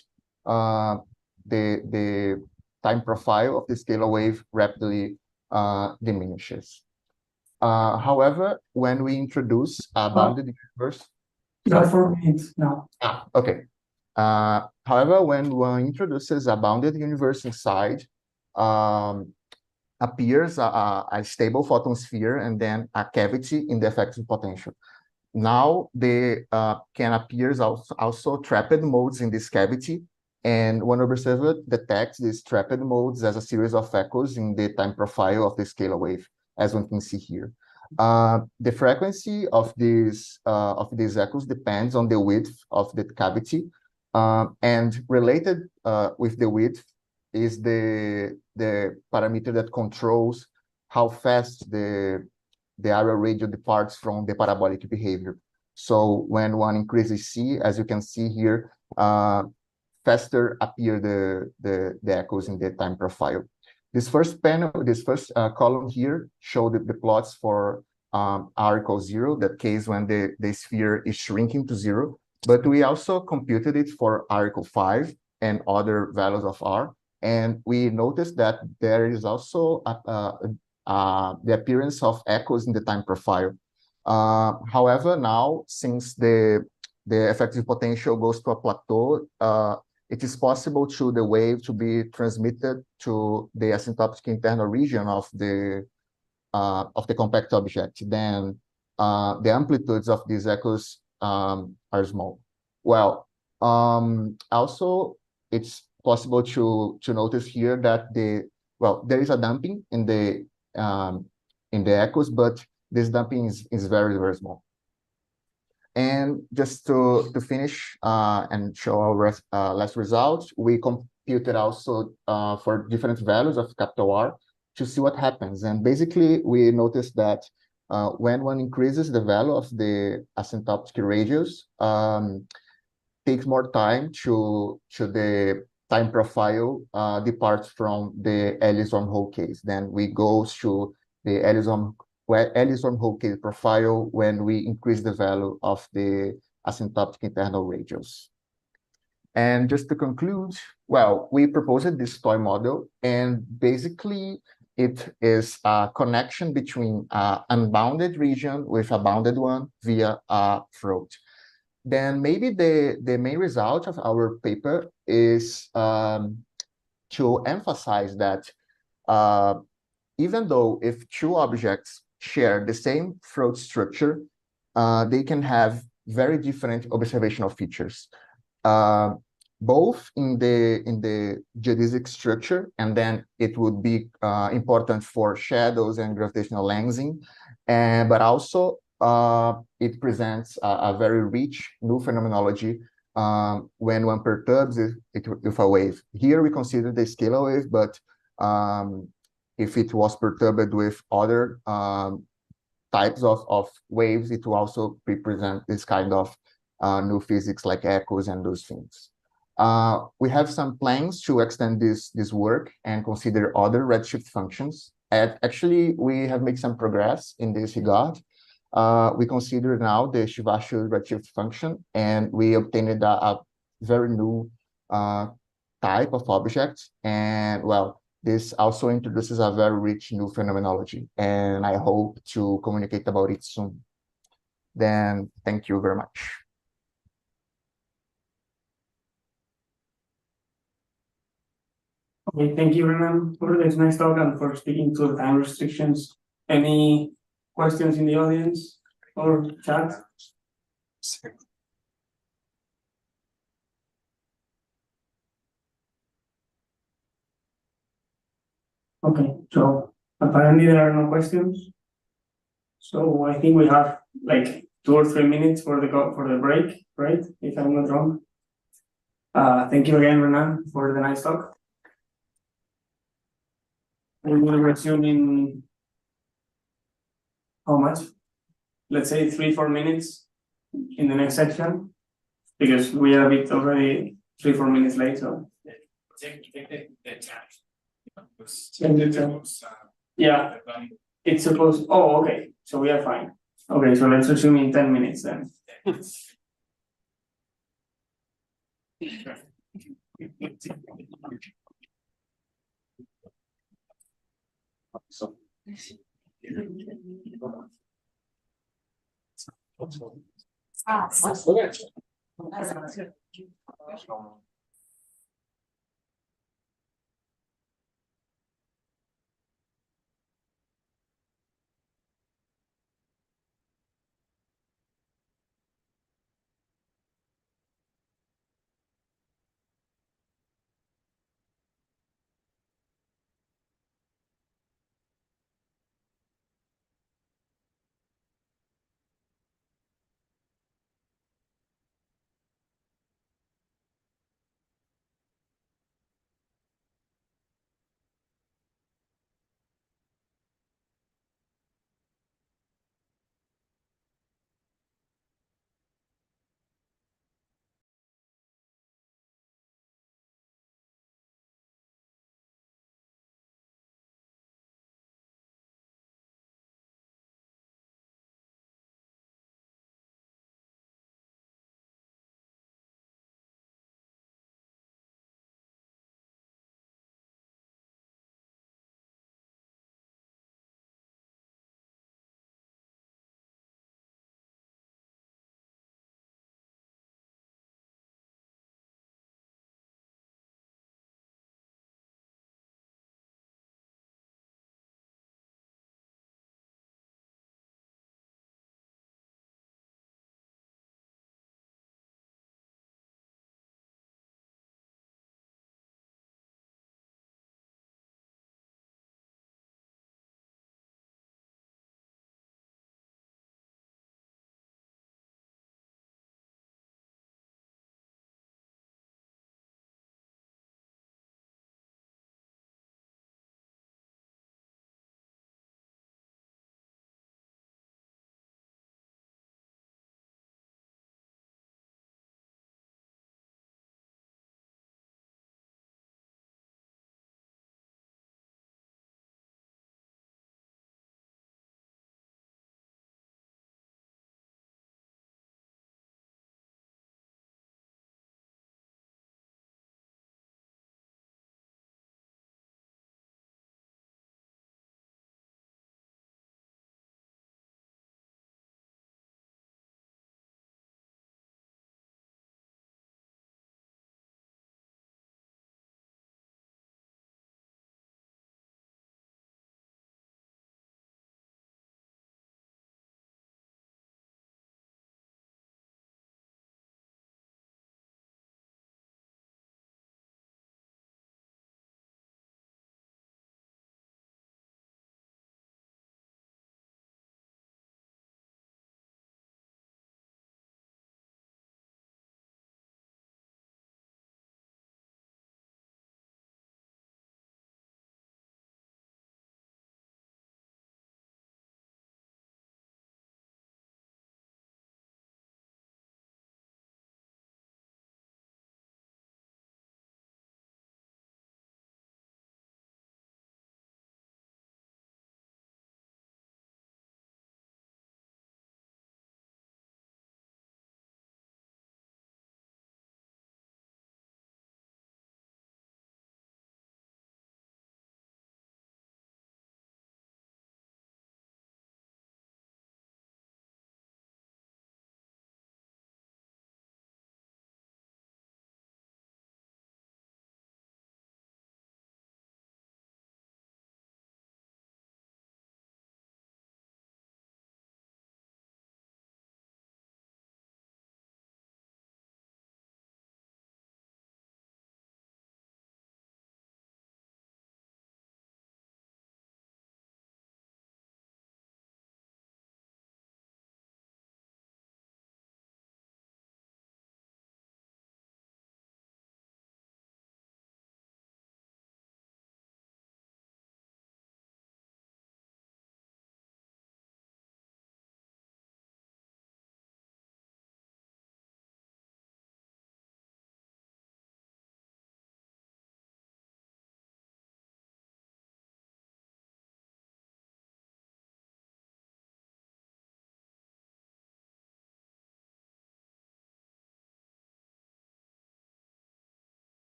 the time profile of the scalar wave rapidly diminishes. However, when we introduce a bounded universe, you have 4 minutes now. Okay. However, when one introduces a bounded universe inside, appears a stable photosphere and then a cavity in the effective potential. Now they can appear also trapped modes in this cavity, and one observer detects these trapped modes as a series of echoes in the time profile of the scalar wave, as one can see here. The frequency of these echoes depends on the width of the cavity, and related with the width is the parameter that controls how fast the area radial departs from the parabolic behavior. So when one increases C, as you can see here, faster appear the echoes in the time profile. This first panel, this first column here, show the plots for R equals 0, that case when the sphere is shrinking to 0. But we also computed it for R equals 5 and other values of R. And we noticed that there is also the appearance of echoes in the time profile. However, now, since the effective potential goes to a plateau, it is possible to the wave to be transmitted to the asymptotic internal region of the compact object. Then the amplitudes of these echoes are small. Well, also it's possible to notice here that there is a damping in the echoes, but this damping is very, very small. And just to finish and show our last results, we computed also for different values of capital R to see what happens. And basically, we noticed that when one increases the value of the asymptotic radius, takes more time to the time profile departs from the Ellison-Hall case. Then we go to the Ellison-Hall case profile when we increase the value of the asymptotic internal radius. And just to conclude, well, we proposed this toy model, and basically it is a connection between an unbounded region with a bounded one via a throat. Then maybe the main result of our paper is to emphasize that even though if two objects share the same throat structure, they can have very different observational features. Both in the geodesic structure, and then it would be important for shadows and gravitational lensing, but also it presents a very rich new phenomenology when one perturbs it with a wave. Here we consider the scalar wave, but if it was perturbed with other types of waves, it will also represent this kind of new physics like echoes and those things. We have some plans to extend this work and consider other redshift functions. And actually, we have made some progress in this regard. We consider now the Shivashi redshift function, and we obtained a very new type of object. And well, this also introduces a very rich new phenomenology, and I hope to communicate about it soon. Then, thank you very much. Okay, thank you, Renan, for this nice talk and for speaking to the time restrictions. Any questions in the audience or chat? Okay, so apparently there are no questions. So I think we have like 2 or 3 minutes for the break, right? If I'm not wrong. Thank you again, Renan, for the nice talk. We will resume in how much? Let's say 3-4 minutes in the next section, because we are a bit already 3-4 minutes late. So Take the chat. Yeah, it's supposed. Oh, okay. So we are fine. Okay, so let's assume in 10 minutes then. So.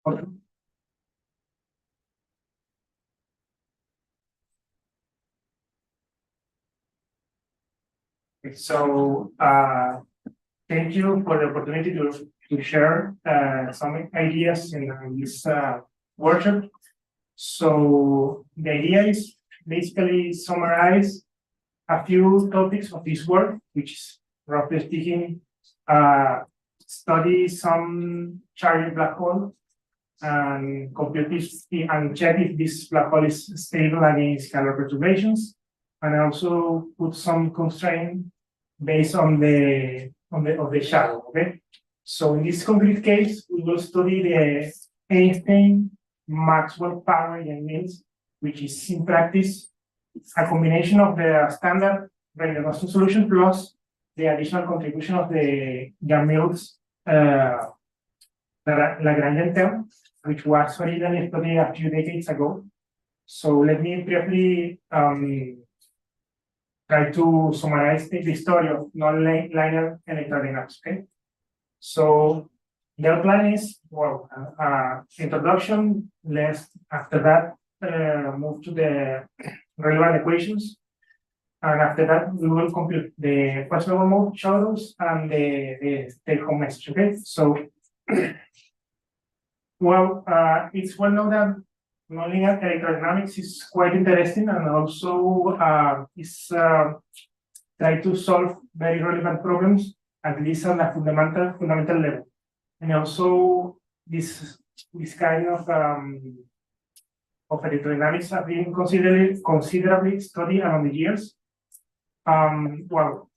Okay. So, thank you for the opportunity to share some ideas in this workshop. So the idea is basically summarize a few topics of this work, which is roughly speaking, study some charged black hole and compute this and check if this black hole is stable against scalar perturbations, and also put some constraint based on the shadow. Okay, so in this concrete case, we will study the Einstein-Maxwell power Yang-Mills, which is in practice a combination of the standard Rayleigh-Nostrum solution plus the additional contribution of the Yang-Mills Lagrangian term, which was originally studied a few decades ago. So let me briefly try to summarize the story of nonlinear electrodynamics. Okay, so the plan is, well, introduction. Let's after that move to the relevant equations, and after that we will compute the first level mode shadows and the take-home message. Okay, so well, it's well known that nonlinear electrodynamics is quite interesting, and also is try to solve very relevant problems, at least on a fundamental level. And also this kind of electrodynamics have been considerably studied along the years. Well,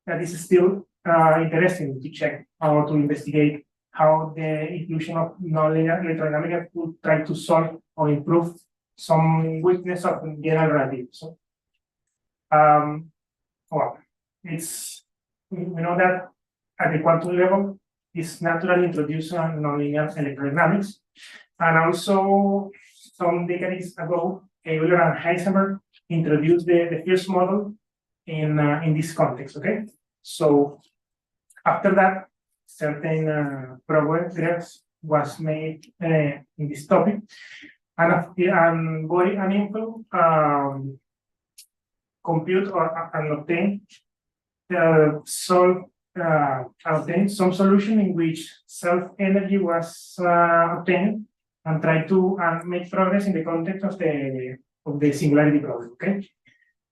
that is still interesting to check or to investigate how the inclusion of nonlinear electrodynamics could try to solve or improve some weakness of general relativity. So, well, we know that at the quantum level is naturally introduced on nonlinear electrodynamics, and also some decades ago, Euler and Heisenberg introduced the first model in this context. Okay, so after that, certain progress was made in this topic, and Body and Info compute and obtain obtain some solution in which self-energy was obtained, and try to make progress in the context of the singularity problem. Okay,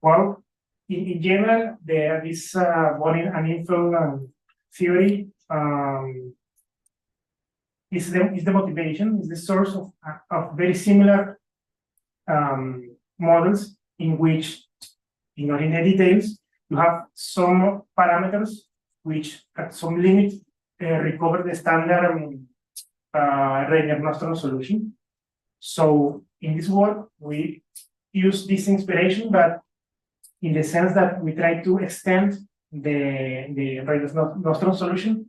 well, in general, this Body and Info theory is the motivation, is the source of very similar models in which, ignoring the details, you have some parameters which at some limit recover the standard Rayleigh-Nostrum solution. So in this work, we use this inspiration, but in the sense that we try to extend the Rayleigh-Nostrum solution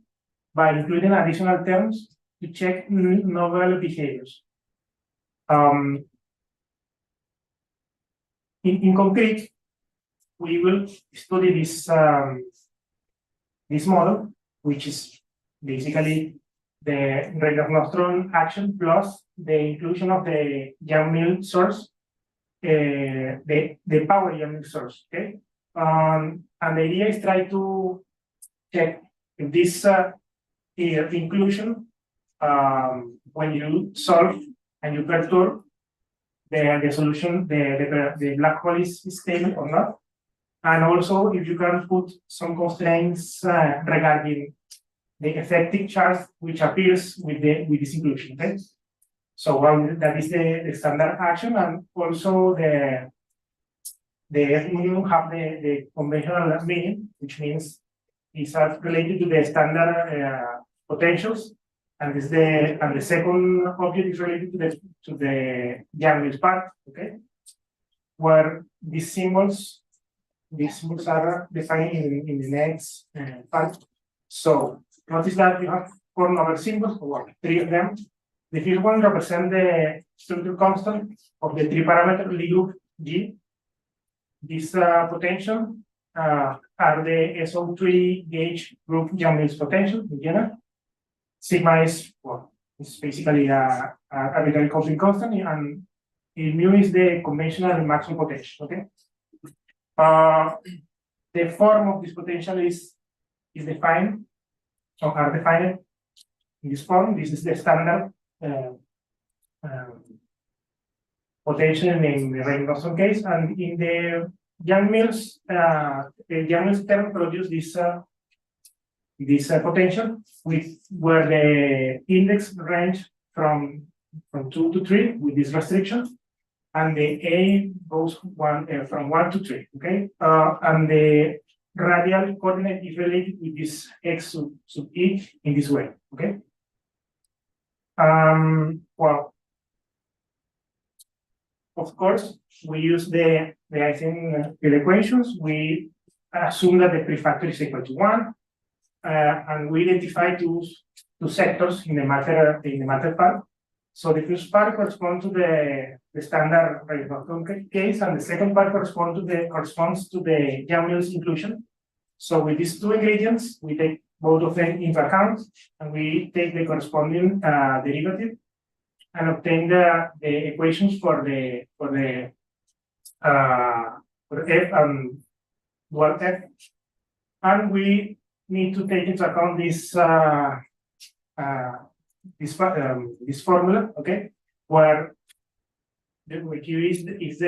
by including additional terms to check novel behaviors. In concrete, we will study this model, which is basically the Rayleigh-Nostrum action plus the inclusion of the Yang-Mills source, the power Yang-Mills source. Okay, and the idea is try to check if this inclusion, when you solve and you perturb the solution, the black hole is stable or not, and also if you can put some constraints regarding the effective charge which appears with this inclusion. Okay, so that is the standard action, and also the have the conventional meaning, which means it's related to the standard potentials, and the second object is related to the Yang-Mills part. Okay, where these symbols are defined in the next part. So notice that you have 4 number symbols, or 3 of them. The first one represents the structure constant of the 3-parameter Lie group G. This potential are the SO3 gauge group Yang-Mills potential in general. Sigma is It's basically a arbitrary coupling constant, and mu is the conventional maximum potential. Okay. The form of this potential is defined, or are defined in this form. This is the standard potential in the Reynolds case, and in the Yang-Mills, term produces this potential where the index range from 2 to 3 with this restriction, and the A goes from 1 to 3. Okay, and the radial coordinate is related with this x sub e in this way. Okay. Well, of course, we use the Einstein field equations. We assume that the prefactor is equal to 1, and we identify two sectors in the matter part. So the first part corresponds to the standard Reynolds case, and the second part corresponds to the Yang-Mills inclusion. So with these two ingredients, we take both of them into account, and we take the corresponding derivative and obtain the equations for the f and dual f, and we need to take into account this formula, okay, where the Q is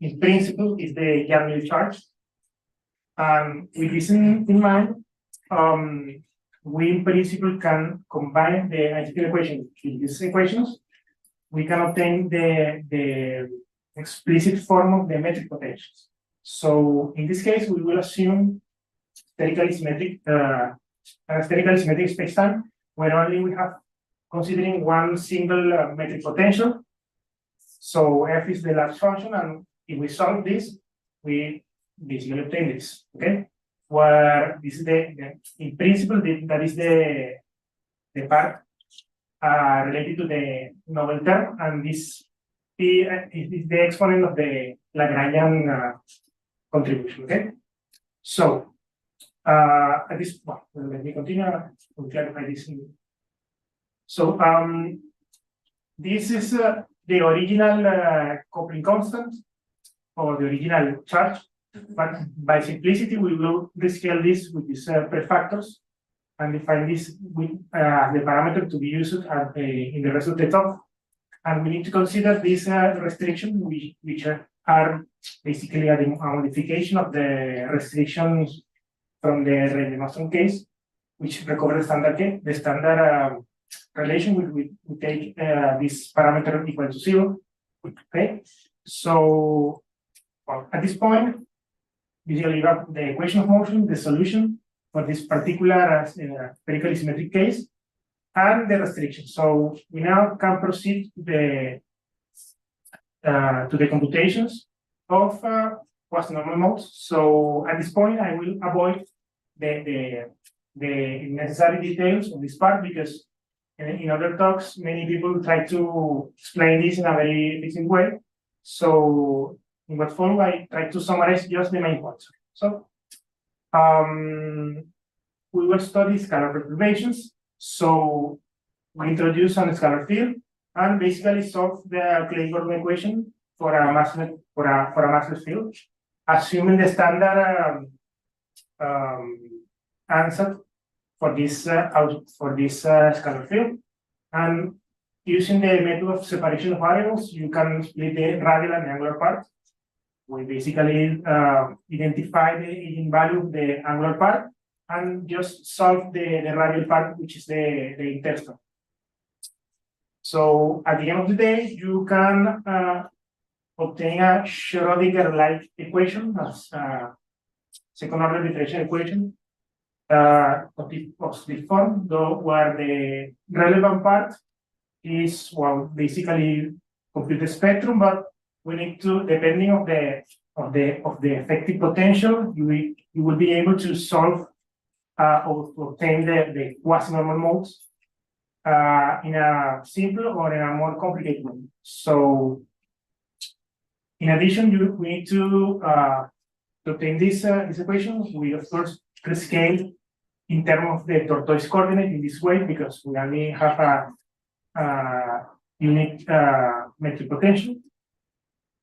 in principle is the Yang-Mills charge, and with this in mind, we in principle can combine the Einstein equation in these equations. We can obtain the explicit form of the metric potentials. So in this case, we will assume sterically symmetric spacetime, where only we have considering one single metric potential. So f is the Labs function, and if we solve this, we basically obtain this. Okay. Where this is in principle, that is the part related to the novel term, and this is the exponent of the Lagrangian contribution. Okay, so at this point, let me continue to clarify this. So this is the original coupling constant, or the original charge. But by simplicity, we will rescale this with these prefactors and define this with the parameter to be used in the rest of the talk. And we need to consider these restrictions, which are basically a modification of the restrictions from the Reynolds case, which recover the standard relation. We take this parameter equal to 0. Okay, so well, at this point, usually you have the equation of motion, the solution for this particular spherically symmetric case, and the restriction. So we now can proceed to the computations of quasi-normal modes. So at this point, I will avoid the necessary details of this part, because in other talks, many people try to explain this in a very efficient way. So in what form, I try to summarize just the main points. So we will study scalar perturbations. So we introduce a scalar field and basically solve the Clay-Gordon equation for a massless field, assuming the standard answer for this scalar field. And using the method of separation of variables, you can split the radial and the angular part. We basically identify the eigenvalue of the angular part and just solve the radial part, which is the interstop. So at the end of the day, you can obtain a Schrödinger-like equation, as second-order differential equation of this form, though, where the relevant part is, well, basically complete the spectrum, but we need to, depending of the effective potential, you will be able to solve or to obtain the quasi-normal modes in a simple or in a more complicated way. So, in addition, we need to obtain this equation. We of course rescale in terms of the tortoise coordinate in this way, because we only have unit metric potential.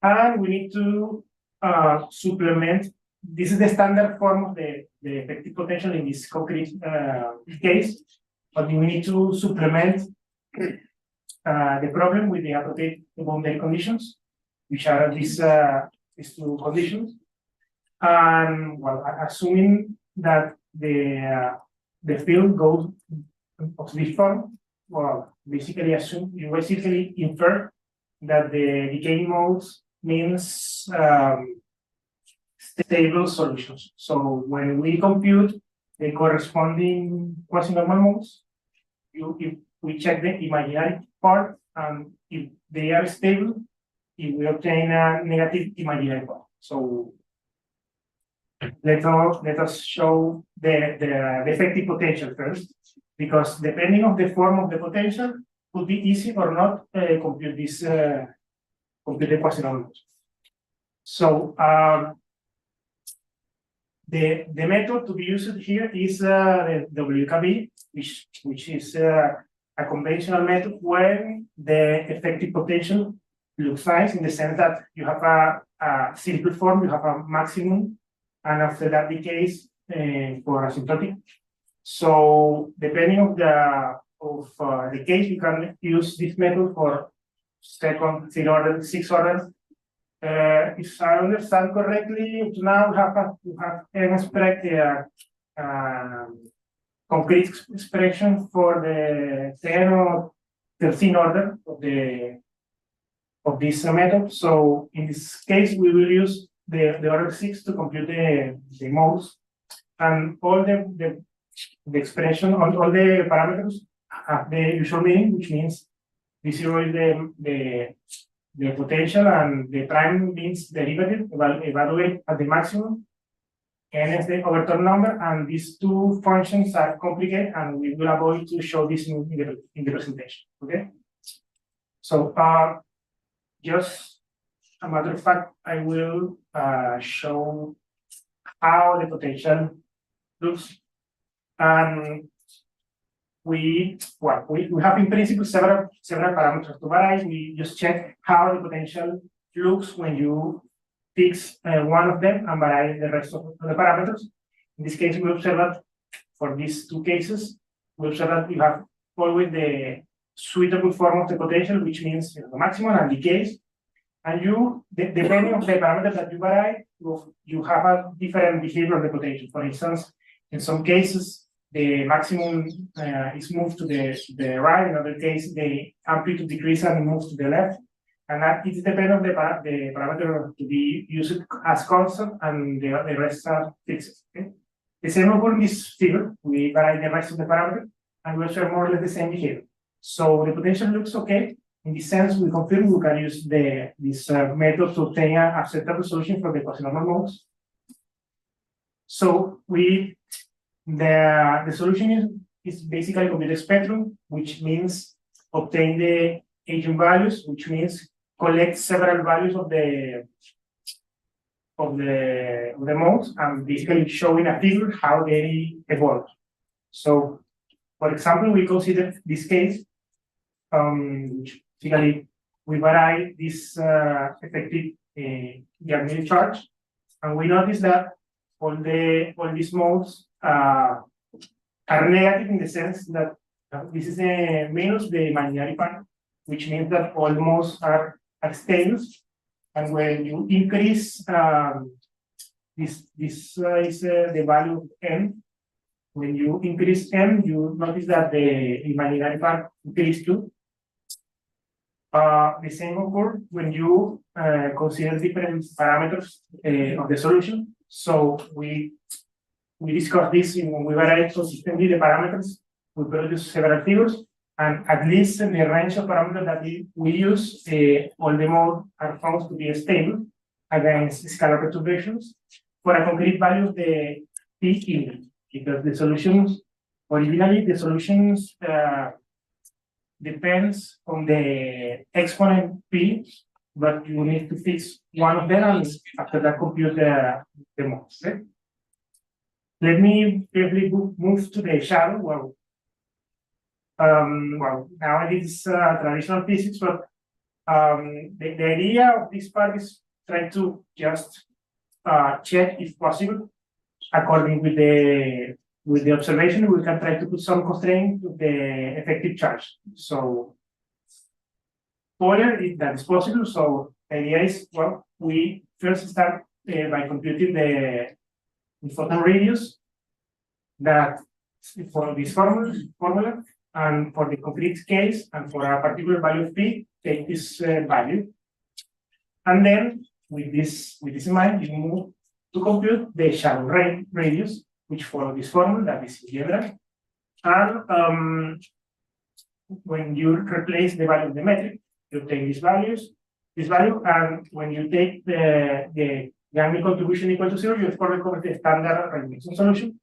And we need to supplement. This is the standard form of the effective potential in this concrete case, but we need to supplement the problem with the appropriate boundary conditions, which are these two conditions. And well, assuming that the field goes of this form, well, basically you basically infer that the decaying modes means stable solutions. So when we compute the corresponding quasi-normal modes, if we check the imaginary part, and if they are stable, we obtain a negative imaginary part. So let us show the effective potential first, because depending on the form of the potential, could be easy or not compute the quasi-normals. So the method to be used here is the WKB, which is a conventional method where the effective potential looks nice in the sense that you have a simple form, you have a maximum, and after that decays for asymptotic. So depending on the case, you can use this method for second, third order, sixth order. If I understand correctly, now we have concrete expression for the 10 or 13 order of this method. So in this case, we will use the order 6 to compute the modes, and all the expression on all the parameters have the usual meaning, which means V0 is the potential, and the prime means derivative, evaluate at the maximum, n is the overturned number, and these two functions are complicated, and we will avoid to show this in the presentation. Okay, so just a matter of fact, I will show how the potential looks, and we have in principle several parameters to vary. We just check how the potential looks when you fix one of them and vary the rest of the parameters. In this case, we observe that for these two cases, we observe that you have always the suitable form of the potential, which means the maximum and decays. And depending on the parameters that you vary, you have a different behavior of the potential. For instance, in some cases, the maximum is moved to the right. In other case, the amplitude decreases and moves to the left. And that is dependent on the parameter to be used as constant, and the rest are fixed. Okay? The same occurs in this figure. We vary the rest of the parameter, and we observe more or less the same behavior. So the potential looks okay. In this sense, we confirm we can use this method to obtain an acceptable solution for the quasi-normal modes. So the solution is basically compute the spectrum, which means obtain the eigenvalues, which means collect several values of the modes, and basically showing a figure how they evolve. So, for example, we consider this case, which basically we vary this effective Yagmiri charge, and we notice that all these modes are negative in the sense that this is a minus the imaginary part, which means that all the modes are stable. And when you increase this is the value of m. When you increase m, you notice that the imaginary part increases too. The same occurs when you consider different parameters of the solution. So we discussed this when we vary consistently the parameters. We produce several figures, and at least in the range of parameters that we use, all the modes are found to be stable against scalar perturbations for a concrete value of the p index, because the solutions originally depends on the exponent p, but you need to fix one of them, and after that compute the modes. Okay? Let me briefly move to the shadow. Well, well, nowadays it's traditional physics, but the idea of this part is try to just check if possible, according with the observation, we can try to put some constraint to the effective charge. So further, if that is possible, so the idea is, well, we first start by computing the photon radius that for this formula, and for the complete case, and for a particular value of P, take this value. And then with this in mind, you move to compute the shadow radius, which follow this formula that is algebra. And when you replace the value of the metric, you take this value, and when you take the Young-Mills contribution equal to 0, you of course recover the standard Reynolds solution.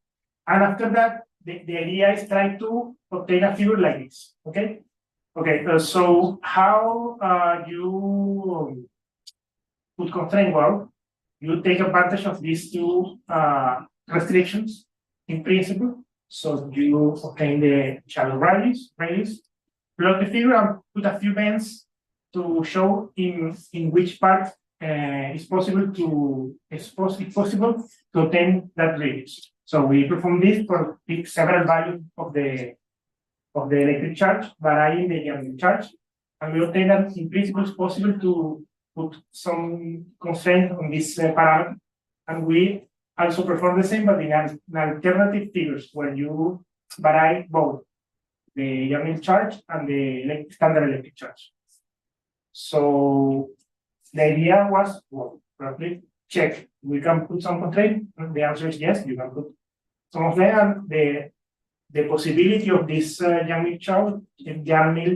And after that, the idea is try to obtain a figure like this. Okay. So how you put constraint? Well, you take advantage of these two restrictions in principle. So you obtain the shadow radius, plot the figure, and put a few bands to show in which part it's possible to obtain that radius. So we perform this for several values of the electric charge, varying the Young-Mills charge, and we obtain that in principle it's possible to put some constraint on this parameter, and we also perform the same, but in an alternative figures where you vary both the Young-Mills charge and the standard electric charge. So the idea was, well, roughly check, we can put some constraint. The answer is yes, you can put some of them, and the possibility of this Young-Mills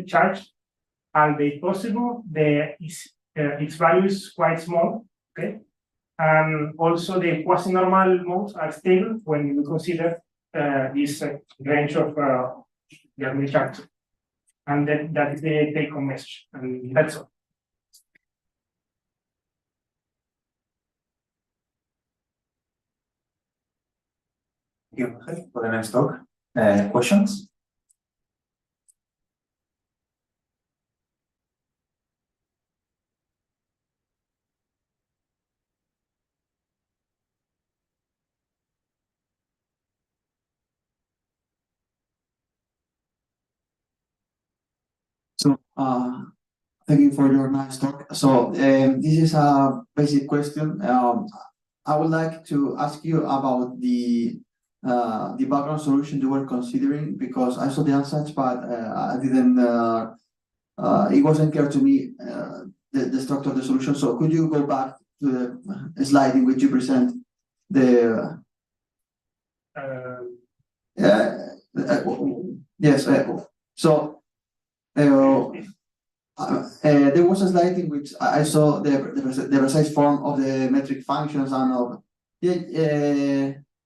charge, albeit possible, its value is quite small, okay? And also the quasi-normal modes are stable when you consider this range of Young-Mills charge. And that is the take-home message, and that's all. Thank you for the next talk. Questions? So, thank you for your nice talk. So, this is a basic question. I would like to ask you about the background solution you were considering, because I saw the answers, but I didn't. It wasn't clear to me the structure of the solution. So, could you go back to the slide in which you present the? Yes. So. There was a slide in which I saw the precise form of the metric functions and of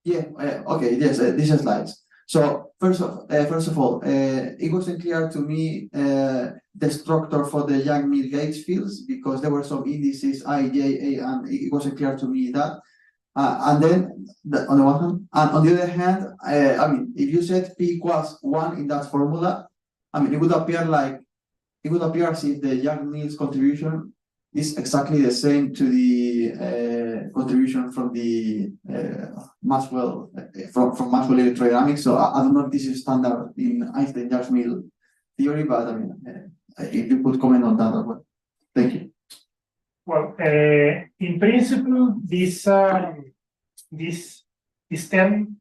okay, yes, these slides. So first of all, it wasn't clear to me the structure for the Young-Mills gauge fields, because there were some indices I, J, A, and it wasn't clear to me that. And then on the one hand, and on the other hand, I mean, if you set P equals 1 in that formula, I mean, it would appear as if the Young-Mills contribution is exactly the same to the contribution from the Maxwell from Maxwell electrodynamics. So I don't know if this is standard in Einstein-Yang-Mills theory, but I mean, if you could comment on that as well. Thank you. Well, in principle, this term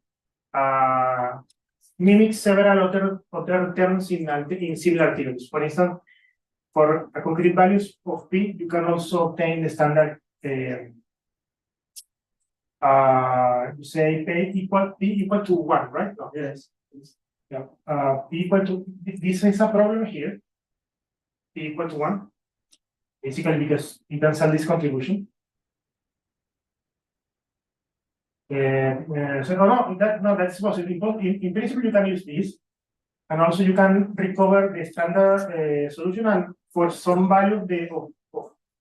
mimics several other terms in similar theories. For instance, for a concrete values of P, you can also obtain the standard, you say P equal to 1, right? No, yes. Yeah. P equal to, this is a problem here. P equal to 1, basically because it cancels this contribution. So that's possible. In principle, you can use this, and also you can recover the standard solution. And for some value of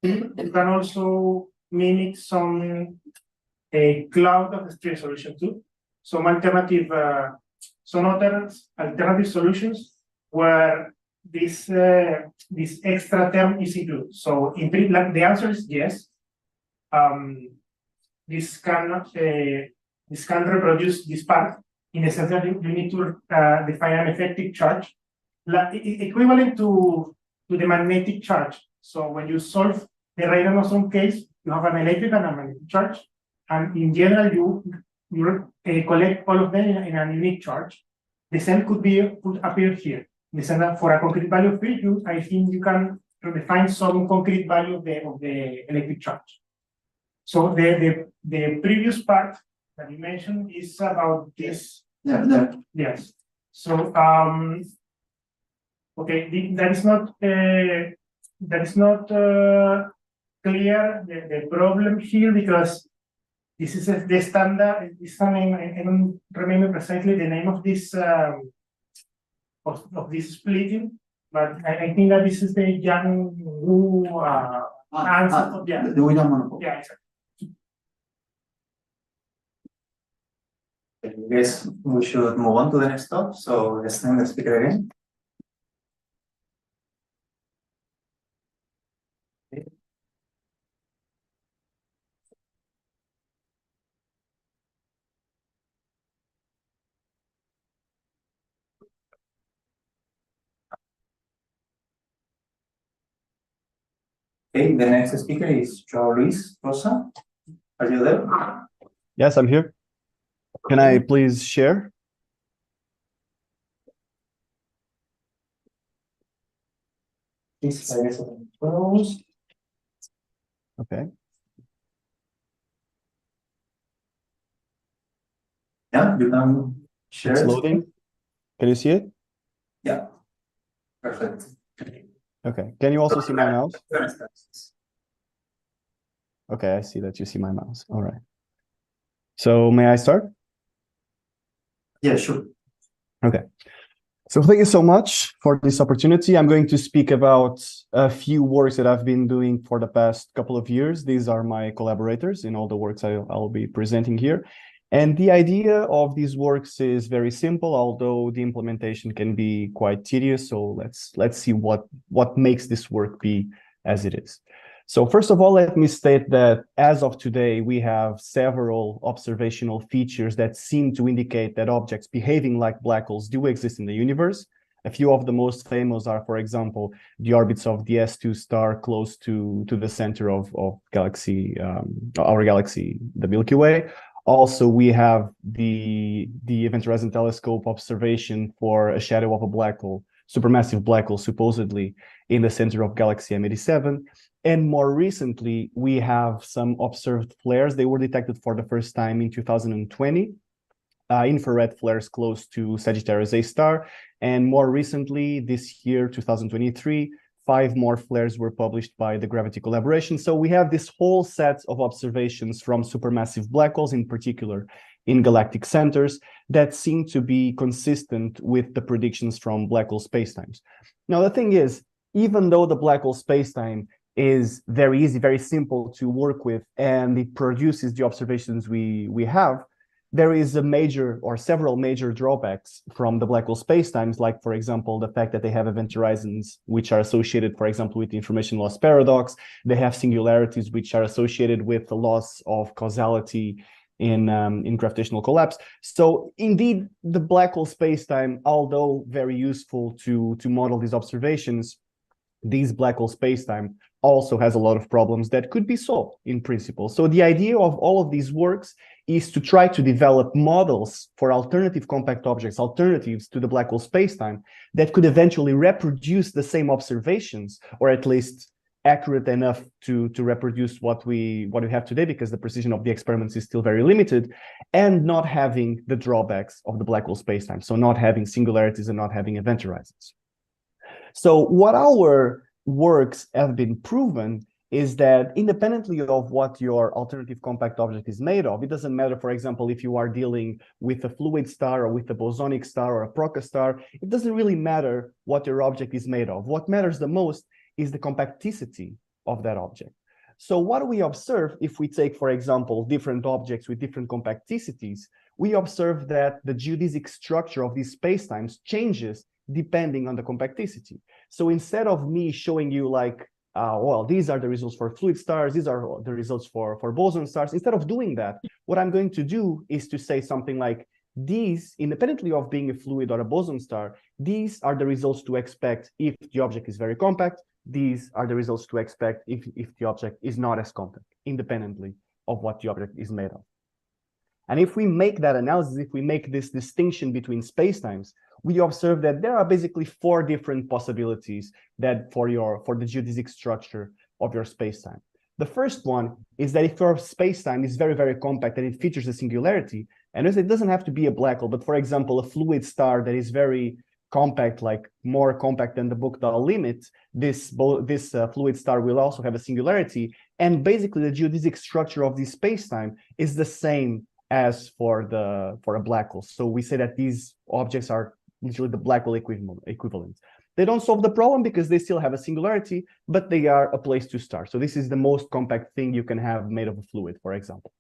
P, you can also mimic some cloud of the string solution too. Some alternative, some other alternative solutions where this extra term is included. So like, the answer is yes. This can reproduce this part in the sense that you need to define an effective charge, like, equivalent to the magnetic charge. So when you solve the radon case, you have an electric and a magnetic charge, and in general you collect all of them in a unique charge. The same could appear here. In the sense that for a concrete value of field, I think you can define some concrete value of the electric charge. So the previous part that you mentioned is about this. Yeah. Yes. So okay, that is not clear the problem here, because this is the standard. I don't remember precisely the name of this of this splitting, but I think that this is the Yang Wu answer. Yeah. The William monopole. Yeah, exactly. I guess we should move on to the next stop. So let's name the speaker again. Okay, the next speaker is João Luis Rosa. Are you there? Yes, I'm here. Can I please share? Please, I guess I can close. Okay. Yeah, you can share. It's it. loading. Can you see it? Yeah. Perfect. Okay. Can you also see my mouse? Okay, I see that you see my mouse. All right. So may I start? Yeah, sure. Okay. So thank you so much for this opportunity. I'm going to speak about a few works that I've been doing for the past couple of years. These are my collaborators in all the works I'll be presenting here. And the idea of these works is very simple, although the implementation can be quite tedious. So let's see what makes this work be as it is. So first of all, let me state that as of today, we have several observational features that seem to indicate that objects behaving like black holes do exist in the universe. A few of the most famous are, for example, the orbits of the S2 star close to the center of galaxy, our galaxy, the Milky Way. Also, we have the Event Horizon Telescope observation for a shadow of a black hole, supermassive black hole, supposedly in the center of galaxy M87. And more recently, we have some observed flares. They were detected for the first time in 2020, infrared flares close to Sagittarius A star. And more recently, this year, 2023, 5 more flares were published by the Gravity Collaboration. So we have this whole set of observations from supermassive black holes, in particular in galactic centers, that seem to be consistent with the predictions from black hole spacetimes. Now, the thing is, even though the black hole spacetime is very easy, very simple to work with, and it produces the observations we have, there is a major or several major drawbacks from the black hole spacetimes, like, for example, the fact that they have event horizons which are associated, for example, with the information loss paradox. They have singularities which are associated with the loss of causality in gravitational collapse. So indeed, the black hole spacetime, although very useful to model these observations, these black hole spacetime also has a lot of problems that could be solved in principle. So the idea of all of these works is to try to develop models for alternative compact objects, alternatives to the black hole spacetime, that could eventually reproduce the same observations, or at least accurate enough to reproduce what we have today, because the precision of the experiments is still very limited, and not having the drawbacks of the black hole spacetime, so not having singularities and not having event horizons. So what our works have been proven is that independently of what your alternative compact object is made of, it doesn't matter, for example, if you are dealing with a fluid star or with a bosonic star or a Procca star, it doesn't really matter what your object is made of. What matters the most is the compacticity of that object. So what we observe if we take, for example, different objects with different compacticities, we observe that the geodesic structure of these spacetimes changes depending on the compacticity. So instead of me showing you like, well, these are the results for fluid stars, these are the results for boson stars, instead of doing that, what I'm going to do is to say something like, these, independently of being a fluid or a boson star, these are the results to expect if the object is very compact. These are the results to expect if the object is not as compact, independently of what the object is made of. And if we make that analysis, if we make this distinction between spacetimes, we observe that there are basically 4 different possibilities that for the geodesic structure of your spacetime. The first one is that if your spacetime is very, very compact and it features a singularity, and it doesn't have to be a black hole, but for example, a fluid star that is very compact, like more compact than the Book-Dahl limit, this fluid star will also have a singularity. And basically the geodesic structure of this spacetime is the same as for a black hole. So we say that these objects are literally the black hole equivalent. They don't solve the problem because they still have a singularity, but they are a place to start. So this is the most compact thing you can have made of a fluid, for example.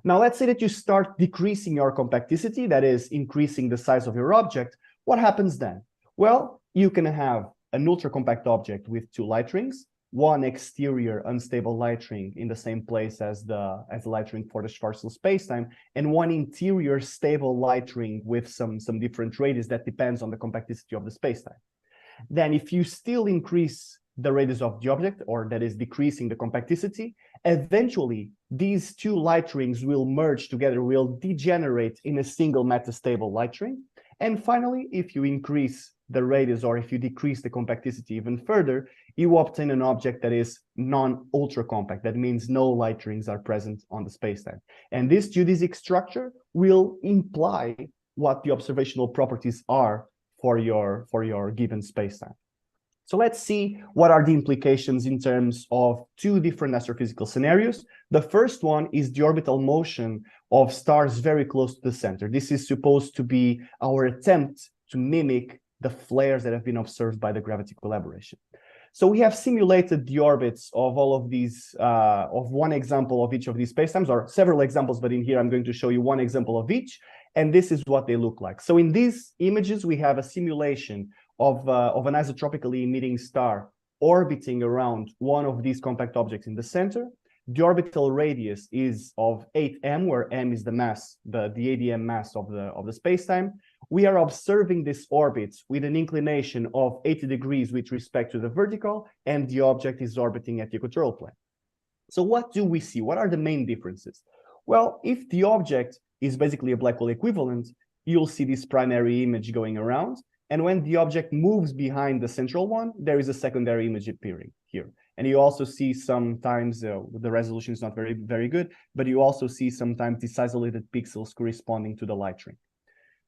Now, let's say that you start decreasing your compacticity, that is increasing the size of your object. What happens then? Well, you can have an ultra-compact object with 2 light rings, one exterior unstable light ring in the same place as the light ring for the Schwarzschild spacetime, and one interior stable light ring with some different radius that depends on the compacticity of the spacetime. Then if you still increase the radius of the object, or that is decreasing the compacticity, eventually these 2 light rings will merge together, will degenerate in a single metastable light ring. And finally, if you increase the radius or if you decrease the compacticity even further, you obtain an object that is non-ultra compact. That means no light rings are present on the spacetime. And this geodesic structure will imply what the observational properties are for your given spacetime. So let's see what are the implications in terms of 2 different astrophysical scenarios. The first one is the orbital motion of stars very close to the center. This is supposed to be our attempt to mimic the flares that have been observed by the gravity collaboration. So we have simulated the orbits of all of these, of one example of each of these spacetimes, or several examples, but in here I'm going to show you one example of each, and this is what they look like. So in these images, we have a simulation of an isotropically emitting star orbiting around one of these compact objects in the center. The orbital radius is of 8m, where m is the mass, the ADM mass of the spacetime. We are observing this orbit with an inclination of 80 degrees with respect to the vertical, and the object is orbiting at the equatorial plane. So what do we see? What are the main differences? Well, if the object is basically a black hole equivalent, you'll see this primary image going around. And when the object moves behind the central one, there is a secondary image appearing here. And you also see sometimes, the resolution is not very, very good, but you also see sometimes these isolated pixels corresponding to the light ring.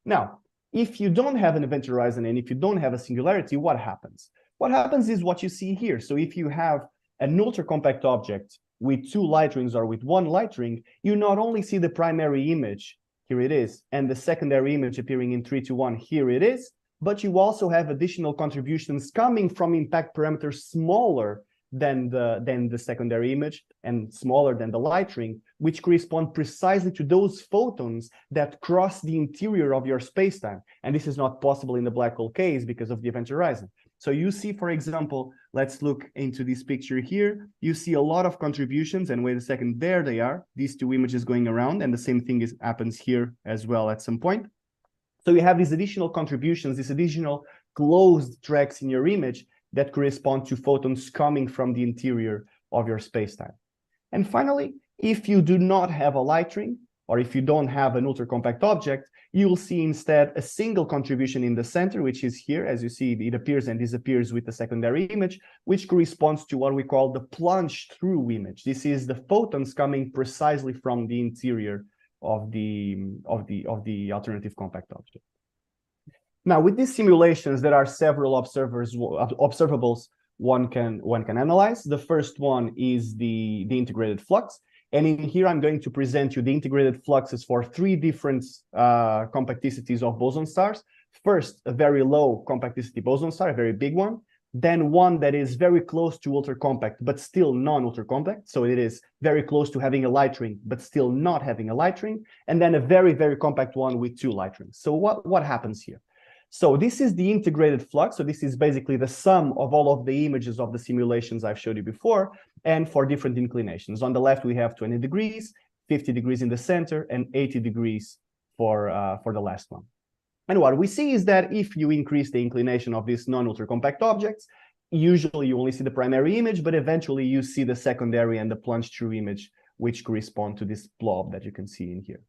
Now, if you don't have an event horizon and if you don't have a singularity, what happens? What happens is what you see here. So if you have an ultra-compact object with 2 light rings or with 1 light ring, you not only see the primary image, here it is, and the secondary image appearing in 3:1, here it is, but you also have additional contributions coming from impact parameters smaller than the secondary image and smaller than the light ring, which correspond precisely to those photons that cross the interior of your spacetime. And this is not possible in the black hole case because of the event horizon. So you see, for example, let's look into this picture here. You see a lot of contributions, and wait a second, there they are, these 2 images going around, and the same thing happens here as well at some point. So you have these additional contributions, these additional closed tracks in your image that correspond to photons coming from the interior of your spacetime. And finally, if you do not have a light ring, or if you don't have an ultra-compact object, you'll see instead a single contribution in the center, which is here. As you see, it appears and disappears with the secondary image, which corresponds to what we call the plunge-through image. This is the photons coming precisely from the interior of the alternative compact object. Now, with these simulations, there are several observables one can analyze. The first one is the integrated flux. And in here, I'm going to present you the integrated fluxes for 3 different compacticities of boson stars. First, a very low compacticity boson star, a very big one. then one that is very close to ultra compact, but still non-ultra compact. So it is very close to having a light ring, but still not having a light ring. And then a very, very compact one with 2 light rings. So what happens here? So this is the integrated flux. So this is basically the sum of all of the images of the simulations I've showed you before, and for different inclinations. On the left, we have 20 degrees, 50 degrees in the center, and 80 degrees for the last one. And what we see is that if you increase the inclination of these non-ultra compact objects, usually you only see the primary image, but eventually you see the secondary and the plunge through image, which correspond to this blob that you can see in here.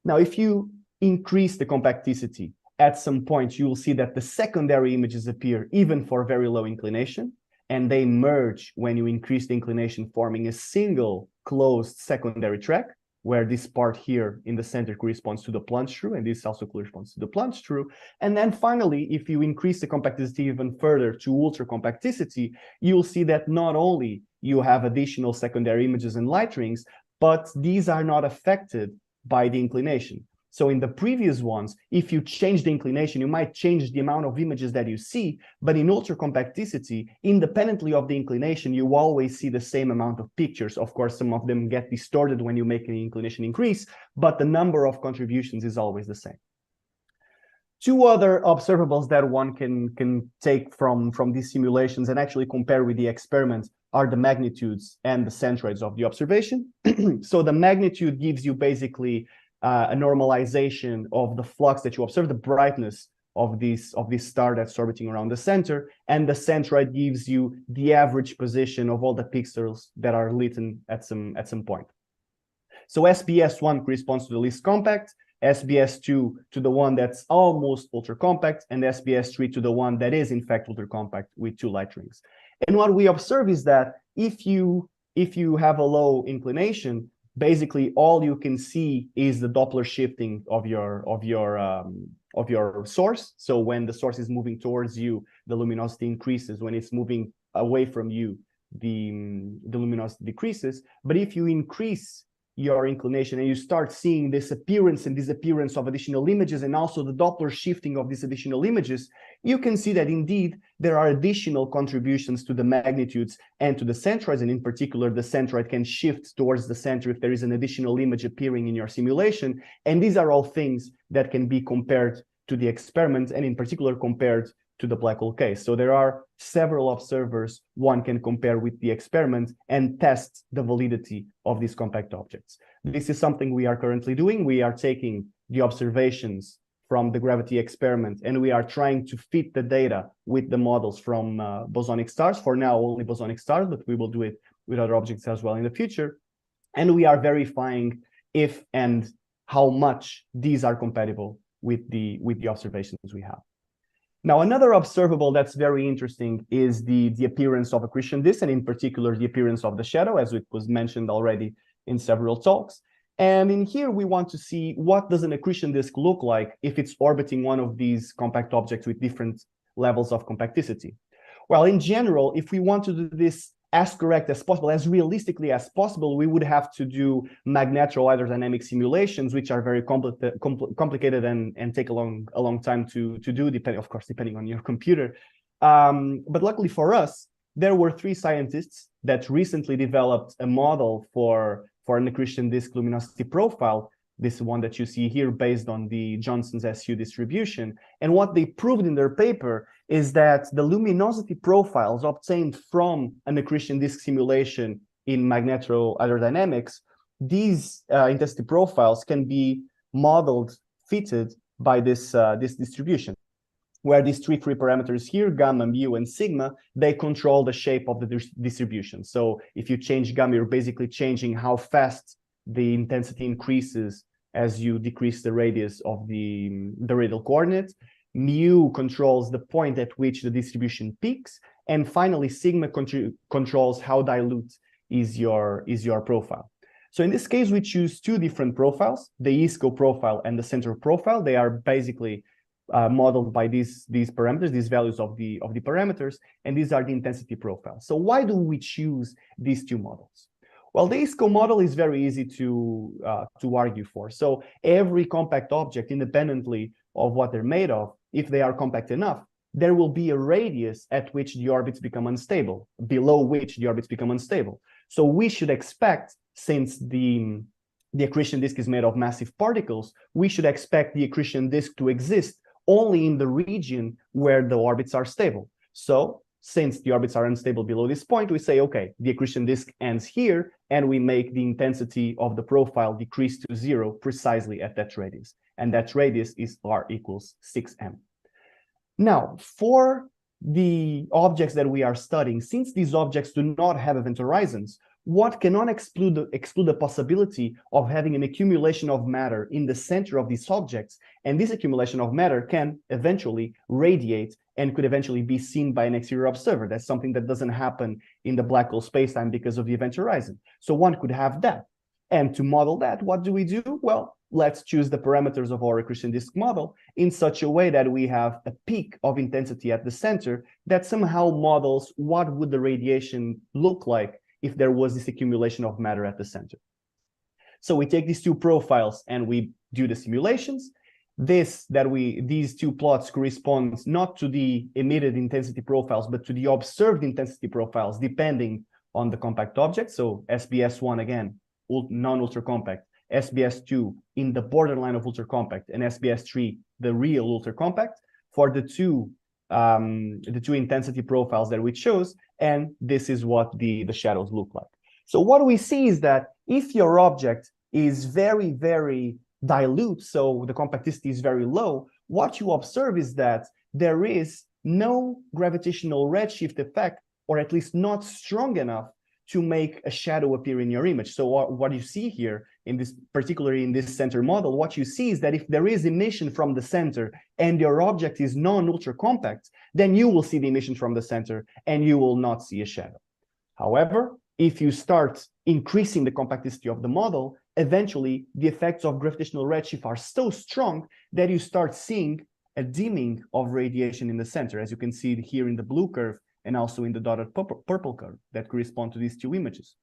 Now, if you increase the compacticity, at some point you will see that the secondary images appear even for very low inclination, and they merge when you increase the inclination, forming a single closed secondary track, where this part here in the center corresponds to the plunge through, and this also corresponds to the plunge through. And then finally, if you increase the compacticity even further to ultra compacticity, you'll see that not only you have additional secondary images and light rings, but these are not affected by the inclination. So in the previous ones, if you change the inclination, you might change the amount of images that you see, but in ultra compacticity, independently of the inclination, you always see the same amount of pictures. Of course, some of them get distorted when you make an inclination increase, but the number of contributions is always the same. 2 other observables that one can take from these simulations and actually compare with the experiment are the magnitudes and the centroids of the observation. So the magnitude gives you basically a normalization of the flux that you observe, the brightness of this star that's orbiting around the center, and the centroid gives you the average position of all the pixels that are lit at some point. So SBS1 corresponds to the least compact, SBS2 to the one that's almost ultra compact, and SBS3 to the one that is in fact ultra compact with 2 light rings. And what we observe is that if you have a low inclination, basically all you can see is the Doppler shifting of your source. So when the source is moving towards you, the luminosity increases. When it's moving away from you, the luminosity decreases. But if you increase your inclination and you start seeing this appearance and disappearance of additional images, and also the Doppler shifting of these additional images, you can see that indeed there are additional contributions to the magnitudes and to the centroids, and in particular the centroid can shift towards the center if there is an additional image appearing in your simulation. And these are all things that can be compared to the experiment, and in particular compared to the black hole case. So there are several observers one can compare with the experiment and test the validity of these compact objects. This is something we are currently doing. We are taking the observations from the gravity experiment, and we are trying to fit the data with the models from bosonic stars. For now, only bosonic stars, but we will do it with other objects as well in the future. And we are verifying if and how much these are compatible with the observations we have. Now, another observable that's very interesting is the appearance of accretion disk, and in particular, the appearance of the shadow, as it was mentioned already in several talks. And in here, we want to see what does an accretion disk look like if it's orbiting one of these compact objects with different levels of compacticity. Well, in general, if we want to do this as correct as possible, as realistically as possible, we would have to do magneto-hydrodynamic simulations, which are very complicated and take a long time to do, depending on your computer. But luckily for us, there were 3 scientists that recently developed a model for an accretion disk luminosity profile, this one that you see here based on the Johnson's SU distribution. And what they proved in their paper is that the luminosity profiles obtained from an accretion disk simulation in magneto-hydrodynamics, these intensity profiles can be modeled, fitted by this distribution, where these 3 free parameters here, gamma, mu, and sigma, they control the shape of the distribution. So if you change gamma, you're basically changing how fast the intensity increases as you decrease the radius of the radial coordinate. Mu controls the point at which the distribution peaks. And finally, sigma controls how dilute is your profile. So in this case, we choose 2 different profiles, the ISCO profile and the center profile. They are basically modeled by these parameters, these values of the parameters, and these are the intensity profiles. So why do we choose these 2 models? Well, the ISCO model is very easy to argue for. So every compact object, independently of what they're made of, if they are compact enough, there will be a radius at which the orbits become unstable, below which the orbits become unstable. So we should expect, since the accretion disk is made of massive particles, we should expect the accretion disk to exist only in the region where the orbits are stable. So since the orbits are unstable below this point, we say, okay, the accretion disk ends here, and we make the intensity of the profile decrease to 0 precisely at that radius. And that radius is r equals 6m. Now, for the objects that we are studying, since these objects do not have event horizons, what cannot exclude the possibility of having an accumulation of matter in the center of these objects, and this accumulation of matter can eventually radiate and could eventually be seen by an exterior observer. That's something that doesn't happen in the black hole spacetime because of the event horizon. So one could have that. And to model that, what do we do? Well, let's choose the parameters of our accretion disk model in such a way that we have a peak of intensity at the center that somehow models what would the radiation look like if there was this accumulation of matter at the center. So we take these two profiles and we do the simulations. These two plots correspond not to the emitted intensity profiles, but to the observed intensity profiles, depending on the compact object. So SBS1, again, non-ultra compact, SBS2 in the borderline of ultra compact, and SBS3, the real ultra compact, for the two intensity profiles that we chose, and this is what the shadows look like. So what we see is that if your object is very, very dilute, so the compacticity is very low, what you observe is that there is no gravitational redshift effect, or at least not strong enough to make a shadow appear in your image. So what you see here, particularly in this center model, what you see is that if there is emission from the center and your object is non-ultra compact, then you will see the emission from the center and you will not see a shadow. However, if you start increasing the compacticity of the model, eventually the effects of gravitational redshift are so strong that you start seeing a dimming of radiation in the center, as you can see here in the blue curve and also in the dotted purple curve that correspond to these two images.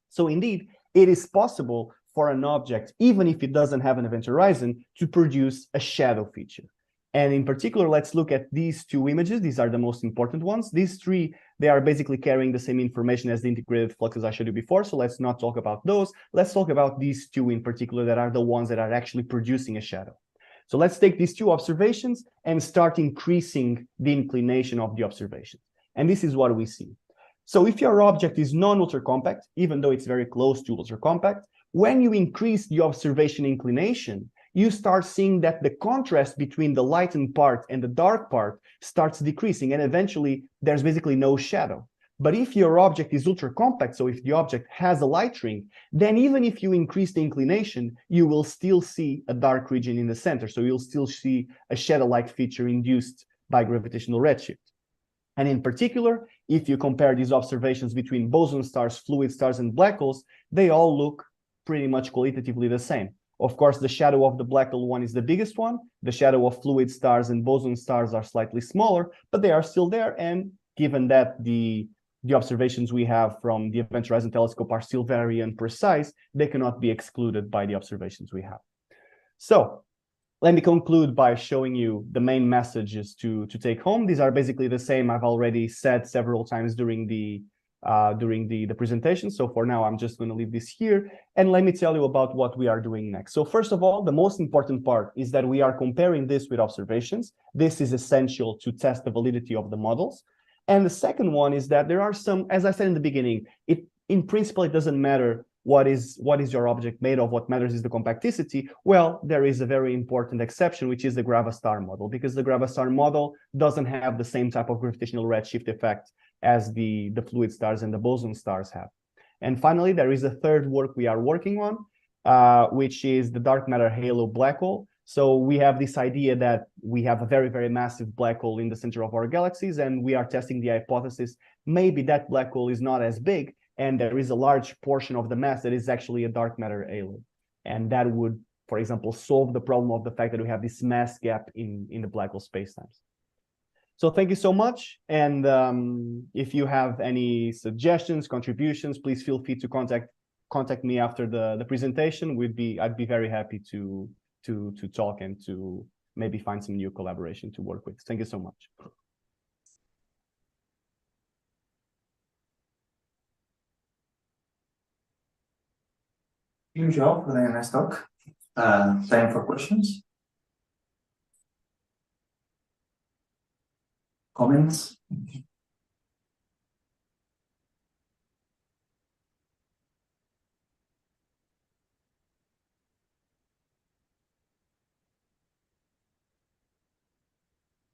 So indeed, it is possible for an object, even if it doesn't have an event horizon, to produce a shadow feature. And in particular, let's look at these two images. These are the most important ones. These three, they are basically carrying the same information as the integrated fluxes I showed you before, so let's not talk about those. Let's talk about these two in particular that are the ones that are actually producing a shadow. So let's take these two observations and start increasing the inclination of the observation. And this is what we see. So if your object is non-ultra compact, even though it's very close to ultra compact, when you increase the observation inclination, you start seeing that the contrast between the lightened part and the dark part starts decreasing, and eventually there's basically no shadow. But if your object is ultra compact, so if the object has a light ring, then even if you increase the inclination, you will still see a dark region in the center. So you'll still see a shadow-like feature induced by gravitational redshift. And in particular, if you compare these observations between boson stars, fluid stars, and black holes, they all look pretty much qualitatively the same. Of course, the shadow of the black hole one is the biggest one. The shadow of fluid stars and boson stars are slightly smaller, but they are still there. And given that the observations we have from the Event Horizon Telescope are still very imprecise, they cannot be excluded by the observations we have. So let me conclude by showing you the main messages to take home. These are basically the same I've already said several times during the presentation. So for now, I'm just going to leave this here. And let me tell you about what we are doing next. So first of all, the most important part is that we are comparing this with observations. This is essential to test the validity of the models. And the second one is that there are some, as I said in the beginning, in principle, it doesn't matter what is your object made of. What matters is the compacticity. Well, there is a very important exception, which is the Gravastar model, because the Gravastar model doesn't have the same type of gravitational redshift effect as the fluid stars and the boson stars have. And finally, there is a third work we are working on, which is the dark matter halo black hole. So we have this idea that we have a very, very massive black hole in the center of our galaxies, and we are testing the hypothesis, maybe that black hole is not as big, and there is a large portion of the mass that is actually a dark matter halo. And that would, for example, solve the problem of the fact that we have this mass gap in the black hole spacetimes. So thank you so much. And if you have any suggestions, contributions, please feel free to contact me after the presentation. I'd be very happy to talk and to maybe find some new collaboration to work with. Thank you so much. usual for the next talk. Time for questions. Comments?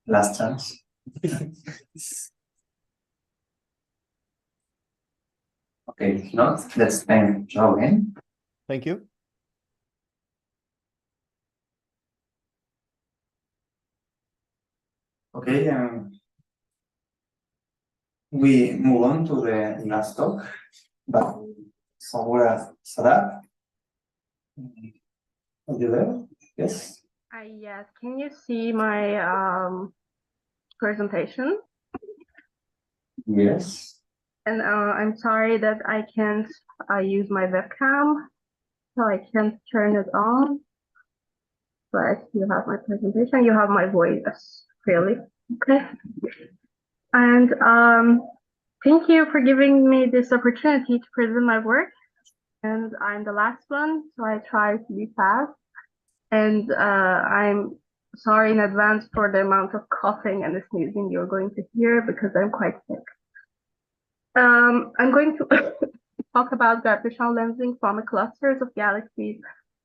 Last chance. Okay, if not, let's thank Joao again. Thank you. Okay, we move on to the last talk, but somewhere Sadat. Are you there? Yes. Yes, can you see my presentation? Yes. And I'm sorry that I can't use my webcam, so I can't turn it on. But you have my presentation, you have my voice, really. Okay. And thank you for giving me this opportunity to present my work. And I'm the last one, so I try to be fast. And I'm sorry in advance for the amount of coughing and sneezing you're going to hear because I'm quite sick. I'm going to talk about gravitational lensing from clusters of galaxies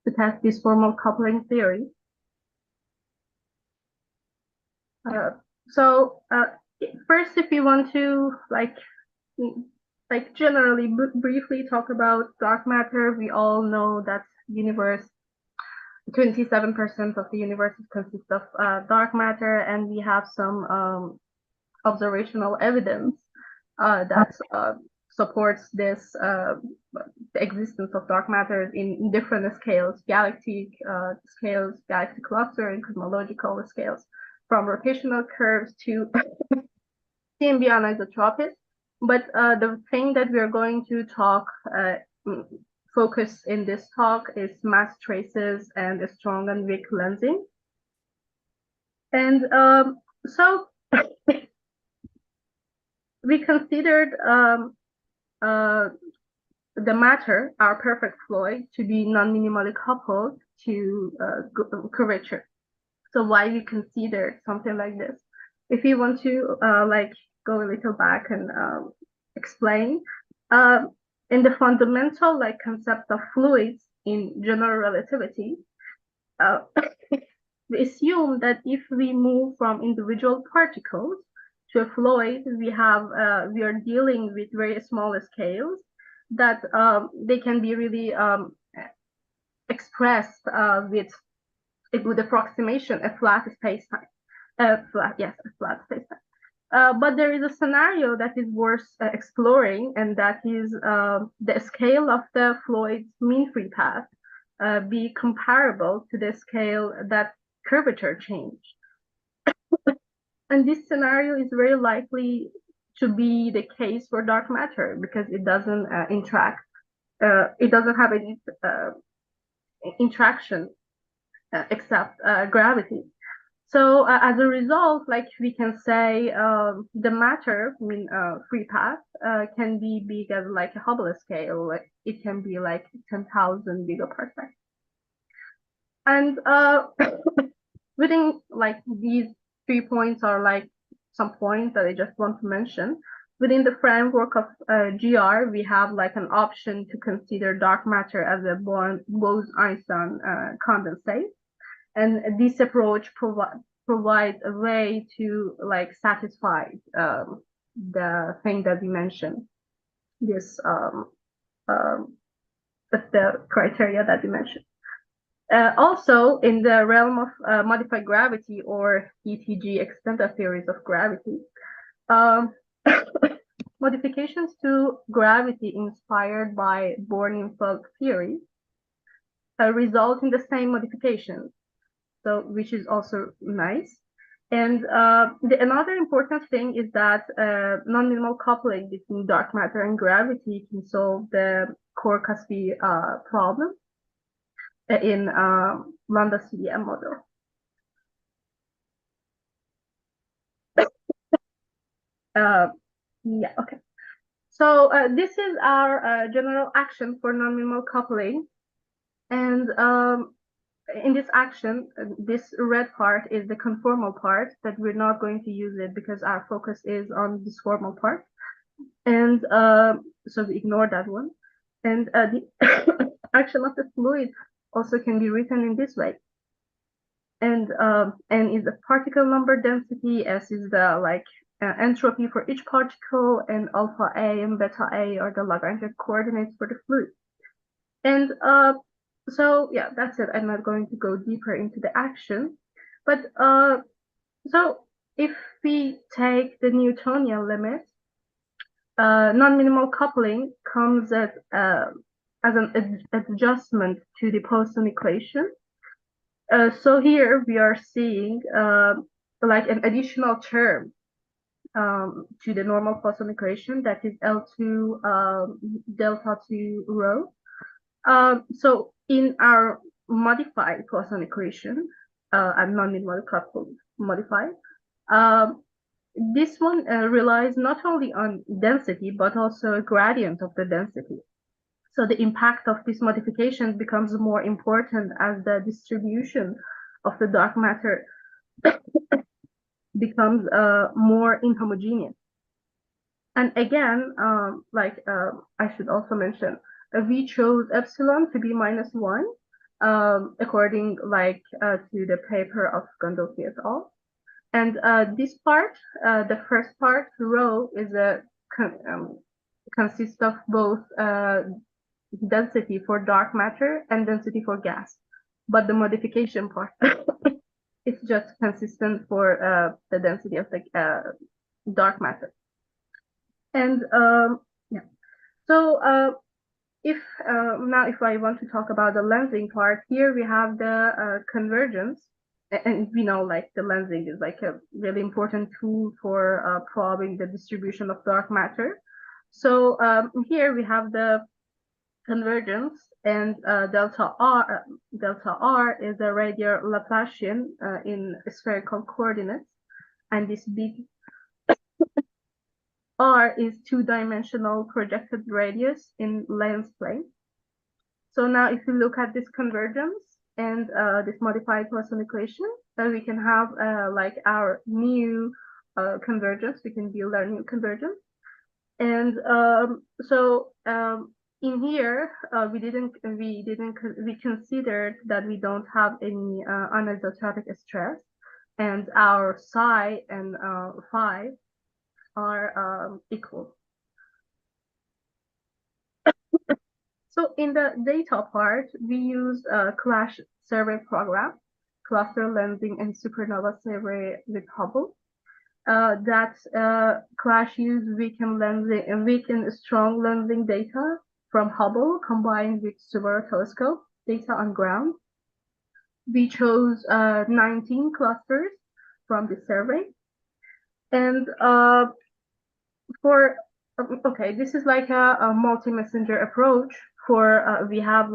to test this formal coupling theory. First, if you want to generally briefly talk about dark matter, we all know that universe 27% of the universe consists of dark matter, and we have some observational evidence that supports this the existence of dark matter in different scales, galactic scales, galactic cluster, and cosmological scales, from rotational curves to CMB anisotropes. But the thing that we're going to focus in this talk is mass traces and strong and weak lensing. And so we considered the matter, our perfect fluid, to be non-minimally coupled to curvature. So why we considered something like this? If you want to go a little back and explain, in the fundamental concept of fluids in general relativity, we assume that if we move from individual particles to a fluid, we are dealing with very small scales that they can be really expressed with a good approximation, a flat space-time. A flat space-time. But there is a scenario that is worth exploring, and that is the scale of the fluid's mean free path be comparable to the scale that curvature change. And this scenario is very likely to be the case for dark matter because it doesn't interact. It doesn't have any interaction except gravity. So as a result, we can say the matter, free path, can be big as a Hubble scale. It can be 10,000 gigaparsec. And within these 3 points are some points that I just want to mention. Within the framework of GR, we have an option to consider dark matter as a Bose-Einstein condensate. And this approach provides a way to satisfy the thing that we mentioned, this the criteria that we mentioned. Also, in the realm of modified gravity or ETG, extended theories of gravity, modifications to gravity inspired by Born-Infeld theory result in the same modifications. So, which is also nice. And another important thing is that non-minimal coupling between dark matter and gravity can solve the Core-Caspi problem in lambda CDM model. Yeah, okay. So this is our general action for non-minimal coupling. And in this action, this red part is the conformal part that we're not going to use it because our focus is on this formal part. And so we ignore that one. And the action of the fluid also can be written in this way. And N is the particle number density, S is the entropy for each particle, and alpha A and beta A are the Lagrangian coordinates for the fluid. And so yeah, that's it. I'm not going to go deeper into the action, but so if we take the Newtonian limit, non-minimal coupling comes as an adjustment to the Poisson equation. So here we are seeing like an additional term to the normal Poisson equation, that is L2 delta 2 rho. So in our modified Poisson equation, and non-minimal coupled modified, this one relies not only on density, but also a gradient of the density. So the impact of this modification becomes more important as the distribution of the dark matter becomes more inhomogeneous. And again, I should also mention, we chose epsilon to be -1, according to the paper of Gondolfi et al. And this part, the first part, rho, is consists of both density for dark matter and density for gas, but the modification part is just consistent for the density of the dark matter. And yeah, so if I want to talk about the lensing part, here we have the convergence, and we know the lensing is a really important tool for probing the distribution of dark matter. So here we have the convergence, and delta R is a radial Laplacian in spherical coordinates, and this big R is two-dimensional projected radius in lens plane. So now if you look at this convergence and this modified Poisson equation, we can have our new convergence. We can build our new convergence. And in here, we considered that we don't have any anisotropic stress, and our psi and phi are equal. So in the data part, we use a CLASH survey program, cluster lensing and supernova survey with Hubble. That CLASH use weakened lensing and weakened strong lensing data from Hubble combined with Subaru telescope data on ground. We chose 19 clusters from the survey. And this is a multi-messenger approach for we have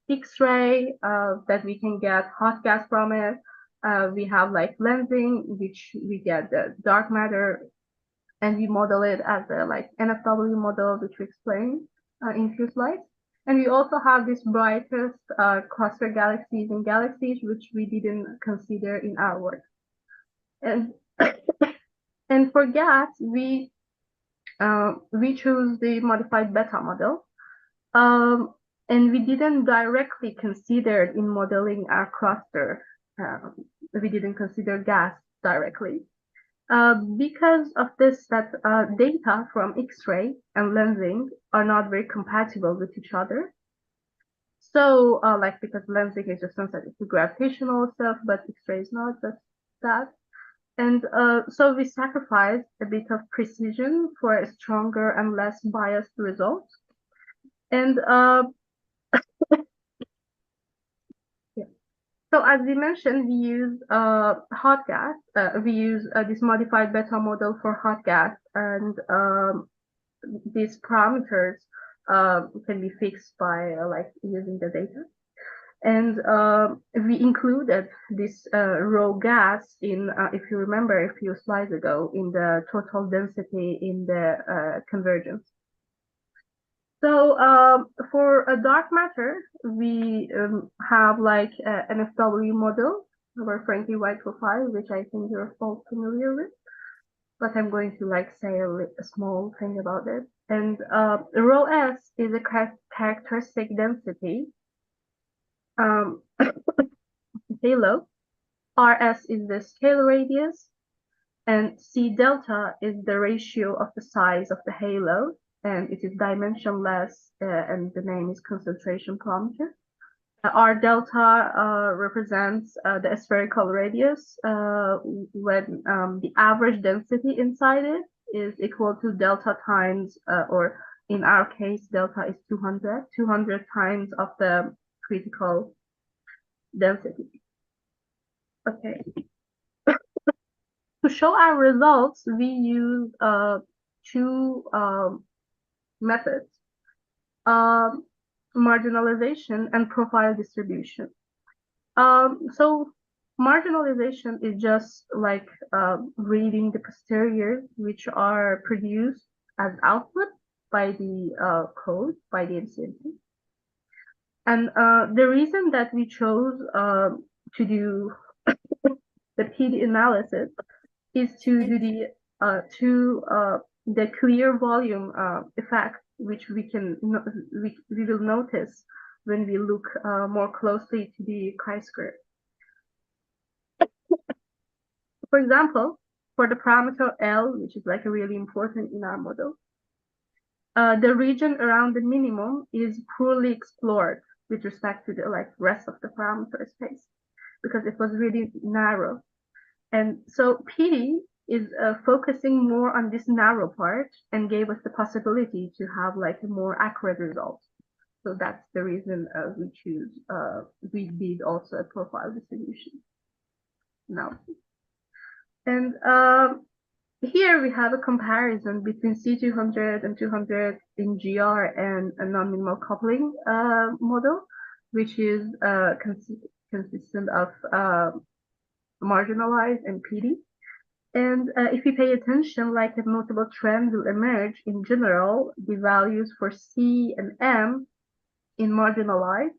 X-ray that we can get hot gas from it. We have lensing, which we get the dark matter, and we model it as a NFW model, which we explain in few slides. And we also have this brightest cluster galaxies and galaxies, which we didn't consider in our work. And and for gas, we chose the modified beta model, and we didn't directly consider in modeling our cluster. We didn't consider gas directly. Because of this, that data from X-ray and lensing are not very compatible with each other. So, because lensing is just sensitive to gravitational stuff, but X-ray is not just that. And so we sacrificed a bit of precision for a stronger and less biased result. And so as we mentioned, we use hot gas. We use this modified beta model for hot gas, and these parameters can be fixed by using the data. And we included this raw gas in, if you remember a few slides ago, in the total density in the convergence. So for a dark matter, we have like an FW model, our Frankie White profile, which I think you're all familiar with. But I'm going to like say a small thing about it. And rho S is a characteristic density halo. RS is the scale radius, and C delta is the ratio of the size of the halo, and it is dimensionless, and the name is concentration parameter. R delta represents the spherical radius when the average density inside it is equal to delta times, or in our case, delta is 200 times of the critical density. Okay. To show our results, we use two methods. Marginalization and profile distribution. So marginalization is just like reading the posteriors, which are produced as output by the code, by the MCMC. And the reason that we chose to do the PD analysis is to do the clear volume effect, which we will notice when we look more closely to the chi-square. For example, for the parameter L, which is like really important in our model, the region around the minimum is poorly explored with respect to the rest of the parameter space, because it was really narrow. And so PD is focusing more on this narrow part and gave us the possibility to have like a more accurate result. So that's the reason we did also a profile distribution now. And here we have a comparison between C200 and 200 in GR and a non-minimal coupling model, which is consistent of marginalized and PD. And if we pay attention, like a notable trend will emerge in general, the values for C and M in marginalized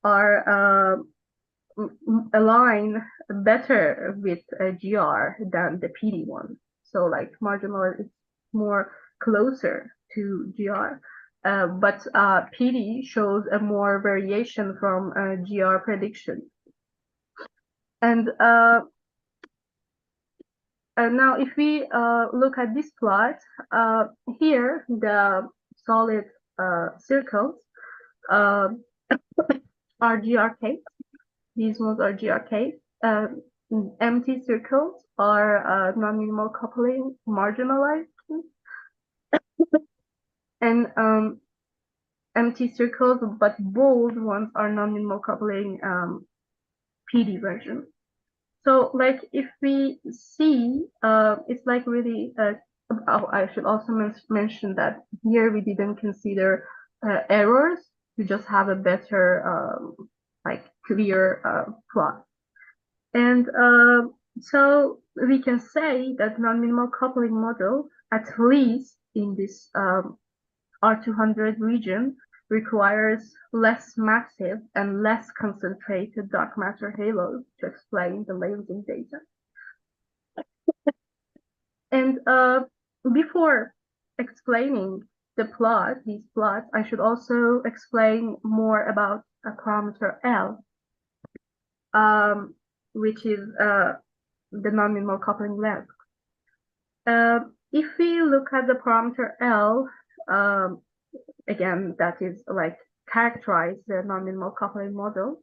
are align better with GR than the PD one. So like marginalized is more closer to GR, but PD shows a more variation from GR prediction. And now if we look at this plot, here the solid circles are GRK. These ones are GRK. Empty circles are non-minimal coupling marginalized. And empty circles, but bold ones are non-minimal coupling PD version. So like if we see, it's like really, I should also mention that here we didn't consider errors, we just have a better like clear plot. And so we can say that non-minimal coupling model, at least in this R200 region, requires less massive and less concentrated dark matter halos to explain the lensing data. And before explaining these plots, I should also explain more about a parameter L, which is the non-minimal coupling length. If we look at the parameter L, again, that is like characterize the non-minimal coupling model.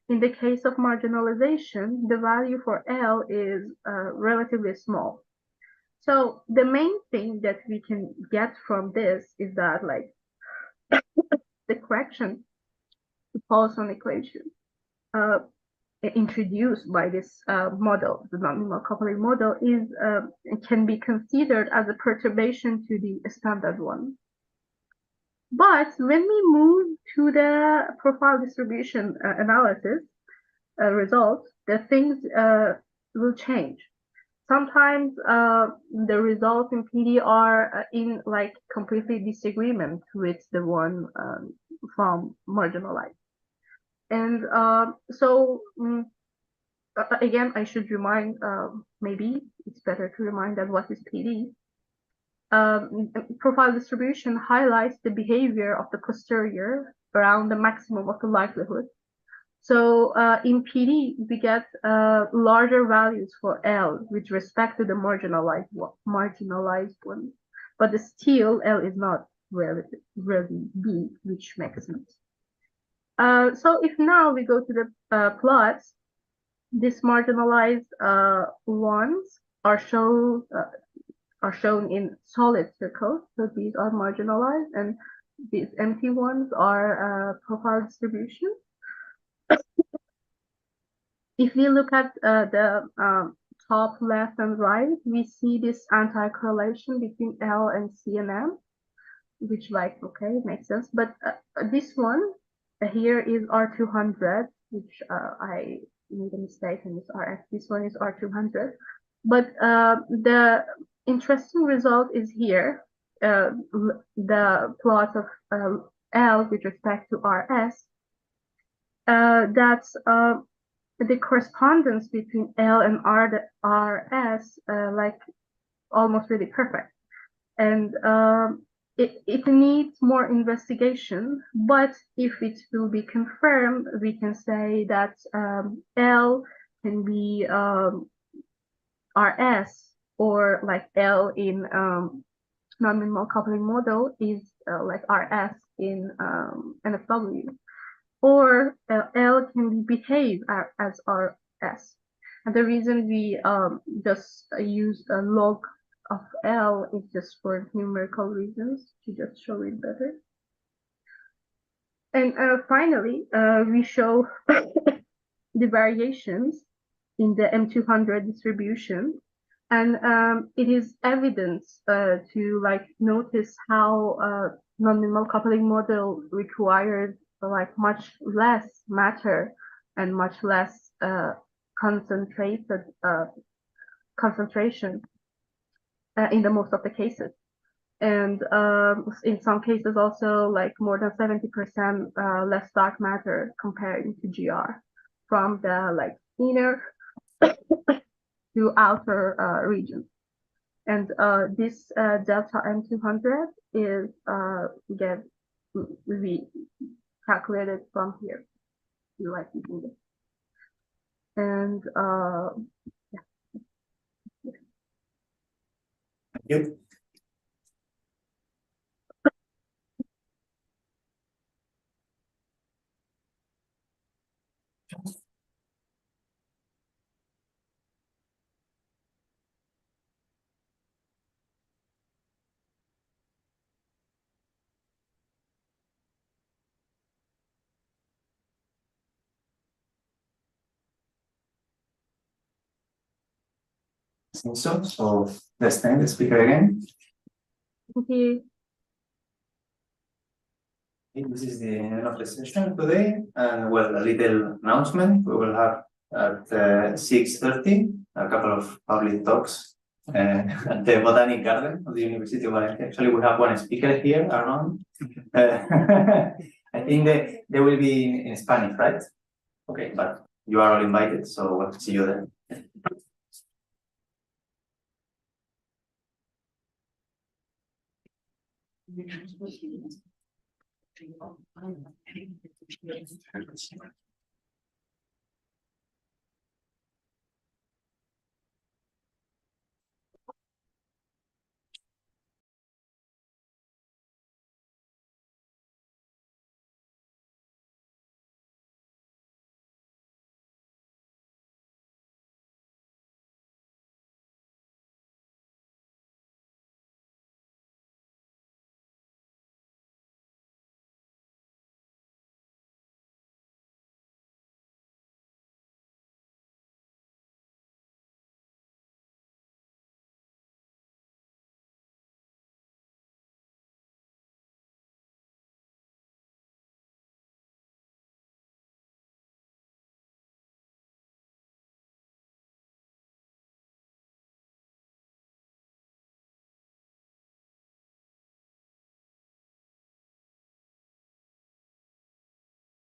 In the case of marginalization, the value for L is relatively small. So the main thing that we can get from this is that like the correction to Poisson equation introduced by this model, the non-minimal coupling model, is can be considered as a perturbation to the standard one. But when we move to the profile distribution analysis results, the things will change. sometimes the results in PD are in like completely disagreement with the one from marginalized. And again, I should remind, maybe it's better to remind that what is PD. Profile distribution highlights the behavior of the posterior around the maximum of the likelihood. So in PD, we get larger values for L with respect to the marginalized one, but still L is not really big, which makes sense. So if now we go to the plots, these marginalized ones are shown in solid circles. So these are marginalized, and these empty ones are profile distribution. If we look at the top left and right, we see this anti-correlation between L and C and M, which okay, makes sense. But this one here is R200, which I made a mistake and it's RF. This one is R200. But the interesting result is here, the plot of L with respect to RS. That's the correspondence between L and RS, like almost really perfect. And it needs more investigation, but if it will be confirmed, we can say that L can be RS, or like L in non-minimal coupling model is like RS in NFW, or L can behave as RS. And the reason we just use a log of L is just for numerical reasons, to just show it better. And finally, we show the variations in the M200 distribution. And it is evidence to like notice how non-minimal coupling model requires like much less matter and much less concentrated concentration in the most of the cases. And in some cases also like more than 70% less dark matter comparing to GR from the like inner to outer region. And this delta M200 is we calculated from here. You like using this. And yeah. Thank you. So let's thank the speaker again. Okay. This is the end of the session today. Well, a little announcement. We will have at 6:30 a couple of public talks at the Botanic Garden of the University of Valencia. Actually, we have one speaker here around. I think they will be in Spanish, right? Okay, but you are all invited, so we'll see you there.